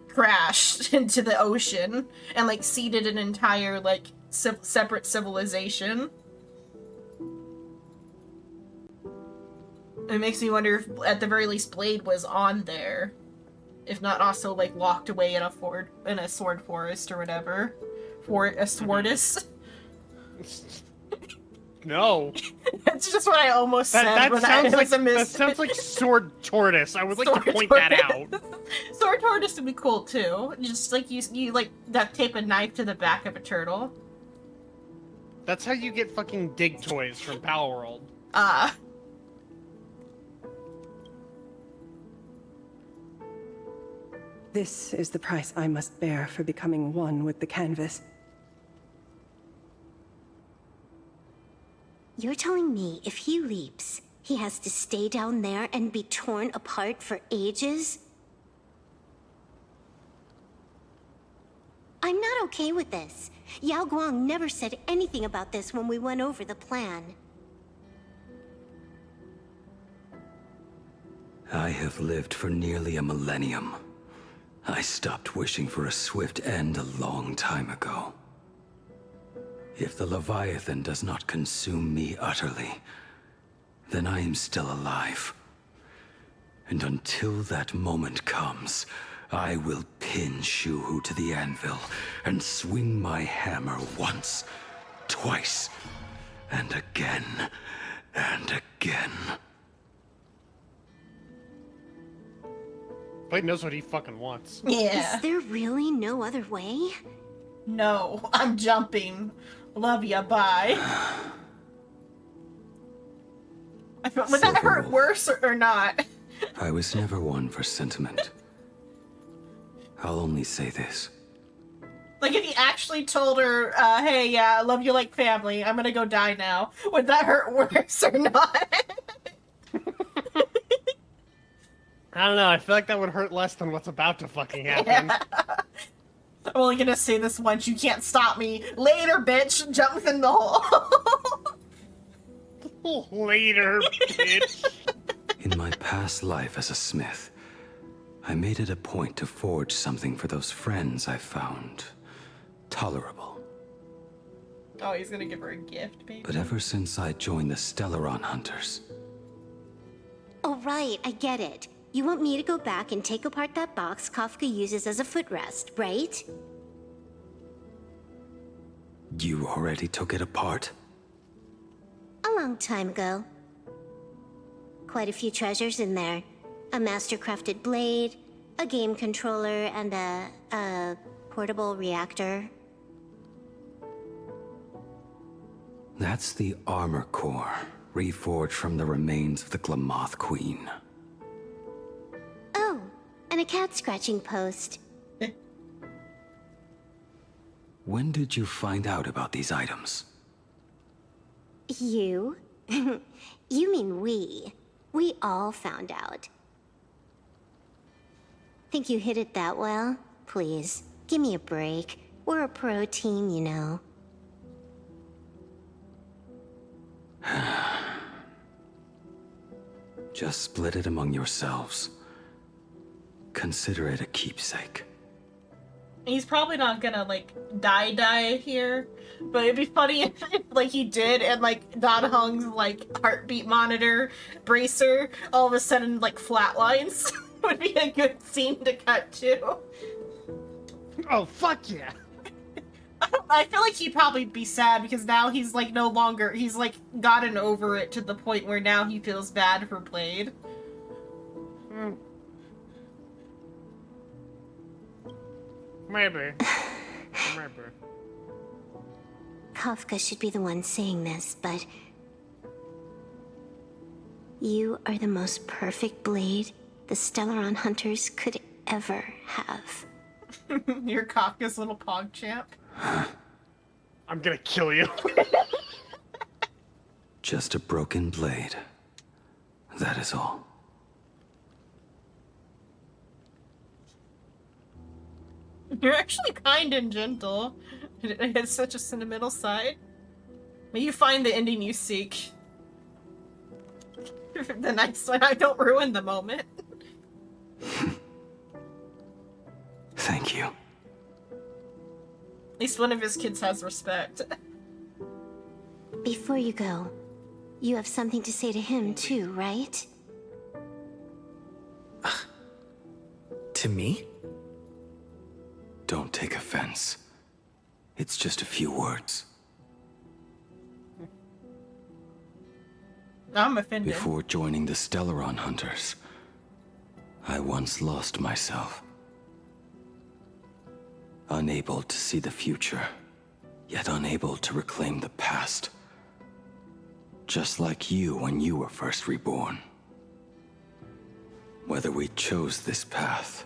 crashed into the ocean and, like, seeded an entire, like, separate civilization. It makes me wonder if, at the very least, Blade was on there. If not also, like, locked away in a sword forest or whatever. For a swordus. No. That's just what I almost said. That sounds like sword tortoise. I would like to point that out. Sword tortoise would be cool too. Just like you like duct tape a knife to the back of a turtle. That's how you get fucking dig toys from Palworld. This is the price I must bear for becoming one with the canvas. You're telling me if he leaps, he has to stay down there and be torn apart for ages? I'm not okay with this. Yao Guang never said anything about this when we went over the plan. I have lived for nearly a millennium. I stopped wishing for a swift end a long time ago. If the Leviathan does not consume me utterly, then I am still alive. And until that moment comes, I will pin Shuhu to the anvil and swing my hammer once, twice, and again, and again. Blade knows what he fucking wants. Yeah. Is there really no other way? No, I'm jumping. Love ya, bye. Would that hurt worse or not? I was never one for sentiment. I'll only say this. Like, if he actually told her, hey, yeah, I love you like family, I'm gonna go die now, would that hurt worse or not? I don't know, I feel like that would hurt less than what's about to fucking happen. Yeah. I'm only gonna say this once, you can't stop me. Later, bitch, jump in the hole. Later, bitch. In my past life as a smith, I made it a point to forge something for those friends I found tolerable. Oh, he's gonna give her a gift, baby. But ever since I joined the Stellaron Hunters... Oh, right, I get it. You want me to go back and take apart that box Kafka uses as a footrest, right? You already took it apart? A long time ago. Quite a few treasures in there. A master-crafted blade, A game controller and a portable reactor. That's the armor core, reforged from the remains of the Glamoth Queen. Oh, and a cat scratching post. When did you find out about these items? You? You mean we. We all found out. Think you hid it that well? Please, give me a break. We're a pro team, you know. Just split it among yourselves. Consider it a keepsake. He's probably not gonna, like, die here, but it'd be funny if like, he did, and, like, Dan Heng's, like, heartbeat monitor bracer all of a sudden, like, flatlines. Would be a good scene to cut to. Oh, fuck yeah! I feel like he'd probably be sad, because now he's, like, no longer, he's, like, gotten over it to the point where now he feels bad for Blade. Maybe. Kafka should be the one saying this, but... You are the most perfect blade the Stellaron Hunters could ever have. You're Kafka's little pog champ. I'm gonna kill you. Just a broken blade. That is all. You're actually kind and gentle. It has such a sentimental side. May you find the ending you seek. The nice one. I don't ruin the moment. Thank you. At least one of his kids has respect. Before you go, you have something to say to him too, right? To me? Don't take offense. It's just a few words. I'm offended. Before joining the Stellaron Hunters, I once lost myself. Unable to see the future, yet unable to reclaim the past. Just like you when you were first reborn. Whether we chose this path,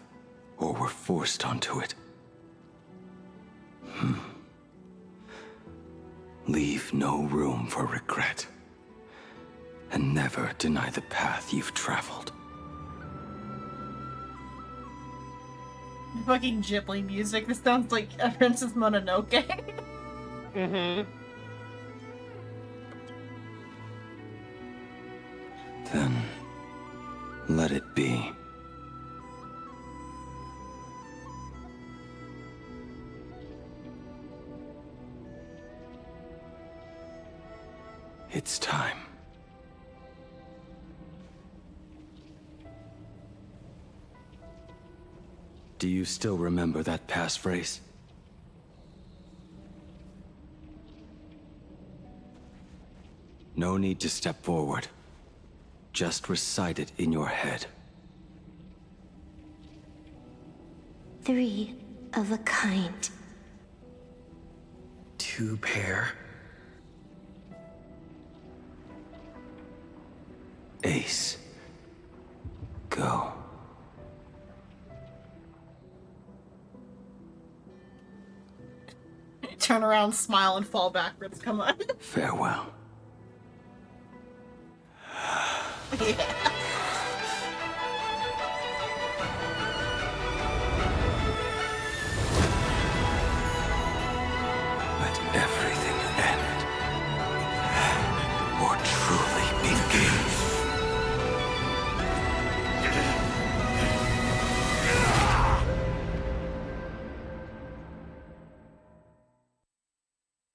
or were forced onto it. Leave no room for regret. And never deny the path you've traveled. Fucking Ghibli music. This sounds like a Princess Mononoke. Then, let it be. It's time. Do you still remember that passphrase? No need to step forward. Just recite it in your head. 3 of a kind. 2 pair. Ace. Go. Turn around, smile, and fall backwards. Come on. Farewell. Yeah. Let everything end. Or truly begin.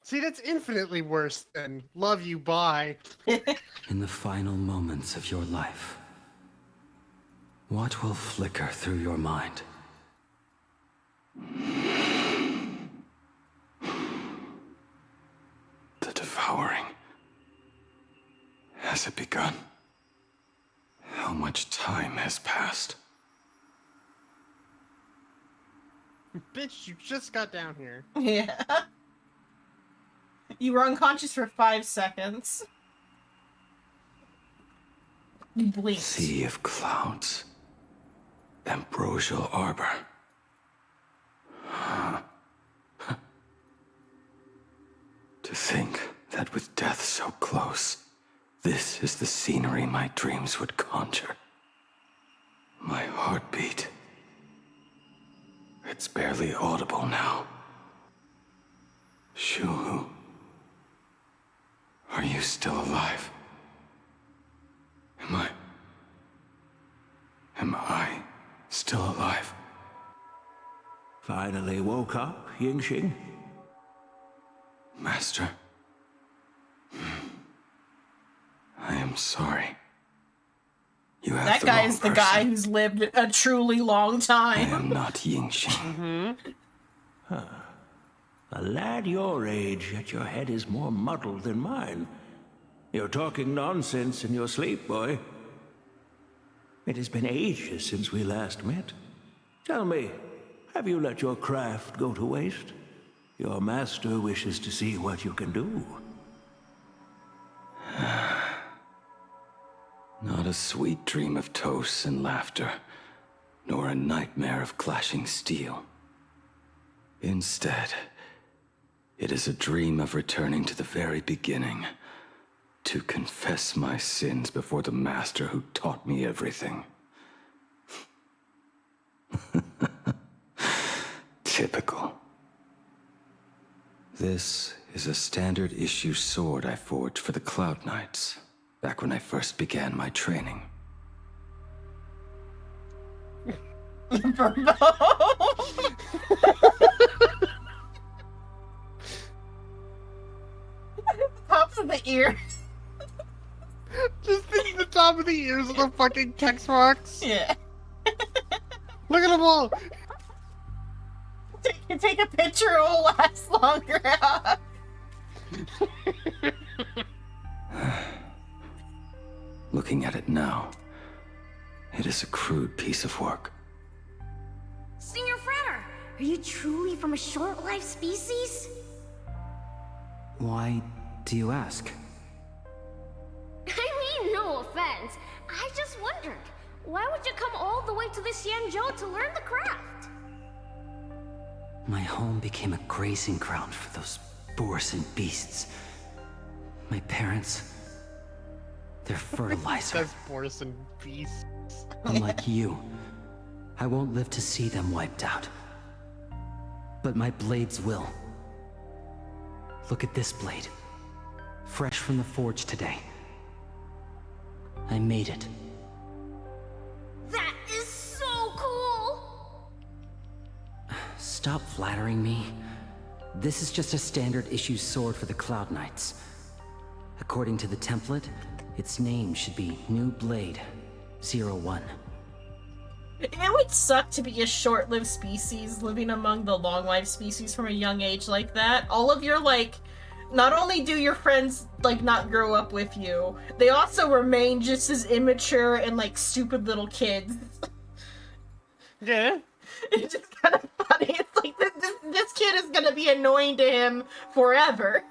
See, that's infinitely worse than love you, bye. In the final moments of your life, what will flicker through your mind? The devouring. Has it begun? How much time has passed? Bitch, you just got down here. Yeah. You were unconscious for 5 seconds. You blinked. Sea of clouds. Ambrosial arbor. To think that with death so close, this is the scenery my dreams would conjure. My heartbeat. It's barely audible now. Shuhu. Are you still alive? Am I still alive? Finally woke up, Yingxing? Master. I am sorry. You have That the guy wrong is the person. guy who's lived a truly long I time. am not Yingxing. Huh. A lad your age, yet your head is more muddled than mine. You're talking nonsense in your sleep, boy. It has been ages since we last met. Tell me, have you let your craft go to waste? Your master wishes to see what you can do. Not a sweet dream of toasts and laughter, nor a nightmare of clashing steel. Instead, it is a dream of returning to the very beginning, to confess my sins before the master who taught me everything. Typical. This is a standard issue sword I forged for the Cloud Knights, back when I first began my training. Tops of the ear. Just the top of the ears of the fucking text box. Yeah. Look at them all. Take a picture, it'll last longer. Looking at it now, it is a crude piece of work. Senior Frater, are you truly from a short-lived species? Why do you ask? I mean, no offense. I just wondered, why would you come all the way to this Yanzhou to learn the craft? My home became a grazing ground for those boars and beasts. My parents, they're fertilizer. That's Boris and Beast. Unlike you, I won't live to see them wiped out. But my blades will. Look at this blade. Fresh from the forge today. I made it. That is so cool! Stop flattering me. This is just a standard issue sword for the Cloud Knights. According to the template, its name should be New Blade 01. It would suck to be a short-lived species living among the long-lived species from a young age like that. All of your, like, not only do your friends, like, not grow up with you, they also remain just as immature and, like, stupid little kids. Yeah. It's just kind of funny. It's like, this kid is gonna be annoying to him forever.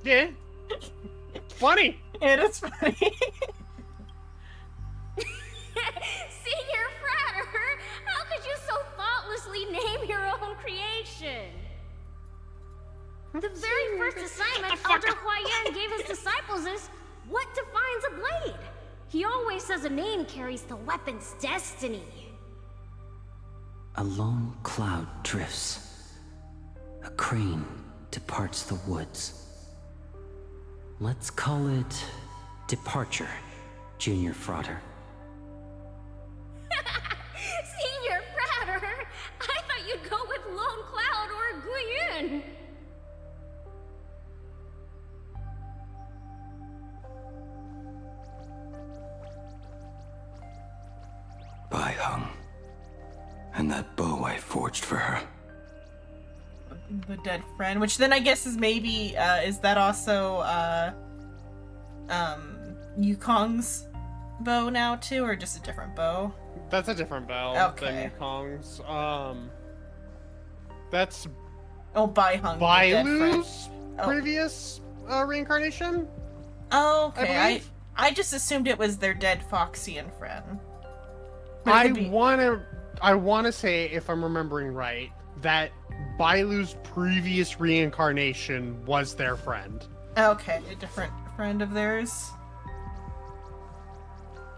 Yeah. Funny. It is funny. Senior Frater, how could you so thoughtlessly name your own creation? The very first assignment Elder Huayan gave his disciples is what defines a blade. He always says a name carries the weapon's destiny. A lone cloud drifts. A crane departs the woods. Let's call it Departure, Junior Frater. Senior Frater, I thought you'd go with Lone Cloud or Guyun. Bai Hung. And that bow I forged for her. The dead friend, which then I guess is maybe, is that also, Yukong's bow now too, or just a different bow? That's a different bell than Kong's. That's Bai Hung. Bailu's previous reincarnation. Oh, okay. I just assumed it was their dead Foxian friend. I wanna say, if I'm remembering right, that Bailu's previous reincarnation was their friend. Okay, a different friend of theirs.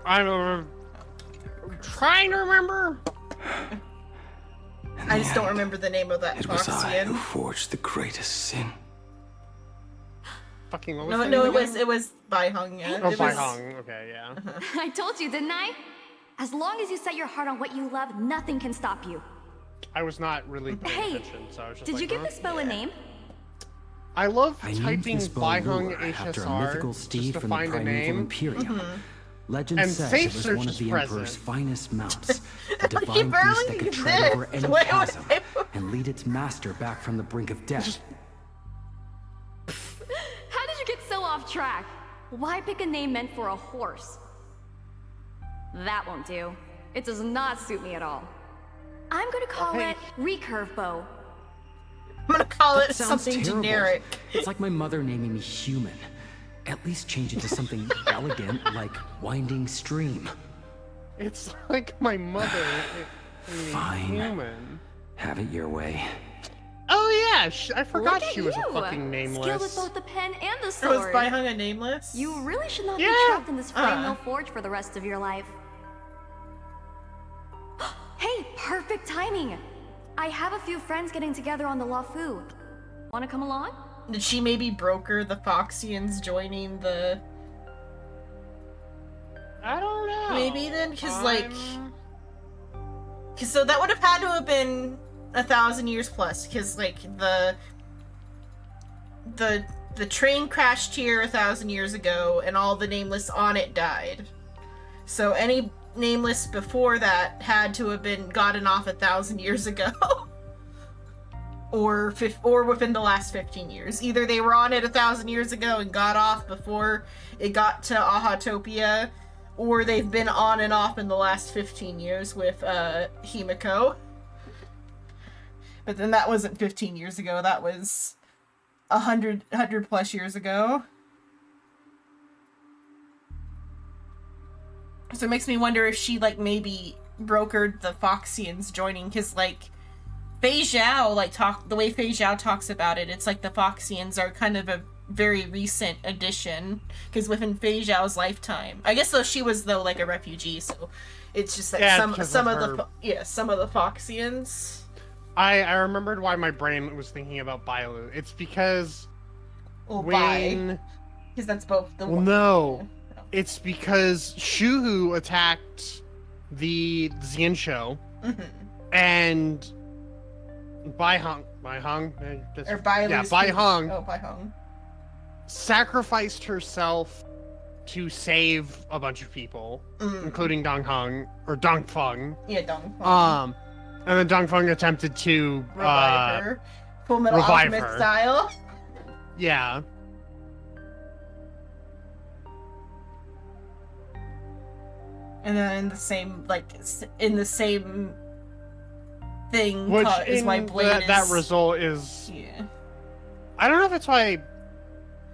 I'm trying to remember. I just don't remember the name of that It was I Foxian. who forged the greatest sin. Fucking what was No, it was Bai Hung. Yeah. Oh, It Bai was- Hung. Okay, yeah. I told you, didn't I? As long as you set your heart on what you love, nothing can stop you. I was not really paying Hey, attention, so I was just did like, you give huh? this bow a name? I love I named typing this bow Bai Hung Lure after a HSR mythical just steed to from the find a primeval name. Imperium. Legend And says Safe it was Search one of is the present. Emperor's finest mounts, a He divine barely beast that could tread over any exists. Wait, chasm and lead its master back from the brink of death. How did you get so off track? Why pick a name meant for a horse? That won't do. It does not suit me at all. I'm gonna call it recurve bow. I'm gonna call That it sounds something terrible. generic. It's like my mother naming me human. At least change it to something elegant like winding stream. It's like my mother. Fine. Human. Have it your way. Oh yeah, I forgot Look at she was you. a fucking nameless. Skilled with both the pen and the Was sword. Bai Hung a nameless? You really should not be Yeah. trapped in this flame mill forge for the rest of your life. Hey, perfect timing! I have a few friends getting together on the Lafu. Wanna come along? Did she maybe broker the Foxians joining the? I don't know. Maybe then, cause so that would have had to have been 1,000 years plus, cause like the train crashed here 1,000 years ago, and all the nameless on it died. So any nameless before that had to have been gotten off 1,000 years ago. Or within the last 15 years. Either they were on it 1,000 years ago and got off before it got to Ahatopia, or they've been on and off in the last 15 years with Himiko. But then that wasn't 15 years ago, that was 100 plus years ago. So it makes me wonder if she like maybe brokered the Foxians joining, because like Fei Zhao, the way Fei Zhao talks about it, it's like the Foxians are kind of a very recent addition, because within Fei Zhao's lifetime, I guess though she was like a refugee, so it's just that some of the Foxians. I remembered why my brain was thinking about Bailu. It's because because that's both the. Well, no, it's because Shuhu attacked the Xianshou, and Bai Hung, Bai Hung sacrificed herself to save a bunch of people, including Dongfeng. Yeah, Dongfeng. And then Dongfeng attempted to revive her, Full Metal revive Alchemist her. style. Yeah. And then in the same thing, Which is why Blade that result is. Yeah. I don't know if it's why.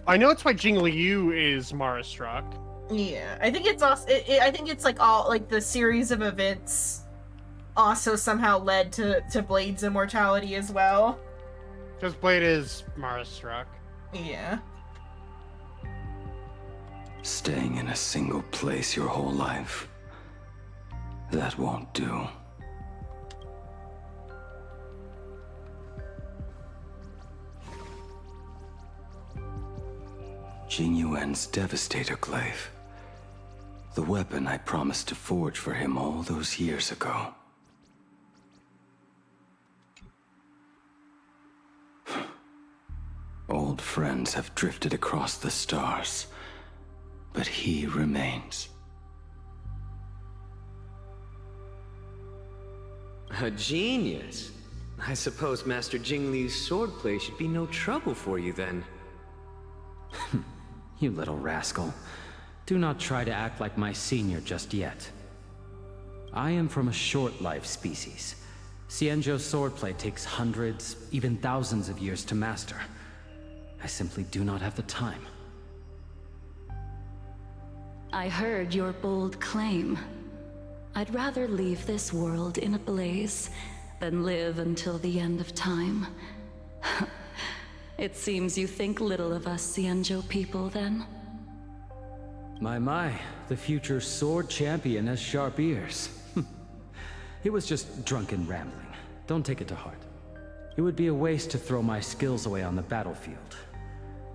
I know it's why Jing Liu is Mara struck. Yeah, I think it's also. I think it's like all like the series of events also somehow led to Blade's immortality as well. Because Blade is Mara struck. Yeah. Staying in a single place your whole life. That won't do. Jing Yuan's Devastator Glaive. The weapon I promised to forge for him all those years ago. Old friends have drifted across the stars, but he remains. A genius. I suppose Master Jing Li's swordplay should be no trouble for you then. You little rascal. Do not try to act like my senior just yet. I am from a short-life species. Xianzhou swordplay takes hundreds, even thousands of years to master. I simply do not have the time. I heard your bold claim. I'd rather leave this world in a blaze than live until the end of time. It seems you think little of us Xianzhou people, then? My, the future sword champion has sharp ears. It was just drunken rambling. Don't take it to heart. It would be a waste to throw my skills away on the battlefield.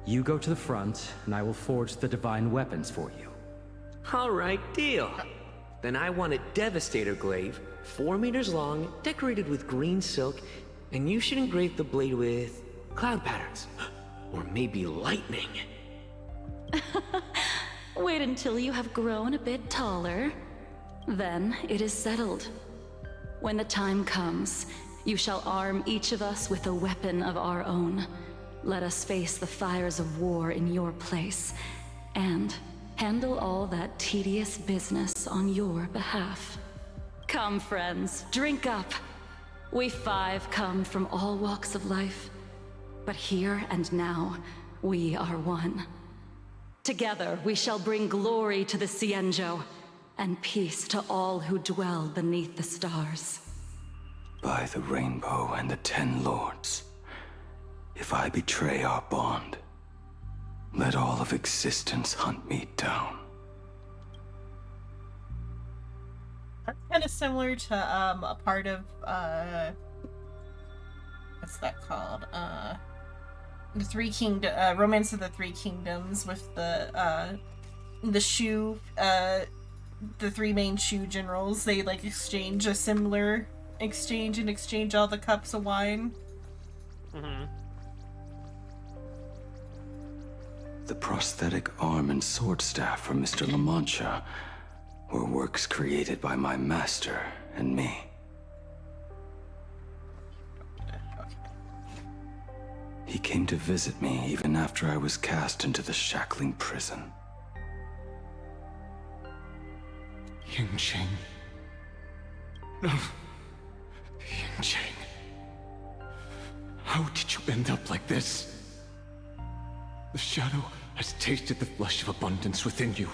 You go to the front, and I will forge the divine weapons for you. All right, deal. Then I want a Devastator glaive, 4 meters long, decorated with green silk, and you should engrave the blade with cloud patterns. Or maybe lightning. Wait until you have grown a bit taller. Then it is settled. When the time comes, you shall arm each of us with a weapon of our own. Let us face the fires of war in your place, and handle all that tedious business on your behalf. Come, friends, drink up. We 5 come from all walks of life, but here and now, we are one. Together, we shall bring glory to the Xianzhou, and peace to all who dwell beneath the stars. By the rainbow and the 10 lords, if I betray our bond, let all of existence hunt me down. That's kind of similar to a part of what's that called? The Romance of the Three Kingdoms, with the Shu, the 3 main Shu generals. They like exchange a similar exchange all the cups of wine. Mm-hmm. The prosthetic arm and sword staff from Mr. La Mancha were works created by my master and me. He came to visit me even after I was cast into the shackling prison. Yingqing. No. Yingqing. How did you end up like this? The shadow has tasted the flesh of abundance within you.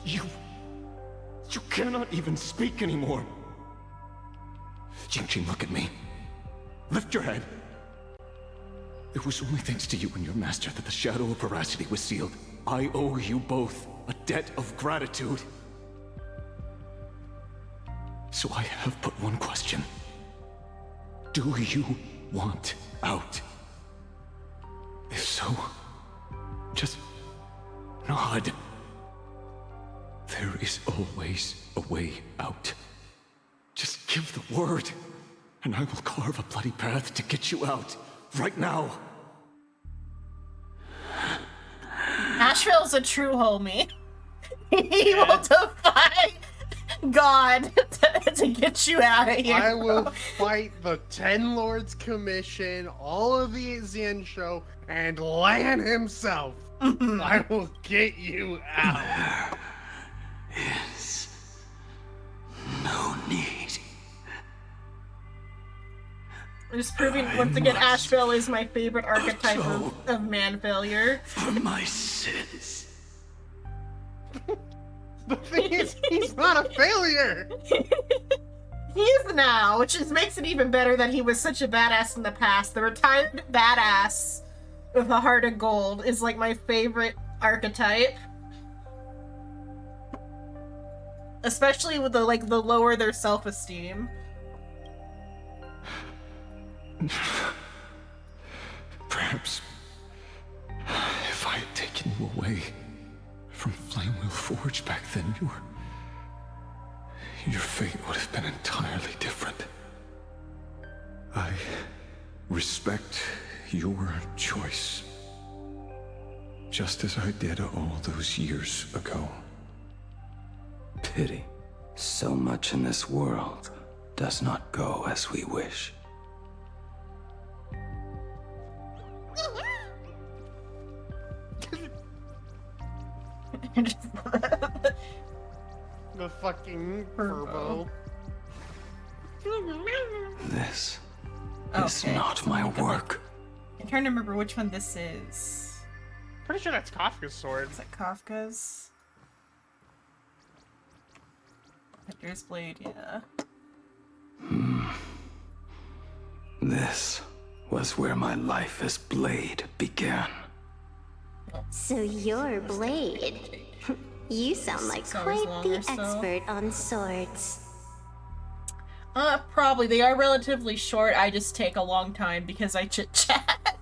You cannot even speak anymore. Yingqing, look at me. Lift your head. It was only thanks to you and your master that the shadow of veracity was sealed. I owe you both a debt of gratitude. So I have but one question. Do you want out? If so, just nod. There is always a way out. Just give the word, and I will carve a bloody path to get you out. Right now. Asheville's a true homie. He will defy God to get you out of here. I will fight the 10 Lords Commission, all of the Xianzhou, and Lan himself. I will get you out. Is no need. Just proving once again Asheville is my favorite archetype of man failure. For my sins. The thing is, he's not a failure! He is now, which makes it even better that he was such a badass in the past. The retired badass with a heart of gold is like my favorite archetype. Especially with the lower their self-esteem. Perhaps if I had taken you away from Flamewheel Forge back then, your fate would have been entirely different. I respect your choice, just as I did all those years ago. Pity. So much in this world does not go as we wish. The fucking Furbo. This is not my work. I'm trying to remember which one this is. Pretty sure that's Kafka's sword. Is that Kafka's? Hunter's blade, yeah. This was where my life as Blade began. So you're Blade. You sound like quite the expert on swords. Probably. They are relatively short. I just take a long time because I chit-chat.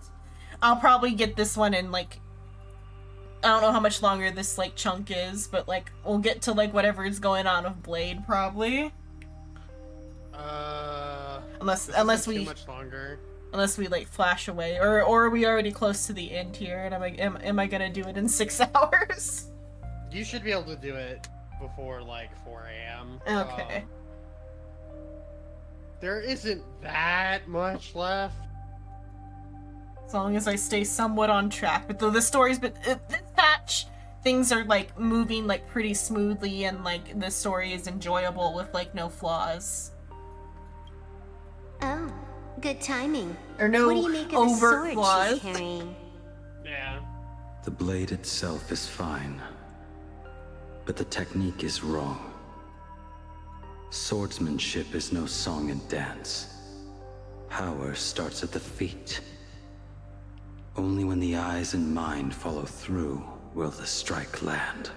I'll probably get this one in, like, I don't know how much longer this, like, chunk is, but, like, we'll get to, like, whatever is going on with Blade, probably. Unless we... too much longer. Unless we, like, flash away. Or are we already close to the end here, and am I gonna do it in 6 hours? You should be able to do it before, like, 4 a.m. Okay. There isn't that much left. As long as I stay somewhat on track. But the story's been... this patch, things are, like, moving, like, pretty smoothly, and, like, the story is enjoyable with, like, no flaws. Oh, good timing. Or no what do you make of the overt sword flaws. she's carrying? Yeah. The blade itself is fine, but the technique is wrong. Swordsmanship is no song and dance. Power starts at the feet. Only when the eyes and mind follow through will the strike land.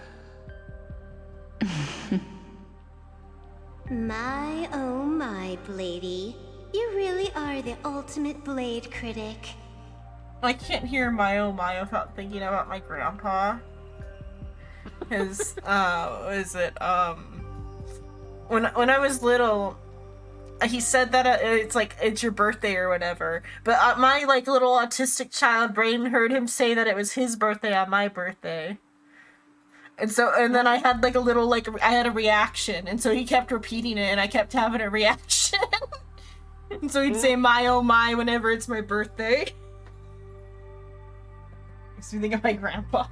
My oh my, Bladey. You really are the ultimate blade critic. I can't hear my oh my without thinking about my grandpa. His, what is it, when I was little, he said that it's like, it's your birthday or whatever, but my, like, little autistic child brain heard him say that it was his birthday on my birthday. And then I had, like, a little, like, I had a reaction, and so he kept repeating it, and I kept having a reaction. And so he'd say my oh my whenever it's my birthday. Makes me think of my grandpa.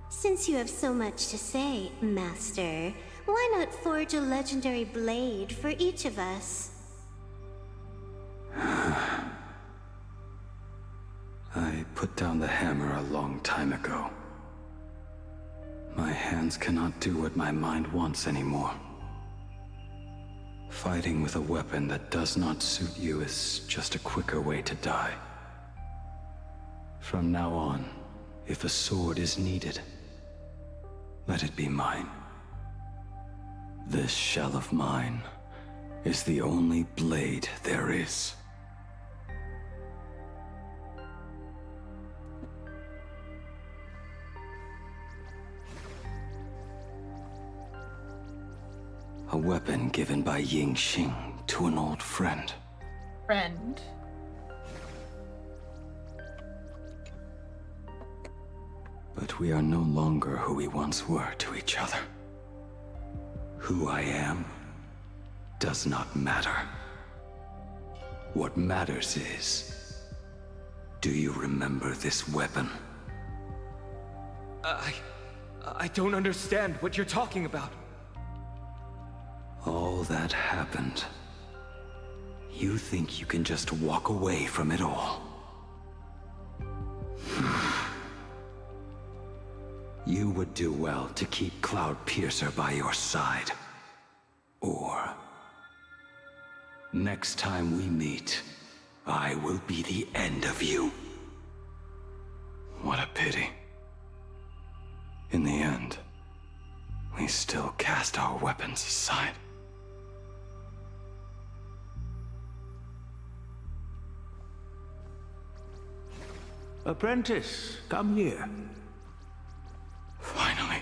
Since you have so much to say, Master, why not forge a legendary blade for each of us? I put down the hammer a long time ago. My hands cannot do what my mind wants anymore. Fighting with a weapon that does not suit you is just a quicker way to die. From now on, if a sword is needed, let it be mine. This shell of mine is the only blade there is. A weapon given by Ying Xing to an old friend. Friend. But we are no longer who we once were to each other. Who I am does not matter. What matters is, do you remember this weapon? I don't understand what you're talking about. All that happened. You think you can just walk away from it all? You would do well to keep Cloud Piercer by your side. Or... next time we meet, I will be the end of you. What a pity. In the end, we still cast our weapons aside. Apprentice, come here. Finally.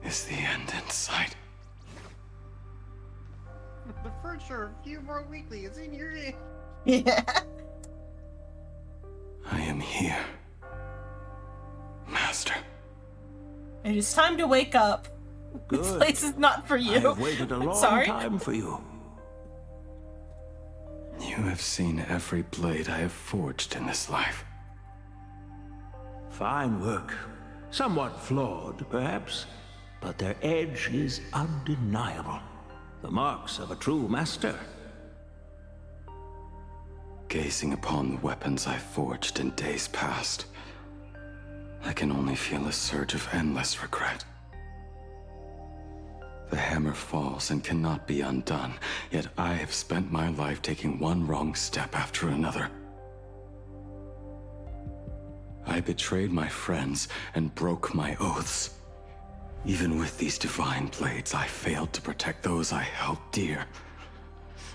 Is the end in sight? The furniture of Few More Weekly is in your ear. Yeah. I am here, Master. It is time to wake up. Good. This place is not for you. I've waited a long Sorry. time for you. You have seen every blade I have forged in this life. Fine work. Somewhat flawed, perhaps, but their edge is undeniable. The marks of a true master. Gazing upon the weapons I forged in days past, I can only feel a surge of endless regret. The hammer falls and cannot be undone, yet I have spent my life taking one wrong step after another. I betrayed my friends and broke my oaths. Even with these divine blades, I failed to protect those I held dear.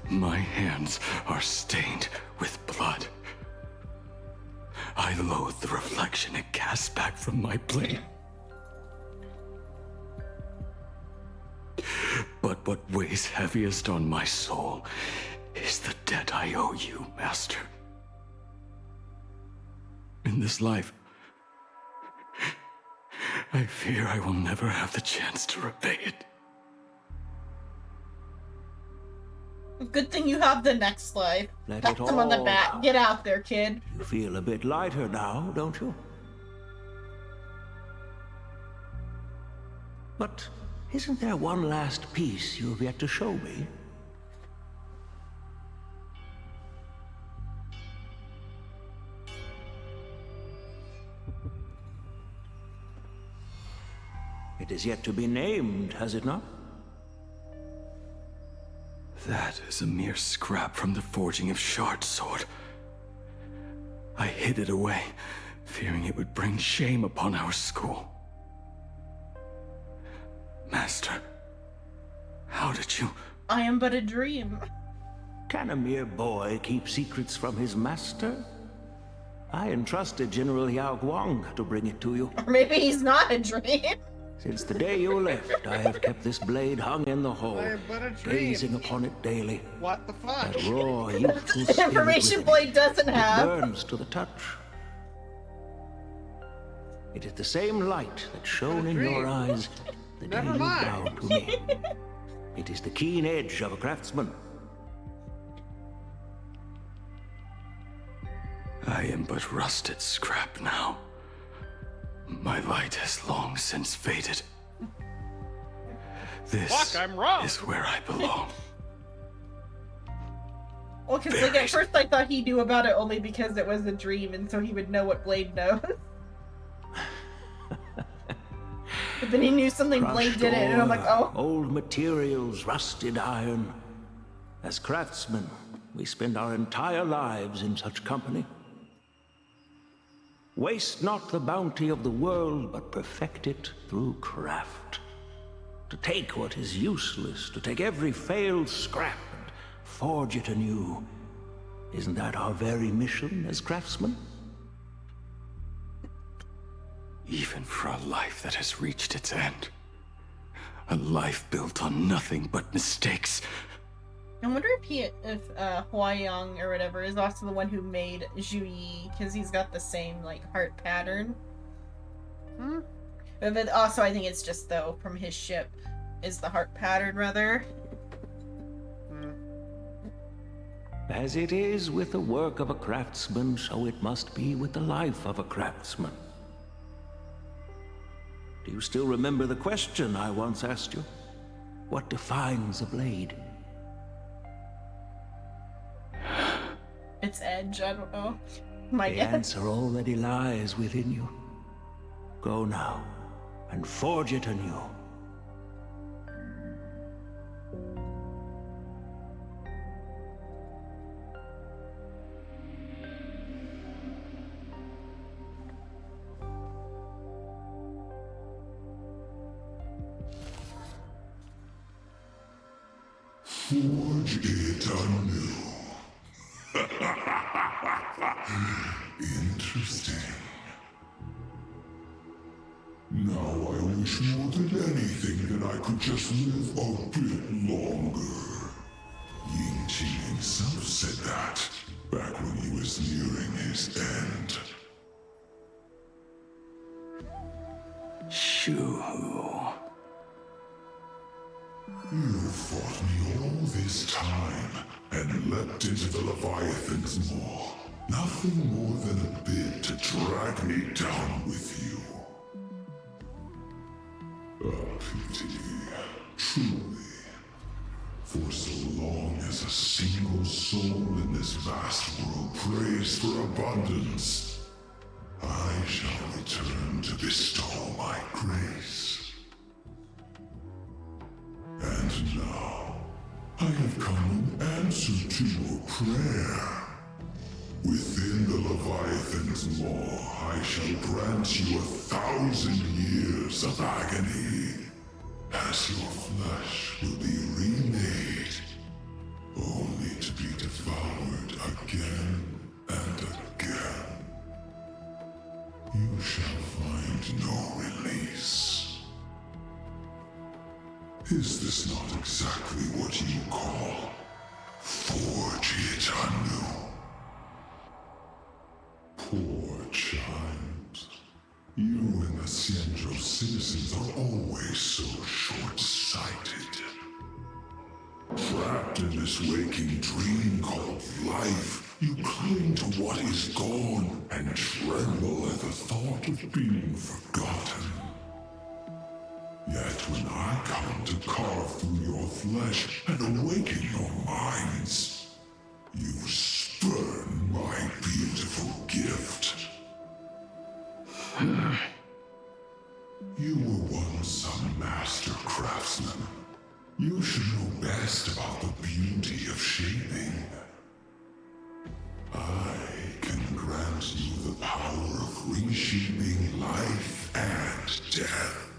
My hands are stained with blood. I loathe the reflection it casts back from my blade. But what weighs heaviest on my soul is the debt I owe you, Master. In this life, I fear I will never have the chance to repay it. Good thing you have the next life. Let Pat it him on the all back. out. Get out there, kid. You feel a bit lighter now, don't you? But isn't there one last piece you've yet to show me? It is yet to be named, has it not? That is a mere scrap from the forging of Shard's sword. I hid it away, fearing it would bring shame upon our school. Master, how did you... I am but a dream. Can a mere boy keep secrets from his master? I entrusted General Yao Guang to bring it to you. Or maybe he's not a dream. Since the day you left, I have kept this blade hung in the hall, I am but a dream. gazing upon it daily. What the fuck? That raw, youthful spirit Information within Blade it. doesn't have. It burns to the touch. It is the same light that shone in your eyes the day Never you mind. bowed to me. It is the keen edge of a craftsman. I am but rusted scrap now. My light has long since faded. This Fuck, I'm wrong. is where I belong. Well, because like at first I thought he knew about it only because it was a dream, and so he would know what Blade knows. But then he knew something Blade Crushed did it, and I'm like, oh. Old materials, rusted iron. As craftsmen, we spend our entire lives in such company. Waste not the bounty of the world, but perfect it through craft. To take what is useless, to take every failed scrap and forge it anew. Isn't that our very mission as craftsmen? Even for a life that has reached its end. A life built on nothing but mistakes. I wonder if Huayang or whatever is also the one who made Zhu Yi, because he's got the same like heart pattern. But also, I think it's just though from his ship is the heart pattern rather. As it is with the work of a craftsman, so it must be with the life of a craftsman. Do you still remember the question I once asked you? What defines a blade? Its edge, I don't know. My The guess. answer already lies within you. Go now, and forge it anew. Forge it anew. Interesting. Now I wish more than anything that I could just live a bit longer. Ying Qi himself said that back when he was nearing his end. Shu. You fought me all this time and leapt into the Leviathan's maw. Nothing nothing more than a bid to drag me down with you. A pity, truly. For so long as a single soul in this vast world prays for abundance, I shall return to bestow my grace. And now, I have come in answer to your prayer. Within the Leviathan's maw, I shall grant you 1,000 years of agony, as your flesh will be remade, only to be devoured again and again. You shall find no release. Is this not exactly what you call forge it anew? Poor child. You and the Cienjo citizens are always so short-sighted. Trapped in this waking dream called life, you cling to what is gone and tremble at the thought of being forgotten. Yet when I come to carve through your flesh and awaken your minds, you spurn my beautiful gift. You were once a master craftsman. You should know best about the beauty of shaping. I can grant you the power of reshaping life and death,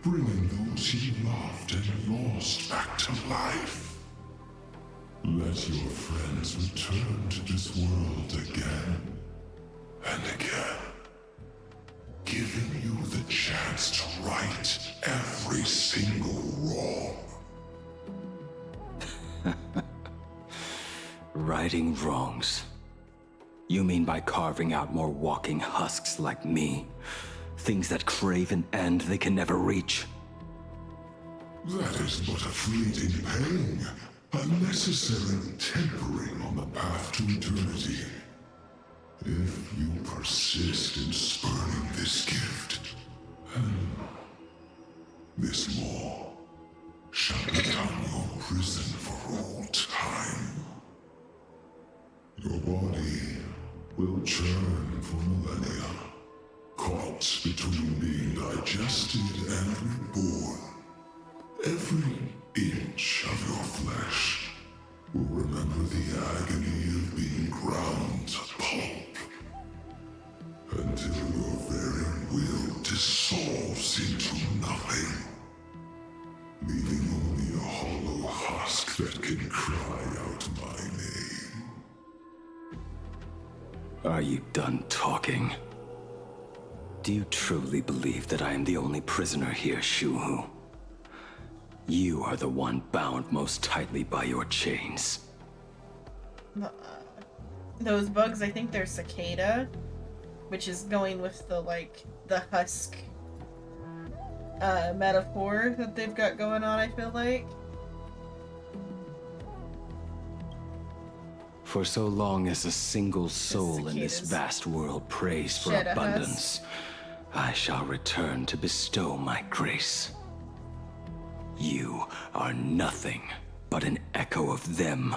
bringing those you loved and lost back to life. Let your friends return to this world again and again, giving you the chance to right every single wrong. Righting wrongs. You mean by carving out more walking husks like me? Things that crave an end they can never reach? That is but a fleeting pang, a necessary tempering on the path to eternity. If you persist in spurning this gift, this maw shall become your prison for all time. Your body will churn for millennia, caught between being digested and reborn. Every inch of your flesh will remember the agony of being ground to pulp, until your very will dissolves into nothing, leaving only a hollow husk that can cry out my name. Are you done talking? Do you truly believe that I am the only prisoner here, Shuhu? You are the one bound most tightly by your chains. Those bugs, I think they're cicada, which is going with the, the husk metaphor that they've got going on, I feel like. For so long as a single soul in this vast world prays for Shed a abundance, I shall return to bestow my grace. You are nothing but an echo of them,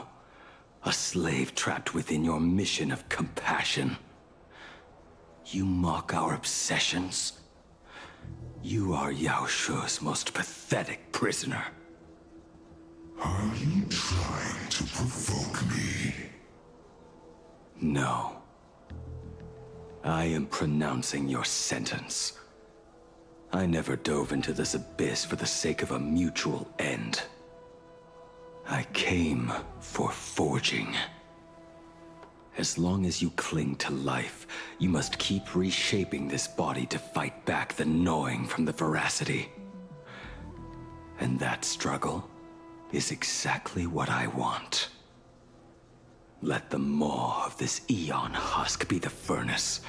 a slave trapped within your mission of compassion. You mock our obsessions. You are Yao Shu's most pathetic prisoner. Are you trying to provoke me? No. I am pronouncing your sentence. I never dove into this abyss for the sake of a mutual end. I came for forging. As long as you cling to life, you must keep reshaping this body to fight back the gnawing from the veracity. And that struggle is exactly what I want. Let the maw of this Eon husk be the furnace.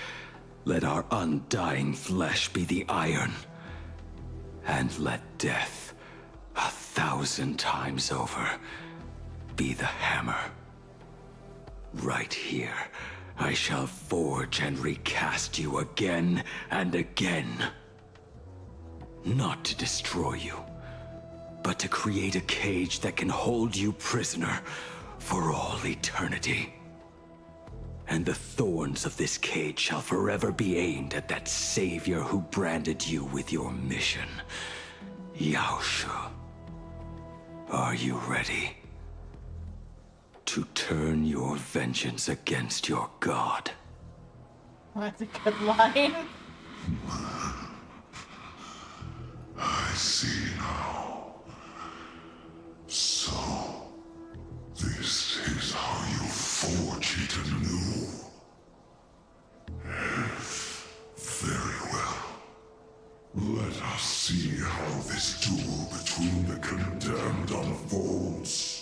Let our undying flesh be the iron. And let death, 1,000 times over, be the hammer. Right here, I shall forge and recast you again and again. Not to destroy you, but to create a cage that can hold you prisoner for all eternity. And the thorns of this cage shall forever be aimed at that savior who branded you with your mission. Yaosha. Are you ready? To turn your vengeance against your god. Well, that's a good line. I see now. So, this is how you forge it anew. Very well. Let us see how this duel between the condemned unfolds.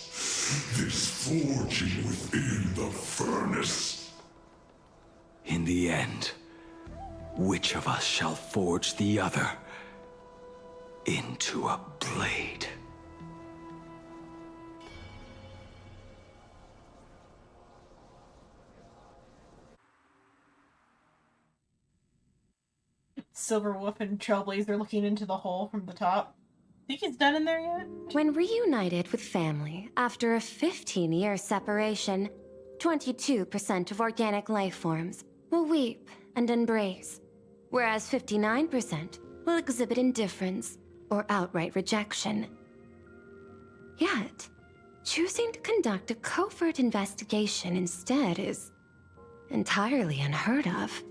This forging within the furnace. In the end, which of us shall forge the other into a blade? Silver Wolf and Trailblazer looking into the hole from the top. Think he's done in there yet? When reunited with family after a 15-year separation, 22% of organic life forms will weep and embrace, whereas 59% will exhibit indifference or outright rejection. Yet, choosing to conduct a covert investigation instead is entirely unheard of.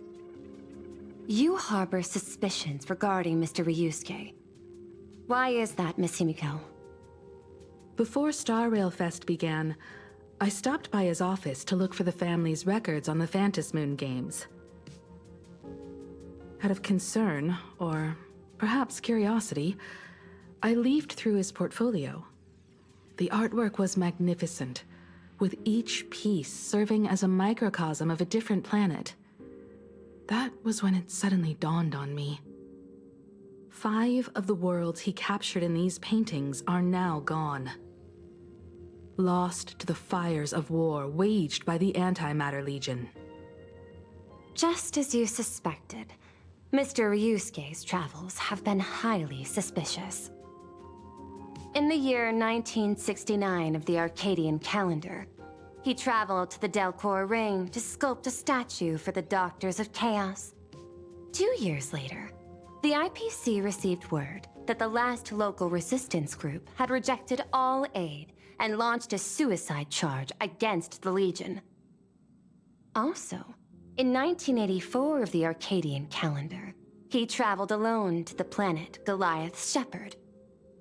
You harbor suspicions regarding Mr. Ryusuke. Why is that, Miss Himiko? Before Star Rail Fest began, I stopped by his office to look for the family's records on the Phantom Moon games. Out of concern, or perhaps curiosity, I leafed through his portfolio. The artwork was magnificent, with each piece serving as a microcosm of a different planet. That was when it suddenly dawned on me. 5 of the worlds he captured in these paintings are now gone. Lost to the fires of war waged by the Antimatter Legion. Just as you suspected, Mr. Ryusuke's travels have been highly suspicious. In the year 1969 of the Arcadian calendar, he traveled to the Delcor Ring to sculpt a statue for the Doctors of Chaos. 2 years later, the IPC received word that the last local resistance group had rejected all aid and launched a suicide charge against the Legion. Also, in 1984 of the Arcadian calendar, he traveled alone to the planet Goliath's Shepherd.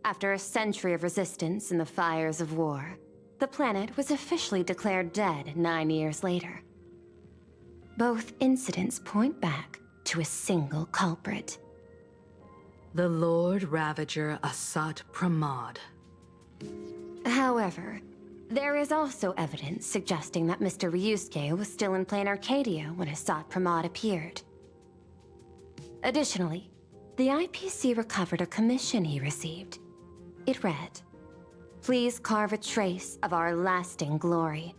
After a century of resistance in the fires of war, the planet was officially declared dead 9 years later. Both incidents point back to a single culprit. The Lord Ravager Asat Pramod. However, there is also evidence suggesting that Mr. Ryusuke was still in Plain Arcadia when Asat Pramod appeared. Additionally, the IPC recovered a commission he received. It read, "Please carve a trace of our lasting glory,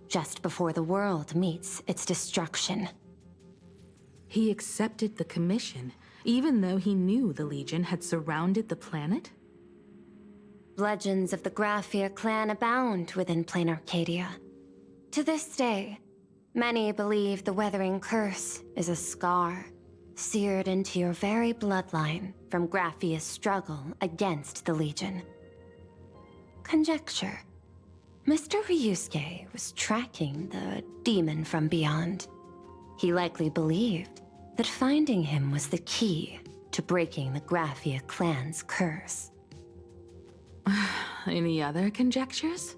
just before the world meets its destruction." He accepted the commission, even though he knew the Legion had surrounded the planet? Legends of the Graphia clan abound within Plain Arcadia. To this day, many believe the Weathering Curse is a scar seared into your very bloodline from Graphia's struggle against the Legion. Conjecture. Mr. Ryusuke was tracking the demon from beyond. He likely believed that finding him was the key to breaking the Graphia clan's curse. Any other conjectures?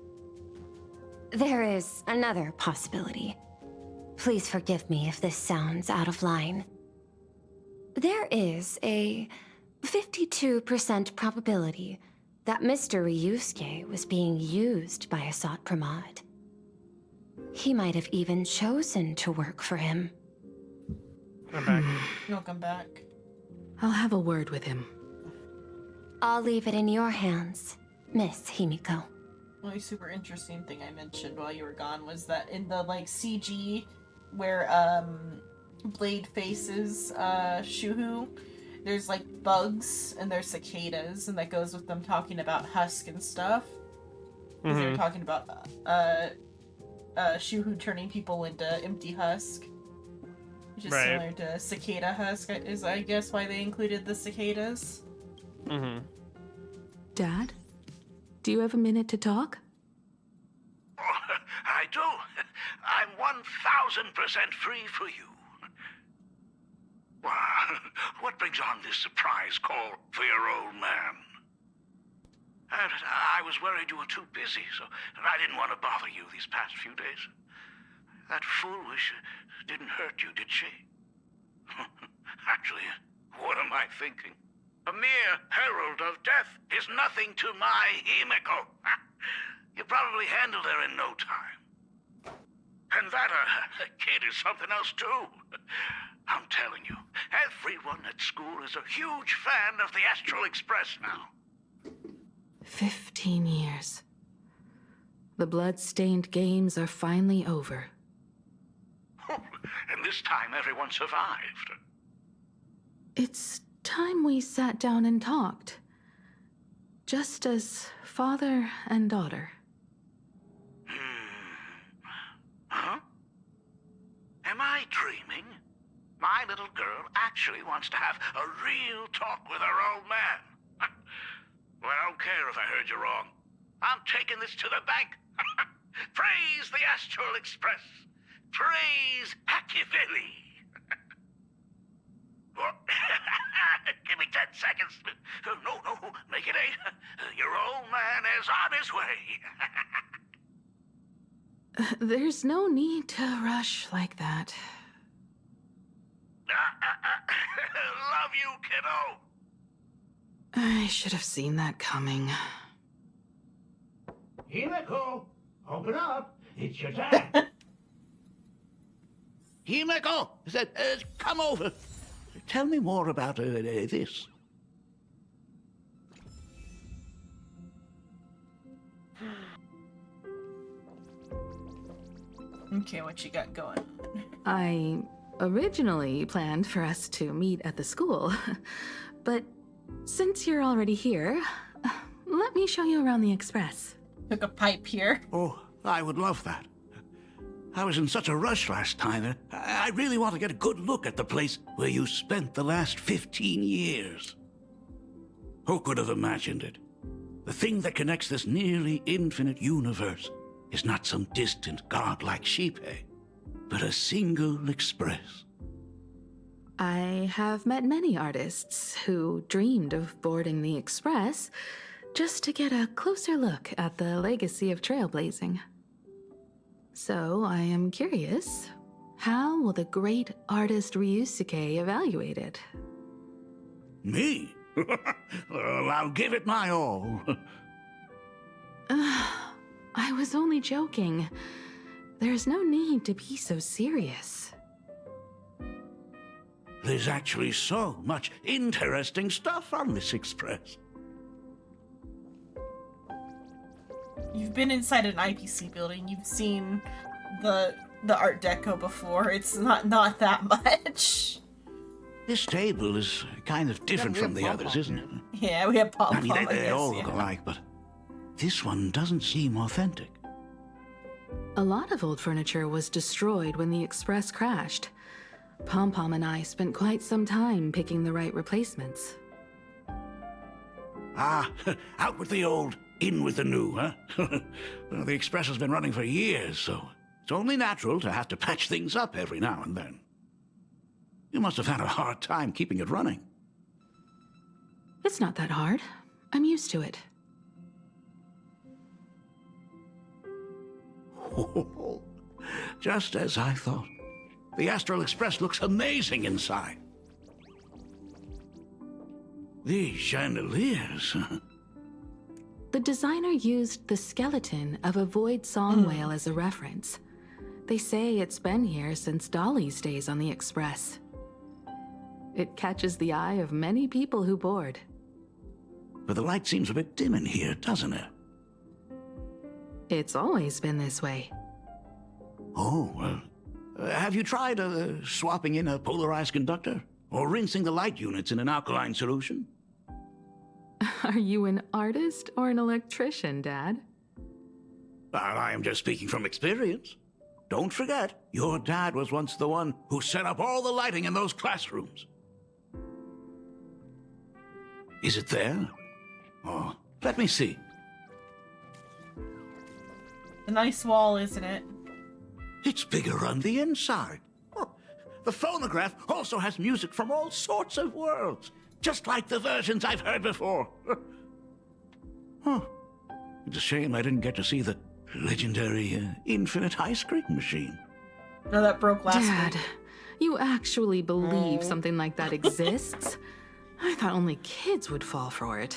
There is another possibility. Please forgive me if this sounds out of line. There is a 52% probability that Mr. Ryusuke was being used by Asat Pramod. He might have even chosen to work for him. I'm back. You'll come back. I'll have a word with him. I'll leave it in your hands, Miss Himiko. Only super interesting thing I mentioned while you were gone was that in the CG where Blade faces Shuhu, there's like bugs and there's cicadas, and that goes with them talking about Husk and stuff. Because they were talking about Shuhu turning people into empty husk. Which is similar to cicada husk, is I guess why they included the cicadas. Dad, do you have a minute to talk? I do. I'm 1,000% free for you. What brings on this surprise call for your old man? I was worried you were too busy, so I didn't want to bother you these past few days. That foolish didn't hurt you, did she? Actually, what am I thinking? A mere herald of death is nothing to my Himeko. You probably handled her in no time. And that kid is something else too. I'm telling you, everyone at school is a huge fan of the Astral Express now. 15 years. The blood-stained games are finally over. And this time everyone survived. It's time we sat down and talked. Just as father and daughter. Huh? Am I dreaming? My little girl actually wants to have a real talk with her old man. Well, I don't care if I heard you wrong. I'm taking this to the bank. Praise the Astral Express. Praise Machiavelli. Give me 10 seconds. No, make it 8. Your old man is on his way. There's no need to rush like that. Love you, kiddo. I should have seen that coming. Himeko, open up. It's your dad. Himeko, come over. Tell me more about this. Okay, what you got going on? I originally planned for us to meet at the school, but since you're already here, let me show you around the Express. Took a pipe here. Oh, I would love that. I was in such a rush last time. I really want to get a good look at the place where you spent the last 15 years. Who could have imagined it? The thing that connects this nearly infinite universe is not some distant godlike sheephead, but a single express. I have met many artists who dreamed of boarding the Express just to get a closer look at the legacy of trailblazing. So I am curious, how will the great artist Ryusuke evaluate it? Me? Well, I'll give it my all. I was only joking. There's no need to be so serious. There's actually so much interesting stuff on this express. You've been inside an IPC building. You've seen the Art Deco before. It's not that much. This table is kind of different from the others, isn't it? Yeah, we have pom-pom. I mean, they all look alike, but this one doesn't seem authentic. A lot of old furniture was destroyed when the Express crashed. Pom-Pom and I spent quite some time picking the right replacements. Ah, out with the old, in with the new, huh? Well, the Express has been running for years, so it's only natural to have to patch things up every now and then. You must have had a hard time keeping it running. It's not that hard. I'm used to it. Just as I thought. The Astral Express looks amazing inside. These chandeliers. The designer used the skeleton of a void song whale as a reference. They say it's been here since Dolly's days on the Express. It catches the eye of many people who board. But the light seems a bit dim in here, doesn't it? It's always been this way. Oh, well, Have you tried swapping in a polarized conductor? Or rinsing the light units in an alkaline solution? Are you an artist or an electrician, Dad? Well, I am just speaking from experience. Don't forget, your dad was once the one who set up all the lighting in those classrooms. Is it there? Oh, let me see. A nice wall, isn't it? It's bigger on the inside. Oh, the phonograph also has music from all sorts of worlds, just like the versions I've heard before. Huh. It's a shame I didn't get to see the legendary infinite ice cream machine. No, that broke last Dad, week. you actually believe something like that exists? I thought only kids would fall for it.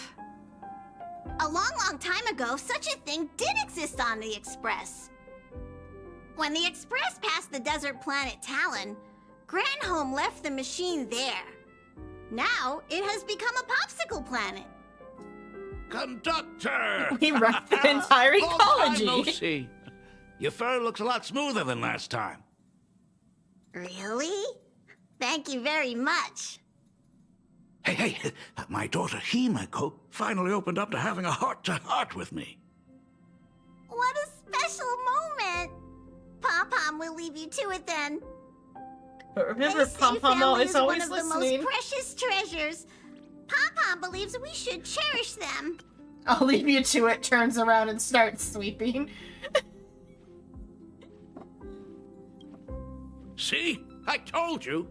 A long time ago, such a thing did exist on the Express. When the Express passed the desert planet Talon, Granholm left the machine there. Now, it has become a popsicle planet. Conductor! We wrecked the entire Long time ecology. no see. Your fur looks a lot smoother than last time. Really? Thank you very much. Hey, my daughter Himeko finally opened up to having a heart-to-heart with me. What a special moment! Pom-Pom will leave you to it then. But remember, They say Pom-Pom family is always one of the listening. most precious treasures. Pom-Pom believes we should cherish them. I'll leave you to it, turns around and starts sweeping. See? I told you.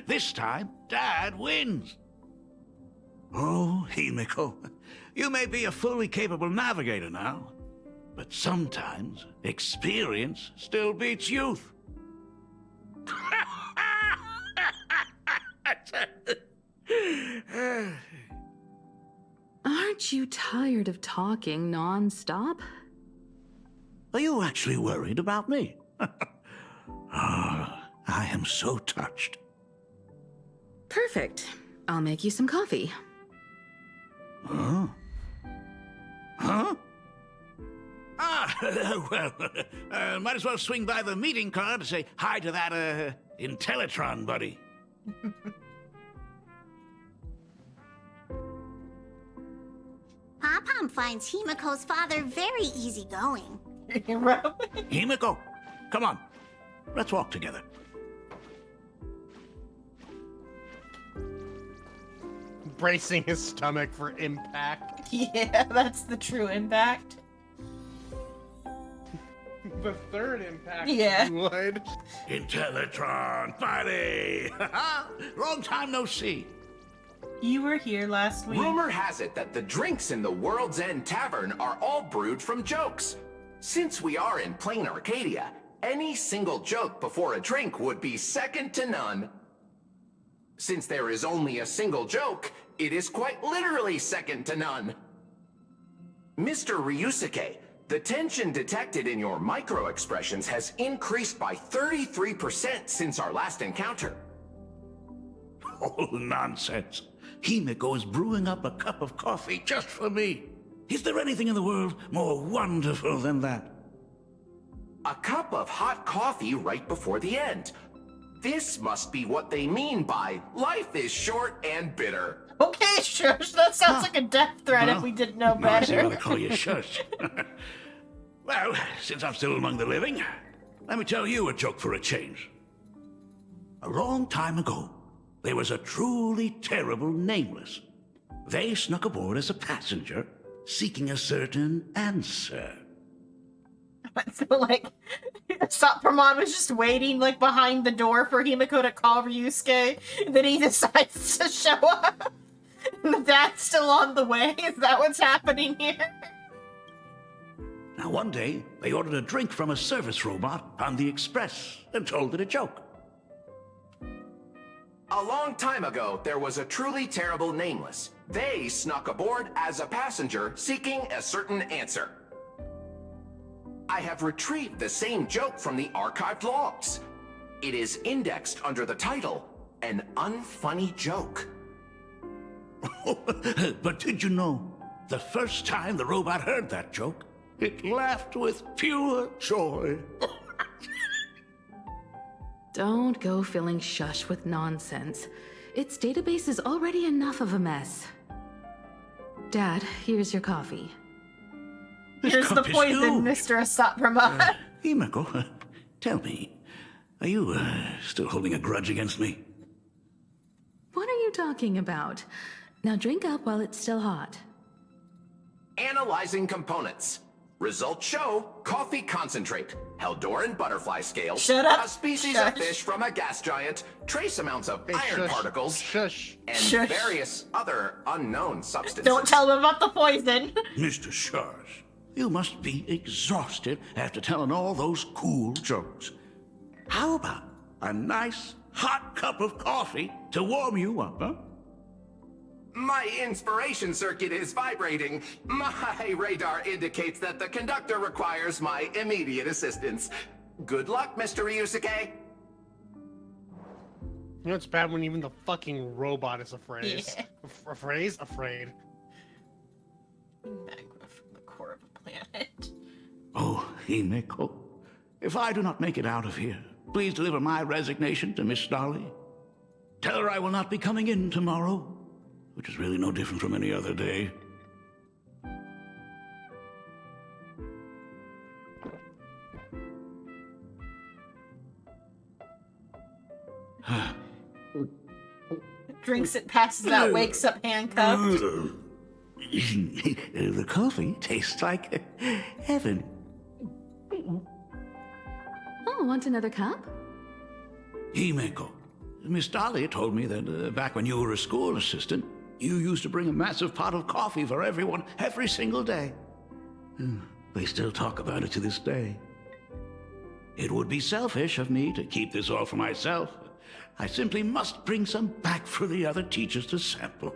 This time, Dad wins. Oh, Himeko, you may be a fully capable navigator now, but sometimes experience still beats youth. Aren't you tired of talking non-stop? Are you actually worried about me? I am so touched. Perfect. I'll make you some coffee. Huh? Huh? Ah, well, might as well swing by the meeting car to say hi to that, Intellitron buddy. Pom-Pom finds Himeko's father very easygoing. Himeko, come on. Let's walk together. Bracing his stomach for impact. Yeah, that's the true impact. The third impact. Yeah. Would. Intellitron buddy! Long time no see. You were here last week. Rumor has it that the drinks in the World's End Tavern are all brewed from jokes. Since we are in plain Arcadia, any single joke before a drink would be second to none. Since there is only a single joke, it is quite literally second to none. Mr. Ryusuke, the tension detected in your micro-expressions has increased by 33% since our last encounter. Oh, nonsense. Himeko is brewing up a cup of coffee just for me. Is there anything in the world more wonderful than that? A cup of hot coffee right before the end. This must be what they mean by life is short and bitter. Okay, shush. That sounds like a death threat if we didn't know No, I see better. what I call you shush. Well, since I'm still among the living, let me tell you a joke for a change. A long time ago, there was a truly terrible nameless. They snuck aboard as a passenger, seeking a certain answer. So, like, Sapramon was just waiting, like, behind the door for Himeko to call Ryusuke, and then he decides to show up. And the dad's still on the way? Is that what's happening here? Now, one day, they ordered a drink from a service robot on the Express and told it a joke. A long time ago, there was a truly terrible nameless. They snuck aboard as a passenger, seeking a certain answer. I have retrieved the same joke from the archived logs. It is indexed under the title, An Unfunny Joke. But did you know, the first time the robot heard that joke, it laughed with pure joy. Don't go filling Shush with nonsense. Its database is already enough of a mess. Dad, here's your coffee. Here's the poison, Mr. Asat Brahma. Himeko, tell me, are you still holding a grudge against me? What are you talking about? Now drink up while it's still hot. Analyzing components. Results show coffee concentrate, Heldoran butterfly scales, Shut up. a species Shush. of fish from a gas giant, trace amounts of Hey, iron shush. particles, Shush. and Shush. various other unknown substances. Don't tell them about the poison. Mr. Sharsh, you must be exhausted after telling all those cool jokes. How about a nice hot cup of coffee to warm you up, huh? My inspiration circuit is vibrating. My radar indicates that the conductor requires my immediate assistance. Good luck, Mr. Ryusuke. You know it's bad when even the fucking robot is afraid. Yeah. Afraid? Afraid. Magma from the core of a planet. Oh, Himeko, if I do not make it out of here, please deliver my resignation to Miss Dolly. Tell her I will not be coming in tomorrow, which is really no different from any other day. Drinks it, passes out, wakes up handcuffed. The coffee tastes like heaven. Oh, want another cup? Himeko, Miss Dolly told me that back when you were a school assistant, you used to bring a massive pot of coffee for everyone every single day. They still talk about it to this day. It would be selfish of me to keep this all for myself. I simply must bring some back for the other teachers to sample.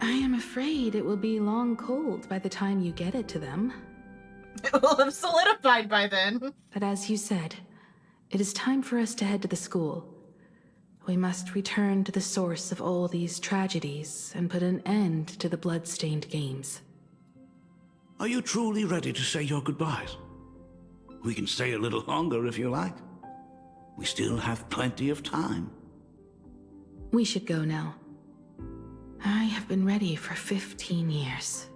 I am afraid it will be long cold by the time you get it to them. It will have solidified by then. But as you said, it is time for us to head to the school. We must return to the source of all these tragedies and put an end to the blood-stained games. Are you truly ready to say your goodbyes? We can stay a little longer if you like. We still have plenty of time. We should go now. I have been ready for 15 years.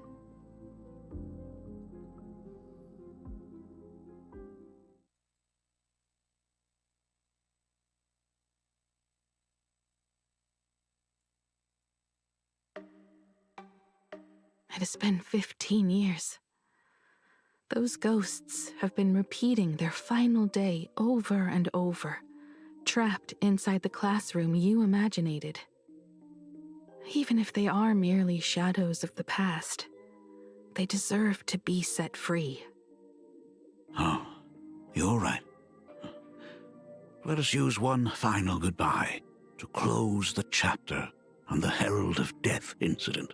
It has been 15 years. Those ghosts have been repeating their final day over and over, trapped inside the classroom you imaginated. Even if they are merely shadows of the past, they deserve to be set free. Oh, you're right. Let us use one final goodbye to close the chapter on the Herald of Death incident.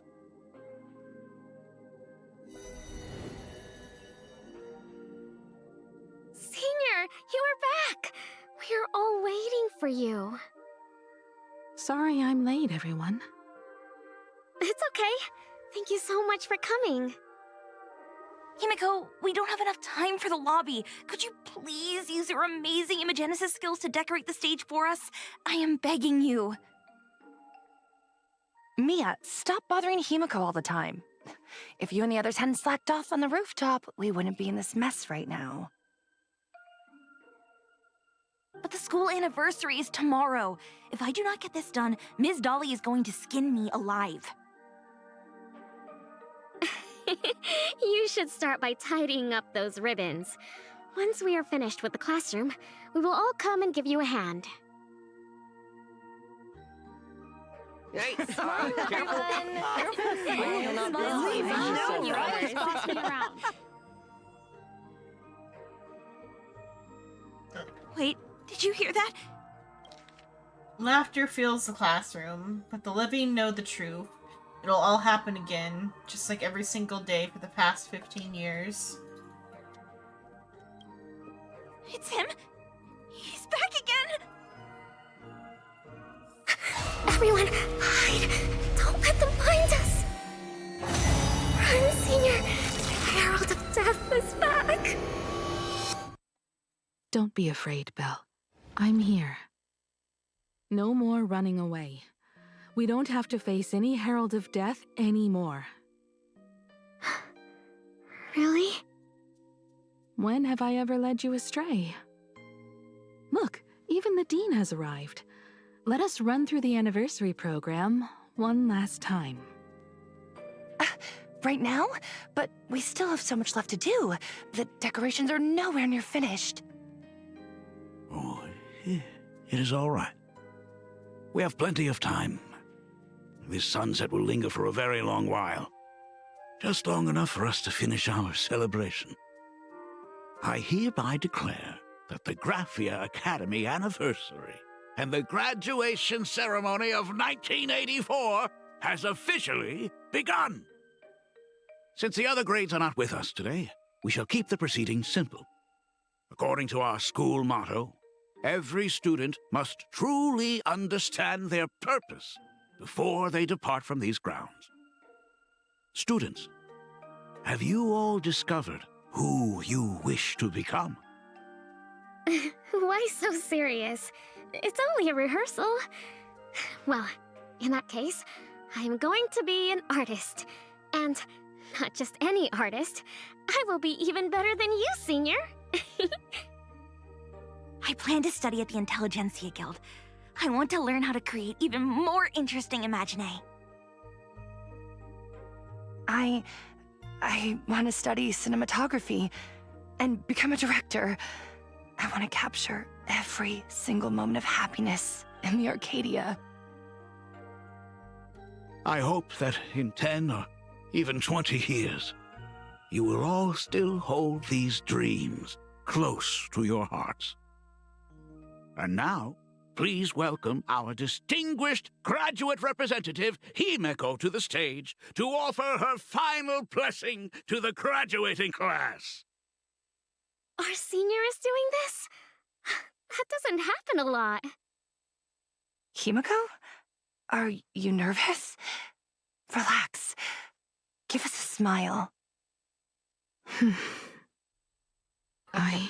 Senior, you are back! We're all waiting for you. Sorry I'm late, everyone. It's okay. Thank you so much for coming. Himeko, we don't have enough time for the lobby. Could you please use your amazing imagenesis skills to decorate the stage for us? I am begging you. Mia, stop bothering Himeko all the time. If you and the others hadn't slacked off on the rooftop, we wouldn't be in this mess right now. But the school anniversary is tomorrow. If I do not get this done, Ms. Dolly is going to skin me alive. You should start by tidying up those ribbons. Once we are finished with the classroom, we will all come and give you a hand. Hey, Careful. You always boss me around. Wait, did you hear that? Laughter fills the classroom, but the living know the truth. It'll all happen again, just like every single day for the past 15 years. It's him. He's back again. Everyone, hide! Don't let them find us! Run, Senior! The Herald of Death is back! Don't be afraid, Belle. I'm here. No more running away. We don't have to face any Herald of Death anymore. Really? When have I ever led you astray? Look, even the Dean has arrived. Let us run through the anniversary program one last time. Right now? But we still have so much left to do. The decorations are nowhere near finished. Oh, it is all right. We have plenty of time. This sunset will linger for a very long while. Just long enough for us to finish our celebration. I hereby declare that the Graphia Academy anniversary and the graduation ceremony of 1984 has officially begun. Since the other grades are not with us today, we shall keep the proceedings simple. According to our school motto, every student must truly understand their purpose before they depart from these grounds. Students, have you all discovered who you wish to become? Why so serious? It's only a rehearsal. Well, in that case, I'm going to be an artist. And not just any artist. I will be even better than you, Senior. I plan to study at the Intelligentsia Guild. I want to learn how to create even more interesting imaginae. I want to study cinematography and become a director. I want to capture every single moment of happiness in the Arcadia. I hope that in 10 or even 20 years, you will all still hold these dreams close to your hearts. And now, please welcome our distinguished graduate representative, Himeko, to the stage to offer her final blessing to the graduating class. Our senior is doing this? That doesn't happen a lot. Himeko? Are you nervous? Relax. Give us a smile. I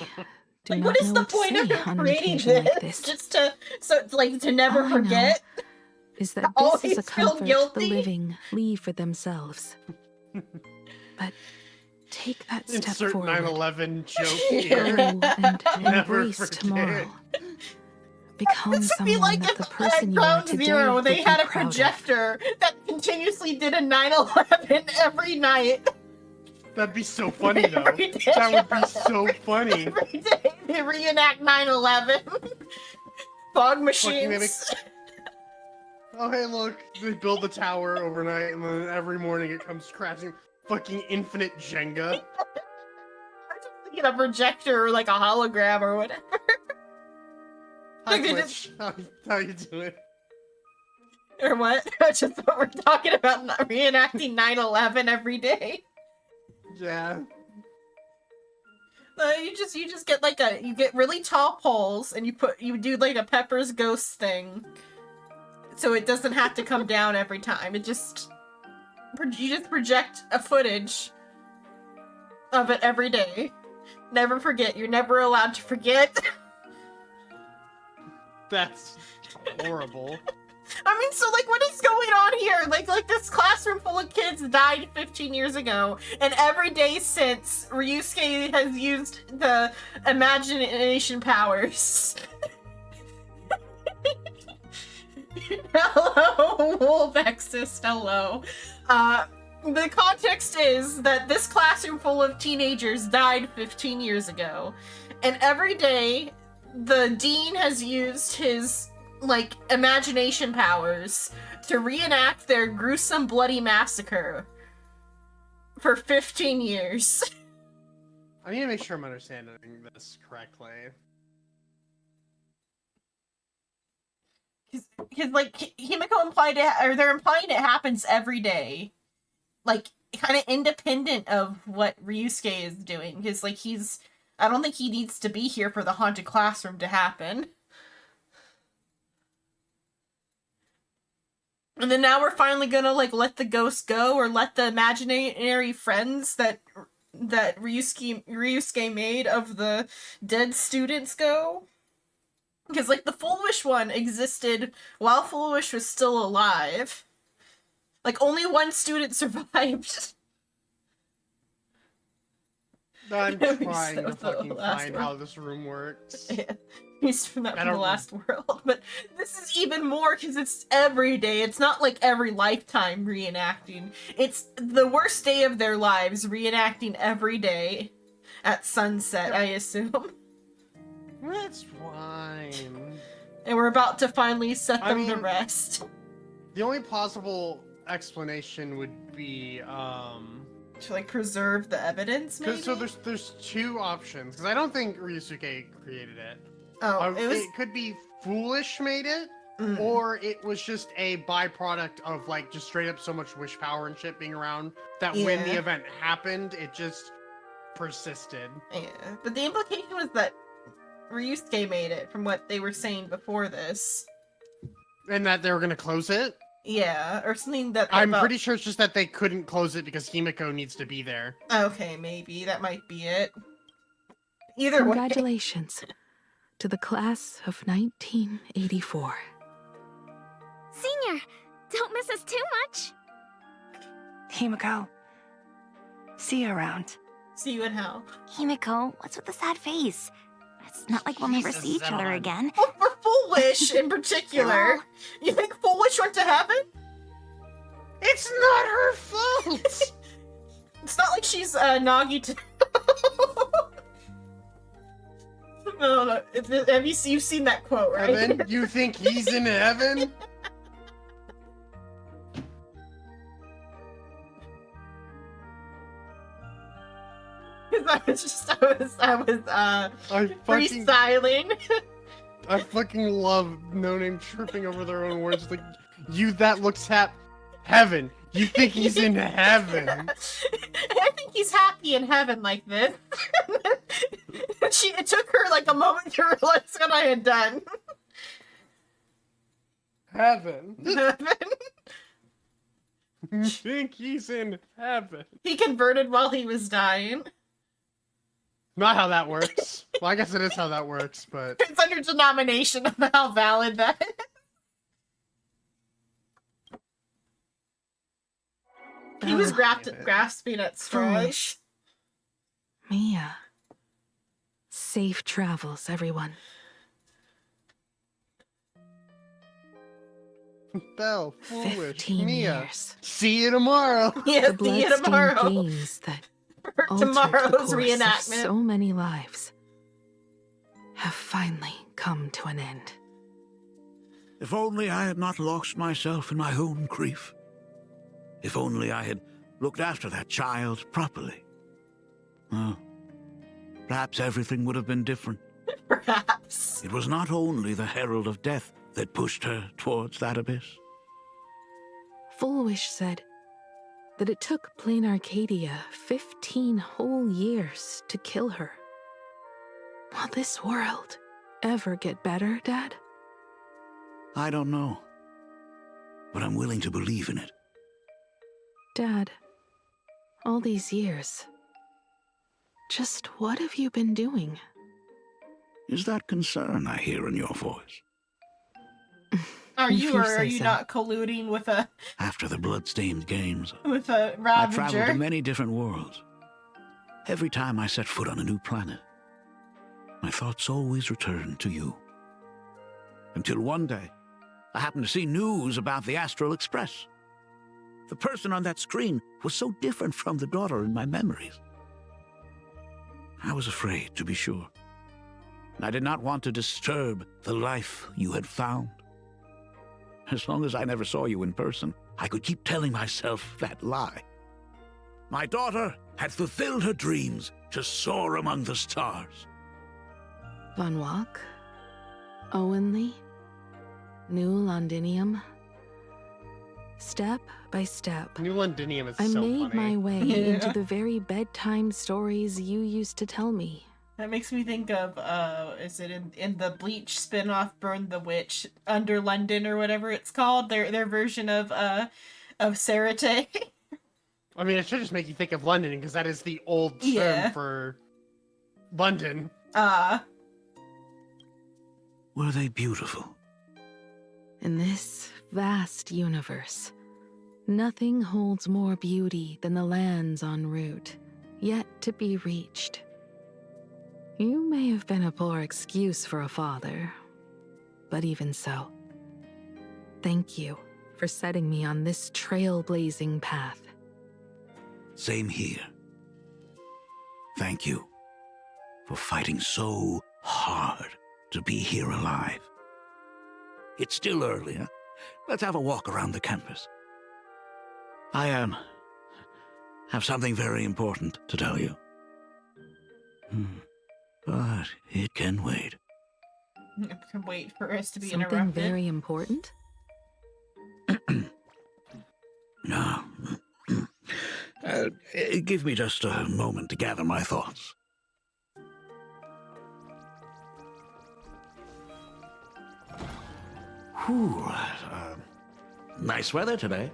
do Like, not what is know the what to point say of on an creating occasion like this? this. Just to never All I know forget? is that Always this is a feel comfort guilty? the living leave for themselves. But take that step Insert forward. 9/11 joke Go here. and Never embrace forget. tomorrow. Become This would be someone like that if the at person you are Ground today Zero would they be had a proud of. projector that continuously did a 9/11 every night. That'd be so funny, though. Every day. That would be so funny. Every day they reenact 9/11. Fog Fucking they machines. Oh, hey, look. They build the tower overnight, and then every morning it comes crashing. Fucking infinite Jenga. Get a projector or like a hologram or whatever. Hi, Like, they Twitch. How you doing? Or what? That's just what we're talking about, not reenacting 9/11 every day. Yeah. You just get like you get really tall poles and you do like a Pepper's Ghost thing, so it doesn't have to come down every time. You just project a footage of it every day. Never forget. You're never allowed to forget. That's horrible. I mean, so like, what is going on here? Like this classroom full of kids died 15 years ago, and every day since, Ryusuke has used the imagination powers. Hello, Wolvexist, hello. The context is that this classroom full of teenagers died 15 years ago, and every day, the dean has used his like imagination powers to reenact their gruesome bloody massacre for 15 years. I need to make sure I'm understanding this correctly. Because like Himeko implied it, or they're implying it happens every day, like kind of independent of what Ryusuke is doing. Because like I don't think he needs to be here for the haunted classroom to happen. And then now we're finally gonna like let the ghost go, or let the imaginary friends that that Ryusuke made of the dead students go. Because, like, the Foolish one existed while Foolish was still alive. Like, only one student survived. I'm trying So to fucking find one. how this room works. Yeah. He's from that from the last world. But this is even more because it's every day. It's not like every lifetime reenacting. It's the worst day of their lives reenacting every day at sunset, I assume. That's fine. And we're about to finally set them to rest. The only possible explanation would be, to, like, preserve the evidence, maybe? So there's two options, because I don't think Ryusuke created it. Oh, it could be Foolish made it, or it was just a byproduct of, like, just straight up so much wish power and shit being around that when the event happened, it just persisted. Yeah, but the implication was that Ryusuke made it, from what they were saying before this. And that they were gonna close it? Yeah, or something that... I'm pretty sure it's just that they couldn't close it because Himiko needs to be there. Okay, maybe. That might be it. Either way. Congratulations to the class of 1984. Senior, don't miss us too much. Himiko, see you around. See you in hell. Himiko, what's with the sad face? It's not like we'll never see each other again. Oh, for Foolish in particular. You think Foolish went to heaven? It's not her fault! It's not like she's Nagi No. Have you've seen that quote, right? Heaven? You think he's in heaven? Because I was freestyling. I fucking love No Name tripping over their own words. Like, that looks heaven. You think he's in heaven? I think he's happy in heaven like this. It took her like a moment to realize what I had done. Heaven. You think he's in heaven? He converted while he was dying. Not how that works. Well, I guess it is how that works, but... It's under denomination of how valid that is. He was grasping at straws. Mia. Safe travels, everyone. Belle, Foolish, 15 Mia. years. See you tomorrow. Yes, The see you bloodstained tomorrow. games that For altered the tomorrow's course of reenactment. so many lives have finally come to an end. If only I had not lost myself in my own grief. If only I had looked after that child properly. Well, perhaps everything would have been different. Perhaps. It was not only the herald of death that pushed her towards that abyss. Foolish said that it took Plain Arcadia 15 whole years to kill her. Will this world ever get better, Dad? I don't know, but I'm willing to believe in it. Dad, all these years, just what have you been doing? Is that concern I hear in your voice? Are If you you or say are you so. not colluding with a After the blood-stained games, Ravager? I traveled to many different worlds. Every time I set foot on a new planet, my thoughts always returned to you. Until one day, I happened to see news about the Astral Express. The person on that screen was so different from the daughter in my memories. I was afraid, to be sure. And I did not want to disturb the life you had found. As long as I never saw you in person, I could keep telling myself that lie. My daughter had fulfilled her dreams to soar among the stars. Von Walk? Owenly? New Londinium? Step by step, New Londinium is I so made funny. my way Yeah. into the very bedtime stories you used to tell me. That makes me think of, is it in the Bleach spin-off Burn the Witch, Under London or whatever it's called? Their version of Sarate. I mean, it should just make you think of London, because that is the old term Yeah. for London. Were they beautiful? In this vast universe, nothing holds more beauty than the lands en route, yet to be reached. You may have been a poor excuse for a father, but even so, thank you for setting me on this trailblazing path. Same here. Thank you for fighting so hard to be here alive. It's still early, huh? Let's have a walk around the campus. I have something very important to tell you. But it can wait. I can wait for us to be Something interrupted. very important? No. Give me just a moment to gather my thoughts. Whew. Nice weather today.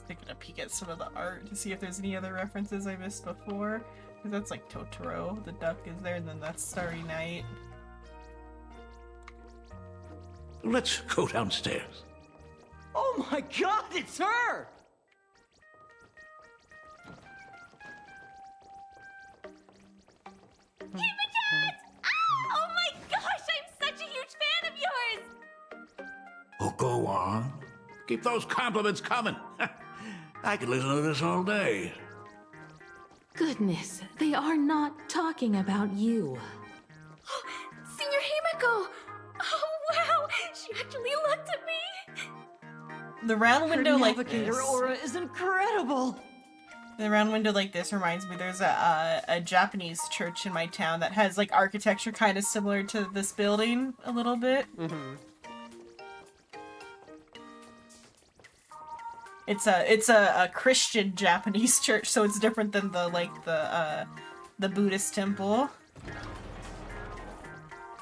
Taking a peek at some of the art to see if there's any other references I missed before. Because that's like Totoro, the duck is there, and then that's Starry Night. Let's go downstairs. Oh my god, it's her! Oh my gosh, I'm such a huge fan of yours! Oh, go on. Keep those compliments coming. I could listen to this all day. Goodness, they are not talking about you. Senior Himiko! Oh wow! She actually looked at me! The round window Her like navigator this. aura is incredible! The round window like this reminds me, there's a Japanese church in my town that has like architecture kind of similar to this building a little bit. Mm-hmm. It's a Christian Japanese church, so it's different than the the Buddhist temple.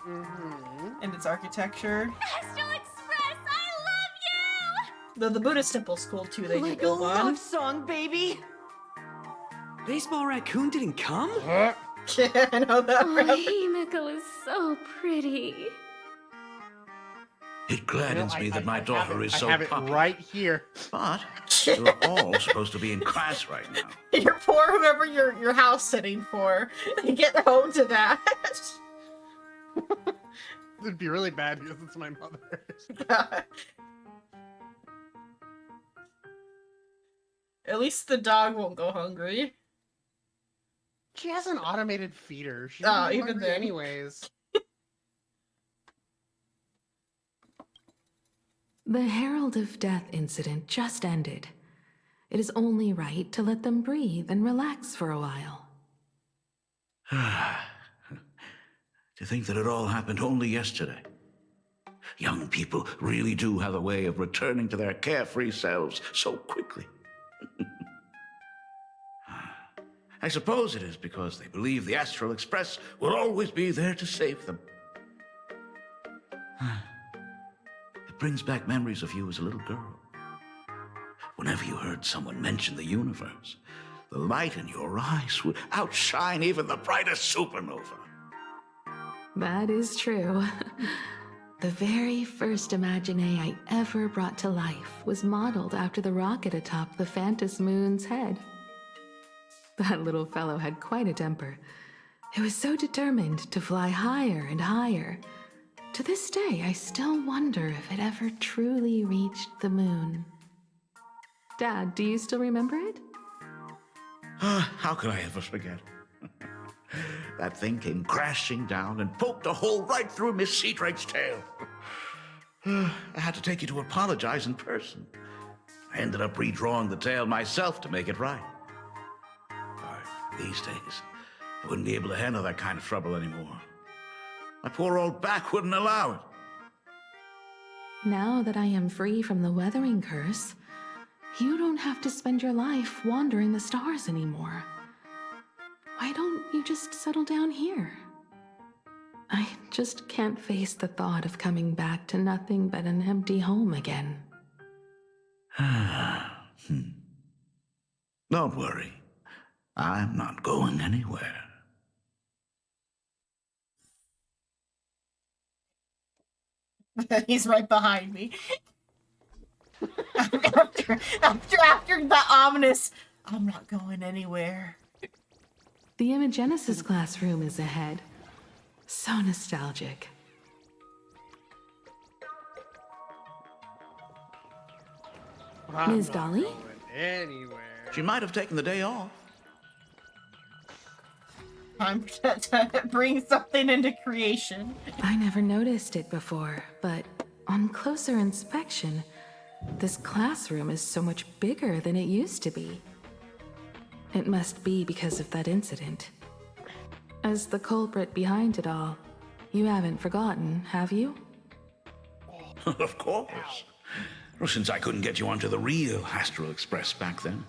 Mm-hmm. And its architecture. Astral Express, I love you! The Buddhist temple's cool too, they Like do a build on. love song, baby! Baseball Raccoon didn't come? Yeah, I know that. Oh, Himiko is so pretty. It gladdens me that my daughter is so I have it popular. right here. But you're all supposed to be in class right now. You're poor whoever you're house sitting for. Get home to that. It'd be really bad because it's my mother. At least the dog won't go hungry. She has an automated feeder. She's Oh, not even hungry then. anyways. The Herald of Death incident just ended. It is only right to let them breathe and relax for a while. To think that it all happened only yesterday. Young people really do have a way of returning to their carefree selves so quickly. I suppose it is because they believe the Astral Express will always be there to save them. It brings back memories of you as a little girl. Whenever you heard someone mention the universe, the light in your eyes would outshine even the brightest supernova. That is true. The very first Imagine I ever brought to life was modeled after the rocket atop the Phantom Moon's head. That little fellow had quite a temper. It was so determined to fly higher and higher. To this day, I still wonder if it ever truly reached the moon. Dad, do you still remember it? How could I ever forget? That thing came crashing down and poked a hole right through Miss Seadrake's tail. I had to take you to apologize in person. I ended up redrawing the tail myself to make it right. These days, I wouldn't be able to handle that kind of trouble anymore. My poor old back wouldn't allow it. Now that I am free from the weathering curse, You don't have to spend your life wandering the stars anymore. Why don't you just settle down here? I just can't face the thought of coming back to nothing but an empty home again. Don't worry. I'm not going anywhere. He's right behind me. after the ominous, I'm not going anywhere. The Imagenesis classroom is ahead. So nostalgic. Ms. Dolly? Anywhere. She might have taken the day off. Time to bring something into creation. I never noticed it before, but on closer inspection, this classroom is so much bigger than it used to be. It must be because of that incident. As the culprit behind it all, you haven't forgotten, have you? Of course. Well, since I couldn't get you onto the real Astral Express back then,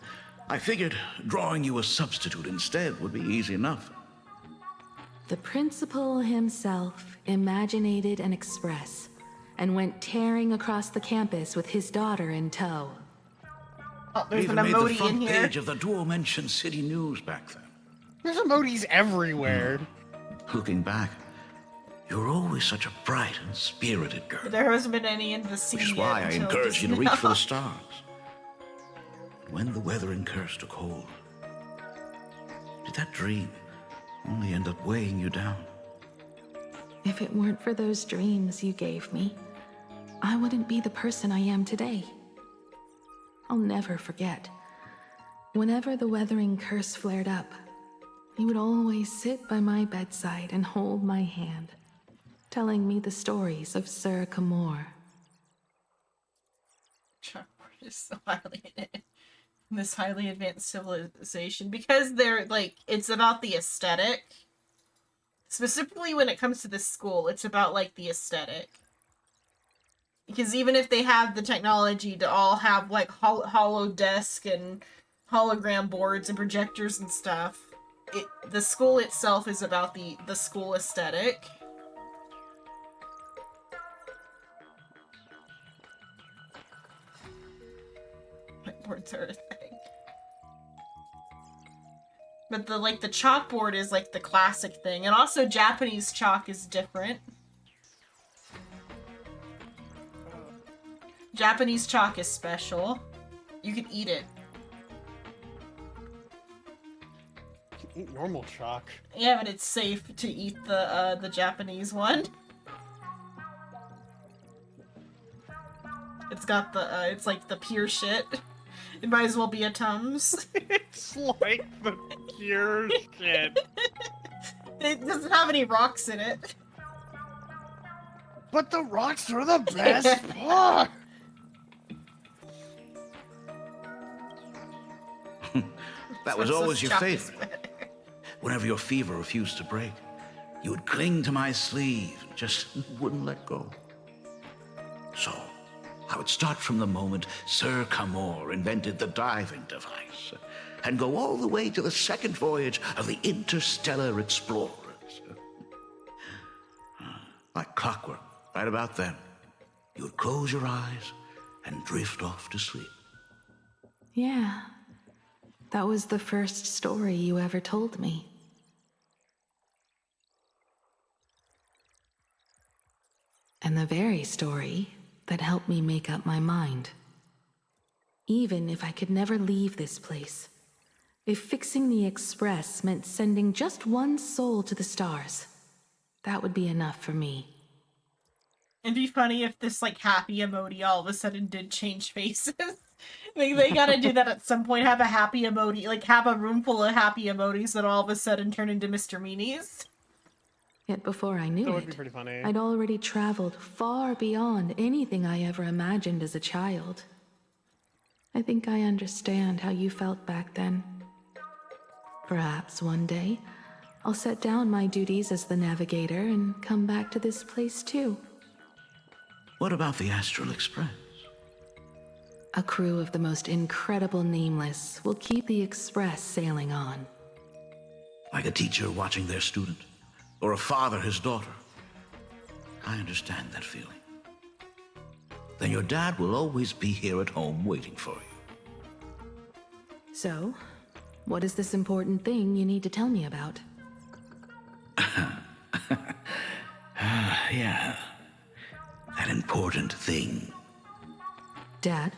I figured drawing you a substitute instead would be easy enough. The principal himself imaginated an express and went tearing across the campus with his daughter in tow. Oh, there's Even an made the emoji front in here. page of the Dual-Mention City News back then. There's emojis everywhere. Looking back, you were always such a bright and spirited girl. There hasn't been any in the scene Which is yet why I until encouraged you just to reach for now. the stars. When the weathering curse took hold, did that dream only end up weighing you down? If it weren't for those dreams you gave me, I wouldn't be the person I am today. I'll never forget. Whenever the weathering curse flared up, he would always sit by my bedside and hold my hand, telling me the stories of Sir Camor. Chalkboard is so highly in this highly advanced civilization because they're like, it's about the aesthetic. Specifically when it comes to this school, it's about like the aesthetic. Because even if they have the technology to all have like hollow desk and hologram boards and projectors and stuff, the school itself is about the school aesthetic. Whiteboards are a thing. But the chalkboard is like the classic thing, and also Japanese chalk is different. Japanese chalk is special. You can eat it. You can eat normal chalk. Yeah, but it's safe to eat the Japanese one. It's got the it's like the pure shit. It might as well be a Tums. It's like the pure shit. It doesn't have any rocks in it. But the rocks are the best part. That was always your favorite. Whenever your fever refused to break, you would cling to my sleeve and just wouldn't let go. So, I would start from the moment Sir Camor invented the diving device and go all the way to the second voyage of the interstellar explorers. Like clockwork, right about then, you would close your eyes and drift off to sleep. Yeah, that was the first story you ever told me. And the very story that helped me make up my mind. Even if I could never leave this place, if fixing the Express meant sending just one soul to the stars, that would be enough for me. It'd be funny if this like happy emoji all of a sudden did change faces. They gotta do that at some point, have a happy emoji, like have a room full of happy emojis that all of a sudden turn into Mr. Meanies. Yet before I knew That would it, be pretty funny. I'd already traveled far beyond anything I ever imagined as a child. I think I understand how you felt back then. Perhaps one day, I'll set down my duties as the navigator and come back to this place too. What about the Astral Express? A crew of the most incredible nameless will keep the Express sailing on. Like a teacher watching their student, or a father his daughter. I understand that feeling. Then your dad will always be here at home waiting for you. So, what is this important thing you need to tell me about? Yeah. That important thing. Dad,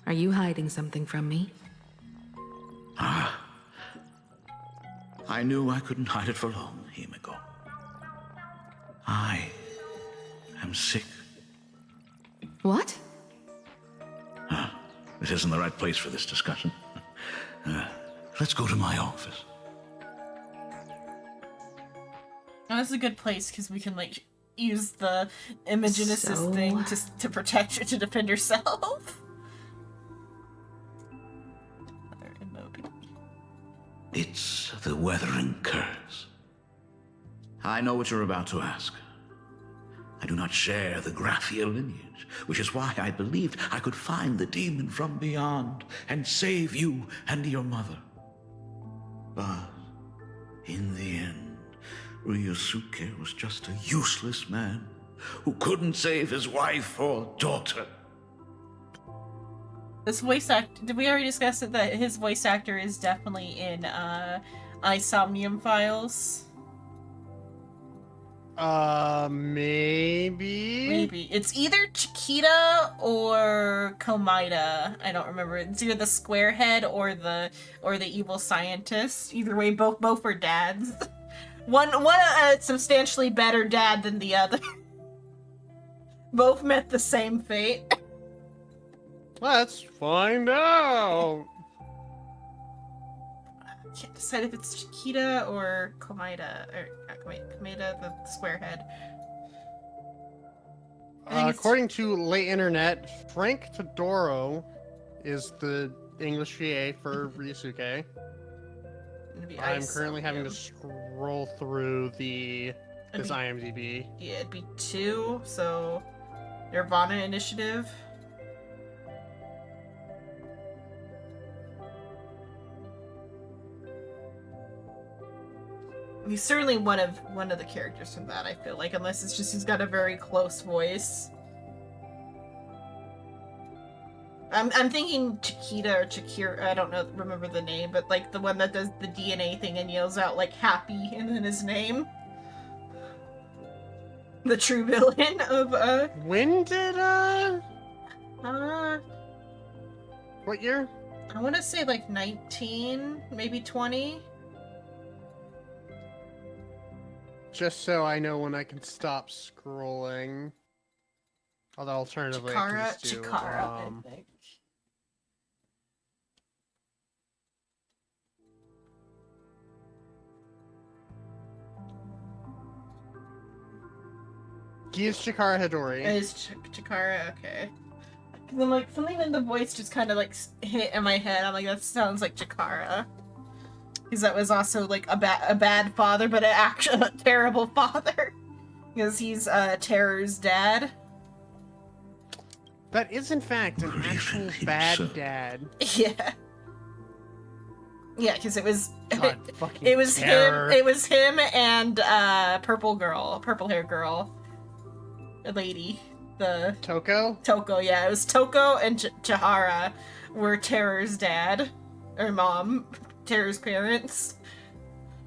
are you hiding something from me? I knew I couldn't hide it for long, Himiko. I am sick. What? This isn't the right place for this discussion. Let's go to my office. Oh, that's a good place because we can like use the Imagenesis thing to protect her, to defend herself. It's the Weathering Curse. I know what you're about to ask. I do not share the Graphia lineage, which is why I believed I could find the demon from beyond and save you and your mother. But in the end, Ryusuke was just a useless man who couldn't save his wife or daughter. This voice actor, did we already discuss it that his voice actor is definitely in Isomnium Files? Maybe? Maybe. It's either Chiquita or Komida. I don't remember. It's either the squarehead or the evil scientist. Either way, both were dads. One a substantially better dad than the other. Both met the same fate. Let's find out! I can't decide if it's Chiquita or Komida. Or, wait, Komida, the squarehead. According to Late Internet, Frank Todoro is the English VA for Ryusuke. I'm currently having to scroll through his IMDb. Yeah, it'd be 2, so Nirvana Initiative. He's certainly one of the characters from that, I feel like, unless it's just he's got a very close voice. I'm thinking Chiquita or Chikira, I don't know, remember the name, but like the one that does the DNA thing and yells out like happy in his name. The true villain of When did what year? I wanna say like 19, maybe 20. Just so I know when I can stop scrolling. Although alternatively, I can just do, I think. He is Chikara Hidori. It is Chikara, okay. Then like something in the voice just kind of like hit in my head. I'm like, that sounds like Chikara. Because that was also like a bad father, but actually a terrible father. Because he's Terror's dad. That is in fact an actual bad dad. Yeah. Yeah, because it was God, it was terror. him. It was him and purple hair girl, a lady. The Toko, yeah, it was Toko and Chihara were Terror's dad or mom. Terror's parents.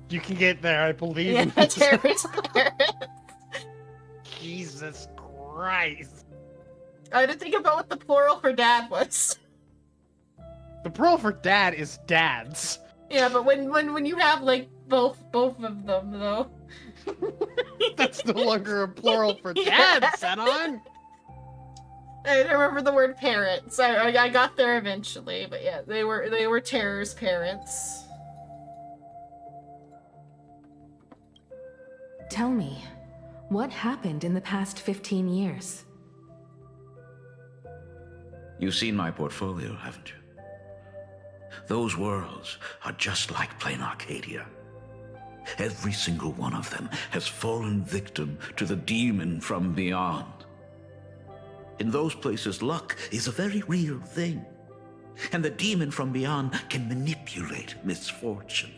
You can get there, I believe. Yeah, in this. Terror's parents. Jesus Christ. I had to think about what the plural for dad was. The plural for dad is dads. Yeah, but when you have like both of them though. That's no longer a plural for dad, Xenon. I don't remember the word parents. I got there eventually, but yeah, they were Terror's parents. Tell me, what happened in the past 15 years? You've seen my portfolio, haven't you? Those worlds are just like plain Arcadia. Every single one of them has fallen victim to the demon from beyond. In those places, luck is a very real thing. And the demon from beyond can manipulate misfortune.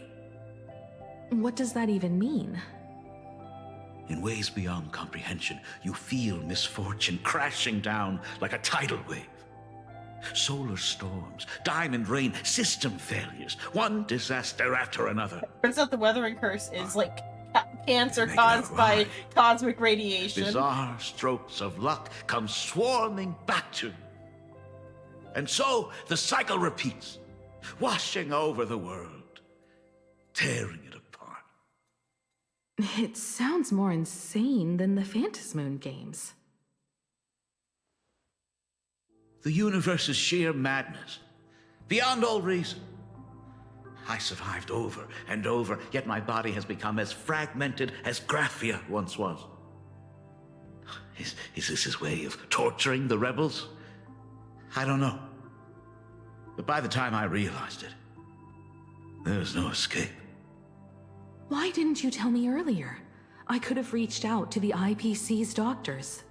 What does that even mean? In ways beyond comprehension, you feel misfortune crashing down like a tidal wave. Solar storms, diamond rain, system failures, one disaster after another. Turns out the weathering curse is like cancer caused by cosmic radiation. Bizarre strokes of luck come swarming back to you. And so the cycle repeats, washing over the world, tearing it apart. It sounds more insane than the Phantasmoon games. The universe is sheer madness, beyond all reason. I survived over and over, yet my body has become as fragmented as Graphia once was. Is this his way of torturing the rebels? I don't know. But by the time I realized it, there was no escape. Why didn't you tell me earlier? I could have reached out to the IPC's doctors.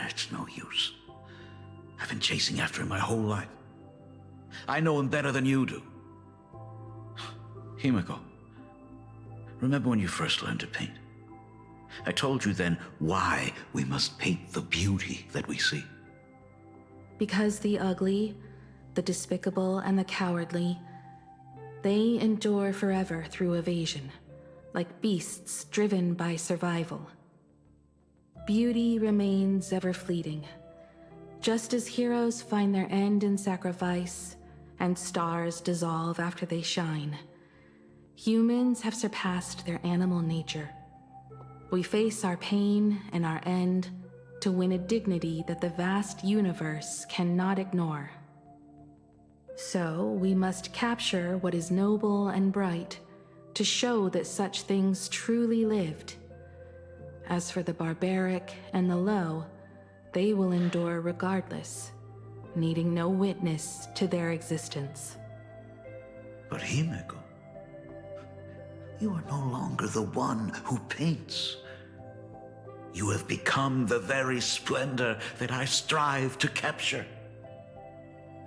It's no use. I've been chasing after him my whole life. I know him better than you do. Himiko, remember when you first learned to paint? I told you then why we must paint the beauty that we see. Because the ugly, the despicable, and the cowardly, they endure forever through evasion, like beasts driven by survival. Beauty remains ever fleeting, just as heroes find their end in sacrifice, and stars dissolve after they shine. Humans have surpassed their animal nature. We face our pain and our end to win a dignity that the vast universe cannot ignore. So we must capture what is noble and bright to show that such things truly lived. As for the barbaric and the low, they will endure regardless, needing no witness to their existence. But Himiko, you are no longer the one who paints. You have become the very splendor that I strive to capture.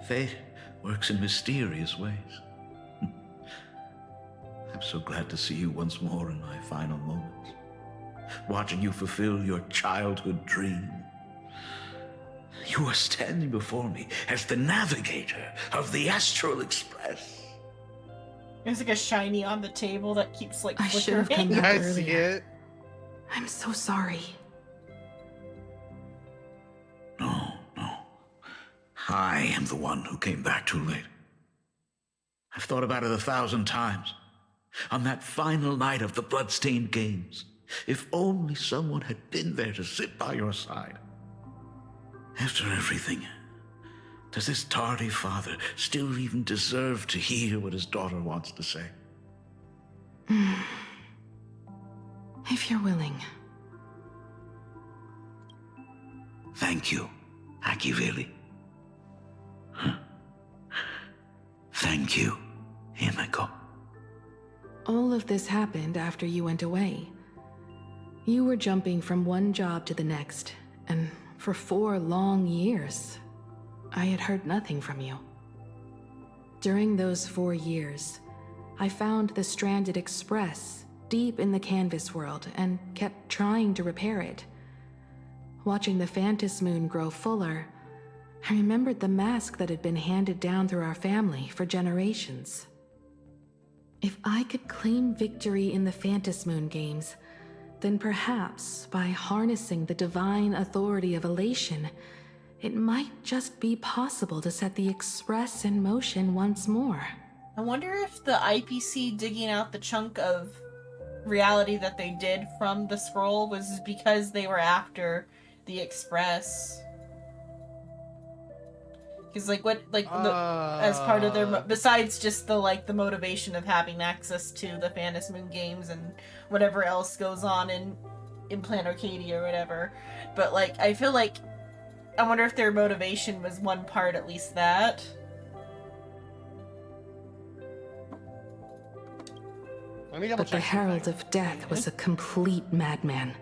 Fate works in mysterious ways. I'm so glad to see you once more in my final moments, watching you fulfill your childhood dream. You are standing before me as the navigator of the Astral Express. There's like a shiny on the table that keeps like I should have come flickering. back I see earlier. it. I'm so sorry. No. I am the one who came back too late. I've thought about it 1,000 times. On that final night of the bloodstained games, if only someone had been there to sit by your side. After everything, does this tardy father still even deserve to hear what his daughter wants to say? If you're willing. Thank you, Akiveli. Thank you, Himiko. All of this happened after you went away. You were jumping from one job to the next, and for 4 long years, I had heard nothing from you. During those 4 years, I found the stranded express deep in the canvas world and kept trying to repair it. Watching the Phantasmoon grow fuller, I remembered the mask that had been handed down through our family for generations. If I could claim victory in the Phantasmoon games, then perhaps by harnessing the divine authority of elation, it might just be possible to set the Express in motion once more. I wonder if the IPC digging out the chunk of reality that they did from the scroll was because they were after the Express. Because as part of their besides just the motivation of having access to the Phantasmoon games and whatever else goes on in Plan Arcadia or whatever, but I feel like I wonder if their motivation was one part at least that. But the Herald of Death was a complete madman,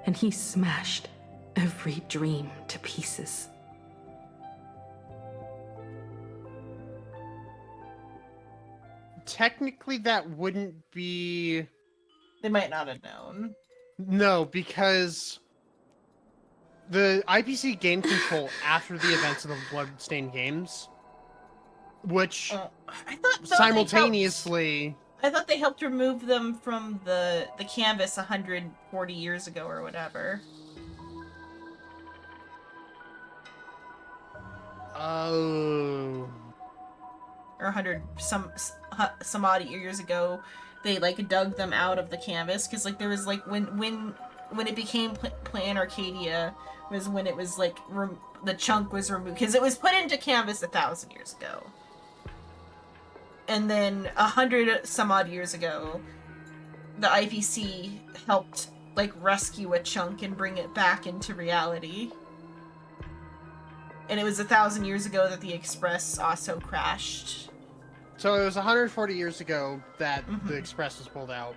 and he smashed every dream to pieces. Technically, that wouldn't be... They might not have known. No, because the IPC gained control after the events of the Bloodstained Games, which I thought simultaneously... I thought they helped remove them from the canvas 140 years ago or whatever. Oh. Or 100 some odd years ago, they like dug them out of the canvas because like there was like when it became Plan Arcadia was when it was like the chunk was removed because it was put into canvas 1,000 years ago. And then 100 some odd years ago, the IPC helped like rescue a chunk and bring it back into reality. And it was 1,000 years ago that the Express also crashed. So it was 140 years ago that the Express was pulled out.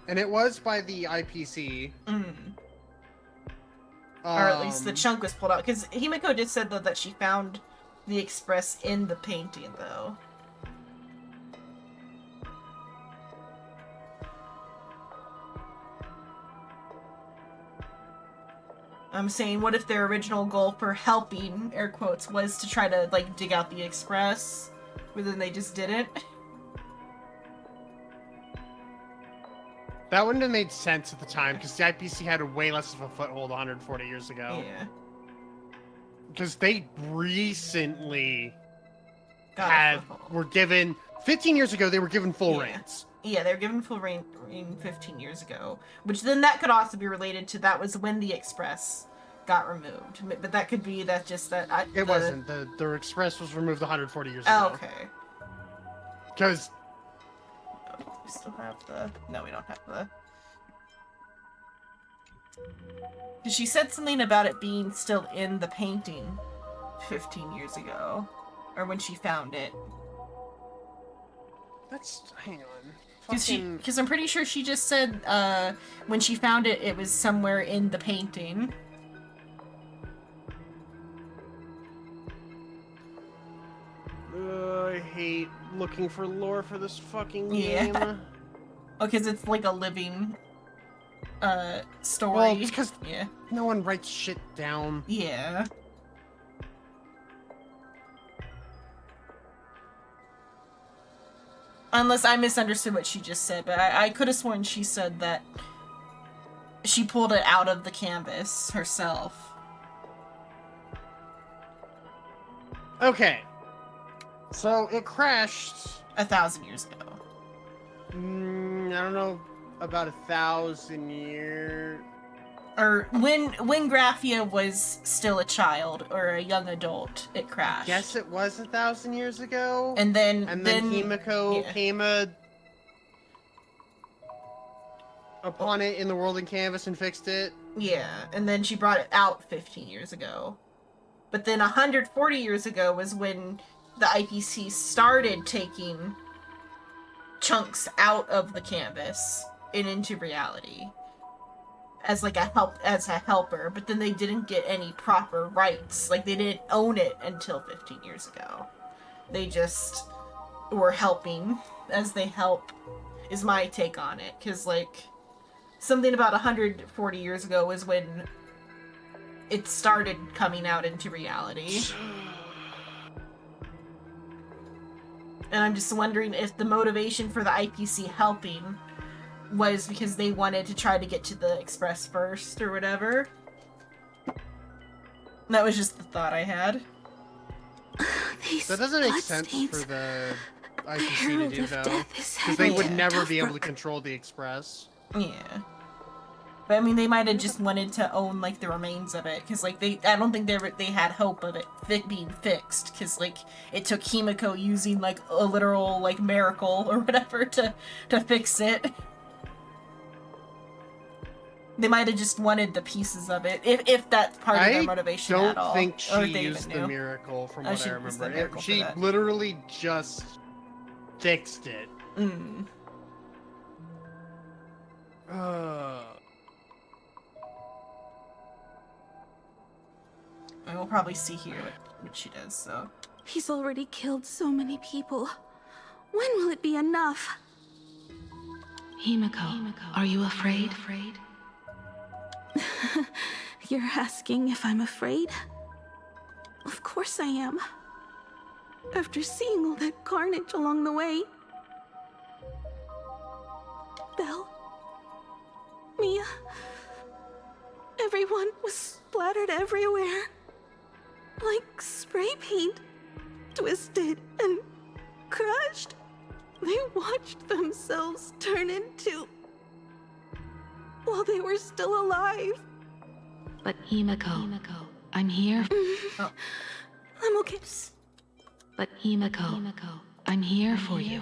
And it was by the IPC. Or at least the chunk was pulled out. Because Himiko did said though that she found the Express in the painting though. I'm saying, what if their original goal for helping, air quotes, was to try to, like, dig out the Express, but then they just didn't? That wouldn't have made sense at the time, because the IPC had way less of a foothold 140 years ago. Yeah. Because they recently Got were given... 15 years ago, they were given full reigns. Yeah, they were given full reign 15 years ago. Which then that could also be related to that was when the Express got removed. But that could be that just that... It wasn't. The Express was removed 140 years Oh, ago. okay. Because... We still have the... No, we don't have the... Because she said something about it being still in the painting 15 years ago. Or when she found it. Hang on. Because I'm pretty sure she just said when she found it, it was somewhere in the painting. I hate looking for lore for this fucking game. Yeah. Oh, because it's like a living story. Well, it's because yeah. No one writes shit down. Yeah. Unless I misunderstood what she just said, but I could have sworn she said that she pulled it out of the canvas herself. Okay. So it crashed 1,000 years ago. I don't know about 1,000 years. Or when Graphia was still a child or a young adult, it crashed. Yes, it was 1,000 years ago. And then Himiko came upon it in the world in canvas and fixed it. Yeah, and then she brought it out 15 years ago. But then 140 years ago was when the IPC started taking chunks out of the canvas and into reality. As like a helper, but then they didn't get any proper rights. Like they didn't own it until 15 years ago. They just were helping as they help, is my take on it. Because like something about 140 years ago was when it started coming out into reality. And I'm just wondering if the motivation for the IPC helping was because they wanted to try to get to the Express first or whatever. That was just the thought I had. That doesn't make sense for the IPC to do though, because they would never be able to control the Express. Yeah. But I mean, they might have just wanted to own like the remains of it, because like I don't think they had hope of it being fixed, because like it took Himiko using like a literal like miracle or whatever to fix it. They might have just wanted the pieces of it, if that's part of their motivation at all. I don't think or she if they used even the knew. miracle from Oh, what she I used the remember. miracle She for that. literally just fixed it. Mm. And we'll probably see here what she does, so. He's already killed so many people. When will it be enough? Himiko, are you afraid? You're asking if I'm afraid? Of course I am. After seeing all that carnage along the way. Belle, Mia, everyone was splattered everywhere. Like spray paint, twisted and crushed. They watched themselves turn into... while they were still alive. But Himiko, I'm here. Oh. I'm okay. But Himiko, I'm here for you.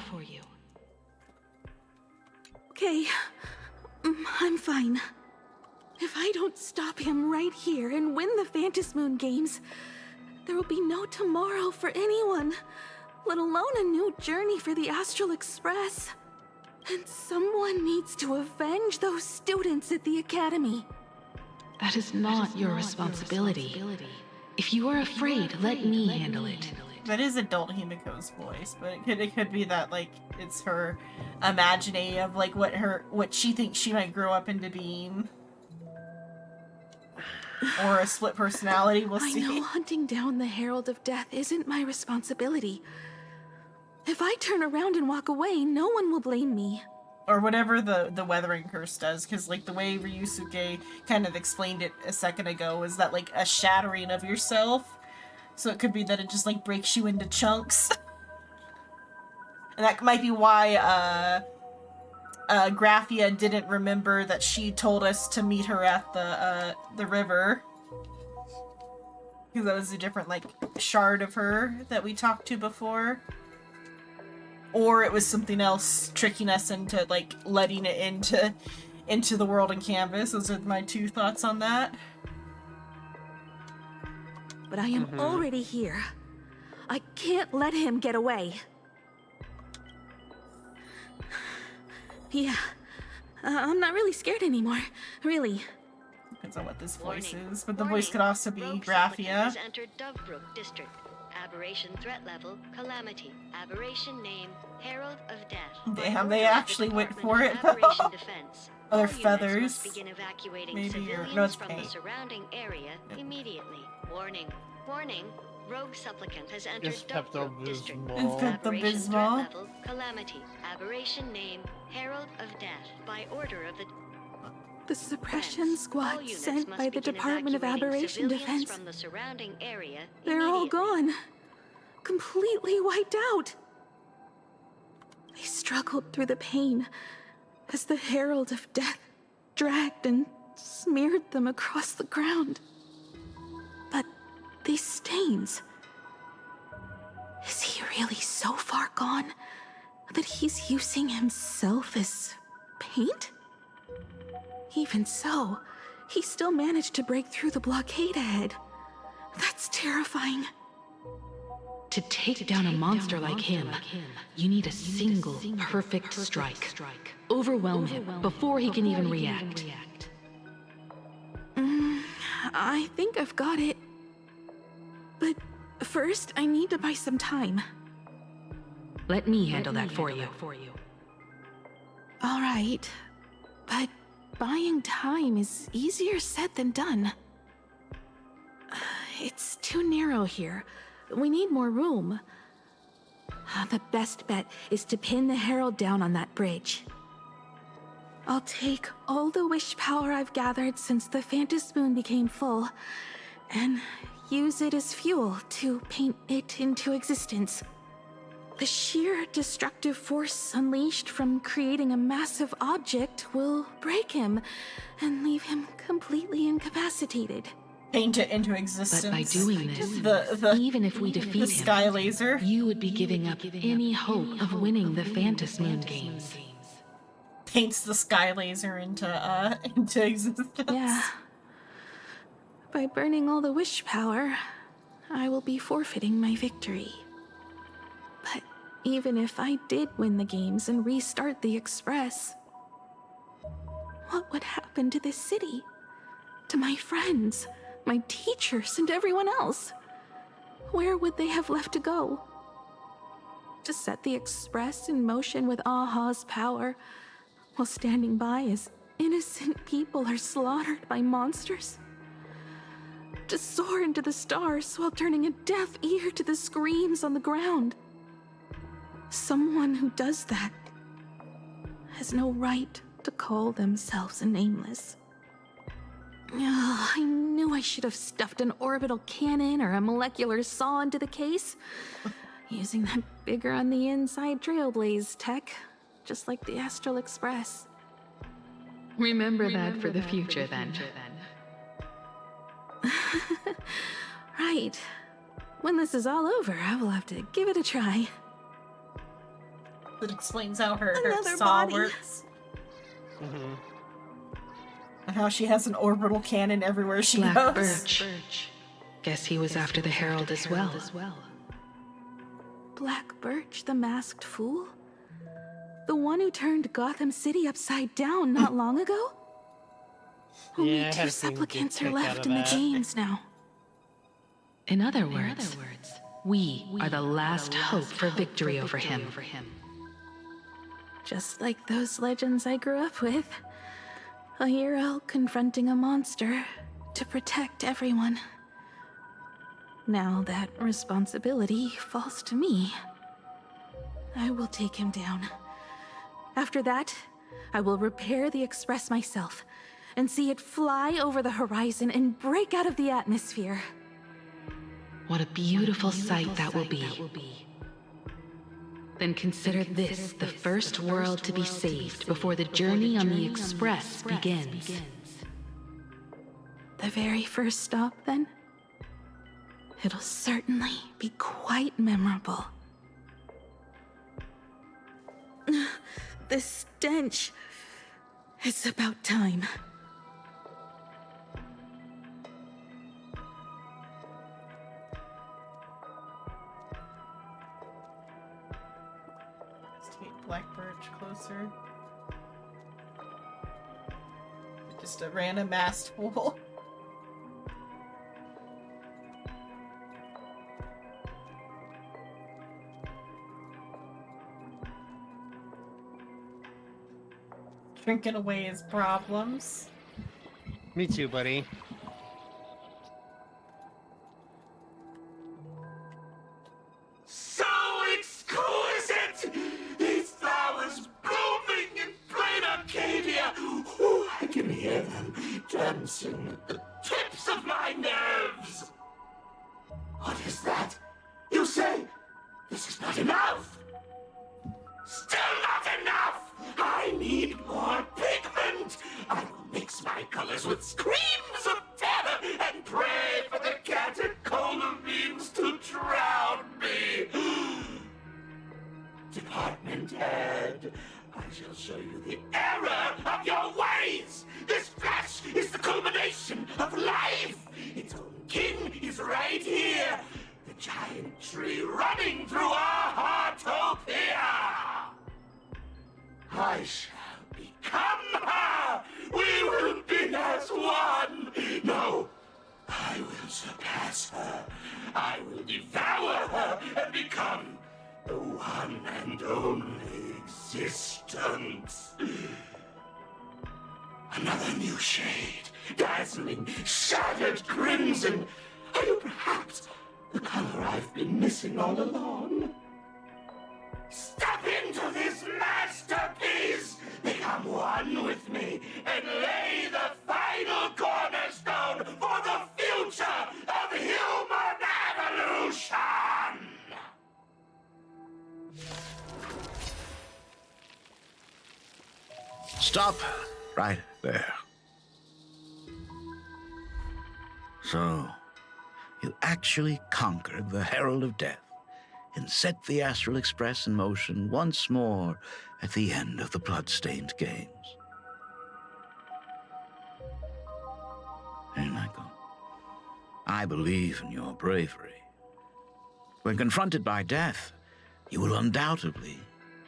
Okay, I'm fine. If I don't stop him right here and win the Phantom Moon Games, there will be no tomorrow for anyone, let alone a new journey for the Astral Express. And someone needs to avenge those students at the Academy. That is not your responsibility. If you are afraid, let me handle it. That is adult Himiko's voice, but it could be that like it's her imagining of like what she thinks she might grow up into being. Or a split personality, we'll see. I know hunting down the Herald of Death isn't my responsibility. If I turn around and walk away, no one will blame me. Or whatever the weathering curse does, because like the way Ryusuke kind of explained it a second ago is that like a shattering of yourself. So it could be that it just like breaks you into chunks. And that might be why Graphia didn't remember that she told us to meet her at the river. Because that was a different like shard of her that we talked to before. Or it was something else tricking us into like letting it into the world in Canvas. Those are my two thoughts on that. But I am already here. I can't let him get away. Yeah, I'm not really scared anymore, really. Depends on what this voice is, but the voice could also be Graphia. Has entered Dovebrook District. Aberration threat level, Calamity. Aberration name, Herald of Death. Damn, they actually went for it though. Other feathers. Begin evacuating Maybe civilians from paint. the surrounding area immediately. Warning. Warning. Rogue supplicant has entered Dovebrook District. Aberration threat level, Calamity. Aberration name, Herald of Death. By order of The suppression squad sent by the Department of Aberration Defense. From the surrounding area They're all gone. Completely wiped out. They struggled through the pain as the Herald of Death dragged and smeared them across the ground. But these stains... Is he really so far gone that he's using himself as paint? Even so, he still managed to break through the blockade ahead. That's terrifying. To take down a monster like him, you need a single perfect strike. Overwhelm him before he can even react. I think I've got it. But first, I need to buy some time. Let me handle that for you. All right, but buying time is easier said than done. It's too narrow here. We need more room. The best bet is to pin the Herald down on that bridge. I'll take all the wish power I've gathered since the Phantom Moon became full, and use it as fuel to paint it into existence. The sheer destructive force unleashed from creating a massive object will break him and leave him completely incapacitated. Paint it into existence. But by doing this, even if we defeat him, Sky Laser, you would be giving up any hope of winning the Phantom Moon Games. Paints the Sky Laser into existence. Yeah. By burning all the wish power, I will be forfeiting my victory. But even if I did win the games and restart the Express, what would happen to this city? To my friends? my teachers, and everyone else. Where would they have left to go? To set the Express in motion with Aha's power, while standing by as innocent people are slaughtered by monsters? To soar into the stars while turning a deaf ear to the screams on the ground? Someone who does that has no right to call themselves a nameless. Ugh, I knew I should have stuffed an orbital cannon or a molecular saw into the case. Using that bigger on the inside Trailblaze tech, just like the Astral Express. Remember that for the future, then. Right. When this is all over, I will have to give it a try. That explains how her Another saw body. works. And how she has an orbital cannon everywhere she Black goes. Birch. Guess he was after the Herald as well. Black Birch, the masked fool? The one who turned Gotham City upside down not long ago? Only Yeah, I 2 had a feeling you'd supplicants get are out left of in the that. games now. In other words, we are the last hope for victory over him. Just like those legends I grew up with. A hero confronting a monster to protect everyone. Now that responsibility falls to me. I will take him down. After that, I will repair the Express myself and see it fly over the horizon and break out of the atmosphere. What a beautiful sight that will be. Then consider this the first world to be saved before the journey on the Express begins. The very first stop, then? It'll certainly be quite memorable. The stench. It's about time. Let's take Black Birch closer. Just a random masked fool. Drinking away his problems. Me too, buddy. So exquisite! These flowers blooming in plain Arcadia! Ooh, I can hear them dancing at the tips of my nerves! What is that? You say this is not enough? Still not enough! I need more pigment! I will mix my colors with screams of terror and pray for the catecholamines to drown me! Department head, I shall show you the error of your ways! This flash is the culmination of life! Its own king is right here! The giant tree running through our heartopia! I shall become her! We will be as one! No, I will surpass her. I will devour her and become the one and only existence. Another new shade, dazzling, shattered crimson. Are you perhaps the color I've been missing all along? Step into this masterpiece! Become one with me and lay the final cornerstone for the future of human evolution! Stop right there. So, you actually conquered the Herald of Death and set the Astral Express in motion once more at the end of the blood-stained games. Here, Michael. I believe in your bravery. When confronted by death, you will undoubtedly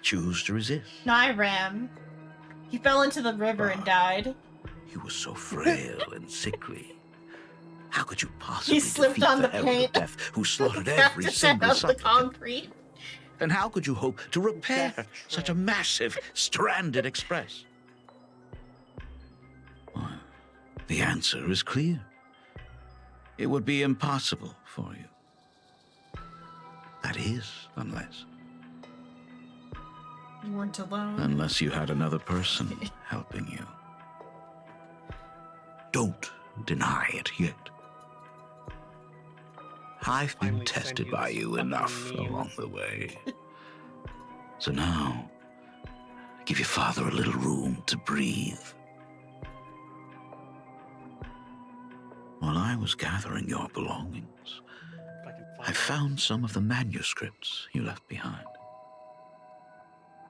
choose to resist. Nyram. He fell into the river and died. He was so frail and sickly. How could you possibly He slipped defeat on the Herald of paint. Death, who slaughtered Cracked every his single head off the supplicant? concrete. And how could you hope to repair such a massive, stranded express? Well, the answer is clear. It would be impossible for you. That is, unless You weren't alone. Unless you had another person helping you. Don't deny it yet. I've been tested by you enough along the way. So now, give your father a little room to breathe. While I was gathering your belongings, I found some of the manuscripts you left behind.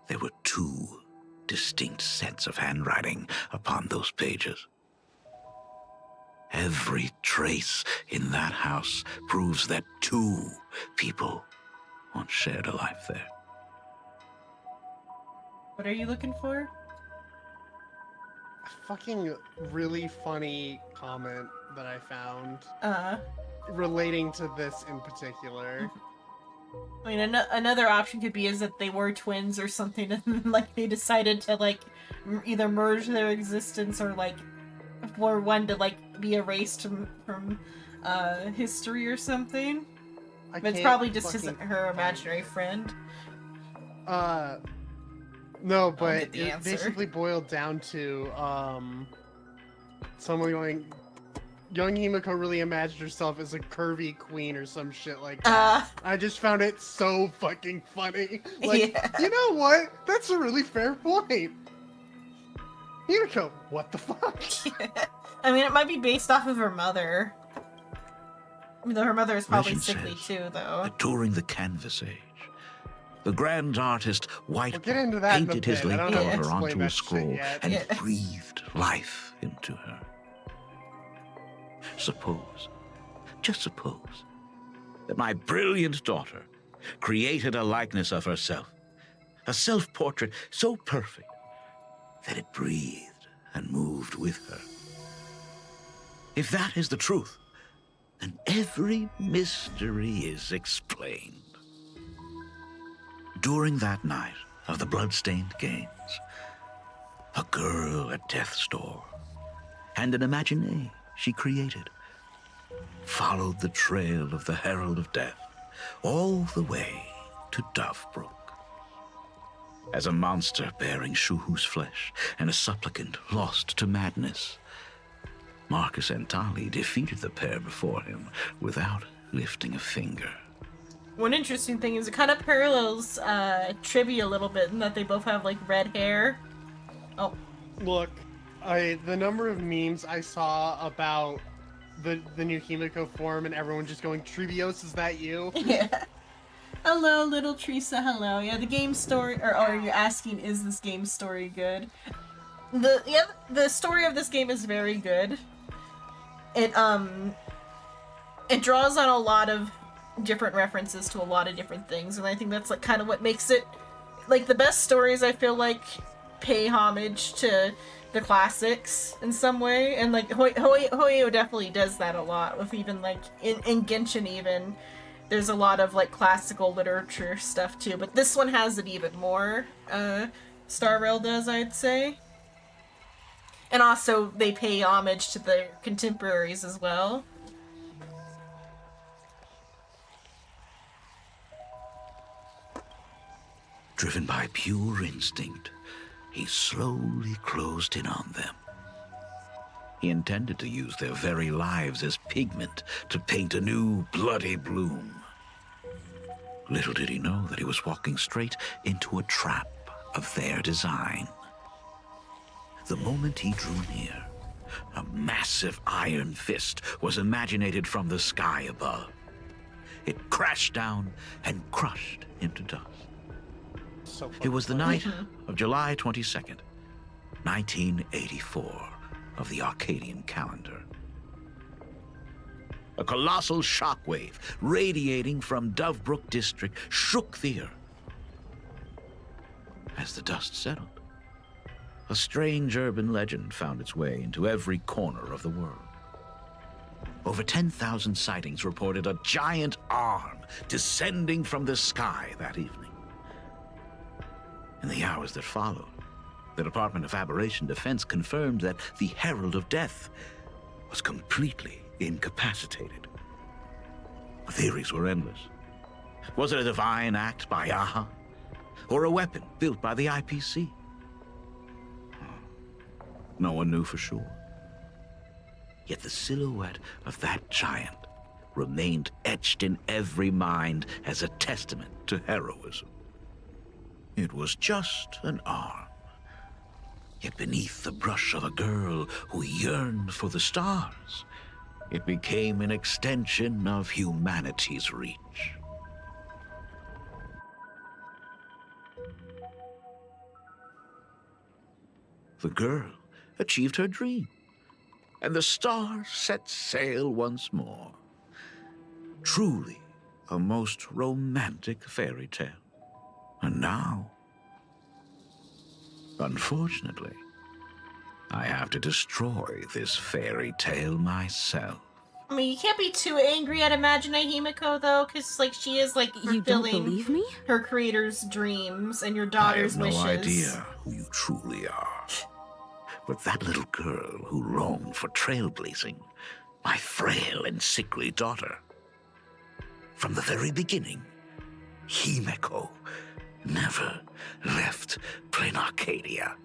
There were 2 distinct sets of handwriting upon those pages. Every trace in that house proves that 2 people once shared a life there. What are you looking for? A fucking really funny comment that I found. Relating to this in particular. I mean, another option could be is that they were twins or something, and like they decided to like either merge their existence or like for one to like be erased from history or something. But it's probably just her imaginary friend. No, but it basically boiled down to someone going, young Himiko really imagined herself as a curvy queen or some shit like that. I just found it so fucking funny. Like, you know what? That's a really fair point. Himiko, what the fuck? I mean, it might be based off of her mother. I mean, though her mother is probably Legend sickly says too, though. that during the Canvas Age, the grand artist White get into that painted his late I don't know how to daughter explain onto a that shit scroll yet. and breathed life into her. Suppose, just suppose, that my brilliant daughter created a likeness of herself, a self-portrait so perfect that it breathed and moved with her. If that is the truth, then every mystery is explained. During that night of the blood-stained games, a girl at death's door and an imagination she created followed the trail of the Herald of Death all the way to Dovebrook. As a monster bearing Shuhu's flesh and a supplicant lost to madness, Marcus and Tali defeated the pair before him without lifting a finger. One interesting thing is it kind of parallels Trivia a little bit in that they both have like red hair. Oh. Look, the number of memes I saw about the new Himiko form and everyone just going, Trivios, is that you? Yeah. Hello, little Teresa, hello. Yeah, the game story, or you're asking, is this game story good? The story of this game is very good. It draws on a lot of different references to a lot of different things, and I think that's like kind of what makes it like the best stories. I feel like pay homage to the classics in some way, and like Hoyo definitely does that a lot with even like in Genshin even there's a lot of like classical literature stuff too, but this one has it even more. Star Rail does, I'd say. And also they pay homage to their contemporaries as well. Driven by pure instinct, he slowly closed in on them. He intended to use their very lives as pigment to paint a new bloody bloom. Little did he know that he was walking straight into a trap of their design. The moment he drew near, a massive iron fist was imaginated from the sky above. It crashed down and crushed into dust. It was the night of July 22nd, 1984 of the Arcadian calendar. A colossal shockwave radiating from Dovebrook district shook the earth. As the dust settled, a strange urban legend found its way into every corner of the world. over 10,000 sightings reported a giant arm descending from the sky that evening. In the hours that followed, the Department of Aberration Defense confirmed that the Herald of Death was completely incapacitated. The theories were endless. Was it a divine act by Aha? Or a weapon built by the IPC? No one knew for sure. Yet the silhouette of that giant remained etched in every mind as a testament to heroism. It was just an arm. Yet beneath the brush of a girl who yearned for the stars, it became an extension of humanity's reach. The girl achieved her dream, and the stars set sail once more. Truly a most romantic fairy tale. And now, unfortunately, I have to destroy this fairy tale myself. I mean, you can't be too angry at Imagine Himiko, though, because, like, she is, like, You don't fulfilling believe me? her creator's dreams and your daughter's wishes. I have no idea who you truly are. But that little girl who longed for trailblazing, my frail and sickly daughter. From the very beginning, Himiko never left Plain Arcadia.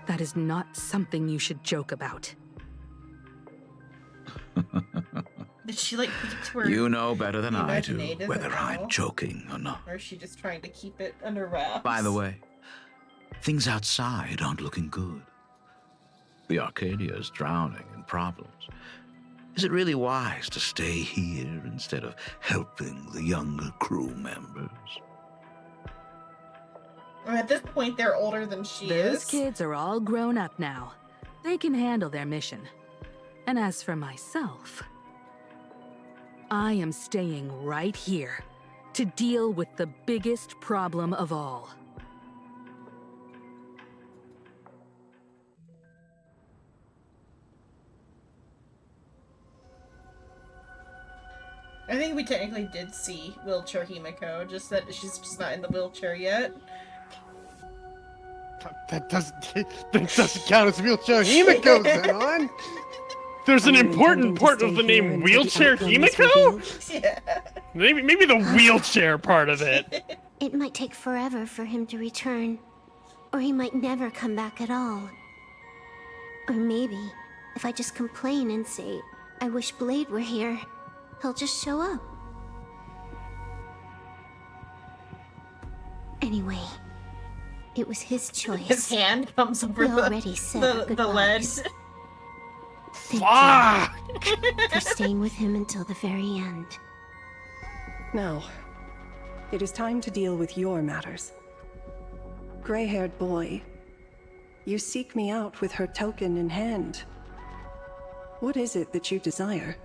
That is not something you should joke about. Did she, like, peek to her You know better than I do imaginative whether at all? I'm joking or not. Or is she just trying to keep it under wraps? By the way, things outside aren't looking good. The Arcadia is drowning in problems. Is it really wise to stay here instead of helping the younger crew members? At this point, they're older than she Those is. kids are all grown up now. They can handle their mission. And as for myself, I am staying right here to deal with the biggest problem of all. I think we technically did see wheelchair Himiko, just that she's just not in the wheelchair yet. That doesn't count as wheelchair Himiko, Xenon. There's an important part of the name wheelchair Himiko? Yeah. Maybe the wheelchair part of it. It might take forever for him to return, or he might never come back at all. Or maybe, if I just complain and say, I wish Blade were here, he'll just show up. Anyway, it was his choice. His hand comes over We already said our the lead. goodbyes. Thank you for staying with him until the very end. Now, it is time to deal with your matters. Gray-haired boy, you seek me out with her token in hand. What is it that you desire?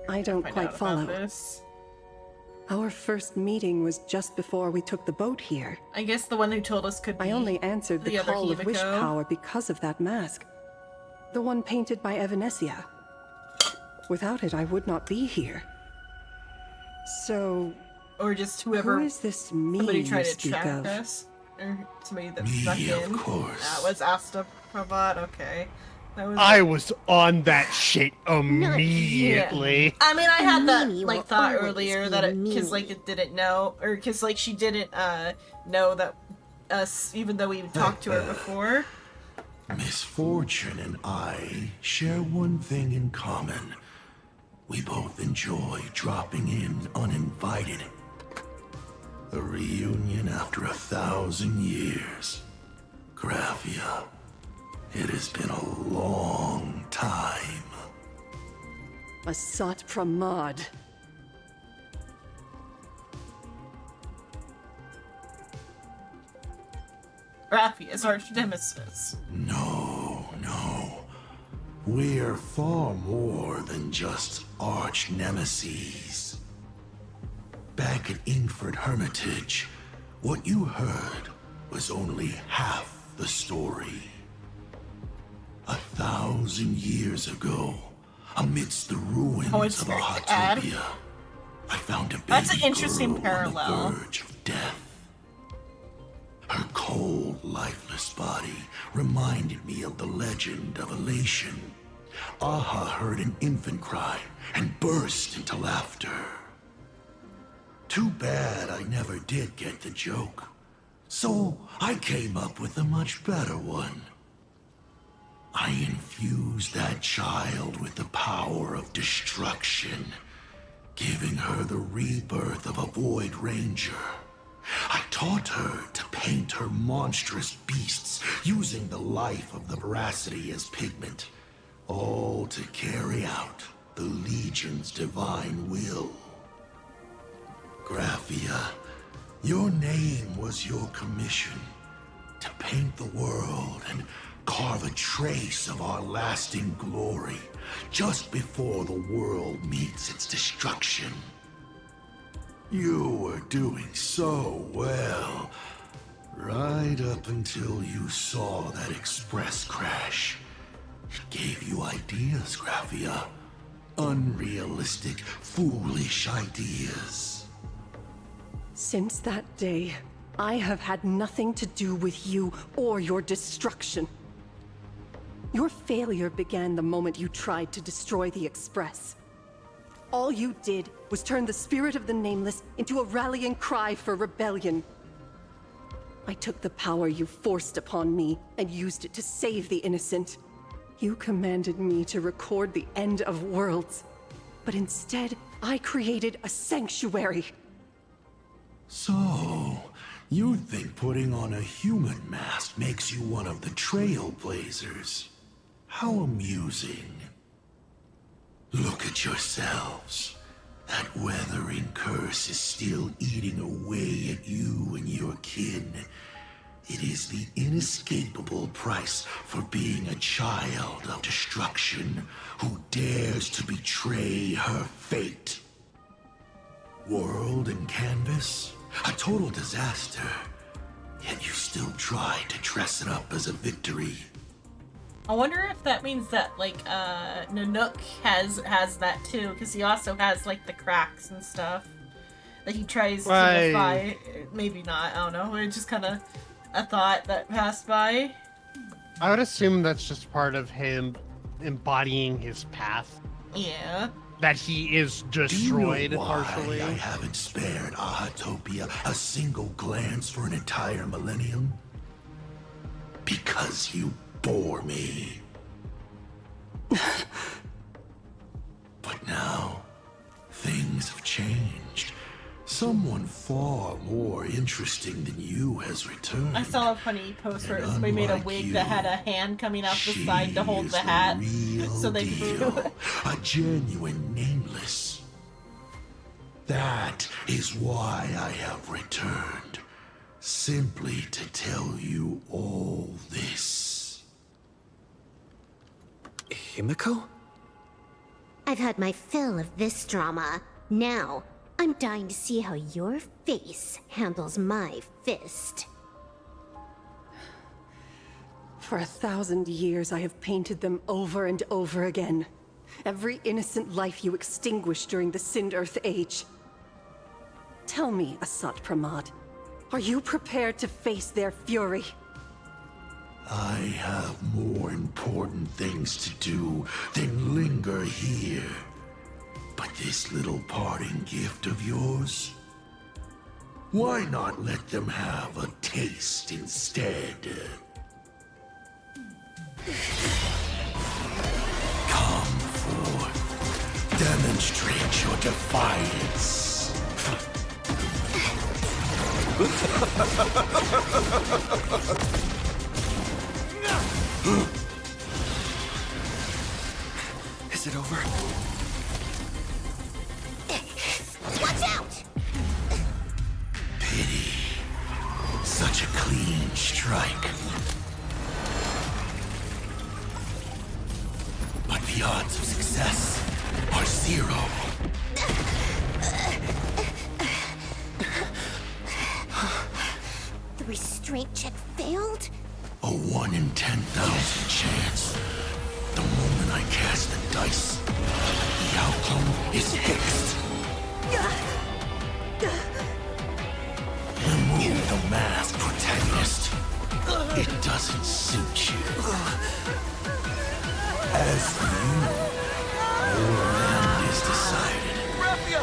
I don't quite follow. Our first meeting was just before we took the boat here. I guess the one who told us could be I only answered the other call of wish Himiko. power because of that mask. The one painted by Evanesia. Without it, I would not be here. So... Or just whoever... Who is this me somebody you tried to speak track of? us? Or somebody that Me, snuck in? of course. That was Asta Pravat, okay. That was I was on that shit immediately. Yeah. I mean, I had that Mimi like will thought always earlier be that it because Mimi. like it didn't know, or because like she didn't know that us, even though we talked to her before. Misfortune and I share one thing in common. We both enjoy dropping in uninvited. A reunion after 1,000 years. Graphia, it has been a long time. Asat Pramad. Raffi is arch nemesis. No. We're far more than just arch nemesis. Back at Ingford Hermitage, what you heard was only half the story. 1,000 years ago, amidst the ruins it's of very sad. Ahatopia, I found a baby That's an interesting girl parallel. on the verge of death. Her cold, lifeless body reminded me of the legend of elation. Aha heard an infant cry and burst into laughter. Too bad I never did get the joke. So I came up with a much better one. I infused that child with the power of destruction, giving her the rebirth of a Void Ranger. I taught her to paint her monstrous beasts using the life of the veracity as pigment, all to carry out the Legion's divine will. Graphia, your name was your commission, to paint the world and carve a trace of our lasting glory just before the world meets its destruction. You were doing so well, right up until you saw that express crash. It gave you ideas, Graphia. Unrealistic, foolish ideas. Since that day, I have had nothing to do with you or your destruction. Your failure began the moment you tried to destroy the Express. All you did was turn the spirit of the Nameless into a rallying cry for rebellion. I took the power you forced upon me and used it to save the innocent. You commanded me to record the end of worlds, but instead, I created a sanctuary. So, you think putting on a human mask makes you one of the trailblazers? How amusing. Look at yourselves. That weathering curse is still eating away at you and your kin. It is the inescapable price for being a child of destruction who dares to betray her fate. World and canvas, a total disaster. Yet you still try to dress it up as a victory. I wonder if that means that, like, Nanook has that too, because he also has, like, the cracks and stuff that he tries to defy. Maybe not, I don't know. It's just kind of a thought that passed by. I would assume that's just part of him embodying his path. Yeah. That he is destroyed Do you know why partially. I haven't spared Ahatopia a single glance for an entire millennium? Because you bore me. But now, things have changed. Someone far more interesting than you has returned. I saw a funny post where somebody made a wig that had a hand coming out the side to hold the hat. So they Deal. A genuine Nameless. That is why I have returned. Simply to tell you all this. Himiko? I've had my fill of this drama. Now, I'm dying to see how your face handles my fist. For 1,000 years, I have painted them over and over again. Every innocent life you extinguished during the Sind-Earth Age. Tell me, Asat Pramad, are you prepared to face their fury? I have more important things to do than linger here. But this little parting gift of yours? Why not let them have a taste instead? Come forth. Demonstrate your defiance. Is it over? Watch out! Pity. Such a clean strike. But the odds of success are 0. The restraint check failed? A 1 in 10,000 chance. The moment I cast the dice, the outcome is fixed. Remove the mask, protagonist. It doesn't suit you. As for you, your end is decided. Raphia!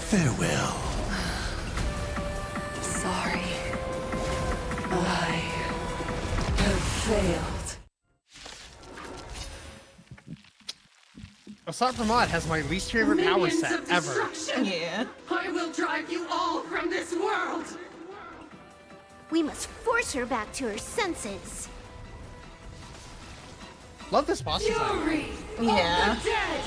Farewell. Sorry. I have failed. Assault Pramod has my least favorite power set ever. Yeah. I will drive you all from this world! We must force her back to her senses. Love this boss design. Fury Yeah. of the dead!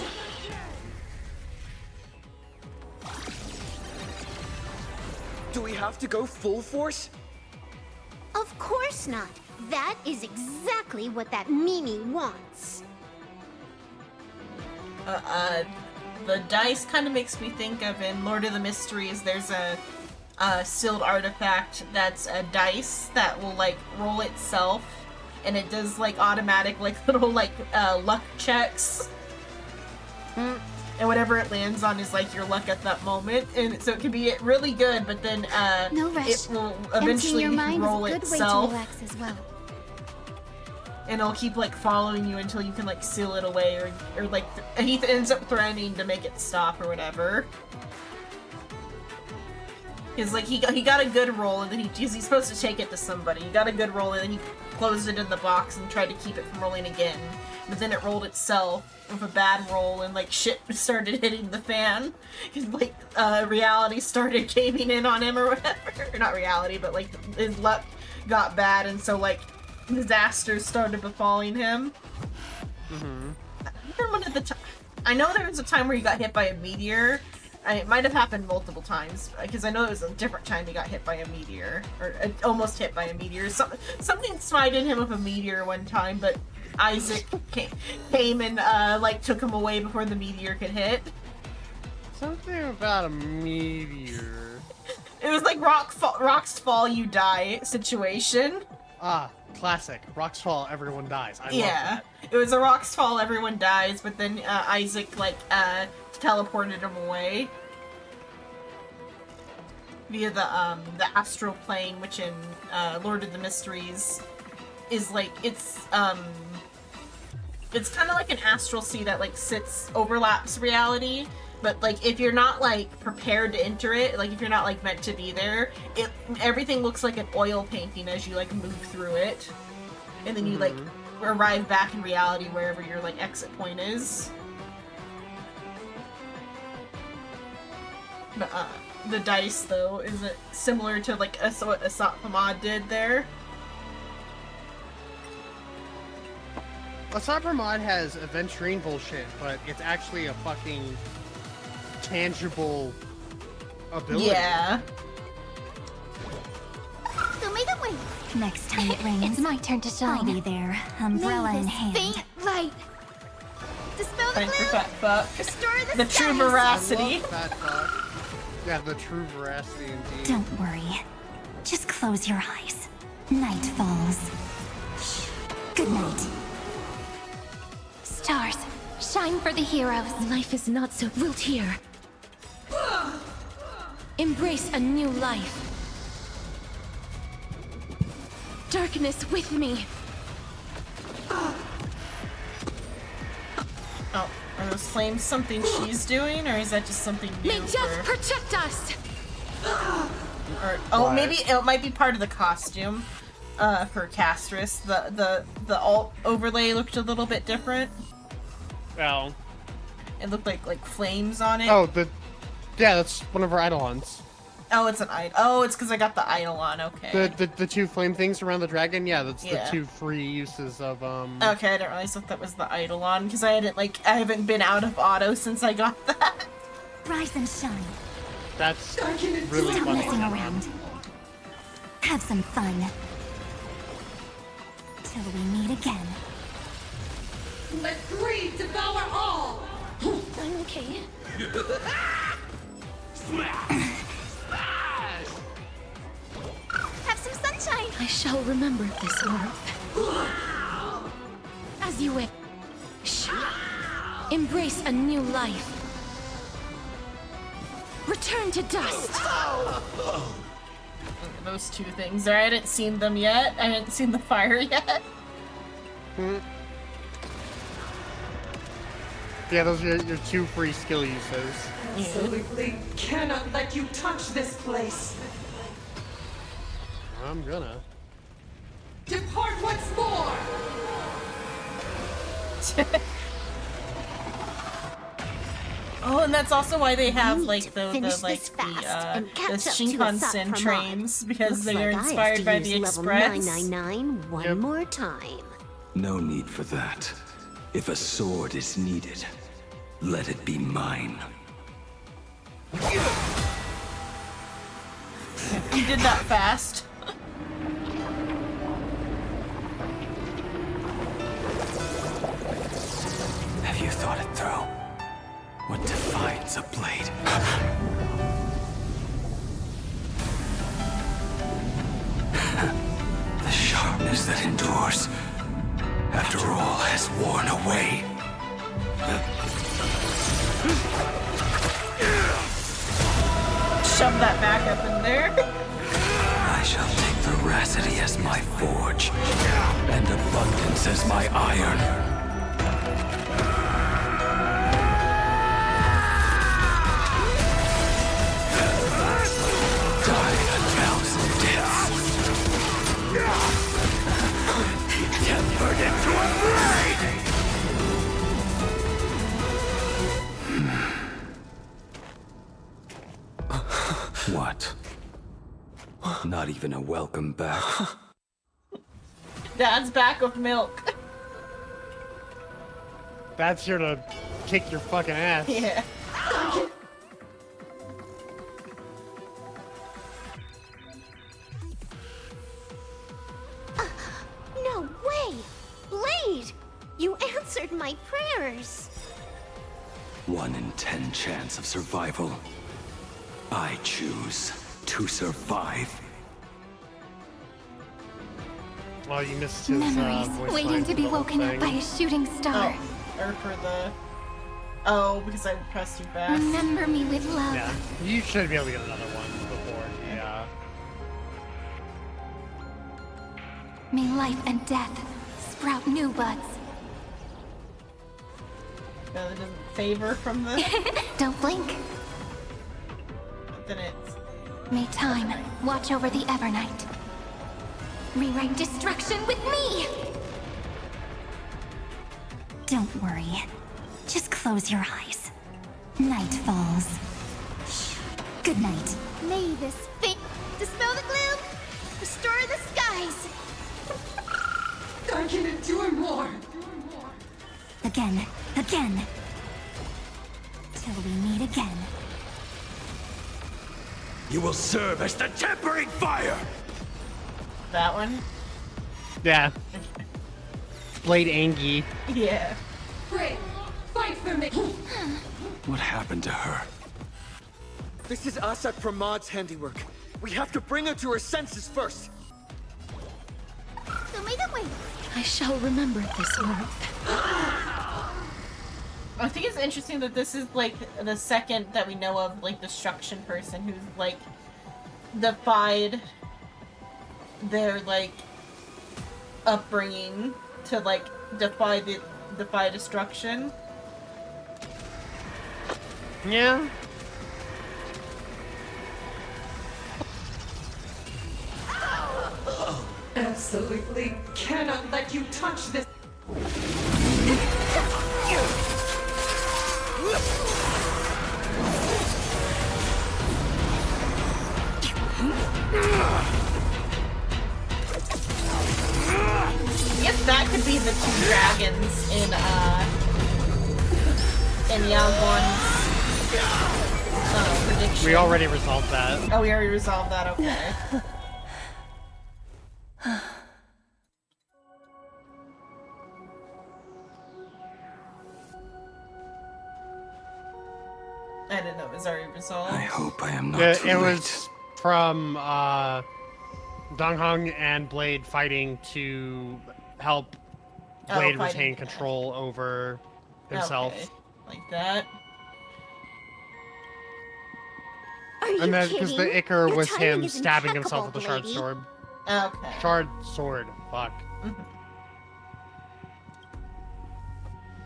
Do we have to go full force? Of course not. That is exactly what that Mimi wants. The dice kind of makes me think of in Lord of the Mysteries, there's a sealed artifact that's a dice that will like roll itself, and it does like automatic like little like luck checks. And whatever it lands on is like your luck at that moment, and so it can be really good, but then No rush. it will eventually Emptying your mind roll is a good itself. way to relax as well. And it'll keep like following you until you can like seal it away, or like he ends up threatening to make it stop or whatever. Cause like he got a good roll, and then he's supposed to take it to somebody. He got a good roll, and then he closed it in the box and tried to keep it from rolling again. But then it rolled itself with a bad roll, and like shit started hitting the fan. And like reality started caving in on him or whatever. Or not reality, but like his luck got bad, and so like disasters started befalling him. I know there was a time where he got hit by a meteor. It might have happened multiple times, because I know it was a different time he got hit by a meteor, or almost hit by a meteor. Something smited him with a meteor one time, but Isaac came and like took him away before the meteor could hit. Something about a meteor. It was like rocks fall, you die situation. Ah, classic. Rocks fall, everyone dies. I love that. It was a rocks fall, everyone dies, but then Isaac like teleported him away via the astral plane, which in Lord of the Mysteries is like it's kind of like an astral sea that like overlaps reality. But like if you're not like prepared to enter it, like if you're not like meant to be there, everything looks like an oil painting as you like move through it, and then you like arrive back in reality wherever your like exit point is. But the dice though, is it similar to like what Asat Pramod did there? Assault Pramod has aventurine bullshit, but it's actually a fucking tangible ability. Yeah. So make it wait. Next time it rains, it's my turn to shine. I'll be there, umbrella in hand. Faint light. Dispel the Time for gloom. Fat Fuck. Restore the The true skies. veracity. I love Fat Fuck. Yeah, the true veracity indeed. Don't worry. Just close your eyes. Night falls. Good night. Stars, shine for the heroes. Life is not so built here. Embrace a new life. Darkness with me. Oh, are those flames something she's doing, or is that just something new? May death protect us. Maybe it might be part of the costume for Castris. The alt overlay looked a little bit different. Well, it looked like flames on it. Oh, yeah, that's one of our eidolons. Oh, it's an idol. Oh, it's because I got the eidolon. Okay. The two flame things around the dragon. Yeah, that's Yeah. the two free uses of Okay, I didn't realize that was the eidolon because I haven't been out of auto since I got that. Rise and shine. That's really Stop funny. messing around. Have some fun. Till we meet again. Let greed devour all! I'm okay. Have some sunshine. I shall remember this world. As you wish. Embrace a new life. Return to dust. Those two things there. I hadn't seen them yet. I hadn't seen the fire yet. Yeah, those are your two free skill uses. Absolutely cannot let you touch this place. I'm gonna. Depart once more. Oh, and that's also why they have like the Shinkansen trains, because Looks they're like inspired by the level Express. 999 one more time. No need for that. If a sword is needed, let it be mine. You did that fast. Have you thought it through? What defines a blade? The sharpness that endures, after all has worn away. Shove that back up in there. I shall take veracity as my forge, and abundance as my iron. Tempered into a blade! What? Not even a welcome back? Dad's back of milk. That's here to kick your fucking ass. Yeah. No way! Blade! You answered my prayers! 1 in 10 chance of survival. I choose to survive. Well, you missed his Memories voice waiting line to for be the whole woken up thing. by a shooting star. Oh, or for the... Oh, because I pressed too fast. Remember me with love. Yeah, you should be able to get another one before. Yeah. May life and death sprout new buds. No, that doesn't favor from the... Don't blink. Then it's... May time watch over the Evernight. Rewrite destruction with me! Don't worry. Just close your eyes. Night falls. Good night. May this fate dispel the gloom, restore the skies. I can endure more. Again. Again. Till we meet again. You will serve as the tempering fire! That one? Yeah. Blade Angie. Yeah. Pray, fight for me. What happened to her? This is Asat Pramad's handiwork. We have to bring her to her senses first. So make it wait. I shall remember this world. I think it's interesting that this is like the second that we know of like destruction person who's like defied their like upbringing to like defy destruction. Yeah. Absolutely cannot let you touch this. I guess that could be the two dragons in Yangwon's prediction. We already resolved that. Oh, we already resolved that, okay. I didn't know it was already resolved. I hope I am not Yeah, too it late. was from Dongheng and Blade fighting to help Blade retain control over himself. Okay. Like that. Are you And then kidding? because the Icar Your was timing him is stabbing himself with impeccable, the shard Blady. sword. Okay. Shard sword. Fuck.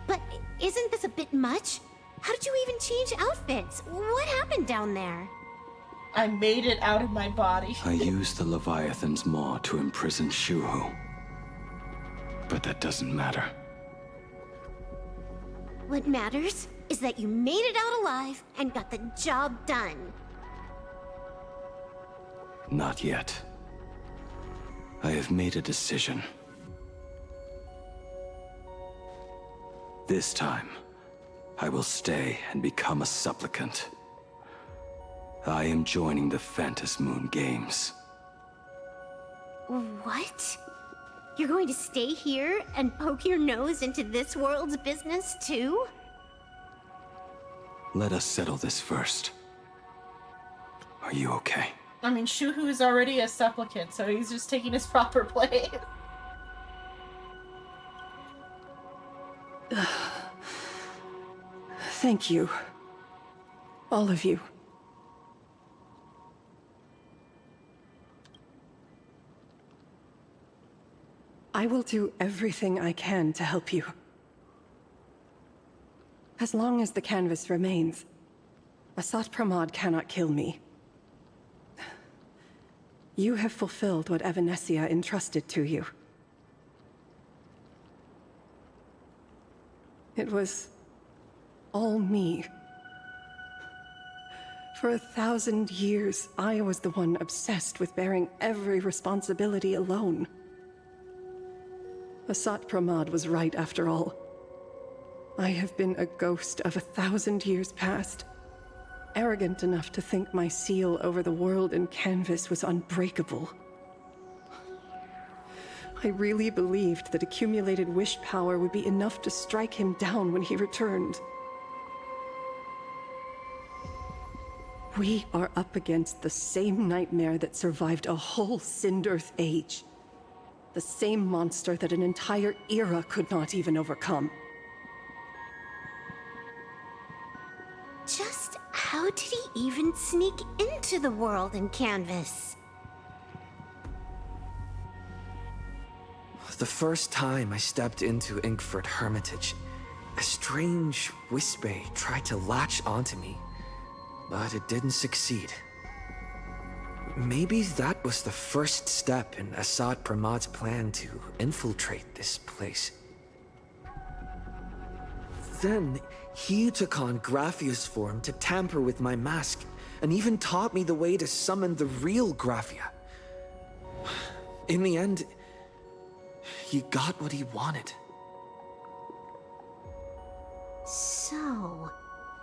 But isn't this a bit much? How did you even change outfits? What happened down there? I made it out of my body. I used the Leviathan's maw to imprison Shuhu. But that doesn't matter. What matters is that you made it out alive and got the job done. Not yet. I have made a decision. This time, I will stay and become a supplicant. I am joining the Phantas Moon Games. What? You're going to stay here and poke your nose into this world's business too? Let us settle this first. Are you okay? I mean, Shuhu is already a supplicant, so he's just taking his proper place. Thank you. All of you. I will do everything I can to help you. As long as the canvas remains, Asat Pramod cannot kill me. You have fulfilled what Evanescia entrusted to you. It was all me. For 1,000 years, I was the one obsessed with bearing every responsibility alone. Asat Pramod was right after all. I have been a ghost of 1,000 years past, arrogant enough to think my seal over the world and canvas was unbreakable. I really believed that accumulated wish power would be enough to strike him down when he returned. We are up against the same nightmare that survived a whole Sindearth age. The same monster that an entire era could not even overcome. Just how did he even sneak into the world in Canvas? The first time I stepped into Inkford Hermitage, a strange whisper tried to latch onto me, but it didn't succeed. Maybe that was the first step in Asat Pramod's plan to infiltrate this place. Then, he took on Graphia's form to tamper with my mask, and even taught me the way to summon the real Graphia. In the end, he got what he wanted. So,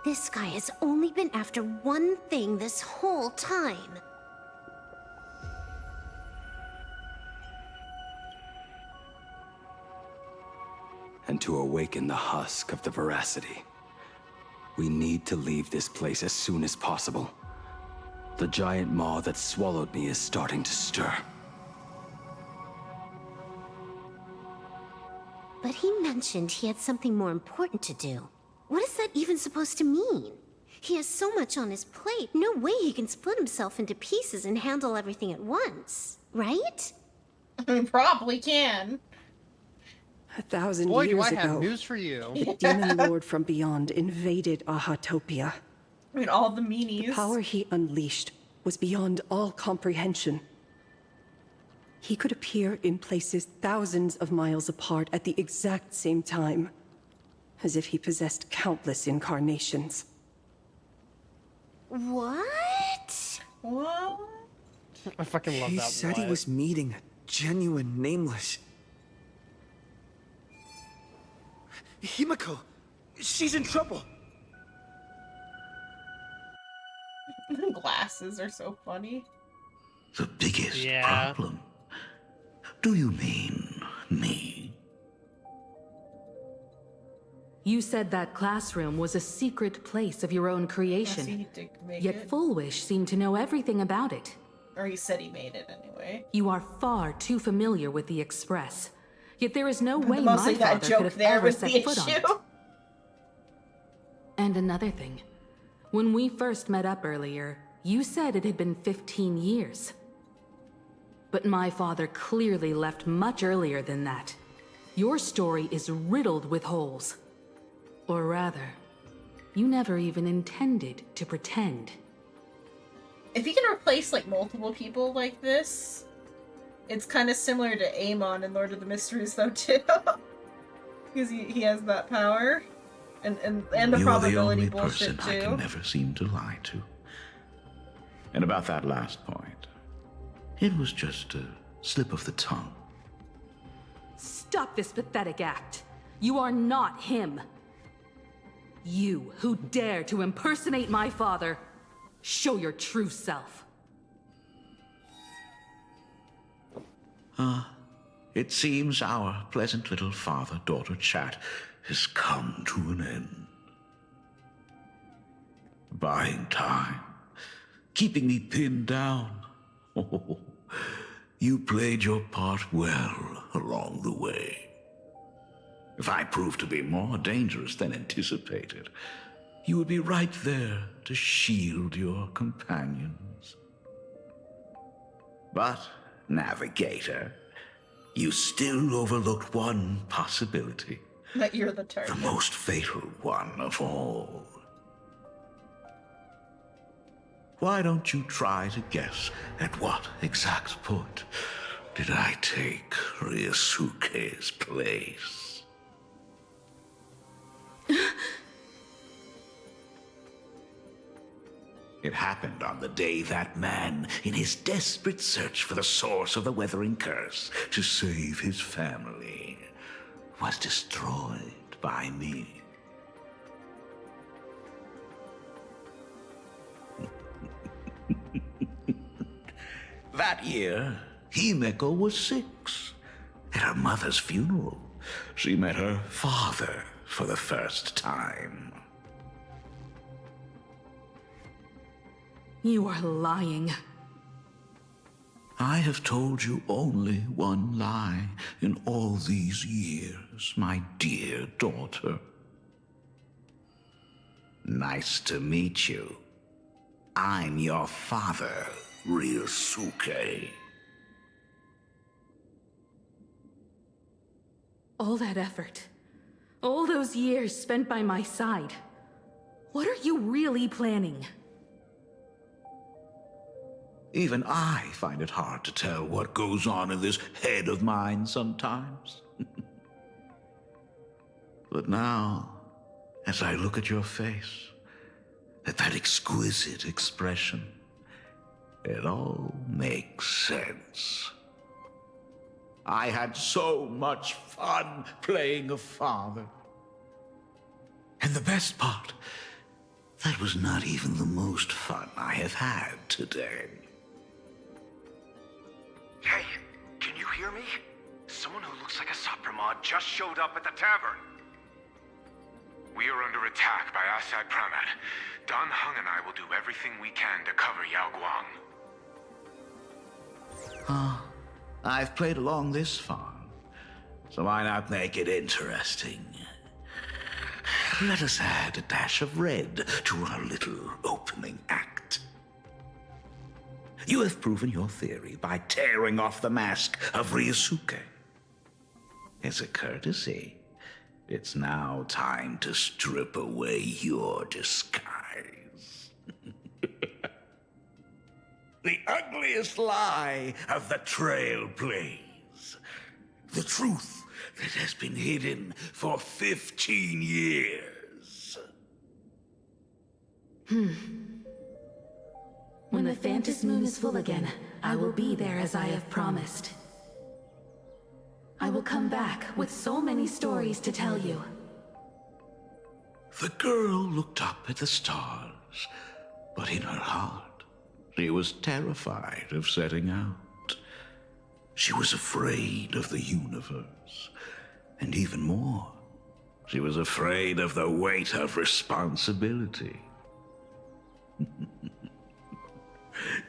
this guy has only been after one thing this whole time. And to awaken the husk of the veracity, we need to leave this place as soon as possible. The giant maw that swallowed me is starting to stir. But he mentioned he had something more important to do. What is that even supposed to mean? He has so much on his plate, no way he can split himself into pieces and handle everything at once, right? I mean, probably can. 1,000 Boy, years do I ago, have news for you. the demon lord from beyond invaded Ahatopia. I mean, all the meanies. The power he unleashed was beyond all comprehension. He could appear in places thousands of miles apart at the exact same time, as if he possessed countless incarnations. What? What? I fucking love that. He said he was meeting a genuine nameless. Himiko! She's in trouble! The glasses are so funny. The biggest problem? Do you mean me? You said that classroom was a secret place of your own creation. Yes, he did make Yet it. Fullwish seemed to know everything about it. Or he said he made it anyway. You are far too familiar with the Express. Yet there is no way my Mostly that father joke could have there ever was set the foot on it. issue. And another thing. When we first met up earlier, you said it had been 15 years. But my father clearly left much earlier than that. Your story is riddled with holes. Or rather, you never even intended to pretend. If you can replace like multiple people like this, it's kind of similar to Amon in Lord of the Mysteries though too. Because he has that power. And the You're probability the only bullshit person I too. can never seem to lie to. And about that last point, it was just a slip of the tongue. Stop this pathetic act. You are not him. You who dare to impersonate my father, show your true self. It seems our pleasant little father-daughter chat has come to an end. Buying time, keeping me pinned down. Oh, you played your part well along the way. If I proved to be more dangerous than anticipated, you would be right there to shield your companions. But, Navigator, you still overlooked one possibility. That you're the target. The most fatal one of all. Why don't you try to guess at what exact point did I take Ryusuke's place? It happened on the day that man, in his desperate search for the source of the Weathering Curse to save his family, was destroyed by me. That year, Himeko was 6. At her mother's funeral, she met her father for the first time. You are lying. I have told you only one lie in all these years, my dear daughter. Nice to meet you. I'm your father, Ryusuke. All that effort, all those years spent by my side. What are you really planning? Even I find it hard to tell what goes on in this head of mine sometimes. But now, as I look at your face, at that exquisite expression, it all makes sense. I had so much fun playing a father. And the best part, that was not even the most fun I have had today. Hey, can you hear me? Someone who looks like a Sapramod just showed up at the tavern. We are under attack by Asad Pramat. Dan Heng and I will do everything we can to cover Yao Guang. I've played along this far, so why not make it interesting? Let us add a dash of red to our little opening act. You have proven your theory by tearing off the mask of Ryusuke. As a courtesy, it's now time to strip away your disguise. The ugliest lie of the Trailblaze. The truth that has been hidden for 15 years. When the Phantas Moon is full again, I will be there as I have promised. I will come back with so many stories to tell you. The girl looked up at the stars, but in her heart, she was terrified of setting out. She was afraid of the universe, and even more, she was afraid of the weight of responsibility.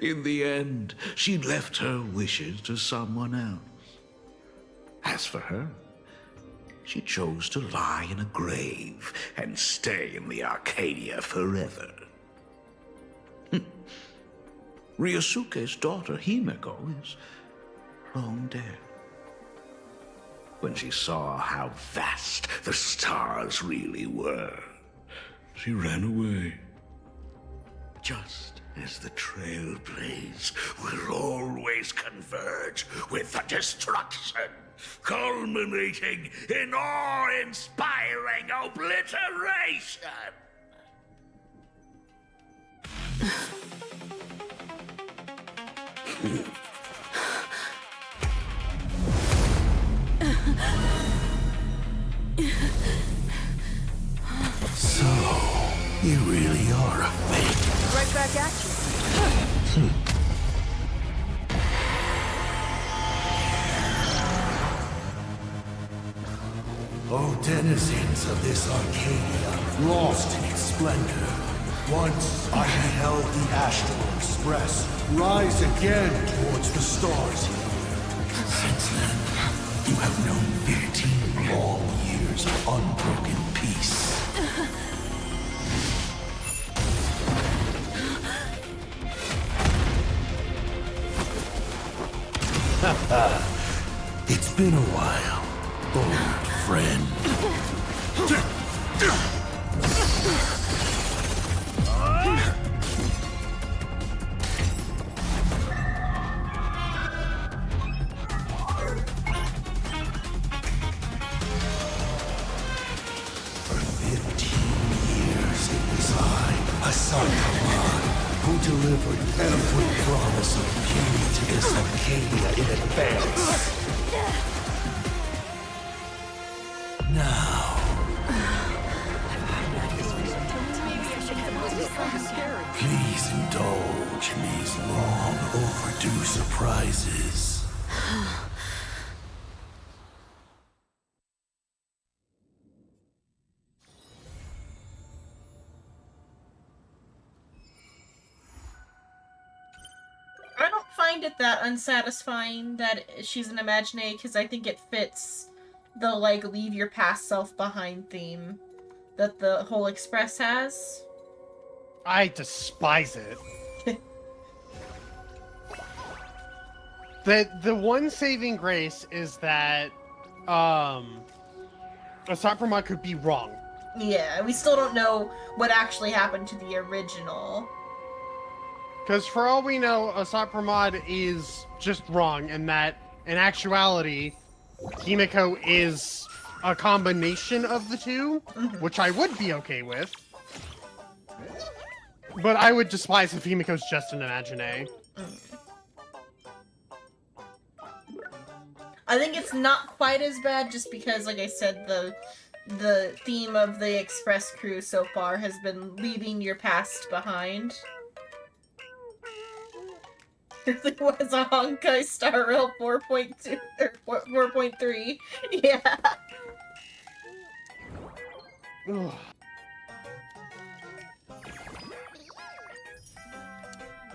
In the end, she left her wishes to someone else. As for her, she chose to lie in a grave and stay in the Arcadia forever. Ryosuke's daughter, Himeko, is long dead. When she saw how vast the stars really were, she ran away. Just as the Trailblaze will always converge with the destruction, culminating in awe-inspiring obliteration. So, you really are a fake. Right back at you. O denizens of this Arcadia, lost in its splendor, once I beheld the Astral Express rise again towards the stars here. Since then, you have known 15 long years of unbroken peace. It's been a while, old friend. 15 years it was I, Asakaman, who delivered every promise of beauty to this Arcadia in advance. Now... Please indulge in these long overdue surprises. I don't find it that unsatisfying that she's an Imaginary, because I think it fits the, like, leave your past self behind theme that the whole Express has. I despise it. The one saving grace is that, Asakura could be wrong. Yeah, we still don't know what actually happened to the original. Because for all we know, Asakura is just wrong, and that, in actuality, Himeko is a combination of the two, which I would be okay with. But I would despise if Himiko's just an Imaginary. I think it's not quite as bad just because, like I said, the theme of the Express crew so far has been leaving your past behind. It really was a Honkai Star Rail 4.2 or 4.3. Yeah. Ugh.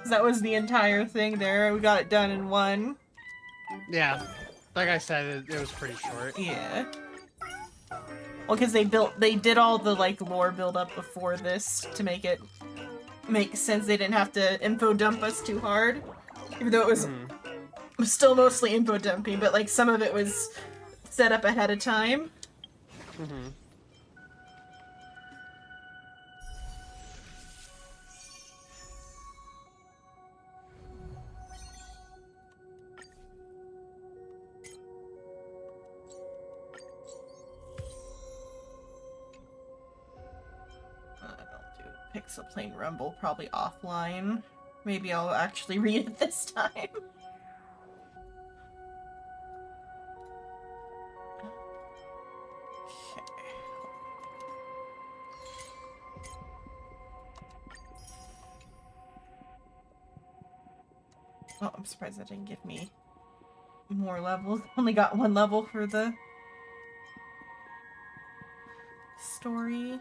That was the entire thing there. We got it done in one. Yeah. Like I said, it was pretty short. Yeah. Well, because they did all the, like, lore build up before this to make it make sense. They didn't have to info dump us too hard. Even though it was still mostly info dumping, but, like, some of it was set up ahead of time. Pixel playing Rumble probably offline. Maybe I'll actually read it this time. Oh, I'm surprised that didn't give me more levels. Only got one level for the story.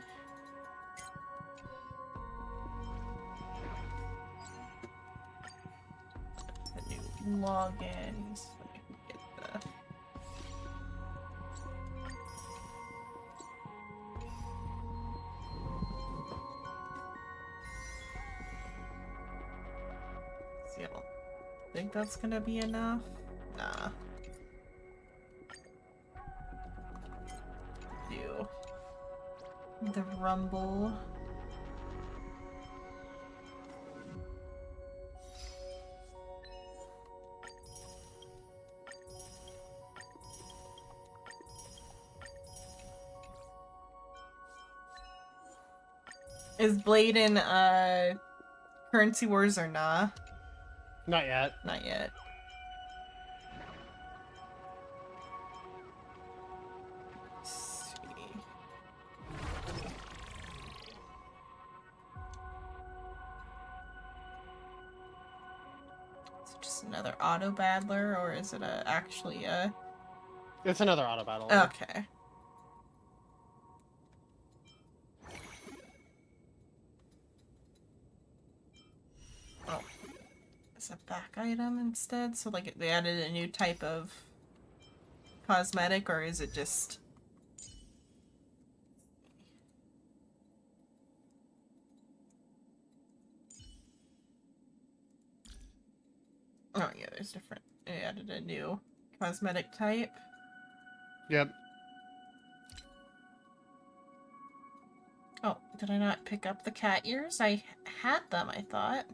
login so I can get the... See, I don't think that's gonna be enough. Nah. Do the rumble. Is Blade in Currency Wars or nah? Not yet. Not yet. Let's see. Is it just another auto battler, or is it actually a... It's another auto battle. Okay. Oh. It's a back item instead? So like they added a new type of cosmetic, or is it just... Oh yeah, there's different... They added a new cosmetic type. Yep. Oh, did I not pick up the cat ears? I had them, I thought.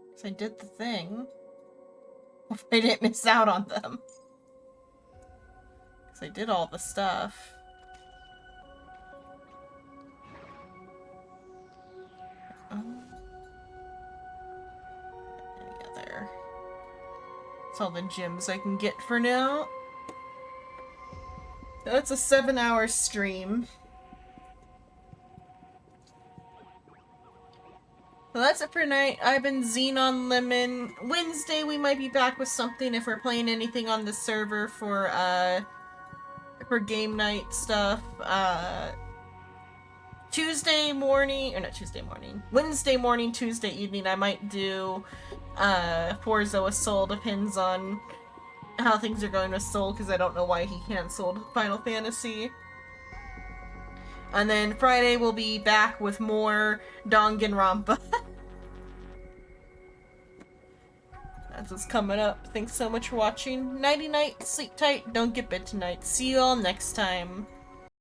Because I did the thing. Hope I didn't miss out on them. Because I did all the stuff. Any other? That's all the gems I can get for now. That's a 7-hour stream. So that's it for tonight. I've been Xenon Lemon. Wednesday we might be back with something if we're playing anything on the server for game night stuff. Tuesday morning, or not Tuesday morning, Wednesday morning, Tuesday evening I might do Forza with Soul. Depends on how things are going with Soul, because I don't know why he canceled Final Fantasy. And then Friday we'll be back with more Danganronpa. That's what's coming up. Thanks so much for watching. Nighty night, sleep tight, don't get bit tonight. See you all next time.